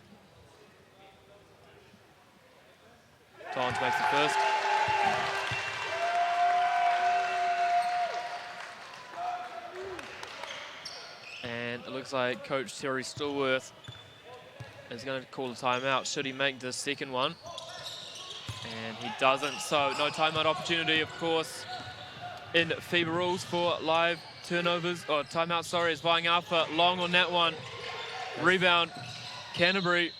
Tonge makes the first. And it looks like Coach Terry Stallworth is going to call a timeout. Should he make the second one? And he doesn't, so no timeout opportunity, of course, in FIBA rules for live turnovers, or timeout, sorry, is Vaiangafa long on that one. Rebound, Canterbury.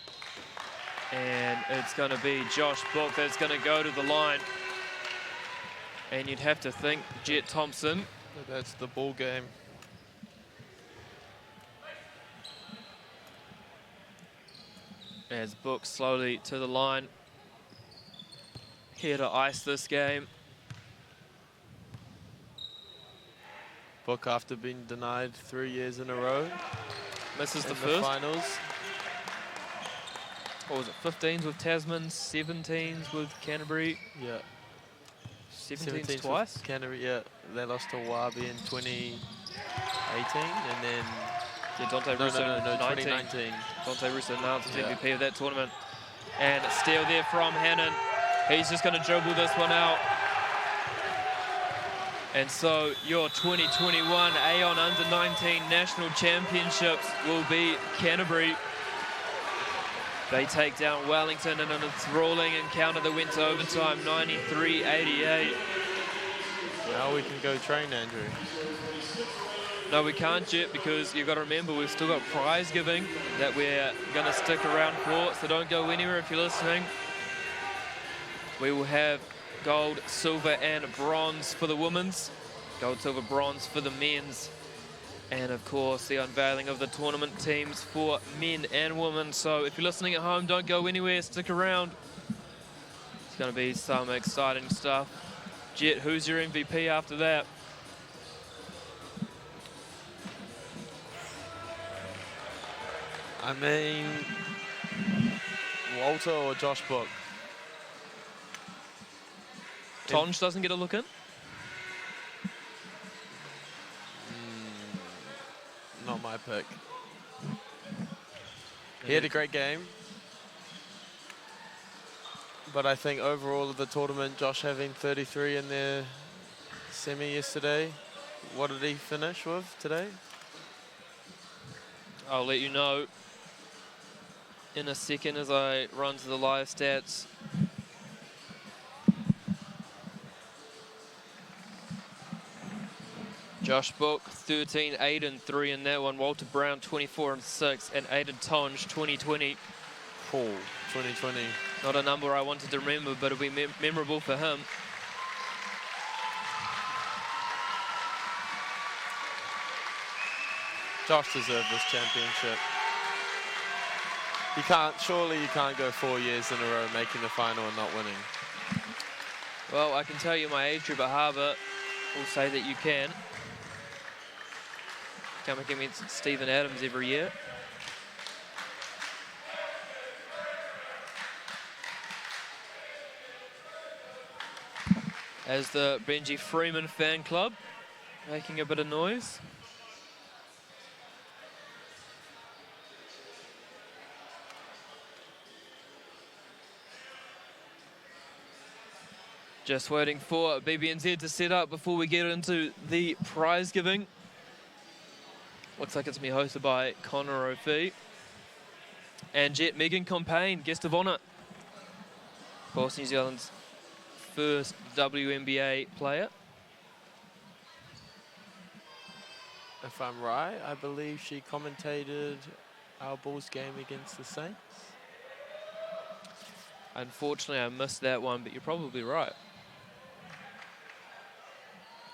And it's going to be Josh Book that's going to go to the line. And you'd have to think Jet Thompson. That's the ball game. As Book slowly to the line. Here to ice this game. Book, after being denied 3 years in a row. Misses the in first. Finals. What was it, 15s with Tasman, 17s with Canterbury? Yeah. 17s twice? With Canterbury, yeah. They lost to Wabi in 2018 and then... Yeah, Dante Russo, 2019. Dante Russo announced as MVP of that tournament. And a steal there from Hannon. He's just going to dribble this one out. And so your 2021 Aon Under-19 National Championships will be Canterbury. They take down Wellington in an enthralling encounter that went to overtime, 93-88. Now we can go train, Andrew. No, we can't yet, because you've got to remember we've still got prize giving that we're going to stick around for, so don't go anywhere if you're listening. We will have gold, silver and bronze for the women's, gold, silver, bronze for the men's, and of course the unveiling of the tournament teams for men and women. So if you're listening at home, don't go anywhere, stick around. It's going to be some exciting stuff. Jet, who's your MVP after that? I mean, Walter or Josh Book? Tonge doesn't get a look in? Not my pick. He had a great game. But I think overall of the tournament, Josh having 33 in their semi yesterday. What did he finish with today? I'll let you know in a second as I run to the live stats. Josh Book, 13, 8 and 3 in that one. Walter Brown, 24 and 6, and Aiden Tonge, 2020. Paul, 2020. Not a number I wanted to remember, but it'll be memorable for him. Josh deserved this championship. Surely you can't go 4 years in a row making the final and not winning. Well, I can tell you my age group at Harbour will say that you can. Come against Stephen Adams every year. As the Benji Freeman fan club making a bit of noise. Just waiting for BBNZ to set up before we get into the prize giving. Looks like it's me hosted by Connor O'Fee. And Jet Megan Compain, guest of honour. Of course, New Zealand's first WNBA player. If I'm right, I believe she commentated our Bulls game against the Saints. Unfortunately, I missed that one, but you're probably right.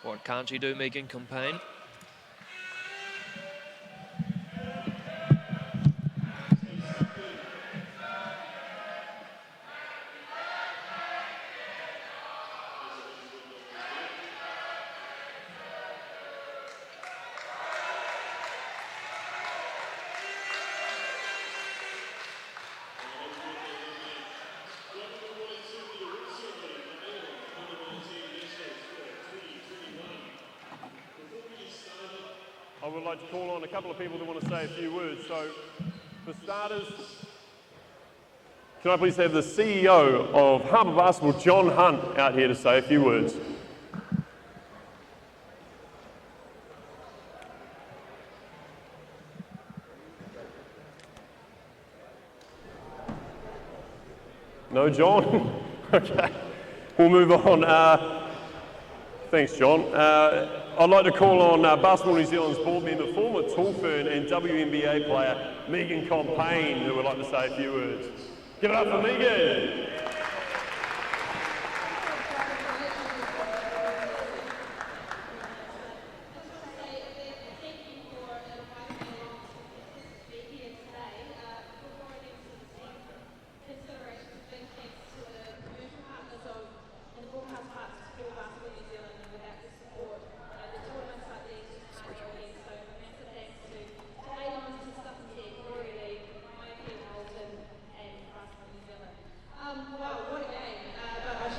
What can't you do, Megan Compain? I would like to call on a couple of people that want to say a few words. So, for starters, can I please have the CEO of Harbour Basketball, John Hunt, out here to say a few words. No, John? Okay, we'll move on. Thanks, John. I'd like to call on Basketball New Zealand's board member, former Tallfern and WNBA player, Megan Compain, who would like to say a few words. Give it up for Megan.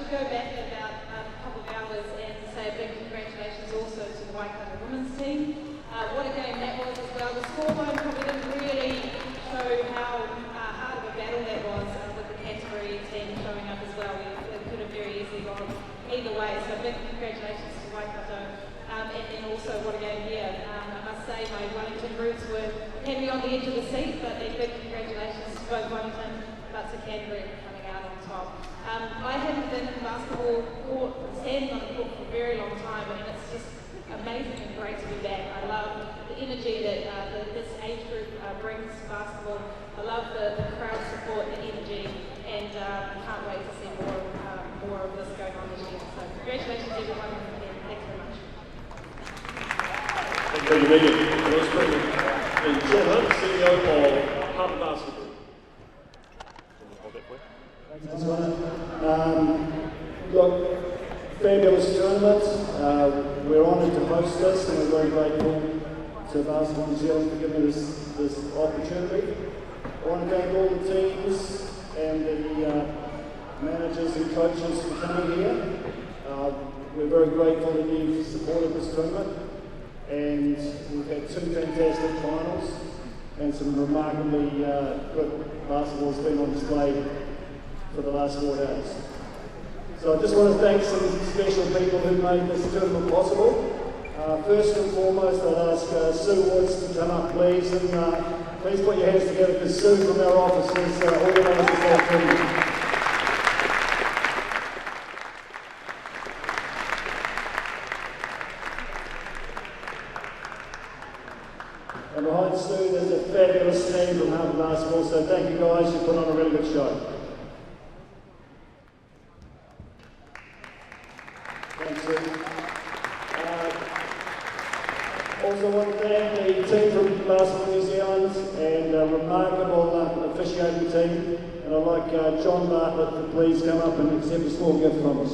Go back about a couple of hours and say a big congratulations also to the Waikato women's team. What a game that was as well. The scoreline probably didn't really show how hard of a battle that was with the Canterbury team showing up as well. It could have very easily gone either way. So big congratulations to Waikato. And then also what a game here. I must say my Wellington roots had me on the edge of the seat, but then big congratulations to both Wellington but to Canterbury coming out on top. I haven't been in basketball court, standing on the court for a very long time, and it's just amazing and great to be back. I love the energy that this age group brings to basketball. I love the crowd support, the energy, and can't wait to see more of this going on this year. So congratulations everyone again. Thanks very much. Thank you, Megan. Let's bring in John Hunt, CEO of Harbour Basketball. Look, fabulous tournament. We're honoured to host this, and we're very grateful to Basketball New Zealand for giving us this opportunity. I want to thank all the teams and the managers and coaches for coming here. We're very grateful that you've supported this tournament, and we've had 2 fantastic finals and some remarkably good basketball's been on display for the last 4 days. So I just want to thank some special people who made this tournament possible. First and foremost, I'd ask Sue Woods to come up, please, and please put your hands together because Sue from our office has organised this whole tournament. And behind Sue, there's a fabulous team from Harbour Basketball, so thank you guys, you put on a really good show. Thanks, Sue. Also want to thank the team from Basketball New Zealand and a remarkable officiating team. And I'd like John Bartlett to please come up and accept a small gift from us.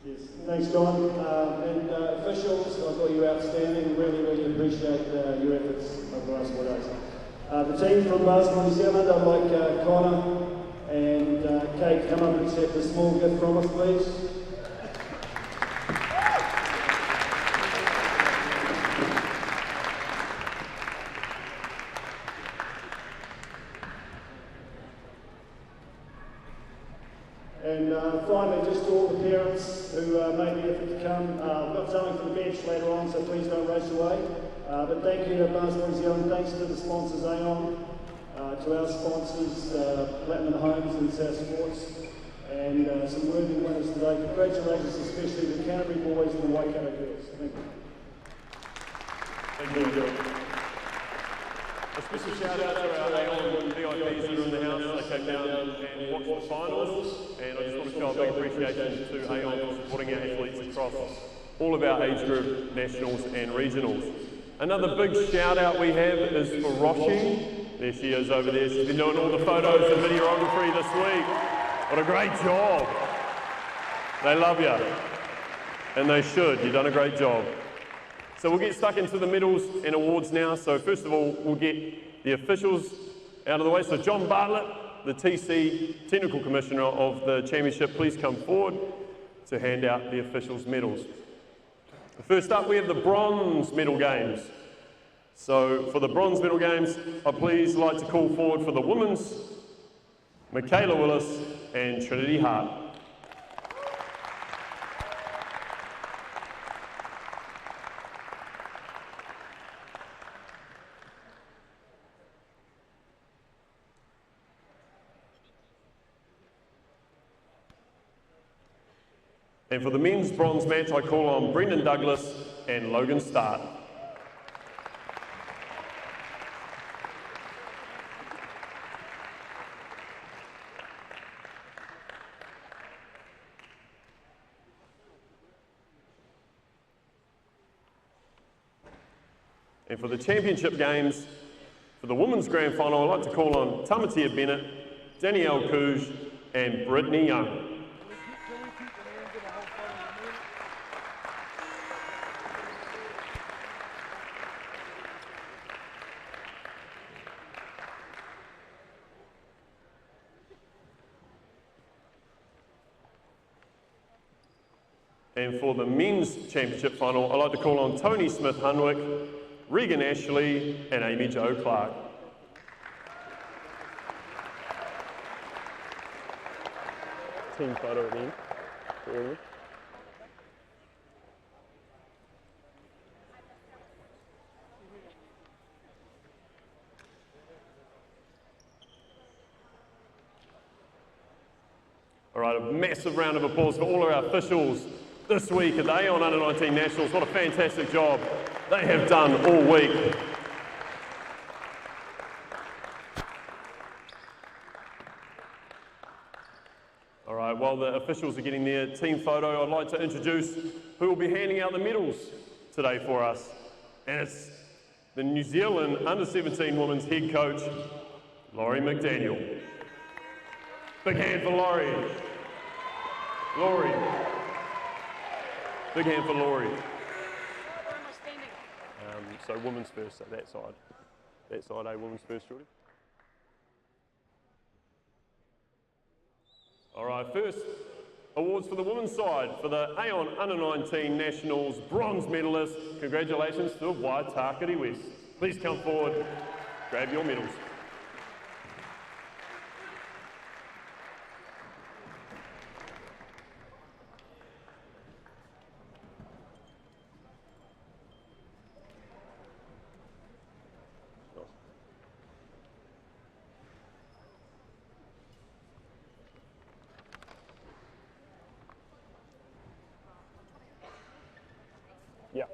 Yes, thanks, John. And officials, I thought you were outstanding. Really, really appreciate your efforts over the last 4 days. The team from Basketball New Zealand, I'd like Connor and Kate to come up and accept a small gift from us, please. And finally, just to all the parents who made the effort to come, I've got something for the bench later on, so please don't race away. But thank you to Basketball New Zealand, thanks to the sponsors Aon, to our sponsors Platinum Homes and South Sports, and some worthy winners today. Congratulations especially to the Canterbury boys and the Waikato girls. Thank you. Thank you. A special shout out to our Aon VIPs that are in the house. They came down and watched the finals, and I just want to show a big appreciation to Aon for supporting our athletes across all of our age group, nationals and regionals. Another big shout out we have is for Roshi. There she is over there. She's been doing all the photos and videography this week. What a great job. They love you. And they should. You've done a great job. So we'll get stuck into the medals and awards now. So first of all, we'll get the officials out of the way. So John Bartlett, the TC Technical Commissioner of the Championship, please come forward to hand out the officials' medals. First up, we have the bronze medal games. So for the bronze medal games, I'd please like to call forward for the women's, Michaela Willis and Trinity Hart. And for the men's bronze match, I call on Brendan Douglas and Logan Start. And for the championship games, for the women's grand final, I'd like to call on Tamatia Bennett, Danielle Couge, and Brittany Young. And for the men's championship final, I'd like to call on Tony Smith-Hunwick, Regan Ashley, and Amy Jo Clark. Team photo at the end. All right, a massive round of applause for all of our officials this week at the Aon U19 Nationals. What a fantastic job they have done all week. All right, while the officials are getting their team photo, I'd like to introduce who will be handing out the medals today for us. And it's the New Zealand Under-17 Women's head coach, Laurie McDaniel. Big hand for Laurie. Laurie. Big hand for Laurie. So women's first, so that side. That side, women's first, Jordy. All right, first awards for the women's side for the Aon U19 Nationals bronze medalist. Congratulations to Waitakere West. Please come forward, grab your medals. Yeah.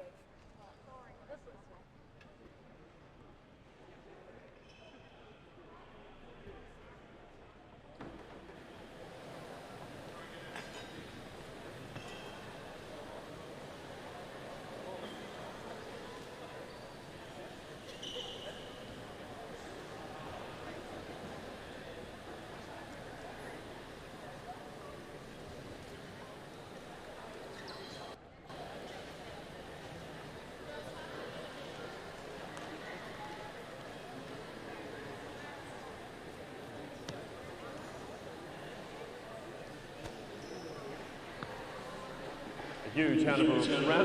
Huge round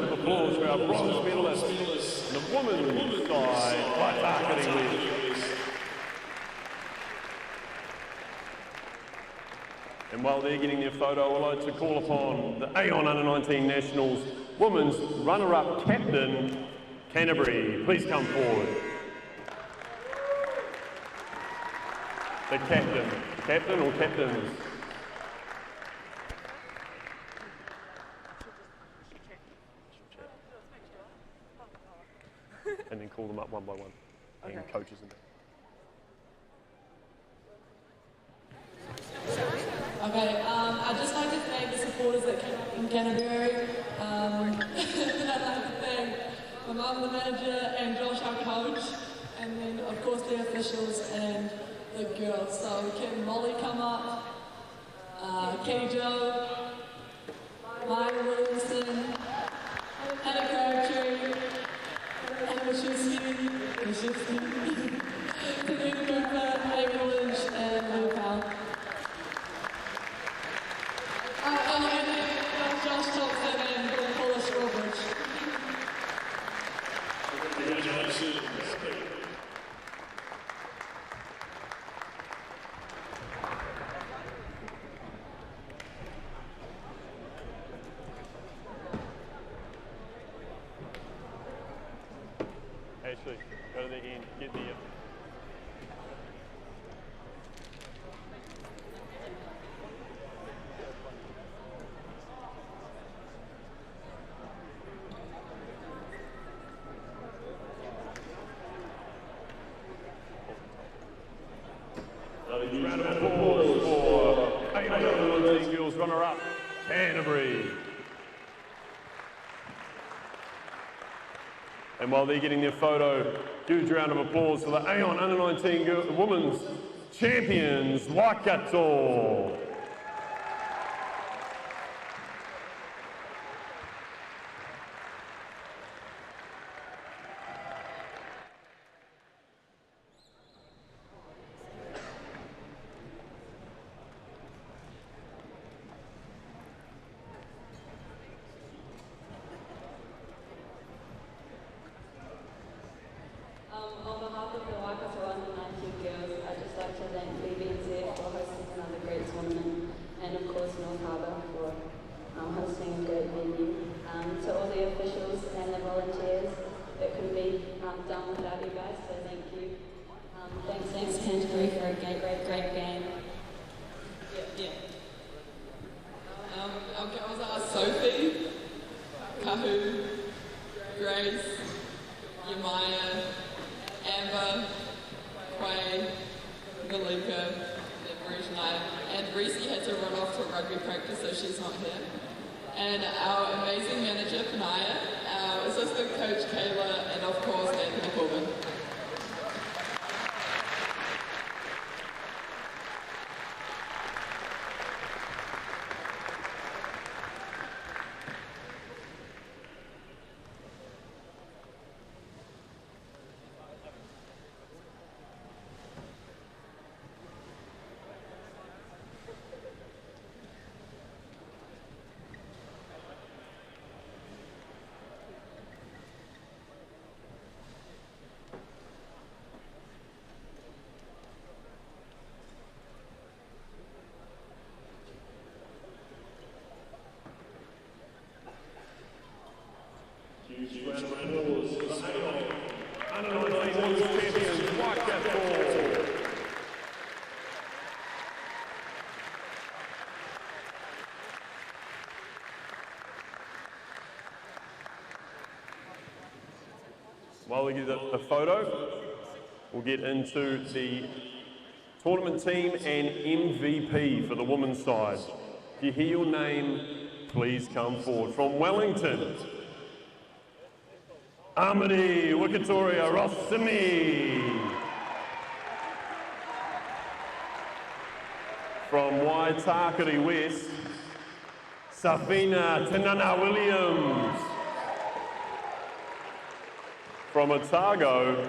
of applause for our bronze medalist in the women's side, Waitakere West. And while they're getting their photo, I'd like to call upon the Aon U19 Nationals women's runner-up captain, Canterbury. Please come forward. The captain or captains? And then call them up one by one, and coaches and Okay, I'd just like to thank the supporters that came up from Canterbury. And I'd like to thank my mum, the manager, and Josh, our coach, and then of course the officials and the girls. So can Molly come up, Katie Joe, Maya Williamson, Hannah Crabtree, Anna Wachowski, Tanika Cooper, Amy Lynch, and Lou Powell. And then Josh Thompson and Paula Strawbridge. Congratulations. Ashley, go to the end, get the round of applause for Aon U19 girls runner-up, Canterbury. And while they're getting their photo, huge round of applause for the Aon U19 women's champions, Waikato. On behalf of the Waikato U19 girls, I'd just like to thank BBNZ for hosting another great tournament, and of course North Harbour for hosting a great venue. To all the officials and the volunteers, it couldn't be done without you guys, so thank you. Thanks Canterbury for a great game. Yeah. Our girls are Sophie, Kahu, Grace, Yamaya, Amber, Quay, Malika, and Reese had to run off to rugby practice, so she's not here. And our amazing manager, Panaya, our assistant coach, Kayla, and of course, Anthony Corbin. While we get a photo, we'll get into the tournament team and MVP for the women's side. If you hear your name, please come forward. From Wellington, Amity Wikitoria Rossimi. From Waitakere West, Safina Tanana Williams. From Otago,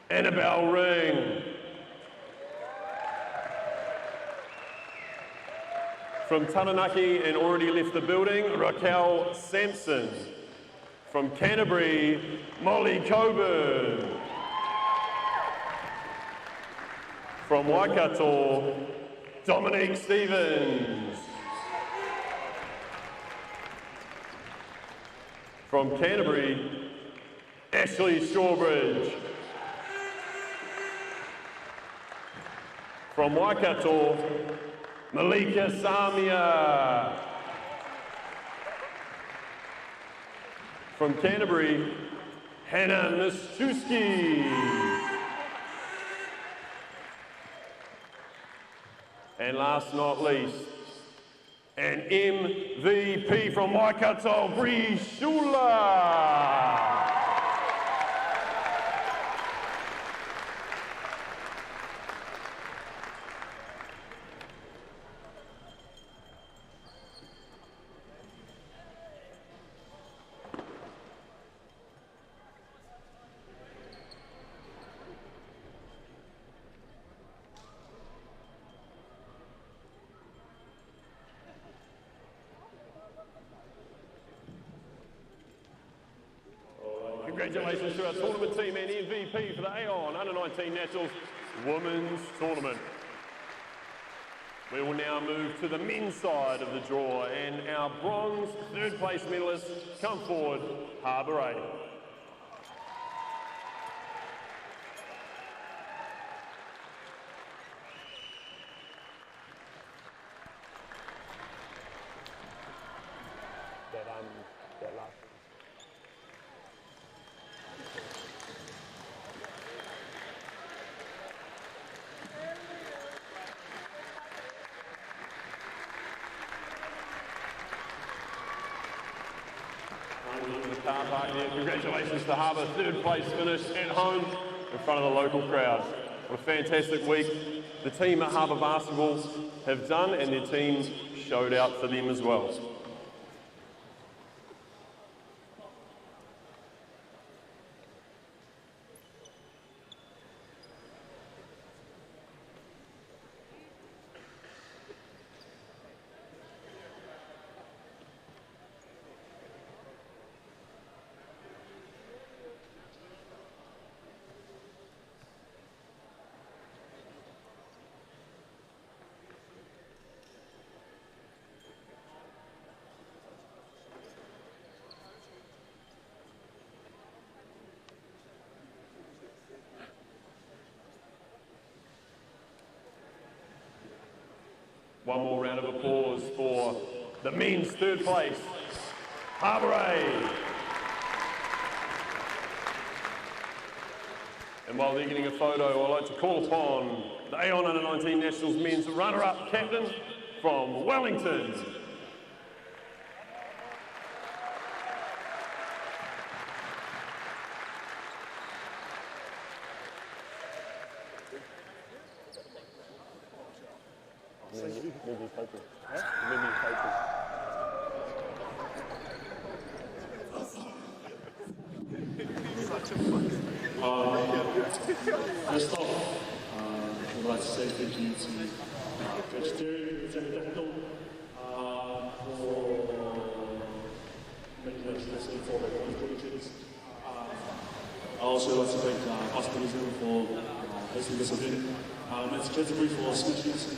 Annabelle Ring. From Taranaki and already left the building, Raquel Sampson. From Canterbury, Molly Coburn. From Waikato, Dominique Stevens. From Canterbury, Ashley Strawbridge. From Waikato, Malika Samia. From Canterbury, Hannah Mistuski. And last not least, an MVP from Waikato, Bree Shula. Congratulations to our tournament team and MVP for the Aon U19 Nationals Women's Tournament. We will now move to the men's side of the draw, and our bronze third place medalists come forward, Harbour A. That last. In the car park here. Congratulations to Harbour, third place finish at home in front of the local crowd. What a fantastic week the team at Harbour Basketball have done, and their team showed out for them as well. One more round of applause for the men's third place, Harbour A. And while they're getting a photo, I'd like to call upon the Aon U19 Nationals men's runner-up captain from Wellington. First off, I'd like to say thank you to Coach Terry and Sammy Capital for making us necessary for the competitions. I also like to thank Basketball New Zealand for hosting this event. It's Canterbury for switches.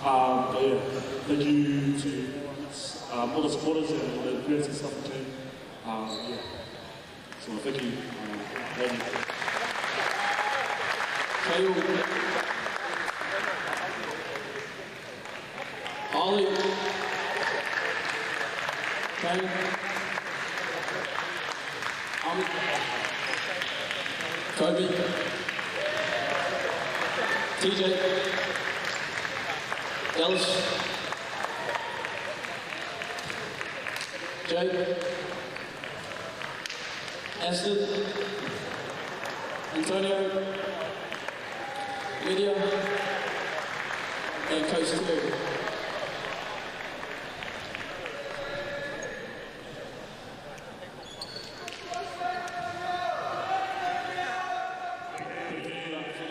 But yeah, thank you to all the supporters and all the parents and stuff that came. Yeah. So thank you. Ollie, Kane, Kobe, TJ, Dallas, Jay, Aston, Antonio, Lydia, and Coach Terry.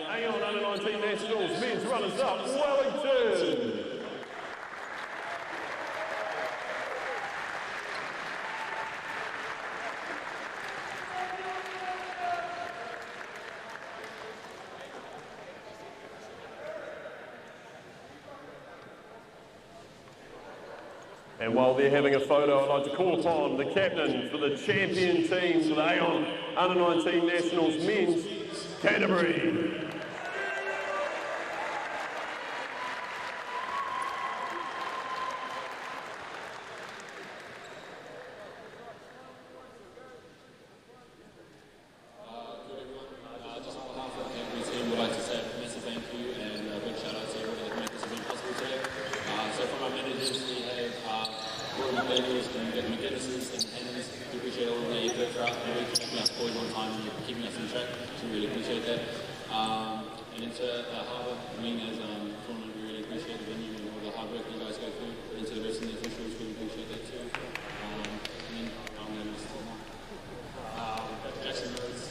Aon U19 Nationals men's runners-up, Wellington. And while they're having a photo, I'd like to call upon the captain for the champion team for the Aon U19 Nationals men's, Canterbury. Keeping us in track, so we really appreciate that. And into the Harbour, as tournament, we really appreciate the venue and all the hard work you guys go through. And into the rest of the officials, we appreciate that too. And then I'm going to miss Jackson Rhodes.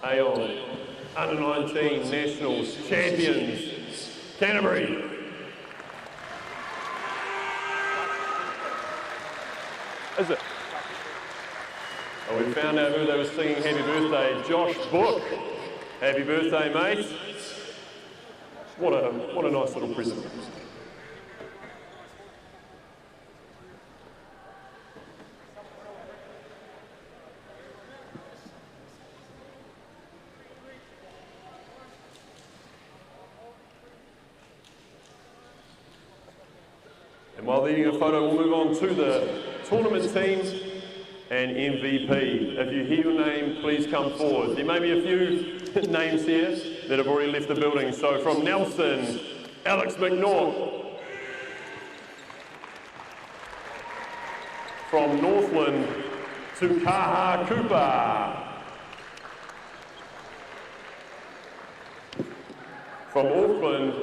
Aon U19 Nationals champions, Canterbury. Is it? Oh, we found out who they were singing happy birthday, Josh Book. Happy birthday, mate. What a nice little present. And while they're eating a photo, we'll move on to the tournament team and MVP. If you hear your name, please come forward. There may be a few names here that have already left the building. So from Nelson, Alex McNaught. From Northland, Tukaha Cooper. From Auckland,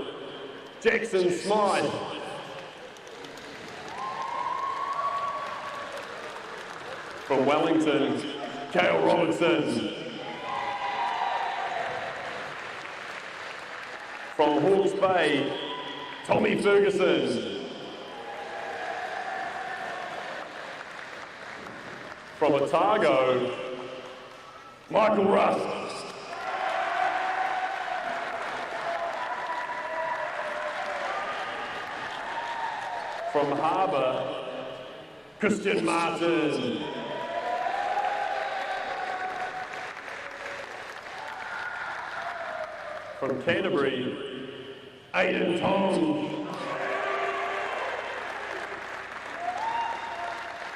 Jackson Smythe. From Wellington, Cale Robertson. From Hawke's Bay, Tommy Ferguson. From Otago, Michael Rust. From Harbour, Christian Martin. From Canterbury, Aidan Tong.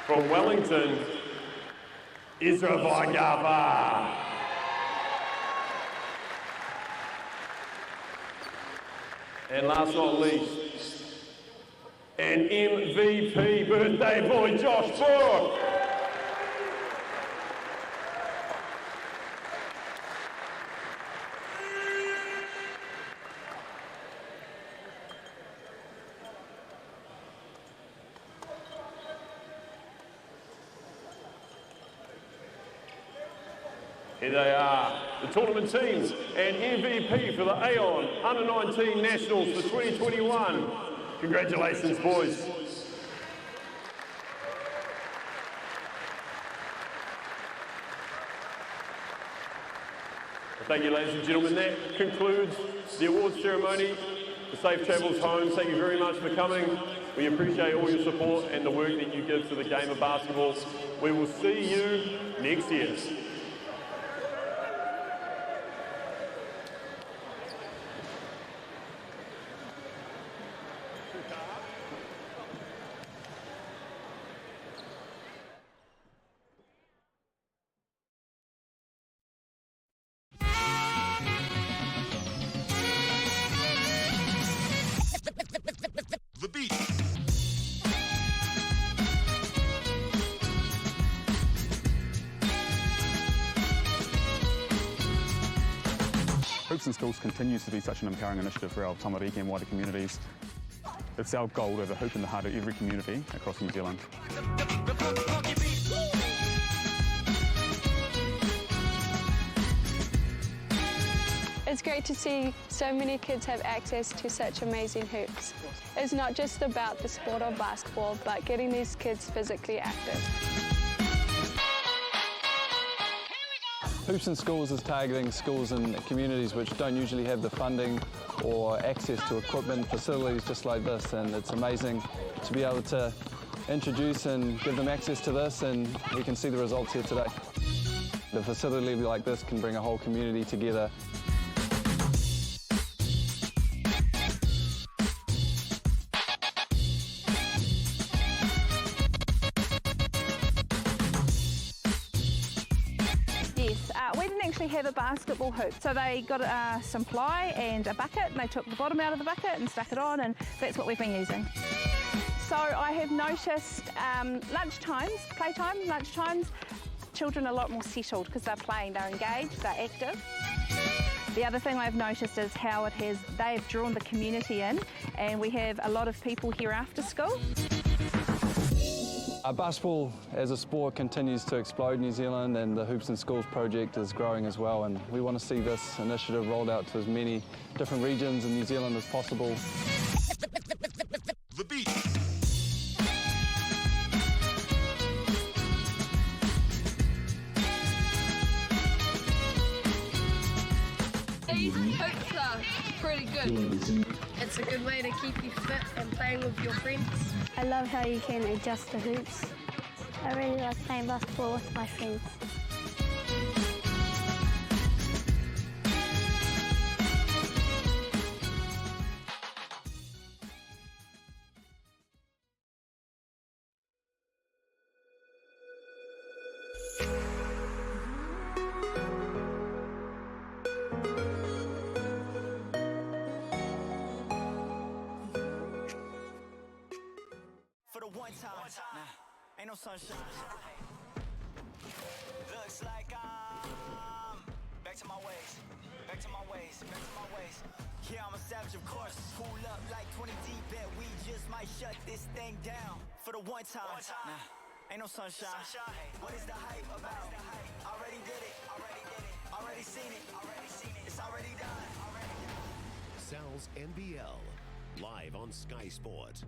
From Wellington, Ezra Vaigava. And last but not least, an MVP birthday boy, Josh Book. Here they are, the tournament teams and MVP for the Aon U19 Nationals for 2021. Congratulations, boys. Thank you, ladies and gentlemen. That concludes the awards ceremony. The safe travels home. Thank you very much for coming. We appreciate all your support and the work that you give to the game of basketball. We will see you next year. Hoops in Schools continues to be such an empowering initiative for our Taranaki and wider communities. It's our goal to have a hoop in the heart of every community across New Zealand. It's great to see so many kids have access to such amazing hoops. It's not just about the sport of basketball, but getting these kids physically active. Hoops in Schools is targeting schools and communities which don't usually have the funding or access to equipment, facilities just like this, and it's amazing to be able to introduce and give them access to this, and we can see the results here today. A facility like this can bring a whole community together. We didn't actually have a basketball hoop, so they got some ply and a bucket, and they took the bottom out of the bucket and stuck it on, and that's what we've been using. So I have noticed lunchtimes, children are a lot more settled because they're playing, they're engaged, they're active. The other thing I've noticed is how they've drawn the community in, and we have a lot of people here after school. Basketball as a sport continues to explode in New Zealand, and the Hoops in Schools project is growing as well, and we want to see this initiative rolled out to as many different regions in New Zealand as possible. The beat. These hoops are pretty good. It's a good way to keep you fit and playing with your friends. I love how you can adjust the hoops. I really like playing basketball with my friends. For the one time, ain't no sunshine. Looks like I'm back to my ways, back to my ways, back to my ways. Yeah, I'm a savage, of course. Pull up like 20 deep, bet we just might shut this thing down. For the one time, ain't no sunshine. What is the hype about? Already did it, already seen it, it's already done. Sal's NBL, live on Sky Sport.